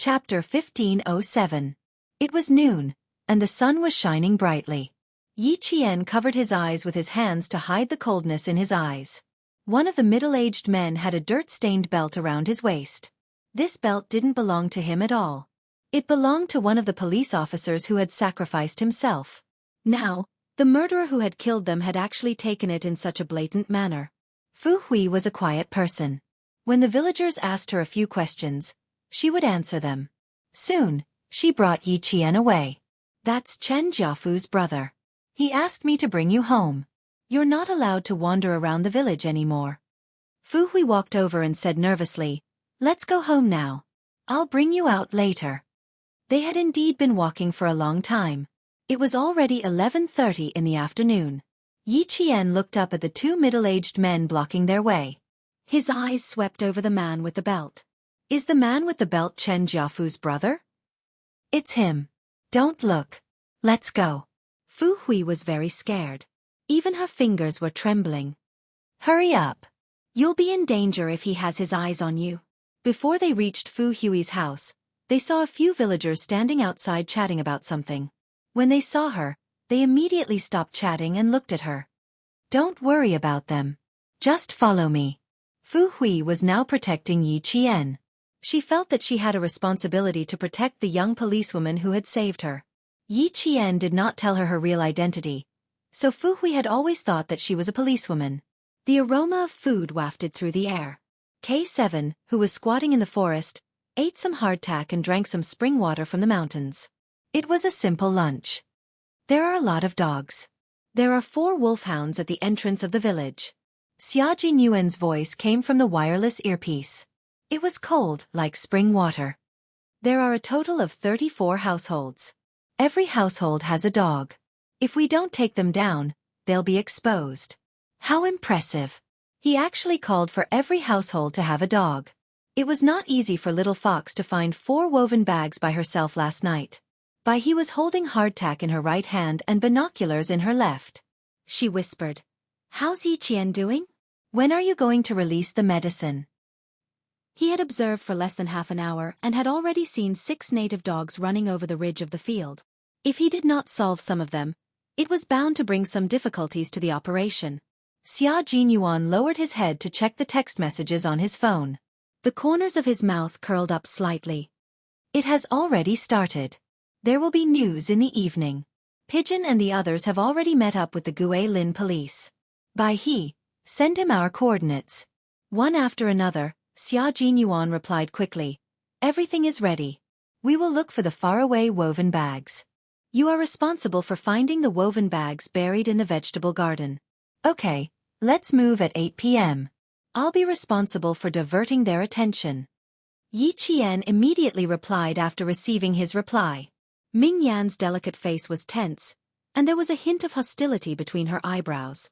Chapter 1507. It was noon, and the sun was shining brightly. Yi Qian covered his eyes with his hands to hide the coldness in his eyes. One of the middle-aged men had a dirt-stained belt around his waist. This belt didn't belong to him at all. It belonged to one of the police officers who had sacrificed himself. Now, the murderer who had killed them had actually taken it in such a blatant manner. Fu Hui was a quiet person. When the villagers asked her a few questions, she would answer them. Soon, she brought Yi Qian away. That's Chen Jiafu's brother. He asked me to bring you home. You're not allowed to wander around the village anymore. Fu Hui walked over and said nervously, Let's go home now. I'll bring you out later. They had indeed been walking for a long time. It was already 11:30 in the afternoon. Yi Qian looked up at the two middle-aged men blocking their way. His eyes swept over the man with the belt. Is the man with the belt Chen Jiafu's brother? It's him. Don't look. Let's go. Fu Hui was very scared. Even her fingers were trembling. Hurry up. You'll be in danger if he has his eyes on you. Before they reached Fu Hui's house, they saw a few villagers standing outside chatting about something. When they saw her, they immediately stopped chatting and looked at her. Don't worry about them. Just follow me. Fu Hui was now protecting Yi Qian. She felt that she had a responsibility to protect the young policewoman who had saved her. Yi Qian did not tell her her real identity, so Fu Hui had always thought that she was a policewoman. The aroma of food wafted through the air. K7, who was squatting in the forest, ate some hardtack and drank some spring water from the mountains. It was a simple lunch. There are a lot of dogs. There are 4 wolfhounds at the entrance of the village. Xia Jinyuan's voice came from the wireless earpiece. It was cold, like spring water. There are a total of 34 households. Every household has a dog. If we don't take them down, they'll be exposed. How impressive. He actually called for every household to have a dog. It was not easy for little Fox to find 4 woven bags by herself last night. He was holding hardtack in her right hand and binoculars in her left. She whispered, "How's Yiqian doing? When are you going to release the medicine?" He had observed for less than half an hour and had already seen 6 native dogs running over the ridge of the field. If he did not solve some of them, it was bound to bring some difficulties to the operation. Xia Jinyuan lowered his head to check the text messages on his phone. The corners of his mouth curled up slightly. It has already started. There will be news in the evening. Pigeon and the others have already met up with the Guilin police. Send him our coordinates. One after another, Xia Jinyuan replied quickly. Everything is ready. We will look for the faraway woven bags. You are responsible for finding the woven bags buried in the vegetable garden. Okay, let's move at 8 p.m. I'll be responsible for diverting their attention. Yi Qian immediately replied after receiving his reply. Ming Yan's delicate face was tense, and there was a hint of hostility between her eyebrows.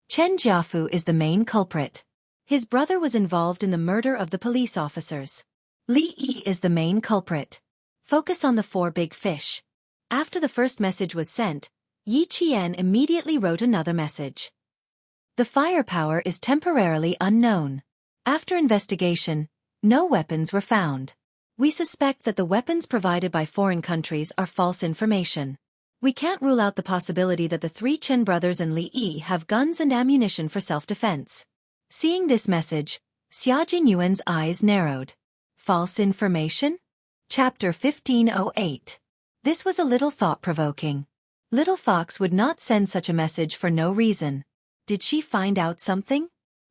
Chen Jiafu is the main culprit. His brother was involved in the murder of the police officers. Li Yi is the main culprit. Focus on the 4 big fish. After the first message was sent, Yi Qian immediately wrote another message. The firepower is temporarily unknown. After investigation, no weapons were found. We suspect that the weapons provided by foreign countries are false information. We can't rule out the possibility that the 3 Chen brothers and Li Yi have guns and ammunition for self-defense. Seeing this message, Xia Jinyuan's eyes narrowed. False information? Chapter 1508. This was a little thought-provoking. Little Fox would not send such a message for no reason. Did she find out something?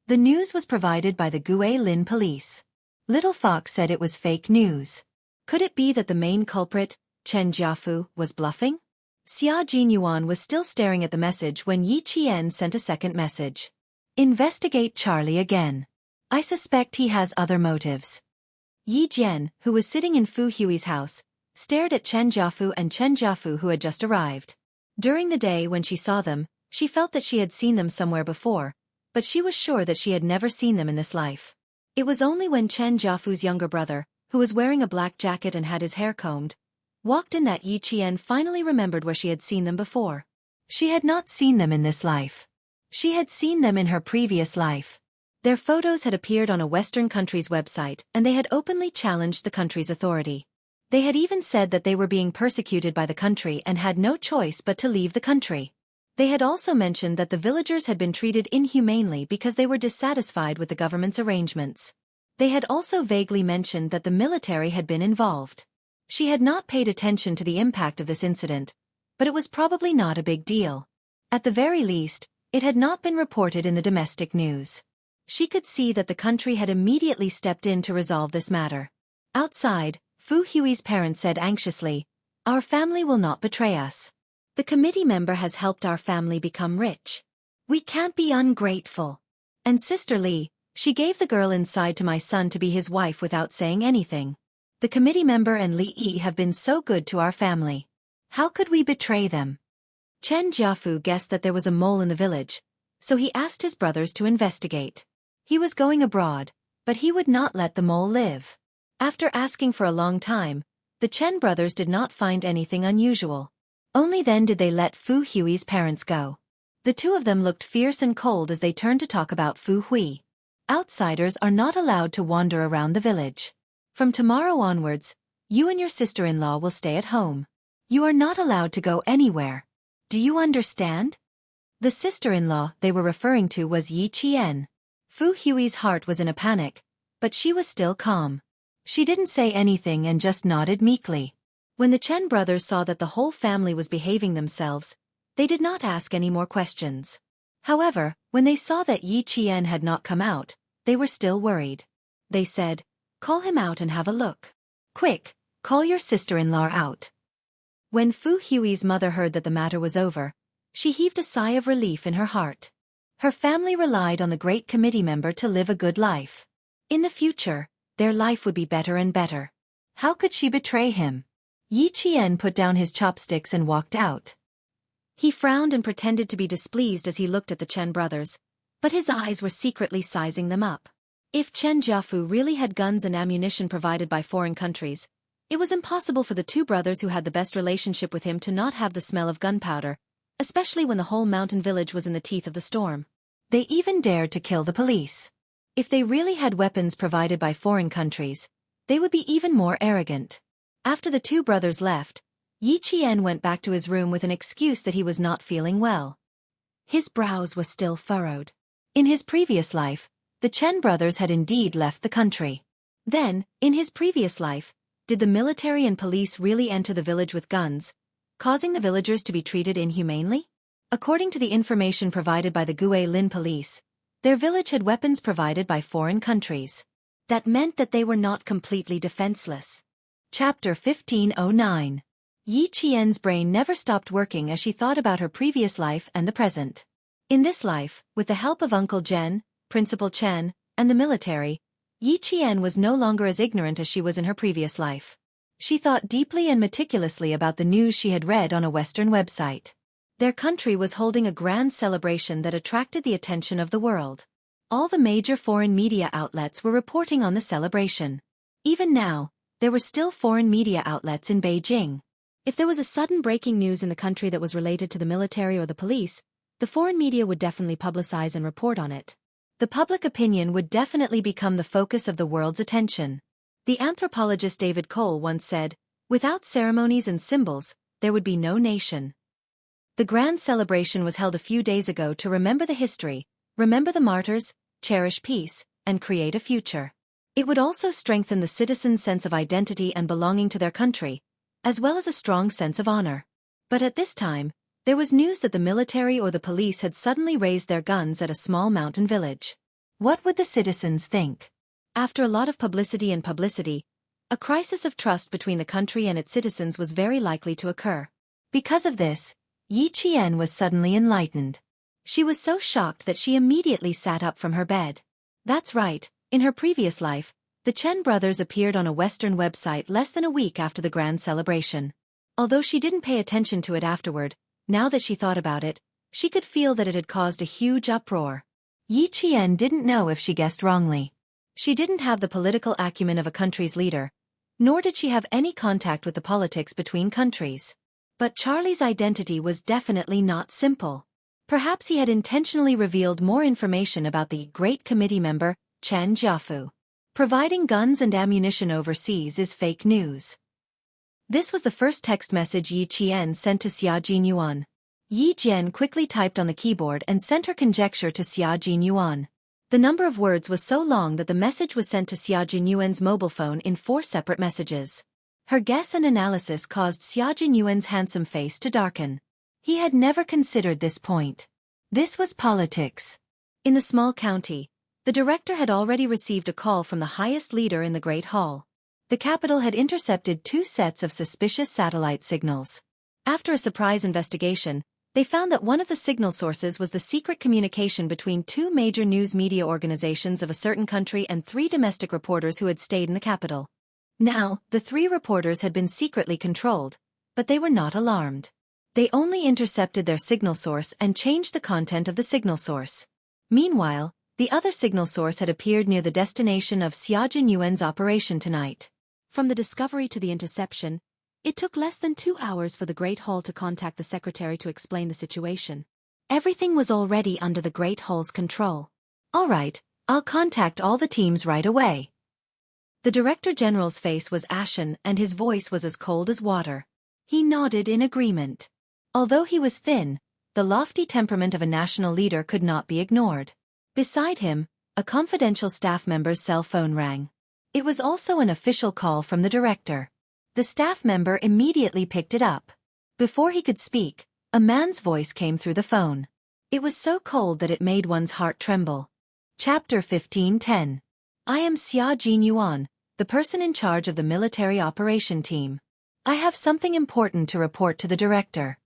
The news was provided by the Guilin police. Little Fox said it was fake news. Could it be that the main culprit, Chen Jiafu, was bluffing? Xia Jinyuan was still staring at the message when Yi Qian sent a second message. Investigate Charlie again. I suspect he has other motives. Yi Jian, who was sitting in Fu Hui's house, stared at Chen Jiafu and Chen Jiafu who had just arrived. During the day when she saw them, she felt that she had seen them somewhere before, but she was sure that she had never seen them in this life. It was only when Chen Jiafu's younger brother, who was wearing a black jacket and had his hair combed, walked in that Yi Qian finally remembered where she had seen them before. She had not seen them in this life. She had seen them in her previous life. Their photos had appeared on a Western country's website and they had openly challenged the country's authority. They had even said that they were being persecuted by the country and had no choice but to leave the country. They had also mentioned that the villagers had been treated inhumanely because they were dissatisfied with the government's arrangements. They had also vaguely mentioned that the military had been involved. She had not paid attention to the impact of this incident, but it was probably not a big deal. At the very least, it had not been reported in the domestic news. She could see that the country had immediately stepped in to resolve this matter. Outside, Fu Hui's parents said anxiously, "Our family will not betray us. The committee member has helped our family become rich. We can't be ungrateful." And Sister Li, she gave the girl inside to my son to be his wife without saying anything. The committee member and Li Yi have been so good to our family. How could we betray them? Chen Jiafu guessed that there was a mole in the village, so he asked his brothers to investigate. He was going abroad, but he would not let the mole live. After asking for a long time, the Chen brothers did not find anything unusual. Only then did they let Fu Hui's parents go. The 2 of them looked fierce and cold as they turned to talk about Fu Hui. Outsiders are not allowed to wander around the village. From tomorrow onwards, you and your sister-in-law will stay at home. You are not allowed to go anywhere. Do you understand? The sister-in-law they were referring to was Yi Qian. Fu Hui's heart was in a panic, but she was still calm. She didn't say anything and just nodded meekly. When the Chen brothers saw that the whole family was behaving themselves, they did not ask any more questions. However, when they saw that Yi Qian had not come out, they were still worried. They said, "Call him out and have a look. Quick, call your sister-in-law out." When Fu Hui's mother heard that the matter was over, she heaved a sigh of relief in her heart. Her family relied on the great committee member to live a good life. In the future, their life would be better and better. How could she betray him? Yi Qian put down his chopsticks and walked out. He frowned and pretended to be displeased as he looked at the Chen brothers, but his eyes were secretly sizing them up. If Chen Jiafu really had guns and ammunition provided by foreign countries, it was impossible for the two brothers who had the best relationship with him to not have the smell of gunpowder, especially when the whole mountain village was in the teeth of the storm. They even dared to kill the police. If they really had weapons provided by foreign countries, they would be even more arrogant. After the two brothers left, Yi Qian went back to his room with an excuse that he was not feeling well. His brows were still furrowed. In his previous life, the Chen brothers had indeed left the country. Then, in his previous life, did the military and police really enter the village with guns, causing the villagers to be treated inhumanely? According to the information provided by the Gue Lin police, their village had weapons provided by foreign countries. That meant that they were not completely defenseless. Chapter 1509. Yi Qian's brain never stopped working as she thought about her previous life and the present. In this life, with the help of Uncle Zhen, Principal Chen, and the military, Yi Qian was no longer as ignorant as she was in her previous life. She thought deeply and meticulously about the news she had read on a Western website. Their country was holding a grand celebration that attracted the attention of the world. All the major foreign media outlets were reporting on the celebration. Even now, there were still foreign media outlets in Beijing. If there was a sudden breaking news in the country that was related to the military or the police, the foreign media would definitely publicize and report on it. The public opinion would definitely become the focus of the world's attention. The anthropologist David Cole once said, "Without ceremonies and symbols, there would be no nation." The grand celebration was held a few days ago to remember the history, remember the martyrs, cherish peace, and create a future. It would also strengthen the citizens' sense of identity and belonging to their country, as well as a strong sense of honor. But at this time, there was news that the military or the police had suddenly raised their guns at a small mountain village. What would the citizens think? After a lot of publicity, a crisis of trust between the country and its citizens was very likely to occur. Because of this, Yi Qian was suddenly enlightened. She was so shocked that she immediately sat up from her bed. That's right, in her previous life, the Chen brothers appeared on a Western website less than a week after the grand celebration. Although she didn't pay attention to it afterward, now that she thought about it, she could feel that it had caused a huge uproar. Yi Qian didn't know if she guessed wrongly. She didn't have the political acumen of a country's leader, nor did she have any contact with the politics between countries. But Charlie's identity was definitely not simple. Perhaps he had intentionally revealed more information about the great committee member, Chen Jiafu. Providing guns and ammunition overseas is fake news. This was the first text message Yi Qian sent to Xia Jinyuan. Yi Jian quickly typed on the keyboard and sent her conjecture to Xia Jinyuan. The number of words was so long that the message was sent to Xia Jinyuan's mobile phone in 4 separate messages. Her guess and analysis caused Xia Jinyuan's handsome face to darken. He had never considered this point. This was politics. In the small county, the director had already received a call from the highest leader in the Great Hall. The capital had intercepted 2 sets of suspicious satellite signals. After a surprise investigation, they found that one of the signal sources was the secret communication between 2 major news media organizations of a certain country and 3 domestic reporters who had stayed in the capital. Now, the 3 reporters had been secretly controlled, but they were not alarmed. They only intercepted their signal source and changed the content of the signal source. Meanwhile, the other signal source had appeared near the destination of Xia Jinyuan's operation tonight. From the discovery to the interception, it took less than 2 hours for the Great Hall to contact the secretary to explain the situation. Everything was already under the Great Hall's control. All right, I'll contact all the teams right away. The Director General's face was ashen and his voice was as cold as water. He nodded in agreement. Although he was thin, the lofty temperament of a national leader could not be ignored. Beside him, a confidential staff member's cell phone rang. It was also an official call from the director. The staff member immediately picked it up. Before he could speak, a man's voice came through the phone. It was so cold that it made one's heart tremble. Chapter 1510. I am Xia Jinyuan, the person in charge of the military operation team. I have something important to report to the director.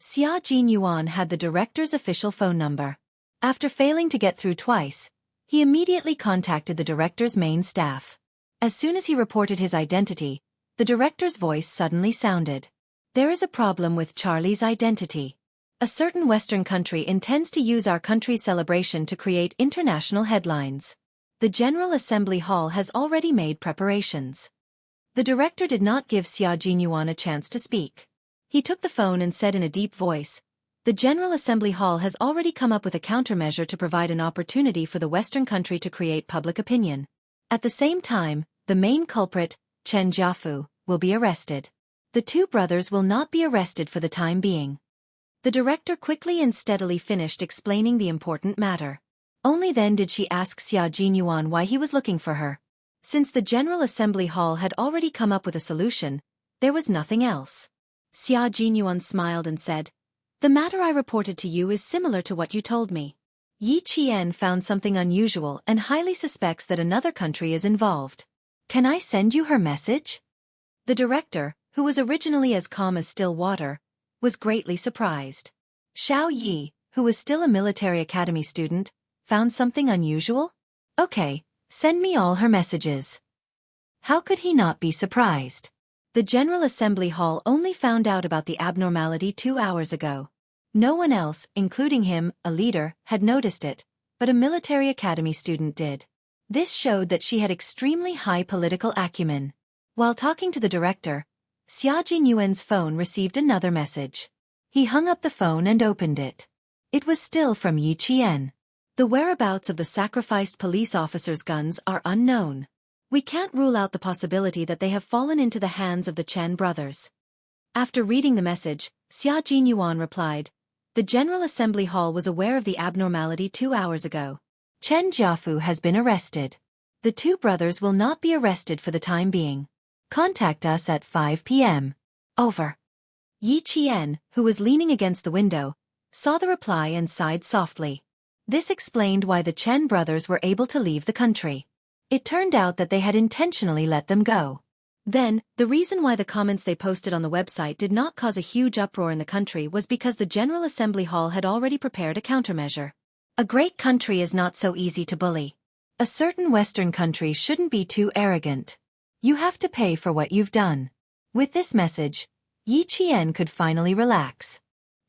Xia Jinyuan had the director's official phone number. After failing to get through twice, he immediately contacted the director's main staff. As soon as he reported his identity, the director's voice suddenly sounded. There is a problem with Charlie's identity. A certain Western country intends to use our country's celebration to create international headlines. The General Assembly Hall has already made preparations. The director did not give Xia Jinyuan a chance to speak. He took the phone and said in a deep voice, "The General Assembly Hall has already come up with a countermeasure to provide an opportunity for the Western country to create public opinion. At the same time, the main culprit, Chen Jiafu, will be arrested. The two brothers will not be arrested for the time being." The director quickly and steadily finished explaining the important matter. Only then did she ask Xia Jinyuan why he was looking for her. Since the General Assembly Hall had already come up with a solution, there was nothing else. Xia Jinyuan smiled and said, "The matter I reported to you is similar to what you told me. Yi Qian found something unusual and highly suspects that another country is involved. Can I send you her message?" The director, who was originally as calm as still water, was greatly surprised. Xiao Yi, who was still a military academy student, found something unusual? Okay, send me all her messages. How could he not be surprised? The General Assembly Hall only found out about the abnormality 2 hours ago. No one else, including him, a leader, had noticed it, but a military academy student did. This showed that she had extremely high political acumen. While talking to the director, Xia Jinyuan's phone received another message. He hung up the phone and opened it. It was still from Yi Qian. "The whereabouts of the sacrificed police officers' guns are unknown. We can't rule out the possibility that they have fallen into the hands of the Chen brothers." After reading the message, Xia Jinyuan replied, "The General Assembly Hall was aware of the abnormality 2 hours ago. Chen Jiafu has been arrested. The two brothers will not be arrested for the time being. Contact us at 5 p.m. Over." Yi Qian, who was leaning against the window, saw the reply and sighed softly. This explained why the Chen brothers were able to leave the country. It turned out that they had intentionally let them go. Then, the reason why the comments they posted on the website did not cause a huge uproar in the country was because the General Assembly Hall had already prepared a countermeasure. A great country is not so easy to bully. A certain Western country shouldn't be too arrogant. You have to pay for what you've done. With this message, Yi Qian could finally relax.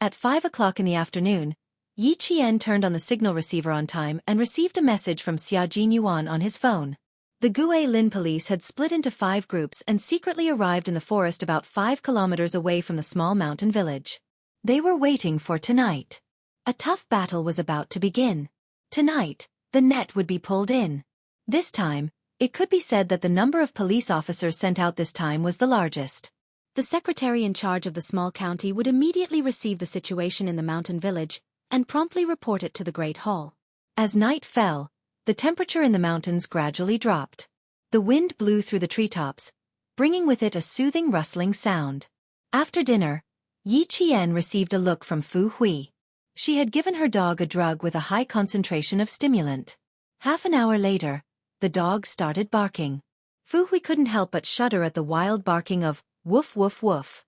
At 5 o'clock in the afternoon, Yi Qian turned on the signal receiver on time and received a message from Xia Jinyuan on his phone. The Guilin police had split into 5 groups and secretly arrived in the forest about 5 kilometers away from the small mountain village. They were waiting for tonight. A tough battle was about to begin. Tonight, the net would be pulled in. This time, it could be said that the number of police officers sent out this time was the largest. The secretary in charge of the small county would immediately receive the situation in the mountain village and promptly report it to the Great Hall. As night fell, the temperature in the mountains gradually dropped. The wind blew through the treetops, bringing with it a soothing rustling sound. After dinner, Yi Qian received a look from Fu Hui. She had given her dog a drug with a high concentration of stimulant. Half an hour later, the dog started barking. Fu Hui couldn't help but shudder at the wild barking of woof woof woof.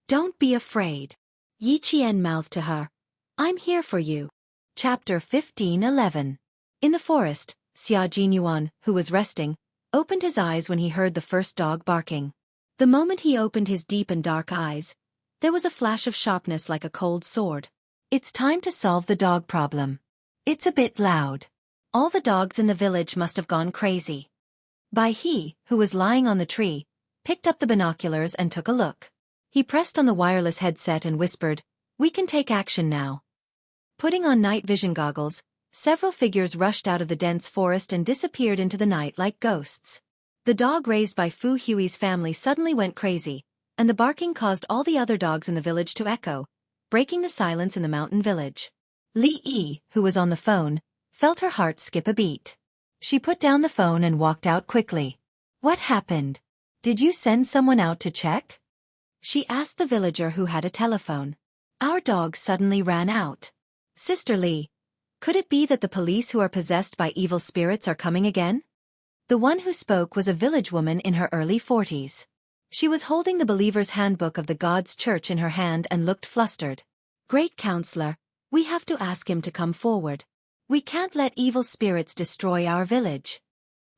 "Don't be afraid," Yi Qian mouthed to her. "I'm here for you." Chapter 15:11. In the forest, Xia Jinyuan, who was resting, opened his eyes when he heard the first dog barking. The moment he opened his deep and dark eyes, there was a flash of sharpness like a cold sword. It's time to solve the dog problem. It's a bit loud. All the dogs in the village must have gone crazy. Bai He, who was lying on the tree, picked up the binoculars and took a look. He pressed on the wireless headset and whispered, "We can take action now." Putting on night vision goggles, several figures rushed out of the dense forest and disappeared into the night like ghosts. The dog raised by Fu Hui's family suddenly went crazy, and the barking caused all the other dogs in the village to echo, breaking the silence in the mountain village. Li Yi, who was on the phone, felt her heart skip a beat. She put down the phone and walked out quickly. "What happened? Did you send someone out to check?" she asked the villager who had a telephone. "Our dog suddenly ran out." "Sister Li, could it be that the police who are possessed by evil spirits are coming again?" The one who spoke was a village woman in her early 40s. She was holding the Believer's Handbook of the God's Church in her hand and looked flustered. "Great Counselor, we have to ask him to come forward. We can't let evil spirits destroy our village."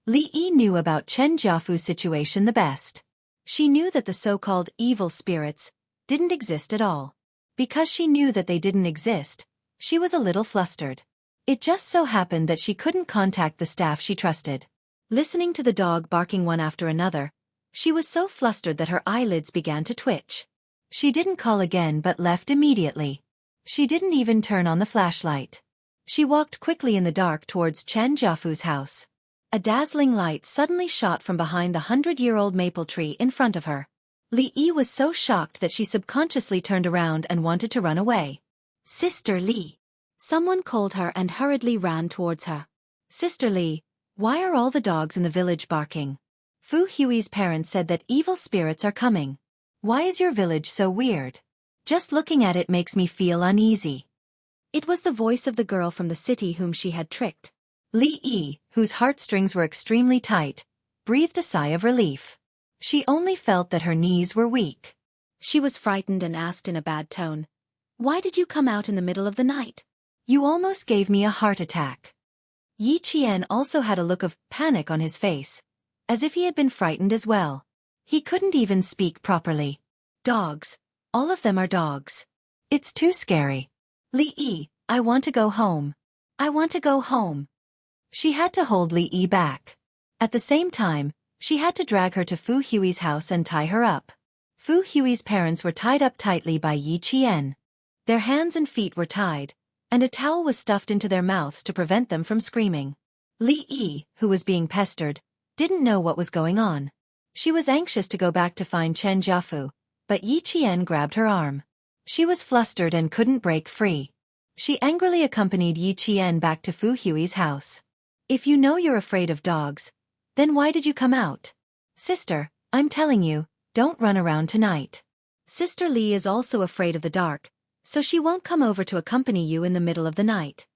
Li Yi knew about Chen Jiafu's situation the best. She knew that the so-called evil spirits didn't exist at all. Because she knew that they didn't exist, she was a little flustered. It just so happened that she couldn't contact the staff she trusted. Listening to the dog barking one after another, she was so flustered that her eyelids began to twitch. She didn't call again but left immediately. She didn't even turn on the flashlight. She walked quickly in the dark towards Chen Jiafu's house. A dazzling light suddenly shot from behind the 100-year-old maple tree in front of her. Li Yi was so shocked that she subconsciously turned around and wanted to run away. "Sister Li!" Someone called her and hurriedly ran towards her. "Sister Li, why are all the dogs in the village barking? Fu Hui's parents said that evil spirits are coming. Why is your village so weird? Just looking at it makes me feel uneasy." It was the voice of the girl from the city whom she had tricked. Li Yi, whose heartstrings were extremely tight, breathed a sigh of relief. She only felt that her knees were weak. She was frightened and asked in a bad tone, "Why did you come out in the middle of the night? You almost gave me a heart attack." Yi Qian also had a look of panic on his face, as if he had been frightened as well. He couldn't even speak properly. "Dogs. All of them are dogs. It's too scary. Li Yi, I want to go home. I want to go home." She had to hold Li Yi back. At the same time, she had to drag her to Fu Hui's house and tie her up. Fu Hui's parents were tied up tightly by Yi Qian. Their hands and feet were tied, and a towel was stuffed into their mouths to prevent them from screaming. Li Yi, who was being pestered, didn't know what was going on. She was anxious to go back to find Chen Jiafu, but Yi Qian grabbed her arm. She was flustered and couldn't break free. She angrily accompanied Yi Qian back to Fu Hui's house. "If you know you're afraid of dogs, then why did you come out? Sister, I'm telling you, don't run around tonight. Sister Li is also afraid of the dark, so she won't come over to accompany you in the middle of the night."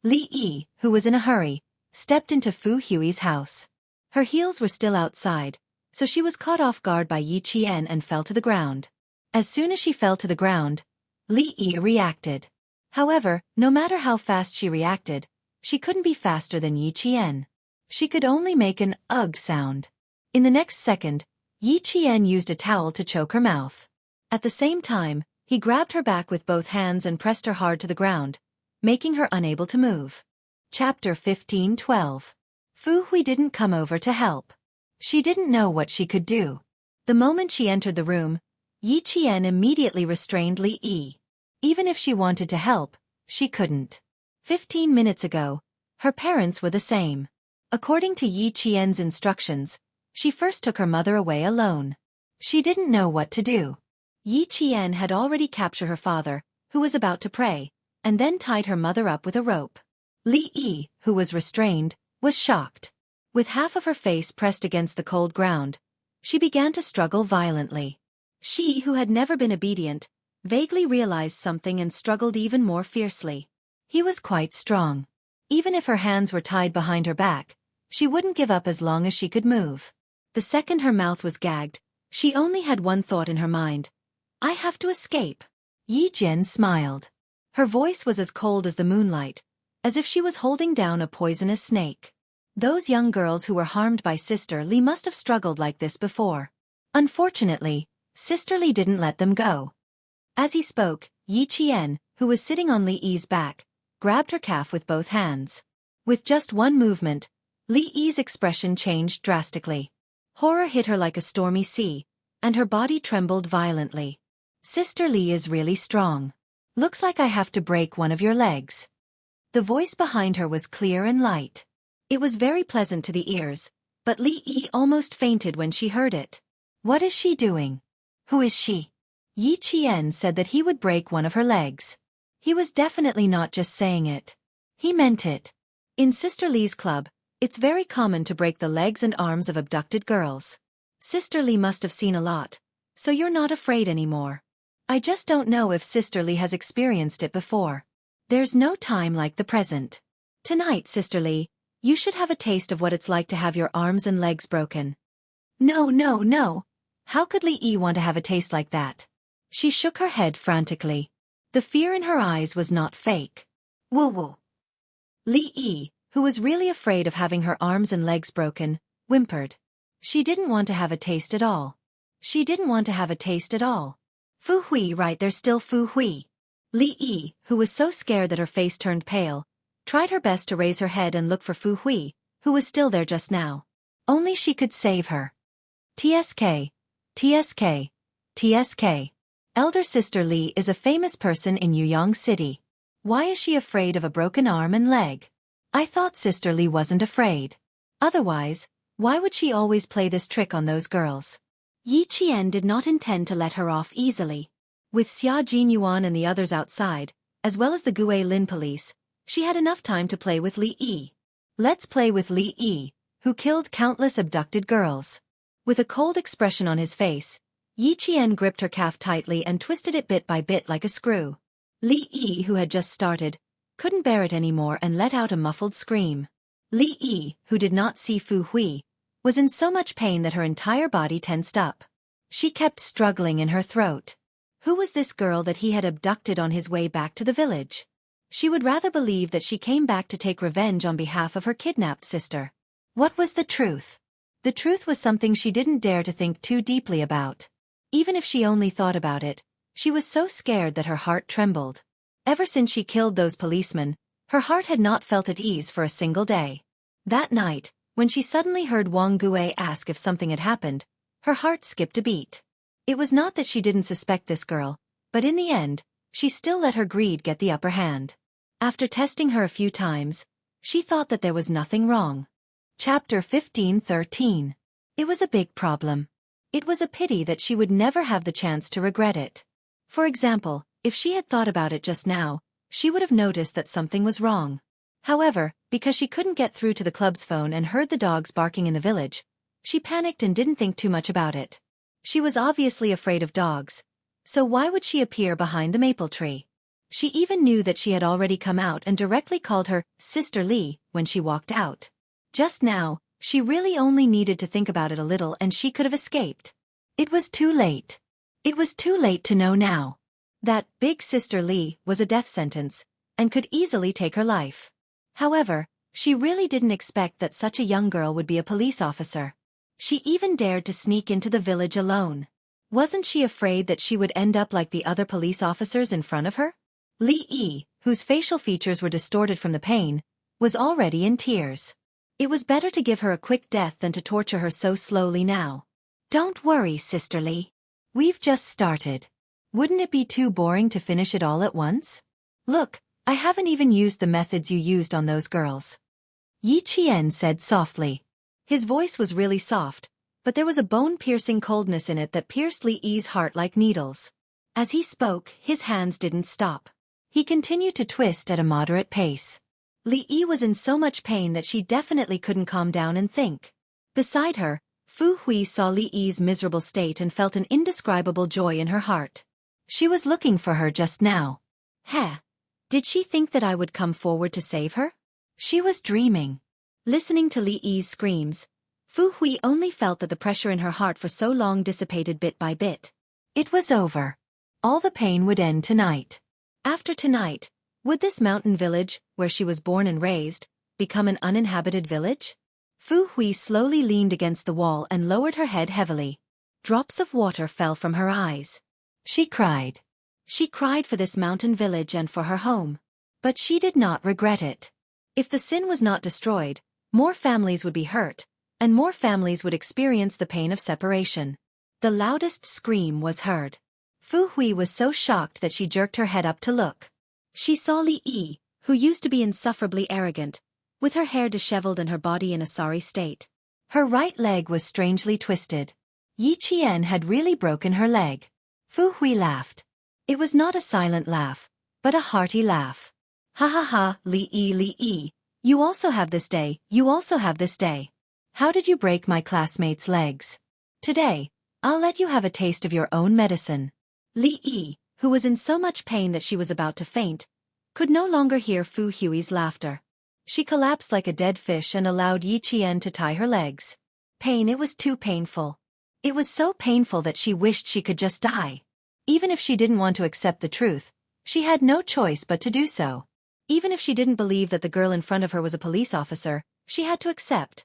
Li Yi, who was in a hurry, stepped into Fu Hui's house. Her heels were still outside, so she was caught off guard by Yi Qian and fell to the ground. As soon as she fell to the ground, Li Yi reacted. However, no matter how fast she reacted, she couldn't be faster than Yi Qian. She could only make an "ugh" sound. In the next second, Yi Qian used a towel to choke her mouth. At the same time, he grabbed her back with both hands and pressed her hard to the ground, making her unable to move. Chapter 15:12. Fu Hui didn't come over to help. She didn't know what she could do. The moment she entered the room, Yi Qian immediately restrained Li Yi. Even if she wanted to help, she couldn't. 15 minutes ago, her parents were the same. According to Yi Qian's instructions, she first took her mother away alone. She didn't know what to do. Yi Qian had already captured her father, who was about to pray, and then tied her mother up with a rope. Li Yi, who was restrained, was shocked. With half of her face pressed against the cold ground, she began to struggle violently. She, who had never been obedient, vaguely realized something and struggled even more fiercely. He was quite strong. Even if her hands were tied behind her back, she wouldn't give up as long as she could move. The second her mouth was gagged, she only had one thought in her mind. "I have to escape." Yi Jian smiled. Her voice was as cold as the moonlight, as if she was holding down a poisonous snake. Those young girls who were harmed by Sister Li must have struggled like this before. Unfortunately, Sister Li didn't let them go. As he spoke, Yi Qian, who was sitting on Li Yi's back, grabbed her calf with both hands. With just one movement, Li Yi's expression changed drastically. Horror hit her like a stormy sea, and her body trembled violently. "Sister Li is really strong. Looks like I have to break one of your legs." The voice behind her was clear and light. It was very pleasant to the ears, but Li Yi almost fainted when she heard it. What is she doing? Who is she? Yi Qian said that he would break one of her legs. He was definitely not just saying it. He meant it. In Sister Li's club, it's very common to break the legs and arms of abducted girls. Sister Li must have seen a lot, so you're not afraid anymore. I just don't know if Sister Li has experienced it before. There's no time like the present. Tonight, Sister Li, you should have a taste of what it's like to have your arms and legs broken. No, no, no. How could Li Yi want to have a taste like that? She shook her head frantically. The fear in her eyes was not fake. Woo-woo. Li Yi, who was really afraid of having her arms and legs broken, whimpered. She didn't want to have a taste at all. She didn't want to have a taste at all. Fu Hui, right, there's still Fu Hui. Li Yi, who was so scared that her face turned pale, tried her best to raise her head and look for Fu Hui, who was still there just now. Only she could save her. TSK. TSK. TSK. Elder sister Li is a famous person in Yuyang City. Why is she afraid of a broken arm and leg? I thought Sister Li wasn't afraid. Otherwise, why would she always play this trick on those girls? Yi Qian did not intend to let her off easily. With Xia Jinyuan and the others outside, as well as the Gue Lin police, she had enough time to play with Li Yi. Let's play with Li Yi, who killed countless abducted girls. With a cold expression on his face, Yi Qian gripped her calf tightly and twisted it bit by bit like a screw. Li Yi, who had just started, couldn't bear it anymore and let out a muffled scream. Li Yi, who did not see Fu Hui, was in so much pain that her entire body tensed up. She kept struggling in her throat. Who was this girl that he had abducted on his way back to the village? She would rather believe that she came back to take revenge on behalf of her kidnapped sister. What was the truth? The truth was something she didn't dare to think too deeply about. Even if she only thought about it, she was so scared that her heart trembled. Ever since she killed those policemen, her heart had not felt at ease for a single day. That night, when she suddenly heard Wang Gue ask if something had happened, her heart skipped a beat. It was not that she didn't suspect this girl, but in the end, she still let her greed get the upper hand. After testing her a few times, she thought that there was nothing wrong. Chapter 15:13. It was a big problem. It was a pity that she would never have the chance to regret it. For example, if she had thought about it just now, she would have noticed that something was wrong. However, because she couldn't get through to the club's phone and heard the dogs barking in the village, she panicked and didn't think too much about it. She was obviously afraid of dogs, so why would she appear behind the maple tree? She even knew that she had already come out and directly called her Sister Li when she walked out. Just now, she really only needed to think about it a little and she could have escaped. It was too late. It was too late to know now. That big Sister Li was a death sentence, and could easily take her life. However, she really didn't expect that such a young girl would be a police officer. She even dared to sneak into the village alone. Wasn't she afraid that she would end up like the other police officers in front of her? Li Yi, whose facial features were distorted from the pain, was already in tears. It was better to give her a quick death than to torture her so slowly now. Don't worry, Sister Li. We've just started. Wouldn't it be too boring to finish it all at once? Look, I haven't even used the methods you used on those girls. Yi Qian said softly. His voice was really soft, but there was a bone-piercing coldness in it that pierced Li Yi's heart like needles. As he spoke, his hands didn't stop. He continued to twist at a moderate pace. Li Yi was in so much pain that she definitely couldn't calm down and think. Beside her, Fu Hui saw Li Yi's miserable state and felt an indescribable joy in her heart. She was looking for her just now. Heh! Did she think that I would come forward to save her? She was dreaming. Listening to Li Yi's screams, Fu Hui only felt that the pressure in her heart for so long dissipated bit by bit. It was over. All the pain would end tonight. After tonight, would this mountain village, where she was born and raised, become an uninhabited village? Fu Hui slowly leaned against the wall and lowered her head heavily. Drops of water fell from her eyes. She cried. She cried for this mountain village and for her home. But she did not regret it. If the sin was not destroyed, more families would be hurt, and more families would experience the pain of separation. The loudest scream was heard. Fu Hui was so shocked that she jerked her head up to look. She saw Li Yi, who used to be insufferably arrogant, with her hair disheveled and her body in a sorry state. Her right leg was strangely twisted. Yi Qian had really broken her leg. Fu Hui laughed. It was not a silent laugh, but a hearty laugh. Ha ha ha, Li Yi, you also have this day, you also have this day. How did you break my classmate's legs? Today, I'll let you have a taste of your own medicine. Li Yi, who was in so much pain that she was about to faint, could no longer hear Fu Hui's laughter. She collapsed like a dead fish and allowed Yi Qian to tie her legs. Pain, it was too painful. It was so painful that she wished she could just die. Even if she didn't want to accept the truth, she had no choice but to do so. Even if she didn't believe that the girl in front of her was a police officer, she had to accept.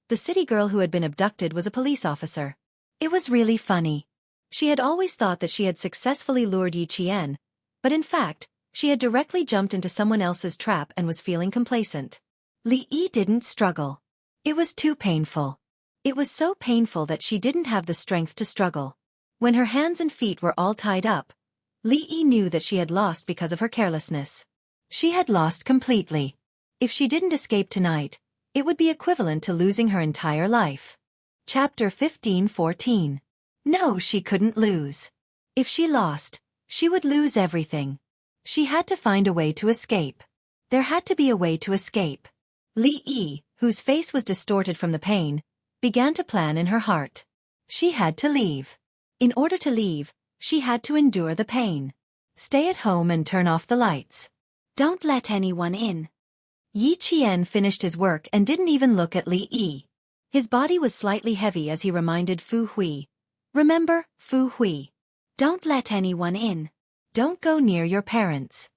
The city girl who had been abducted was a police officer. It was really funny. She had always thought that she had successfully lured Yi Qian, but in fact, she had directly jumped into someone else's trap and was feeling complacent. Li Yi didn't struggle. It was too painful. It was so painful that she didn't have the strength to struggle. When her hands and feet were all tied up, Li Yi knew that she had lost because of her carelessness. She had lost completely. If she didn't escape tonight, it would be equivalent to losing her entire life. Chapter 15:14. No, she couldn't lose. If she lost, she would lose everything. She had to find a way to escape. There had to be a way to escape. Li Yi, whose face was distorted from the pain, began to plan in her heart. She had to leave. In order to leave, she had to endure the pain. Stay at home and turn off the lights. Don't let anyone in. Yi Qian finished his work and didn't even look at Li Yi. His body was slightly heavy as he reminded Fu Hui. Remember, Fu Hui. Don't let anyone in. Don't go near your parents.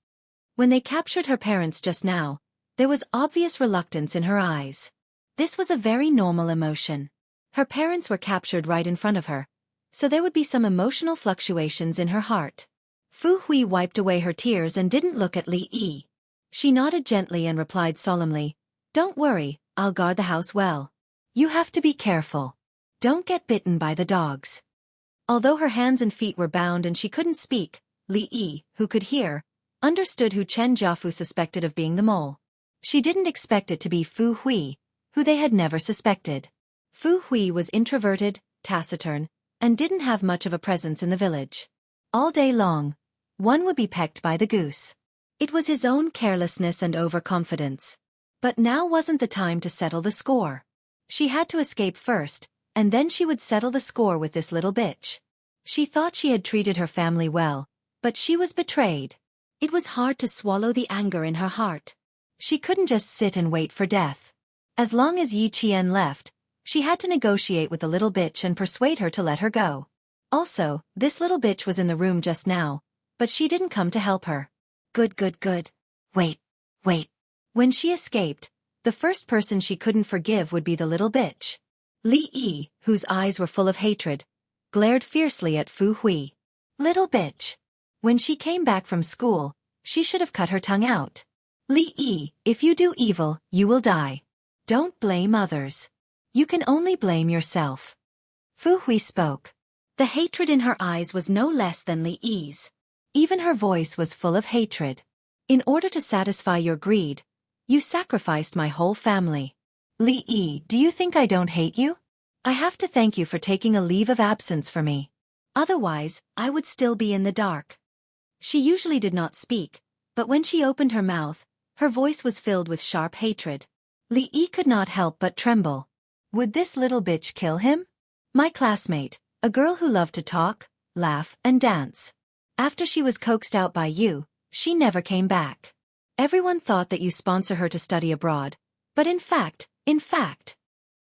When they captured her parents just now, there was obvious reluctance in her eyes. This was a very normal emotion. Her parents were captured right in front of her, so there would be some emotional fluctuations in her heart. Fu Hui wiped away her tears and didn't look at Li Yi. She nodded gently and replied solemnly, "Don't worry, I'll guard the house well. You have to be careful. Don't get bitten by the dogs." Although her hands and feet were bound and she couldn't speak, Li Yi, who could hear, understood who Chen Jiafu suspected of being the mole. She didn't expect it to be Fu Hui, who they had never suspected. Fu Hui was introverted, taciturn, and didn't have much of a presence in the village. All day long, one would be pecked by the goose. It was his own carelessness and overconfidence. But now wasn't the time to settle the score. She had to escape first, and then she would settle the score with this little bitch. She thought she had treated her family well, but she was betrayed. It was hard to swallow the anger in her heart. She couldn't just sit and wait for death. As long as Yi Qian left, she had to negotiate with the little bitch and persuade her to let her go. Also, this little bitch was in the room just now, but she didn't come to help her. Good. Wait. When she escaped, the first person she couldn't forgive would be the little bitch. Li Yi, whose eyes were full of hatred, glared fiercely at Fu Hui. Little bitch. When she came back from school, she should have cut her tongue out. Li Yi, if you do evil, you will die. Don't blame others. You can only blame yourself. Fu Hui spoke. The hatred in her eyes was no less than Li Yi's. Even her voice was full of hatred. In order to satisfy your greed, you sacrificed my whole family. Li Yi, do you think I don't hate you? I have to thank you for taking a leave of absence for me. Otherwise, I would still be in the dark. She usually did not speak, but when she opened her mouth, her voice was filled with sharp hatred. Li Yi could not help but tremble. Would this little bitch kill him? My classmate, a girl who loved to talk, laugh, and dance. After she was coaxed out by you, she never came back. Everyone thought that you sponsor her to study abroad, but in fact,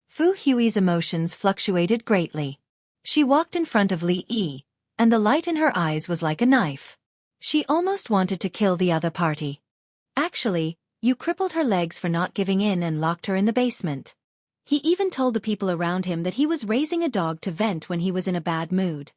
Fu Hui's emotions fluctuated greatly. She walked in front of Li Yi, and the light in her eyes was like a knife. She almost wanted to kill the other party. Actually, you crippled her legs for not giving in and locked her in the basement. He even told the people around him that he was raising a dog to vent when he was in a bad mood.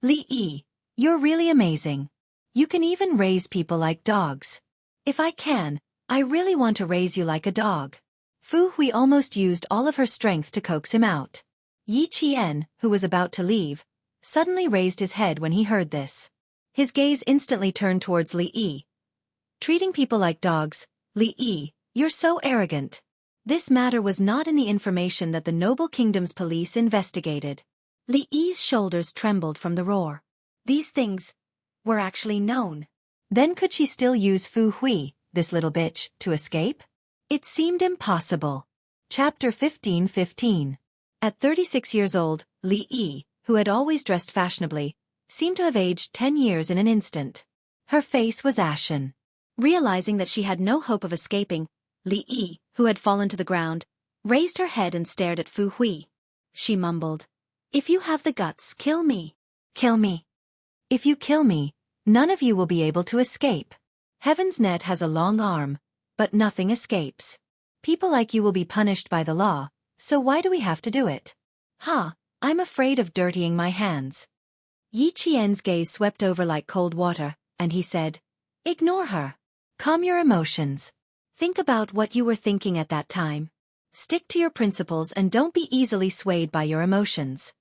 Li Yi, you're really amazing. You can even raise people like dogs. If I can, I really want to raise you like a dog. Fu Hui almost used all of her strength to coax him out. Yi Qian, who was about to leave, suddenly raised his head when he heard this. His gaze instantly turned towards Li Yi. Treating people like dogs, Li Yi, you're so arrogant. This matter was not in the information that the noble kingdom's police investigated. Li Yi's shoulders trembled from the roar. These things were actually known. Then could she still use Fu Hui, this little bitch, to escape? It seemed impossible. Chapter 15:15. At 36 years old, Li Yi, who had always dressed fashionably, seemed to have aged 10 years in an instant. Her face was ashen. Realizing that she had no hope of escaping, Li Yi, who had fallen to the ground, raised her head and stared at Fu Hui. She mumbled, "If you have the guts, kill me. Kill me. If you kill me, none of you will be able to escape. Heaven's net has a long arm, but nothing escapes. People like you will be punished by the law, so why do we have to do it? I'm afraid of dirtying my hands." Yi Qian's gaze swept over like cold water, and he said, "Ignore her. Calm your emotions. Think about what you were thinking at that time. Stick to your principles and don't be easily swayed by your emotions."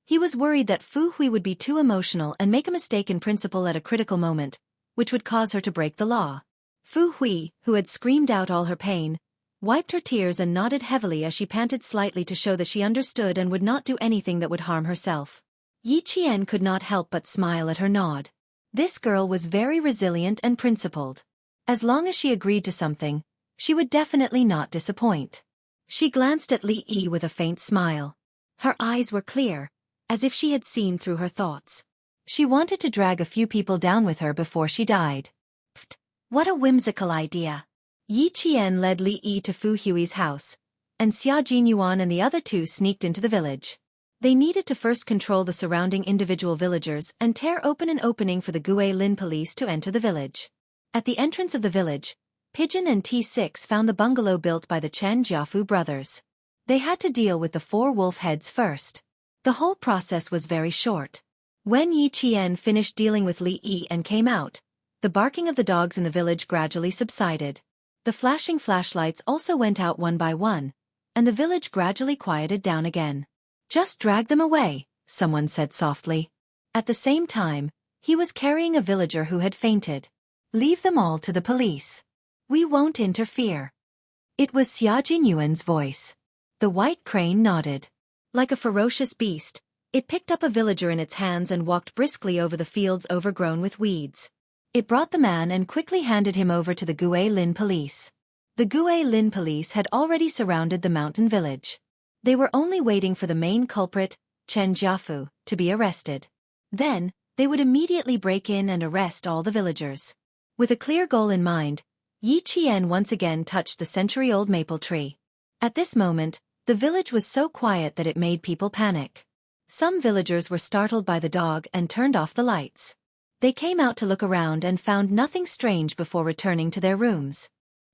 He was worried that Fu Hui would be too emotional and make a mistake in principle at a critical moment, which would cause her to break the law. Fu Hui, who had screamed out all her pain, wiped her tears and nodded heavily as she panted slightly to show that she understood and would not do anything that would harm herself. Yi Qian could not help but smile at her nod. This girl was very resilient and principled. As long as she agreed to something, she would definitely not disappoint. She glanced at Li Yi with a faint smile. Her eyes were clear, as if she had seen through her thoughts. She wanted to drag a few people down with her before she died. Pfft, what a whimsical idea. Yi Qian led Li Yi to Fu Hui's house, and Xia Jinyuan and the other two sneaked into the village. They needed to first control the surrounding individual villagers and tear open an opening for the Gue Lin police to enter the village. At the entrance of the village, Pigeon and T6 found the bungalow built by the Chen Jiafu brothers. They had to deal with the 4 wolf heads first. The whole process was very short. When Yi Qian finished dealing with Li Yi and came out, the barking of the dogs in the village gradually subsided. The flashing flashlights also went out one by one, and the village gradually quieted down again. "Just drag them away," someone said softly. At the same time, he was carrying a villager who had fainted. "Leave them all to the police. We won't interfere." It was Xia Jinyuan's voice. The white crane nodded. Like a ferocious beast, it picked up a villager in its hands and walked briskly over the fields overgrown with weeds. It brought the man and quickly handed him over to the Gue Lin police. The Gue Lin police had already surrounded the mountain village. They were only waiting for the main culprit, Chen Jiafu, to be arrested. Then, they would immediately break in and arrest all the villagers. With a clear goal in mind, Yi Qian once again touched the century-old maple tree. At this moment, the village was so quiet that it made people panic. Some villagers were startled by the dog and turned off the lights. They came out to look around and found nothing strange before returning to their rooms.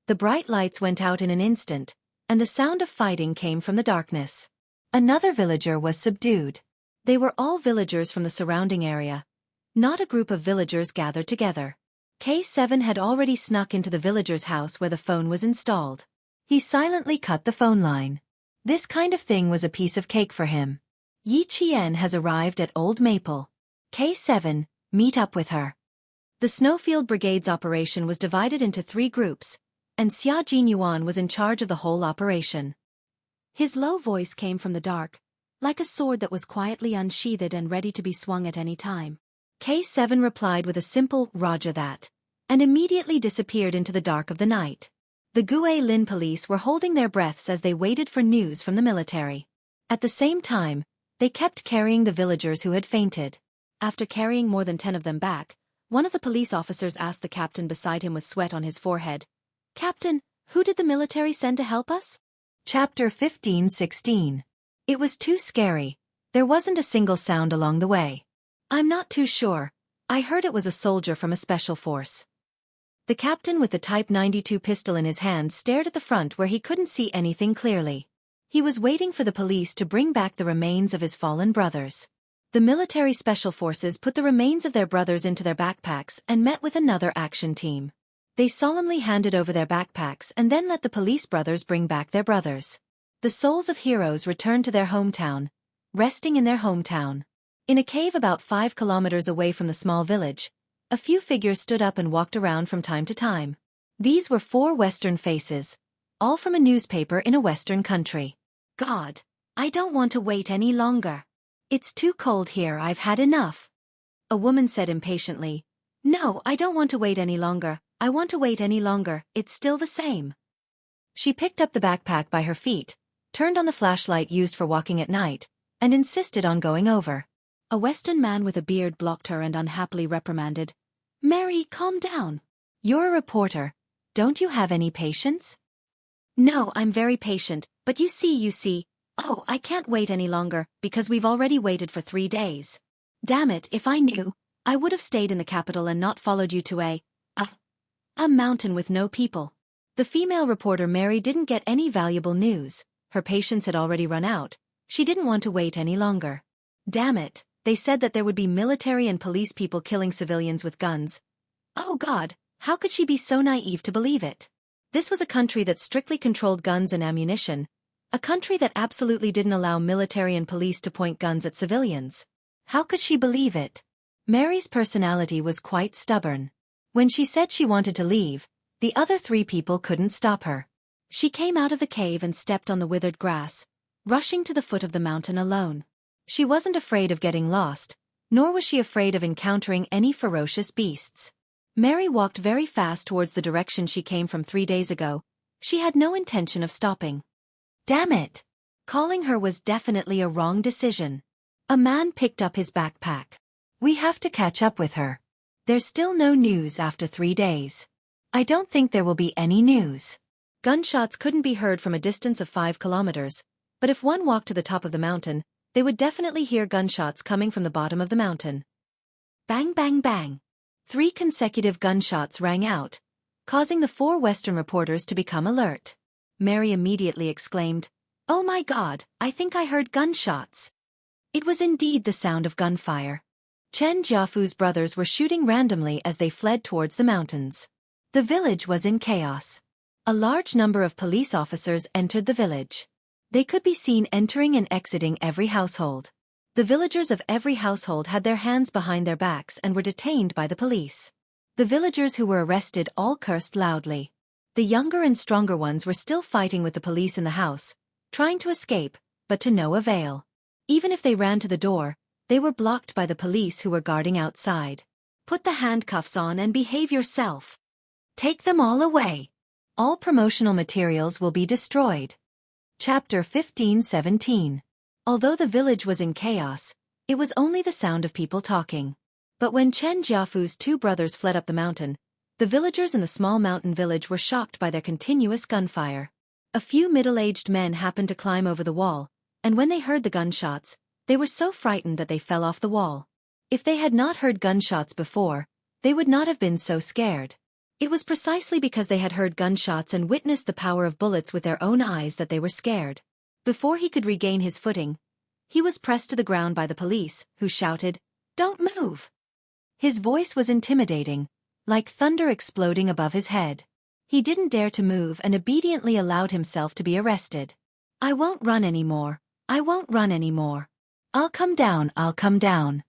The bright lights went out in an instant, and the sound of fighting came from the darkness. Another villager was subdued. They were all villagers from the surrounding area, not a group of villagers gathered together. K7 had already snuck into the villager's house where the phone was installed. He silently cut the phone line. This kind of thing was a piece of cake for him. Yi Qian has arrived at Old Maple. K7, meet up with her. The Snowfield Brigade's operation was divided into 3 groups, and Xia Jinyuan was in charge of the whole operation. His low voice came from the dark, like a sword that was quietly unsheathed and ready to be swung at any time. K7 replied with a simple "Roger that," and immediately disappeared into the dark of the night. The Gue Lin police were holding their breaths as they waited for news from the military. At the same time, they kept carrying the villagers who had fainted. After carrying more than 10 of them back, one of the police officers asked the captain beside him with sweat on his forehead, "Captain, who did the military send to help us?" Chapter 15:16. It was too scary. There wasn't a single sound along the way. "I'm not too sure. I heard it was a soldier from a special force." The captain with the Type 92 pistol in his hand stared at the front where he couldn't see anything clearly. He was waiting for the police to bring back the remains of his fallen brothers. The military special forces put the remains of their brothers into their backpacks and met with another action team. They solemnly handed over their backpacks and then let the police brothers bring back their brothers. The souls of heroes returned to their hometown, resting in their hometown. In a cave about 5 kilometers away from the small village, a few figures stood up and walked around from time to time. These were 4 Western faces, all from a newspaper in a Western country. "God, I don't want to wait any longer. It's too cold here, I've had enough." A woman said impatiently, "No, I don't want to wait any longer. I want to wait any longer, it's still the same." She picked up the backpack by her feet, turned on the flashlight used for walking at night, and insisted on going over. A Western man with a beard blocked her and unhappily reprimanded, "Mary, calm down. You're a reporter. Don't you have any patience?" "No, I'm very patient, but you see. Oh, I can't wait any longer, because we've already waited for 3 days. Damn it, if I knew, I would have stayed in the capital and not followed you to a mountain with no people." The female reporter Mary didn't get any valuable news. Her patience had already run out. She didn't want to wait any longer. "Damn it, They said that there would be military and police people killing civilians with guns. Oh God, how could she be so naive to believe it? This was a country that strictly controlled guns and ammunition, a country that absolutely didn't allow military and police to point guns at civilians. How could she believe it? Mary's personality was quite stubborn. When she said she wanted to leave, the other 3 people couldn't stop her. She came out of the cave and stepped on the withered grass, rushing to the foot of the mountain alone. She wasn't afraid of getting lost, nor was she afraid of encountering any ferocious beasts. Mary walked very fast towards the direction she came from 3 days ago. She had no intention of stopping. Damn it! Calling her was definitely a wrong decision. A man picked up his backpack. We have to catch up with her. There's still no news after 3 days. I don't think there will be any news. Gunshots couldn't be heard from a distance of 5 kilometers, but if one walked to the top of the mountain, they would definitely hear gunshots coming from the bottom of the mountain. Bang bang bang. 3 consecutive gunshots rang out, causing the 4 Western reporters to become alert. Mary immediately exclaimed, "Oh my God, I think I heard gunshots." It was indeed the sound of gunfire. Chen Jiafu's brothers were shooting randomly as they fled towards the mountains. The village was in chaos. A large number of police officers entered the village. They could be seen entering and exiting every household. The villagers of every household had their hands behind their backs and were detained by the police. The villagers who were arrested all cursed loudly. The younger and stronger ones were still fighting with the police in the house, trying to escape, but to no avail. Even if they ran to the door, they were blocked by the police who were guarding outside. Put the handcuffs on and behave yourself. Take them all away. All promotional materials will be destroyed. Chapter 15-17. Although the village was in chaos, it was only the sound of people talking. But when Chen Jiafu's 2 brothers fled up the mountain, the villagers in the small mountain village were shocked by their continuous gunfire. A few middle-aged men happened to climb over the wall, and when they heard the gunshots, they were so frightened that they fell off the wall. If they had not heard gunshots before, they would not have been so scared. It was precisely because they had heard gunshots and witnessed the power of bullets with their own eyes that they were scared. Before he could regain his footing, he was pressed to the ground by the police, who shouted, "Don't move!" His voice was intimidating, like thunder exploding above his head. He didn't dare to move and obediently allowed himself to be arrested. "I won't run anymore. I won't run anymore. I'll come down, I'll come down."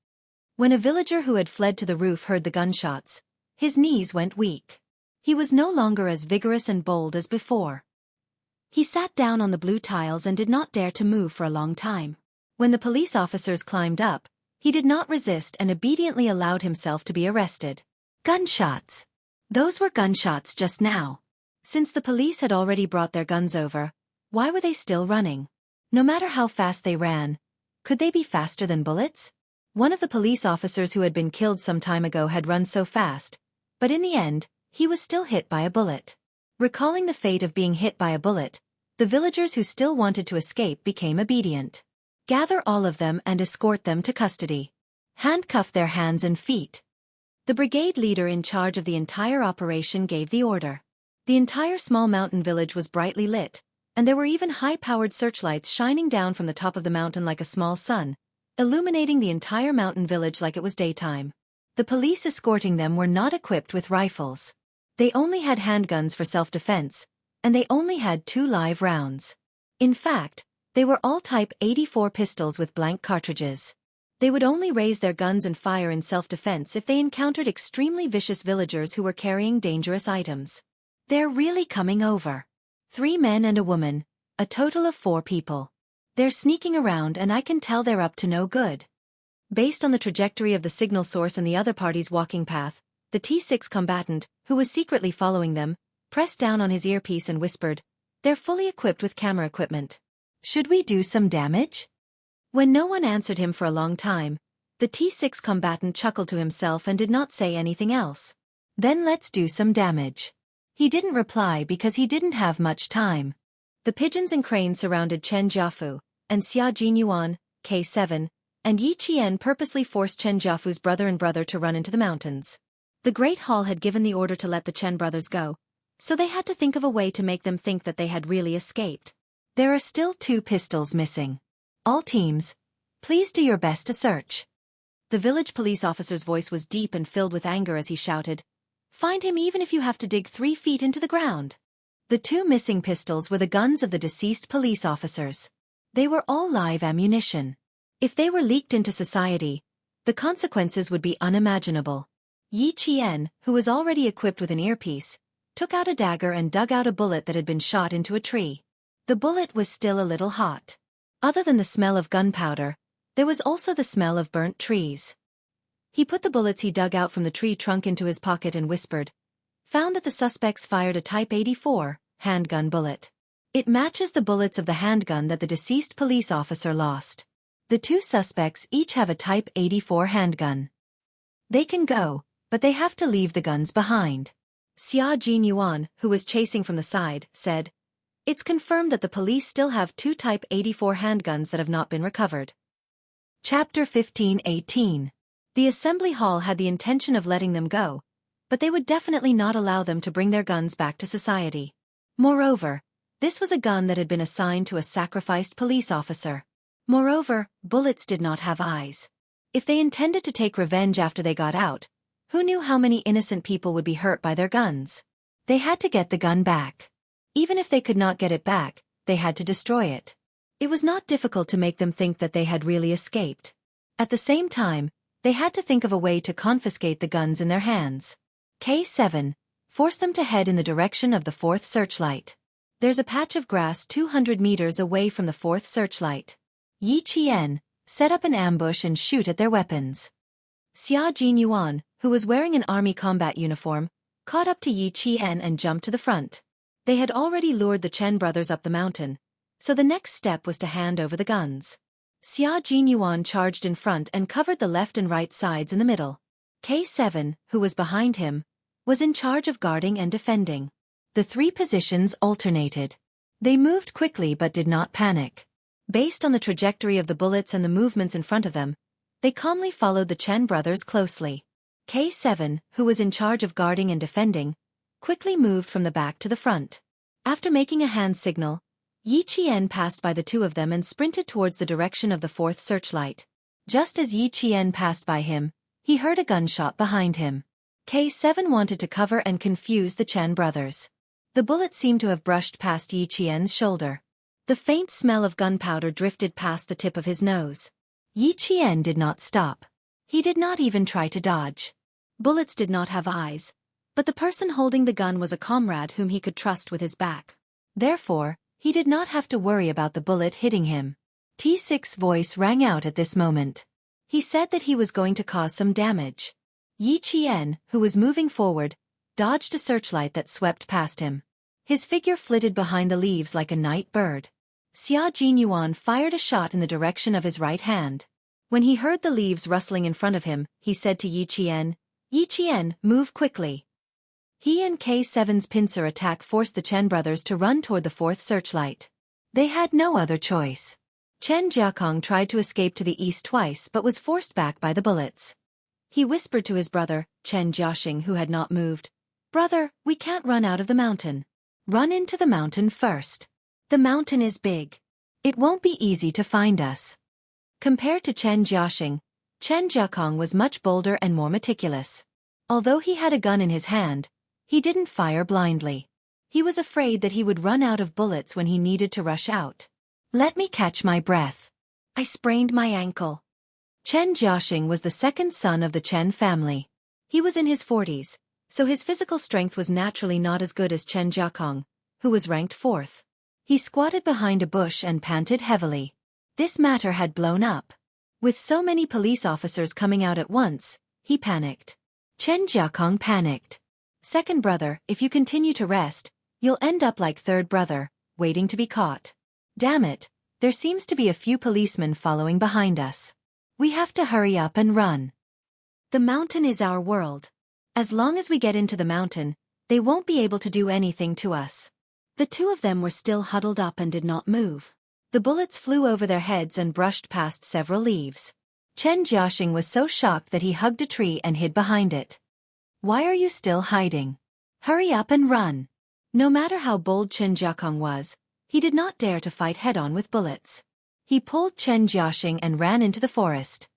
When a villager who had fled to the roof heard the gunshots, his knees went weak. He was no longer as vigorous and bold as before. He sat down on the blue tiles and did not dare to move for a long time. When the police officers climbed up, he did not resist and obediently allowed himself to be arrested. Gunshots. Those were gunshots just now. Since the police had already brought their guns over, why were they still running? No matter how fast they ran, could they be faster than bullets? One of the police officers who had been killed some time ago had run so fast, but in the end, he was still hit by a bullet. Recalling the fate of being hit by a bullet, the villagers who still wanted to escape became obedient. Gather all of them and escort them to custody. Handcuff their hands and feet. The brigade leader in charge of the entire operation gave the order. The entire small mountain village was brightly lit, and there were even high-powered searchlights shining down from the top of the mountain like a small sun, illuminating the entire mountain village like it was daytime. The police escorting them were not equipped with rifles. They only had handguns for self-defense, and they only had 2 live rounds. In fact, they were all Type 84 pistols with blank cartridges. They would only raise their guns and fire in self-defense if they encountered extremely vicious villagers who were carrying dangerous items. They're really coming over. 3 men and a woman, a total of 4 people. They're sneaking around and I can tell they're up to no good. Based on the trajectory of the signal source and the other party's walking path, the T6 combatant, who was secretly following them, pressed down on his earpiece and whispered, "They're fully equipped with camera equipment. Should we do some damage?" When no one answered him for a long time, the T6 combatant chuckled to himself and did not say anything else. "Then let's do some damage." He didn't reply because he didn't have much time. The pigeons and cranes surrounded Chen Jiafu, and Xia Jinyuan, K7, and Yi Qian purposely forced Chen Jiafu's brother to run into the mountains. The Great Hall had given the order to let the Chen brothers go, so they had to think of a way to make them think that they had really escaped. There are still 2 pistols missing. All teams, please do your best to search. The village police officer's voice was deep and filled with anger as he shouted, "Find him even if you have to dig 3 feet into the ground." The 2 missing pistols were the guns of the deceased police officers. They were all live ammunition. If they were leaked into society, the consequences would be unimaginable. Yi Qian, who was already equipped with an earpiece, took out a dagger and dug out a bullet that had been shot into a tree. The bullet was still a little hot. Other than the smell of gunpowder, there was also the smell of burnt trees. He put the bullets he dug out from the tree trunk into his pocket and whispered, "Found that the suspects fired a Type 84 handgun bullet. It matches the bullets of the handgun that the deceased police officer lost. The 2 suspects each have a Type 84 handgun. They can go, but they have to leave the guns behind." Xia Jinyuan, who was chasing from the side, said, "It's confirmed that the police still have 2 Type 84 handguns that have not been recovered." Chapter 15:18. The assembly hall had the intention of letting them go, but they would definitely not allow them to bring their guns back to society. Moreover, this was a gun that had been assigned to a sacrificed police officer. Moreover, bullets did not have eyes. If they intended to take revenge after they got out, who knew how many innocent people would be hurt by their guns? They had to get the gun back. Even if they could not get it back, they had to destroy it. It was not difficult to make them think that they had really escaped. At the same time, they had to think of a way to confiscate the guns in their hands. K7, force them to head in the direction of the 4th searchlight. There's a patch of grass 200 meters away from the 4th searchlight. Yi Qian, set up an ambush and shoot at their weapons. Xia Jinyuan, who was wearing an army combat uniform, caught up to Yi Qian and jumped to the front. They had already lured the Chen brothers up the mountain, so the next step was to hand over the guns. Xia Jinyuan charged in front and covered the left and right sides in the middle. K7, who was behind him, was in charge of guarding and defending. The 3 positions alternated. They moved quickly but did not panic. Based on the trajectory of the bullets and the movements in front of them, they calmly followed the Chen brothers closely. K7, who was in charge of guarding and defending, quickly moved from the back to the front. After making a hand signal, Yi Qian passed by the 2 of them and sprinted towards the direction of the 4th searchlight. Just as Yi Qian passed by him, he heard a gunshot behind him. K7 wanted to cover and confuse the Chen brothers. The bullet seemed to have brushed past Yi Qian's shoulder. The faint smell of gunpowder drifted past the tip of his nose. Yi Qian did not stop. He did not even try to dodge. Bullets did not have eyes, but the person holding the gun was a comrade whom he could trust with his back. Therefore, he did not have to worry about the bullet hitting him. T6's voice rang out at this moment. He said that he was going to cause some damage. Yi Qian, who was moving forward, dodged a searchlight that swept past him. His figure flitted behind the leaves like a night bird. Xia Jinyuan fired a shot in the direction of his right hand. When he heard the leaves rustling in front of him, he said to Yi Qian, "Yi Qian, move quickly." He and K7's pincer attack forced the Chen brothers to run toward the 4th searchlight. They had no other choice. Chen Jiakong tried to escape to the east twice but was forced back by the bullets. He whispered to his brother, Chen Jiaxing, who had not moved, "Brother, we can't run out of the mountain. Run into the mountain first. The mountain is big. It won't be easy to find us." Compared to Chen Jiaxing, Chen Jiakong was much bolder and more meticulous. Although he had a gun in his hand, he didn't fire blindly. He was afraid that he would run out of bullets when he needed to rush out. "Let me catch my breath. I sprained my ankle." Chen Jiaxing was the second son of the Chen family. He was in his 40s, so his physical strength was naturally not as good as Chen Jiakong, who was ranked 4th. He squatted behind a bush and panted heavily. This matter had blown up. With so many police officers coming out at once, he panicked. Chen Jiakong panicked. "Second brother, if you continue to rest, you'll end up like third brother, waiting to be caught. Damn it, there seems to be a few policemen following behind us. We have to hurry up and run. The mountain is our world. As long as we get into the mountain, they won't be able to do anything to us." The 2 of them were still huddled up and did not move. The bullets flew over their heads and brushed past several leaves. Chen Jiaxing was so shocked that he hugged a tree and hid behind it. "Why are you still hiding? Hurry up and run." No matter how bold Chen Jiakong was, he did not dare to fight head-on with bullets. He pulled Chen Jiaxing and ran into the forest.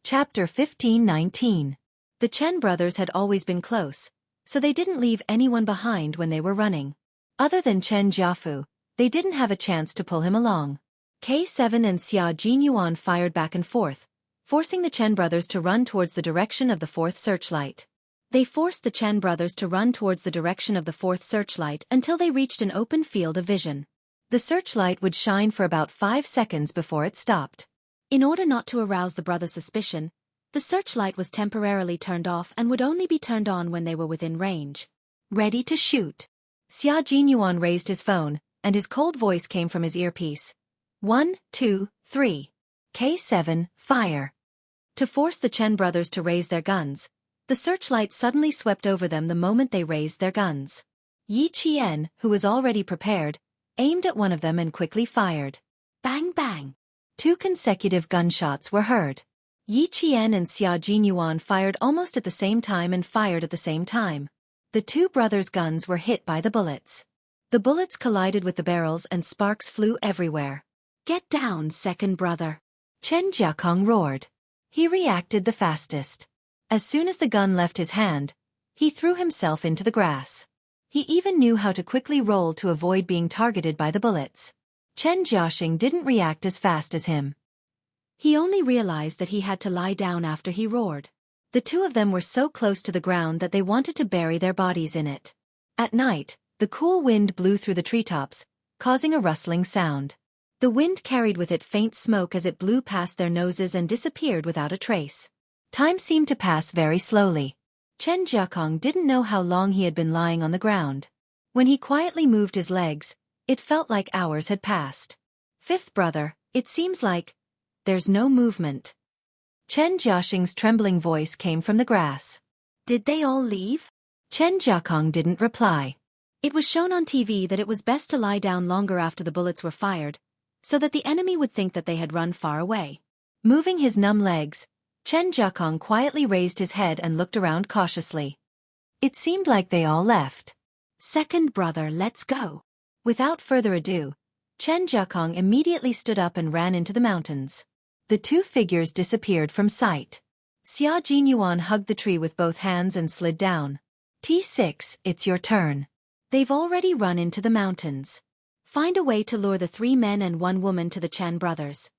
Chapter 15:19. The Chen brothers had always been close, so they didn't leave anyone behind when they were running. Other than Chen Jiafu, they didn't have a chance to pull him along. K7 and Xia Jinyuan fired back and forth, forcing the Chen brothers to run towards the direction of the fourth searchlight. They forced the Chen brothers to run towards the direction of the fourth searchlight until they reached an open field of vision. The searchlight would shine for about 5 seconds before it stopped. In order not to arouse the brothers' suspicion, the searchlight was temporarily turned off and would only be turned on when they were within range. Ready to shoot. Xia Jinyuan raised his phone, and his cold voice came from his earpiece. 1, 2, 3. K7, fire. To force the Chen brothers to raise their guns, the searchlight suddenly swept over them the moment they raised their guns. Yi Qian, who was already prepared, aimed at one of them and quickly fired. Bang bang. 2 consecutive gunshots were heard. Yi Qian and Xia Jinyuan fired almost at the same time and fired at the same time. The 2 brothers' guns were hit by the bullets. The bullets collided with the barrels and sparks flew everywhere. Get down, second brother. Chen Jiakong roared. He reacted the fastest. As soon as the gun left his hand, he threw himself into the grass. He even knew how to quickly roll to avoid being targeted by the bullets. Chen Jiaxing didn't react as fast as him. He only realized that he had to lie down after he roared. The 2 of them were so close to the ground that they wanted to bury their bodies in it. At night, the cool wind blew through the treetops, causing a rustling sound. The wind carried with it faint smoke as it blew past their noses and disappeared without a trace. Time seemed to pass very slowly. Chen Jiakong didn't know how long he had been lying on the ground. When he quietly moved his legs, it felt like hours had passed. Fifth brother, it seems like there's no movement. Chen Jiaxing's trembling voice came from the grass. Did they all leave? Chen Jiakong didn't reply. It was shown on TV that it was best to lie down longer after the bullets were fired, so that the enemy would think that they had run far away. Moving his numb legs, Chen Jiakong quietly raised his head and looked around cautiously. It seemed like they all left. Second brother, let's go. Without further ado, Chen Jiakong immediately stood up and ran into the mountains. The 2 figures disappeared from sight. Xia Jinyuan hugged the tree with both hands and slid down. T6, it's your turn. They've already run into the mountains. Find a way to lure the 3 men and 1 woman to the Chen brothers.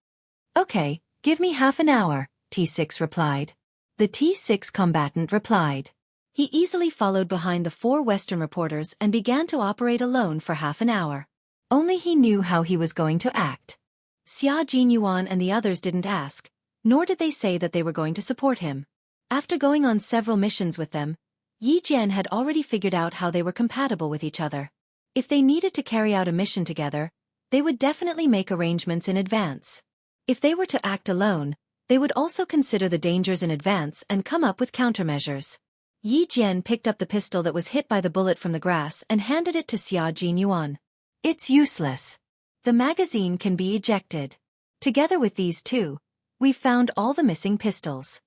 Okay, give me half an hour, T6 replied. The T6 combatant replied. He easily followed behind the 4 Western reporters and began to operate alone for half an hour. Only he knew how he was going to act. Xia Jinyuan and the others didn't ask, nor did they say that they were going to support him. After going on several missions with them, Yi Jian had already figured out how they were compatible with each other. If they needed to carry out a mission together, they would definitely make arrangements in advance. If they were to act alone, they would also consider the dangers in advance and come up with countermeasures. Yi Jian picked up the pistol that was hit by the bullet from the grass and handed it to Xia Jinyuan. It's useless. The magazine can be ejected. Together with these 2, we found all the missing pistols.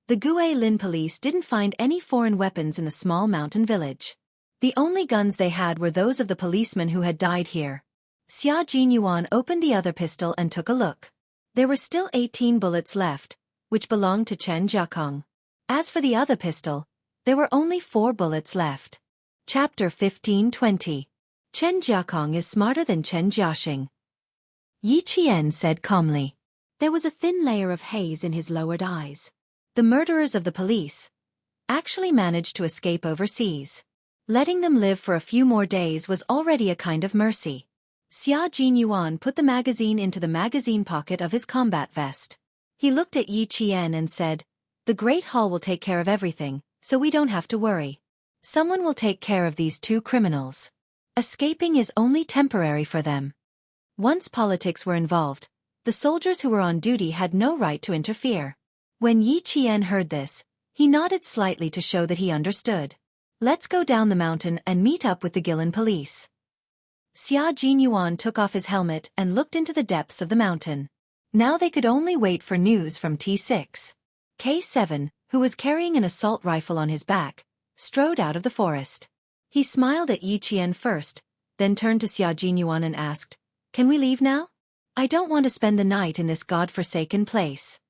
The Guilin police didn't find any foreign weapons in the small mountain village. The only guns they had were those of the policemen who had died here. Xia Jinyuan opened the other pistol and took a look. There were still 18 bullets left, which belonged to Chen Jiakong. As for the other pistol, there were only 4 bullets left. Chapter 15:20. Chen Jiakong is smarter than Chen Jiaxing. Yi Qian said calmly. There was a thin layer of haze in his lowered eyes. The murderers of the police actually managed to escape overseas. Letting them live for a few more days was already a kind of mercy. Xia Jinyuan put the magazine into the magazine pocket of his combat vest. He looked at Yi Qian and said, "The Great Hall will take care of everything, so we don't have to worry. Someone will take care of these 2 criminals. Escaping is only temporary for them." Once politics were involved, the soldiers who were on duty had no right to interfere. When Yi Qian heard this, he nodded slightly to show that he understood. Let's go down the mountain and meet up with the Guilin police. Xia Jinyuan took off his helmet and looked into the depths of the mountain. Now they could only wait for news from T6. K7, who was carrying an assault rifle on his back, strode out of the forest. He smiled at Yi Qian first, then turned to Xia Jinyuan and asked, "Can we leave now? I don't want to spend the night in this god-forsaken place."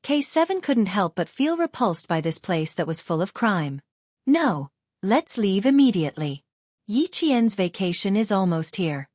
K7 couldn't help but feel repulsed by this place that was full of crime. No, let's leave immediately. Yi Qian's vacation is almost here.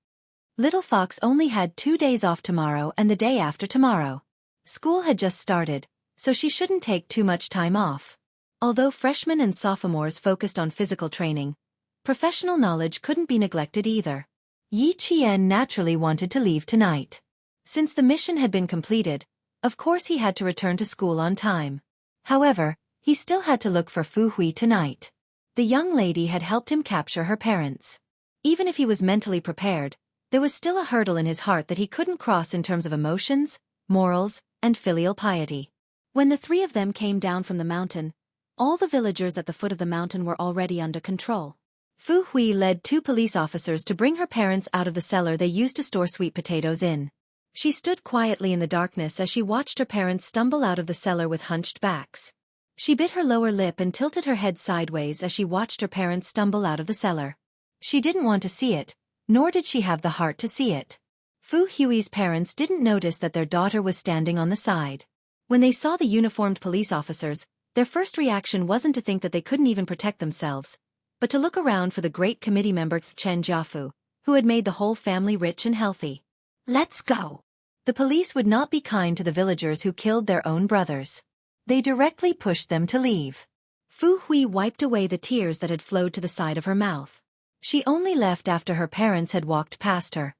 Little Fox only had 2 days off tomorrow and the day after tomorrow. School had just started, so she shouldn't take too much time off. Although freshmen and sophomores focused on physical training, professional knowledge couldn't be neglected either. Yi Qian naturally wanted to leave tonight. Since the mission had been completed, of course he had to return to school on time. However, he still had to look for Fu Hui tonight. The young lady had helped him capture her parents. Even if he was mentally prepared, there was still a hurdle in his heart that he couldn't cross in terms of emotions, morals, and filial piety. When the 3 of them came down from the mountain, all the villagers at the foot of the mountain were already under control. Fu Hui led 2 police officers to bring her parents out of the cellar they used to store sweet potatoes in. She stood quietly in the darkness as she watched her parents stumble out of the cellar with hunched backs. She bit her lower lip and tilted her head sideways as she watched her parents stumble out of the cellar. She didn't want to see it, nor did she have the heart to see it. Fu Hui's parents didn't notice that their daughter was standing on the side. When they saw the uniformed police officers, their first reaction wasn't to think that they couldn't even protect themselves, but to look around for the great committee member Chen Jiafu, who had made the whole family rich and healthy. Let's go. The police would not be kind to the villagers who killed their own brothers. They directly pushed them to leave. Fu Hui wiped away the tears that had flowed to the side of her mouth. She only left after her parents had walked past her.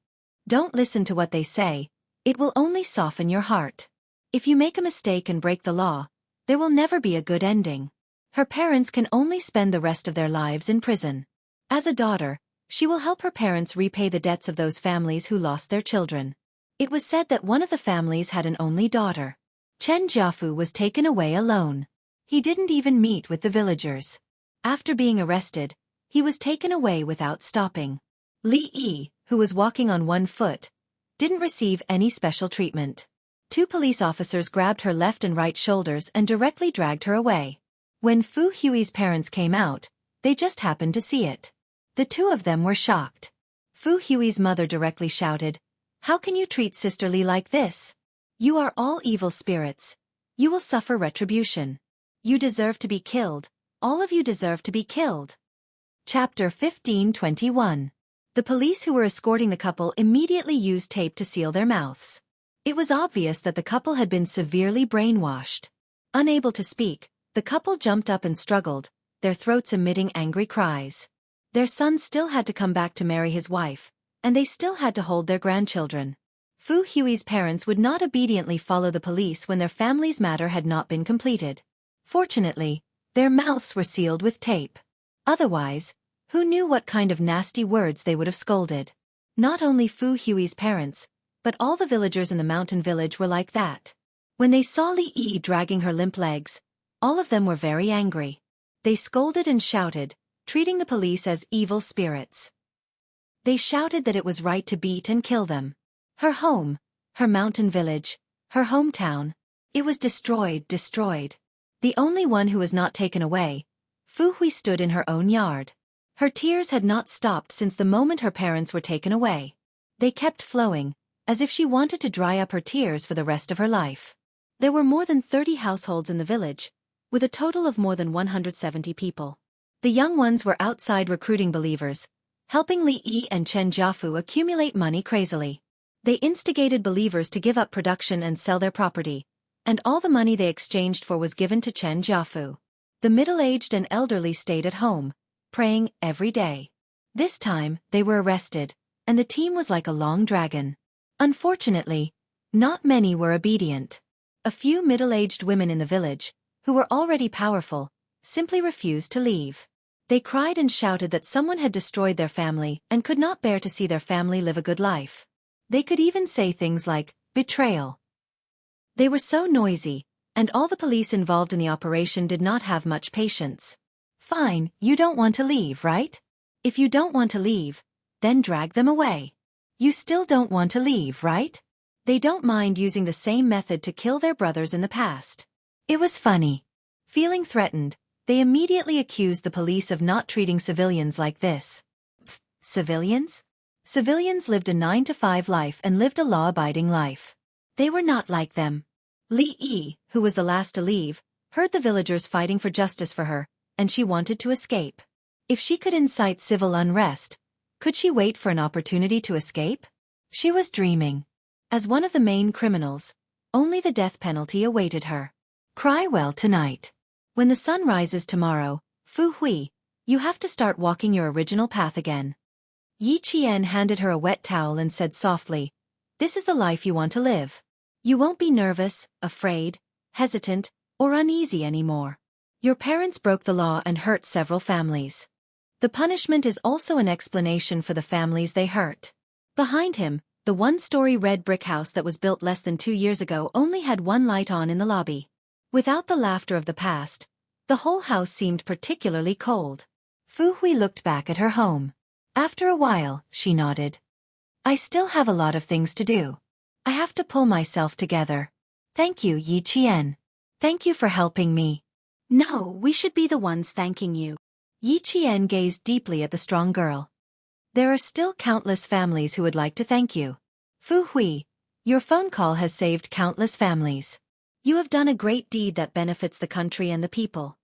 Don't listen to what they say, it will only soften your heart. If you make a mistake and break the law, there will never be a good ending. Her parents can only spend the rest of their lives in prison. As a daughter, she will help her parents repay the debts of those families who lost their children. It was said that one of the families had an only daughter. Chen Jiafu was taken away alone. He didn't even meet with the villagers. After being arrested, he was taken away without stopping. Li Yi, who was walking on one foot, didn't receive any special treatment. 2 police officers grabbed her left and right shoulders and directly dragged her away. When Fu Hui's parents came out, they just happened to see it. The 2 of them were shocked. Fu Hui's mother directly shouted, "How can you treat Sister Li like this? You are all evil spirits. You will suffer retribution. You deserve to be killed. All of you deserve to be killed." Chapter 15:21. The police who were escorting the couple immediately used tape to seal their mouths. It was obvious that the couple had been severely brainwashed. Unable to speak, the couple jumped up and struggled, their throats emitting angry cries. Their son still had to come back to marry his wife, and they still had to hold their grandchildren. Fu Hui's parents would not obediently follow the police when their family's matter had not been completed. Fortunately, their mouths were sealed with tape. Otherwise, who knew what kind of nasty words they would have scolded? Not only Fu Hui's parents, but all the villagers in the mountain village were like that. When they saw Li Yi dragging her limp legs, all of them were very angry. They scolded and shouted, treating the police as evil spirits. They shouted that it was right to beat and kill them. Her home, her mountain village, her hometown, it was destroyed. The only one who was not taken away, Fu Hui, stood in her own yard. Her tears had not stopped since the moment her parents were taken away. They kept flowing, as if she wanted to dry up her tears for the rest of her life. There were more than 30 households in the village, with a total of more than 170 people. The young ones were outside recruiting believers, helping Li Yi and Chen Jiafu accumulate money crazily. They instigated believers to give up production and sell their property, and all the money they exchanged for was given to Chen Jiafu. The middle-aged and elderly stayed at home, praying every day. This time, they were arrested, and the team was like a long dragon. Unfortunately, not many were obedient. A few middle-aged women in the village, who were already powerful, simply refused to leave. They cried and shouted that someone had destroyed their family and could not bear to see their family live a good life. They could even say things like, betrayal. They were so noisy, and all the police involved in the operation did not have much patience. Fine, you don't want to leave, right? If you don't want to leave, then drag them away. You still don't want to leave, right? They don't mind using the same method to kill their brothers in the past. It was funny. Feeling threatened, they immediately accused the police of not treating civilians like this. Civilians? Civilians lived a 9-to-5 life and lived a law-abiding life. They were not like them. Li Yi, who was the last to leave, heard the villagers fighting for justice for her, and she wanted to escape. If she could incite civil unrest, could she wait for an opportunity to escape? She was dreaming. As one of the main criminals, only the death penalty awaited her. Cry well tonight. When the sun rises tomorrow, Fu Hui, you have to start walking your original path again. Yi Qian handed her a wet towel and said softly, "This is the life you want to live. You won't be nervous, afraid, hesitant, or uneasy anymore. Your parents broke the law and hurt several families. The punishment is also an explanation for the families they hurt." Behind him, the one-story red brick house that was built less than 2 years ago only had one light on in the lobby. Without the laughter of the past, the whole house seemed particularly cold. Fu Hui looked back at her home. After a while, she nodded. "I still have a lot of things to do. I have to pull myself together. Thank you, Yi Qian. Thank you for helping me." "No, we should be the ones thanking you." Yi Qian gazed deeply at the strong girl. "There are still countless families who would like to thank you. Fu Hui, your phone call has saved countless families. You have done a great deed that benefits the country and the people.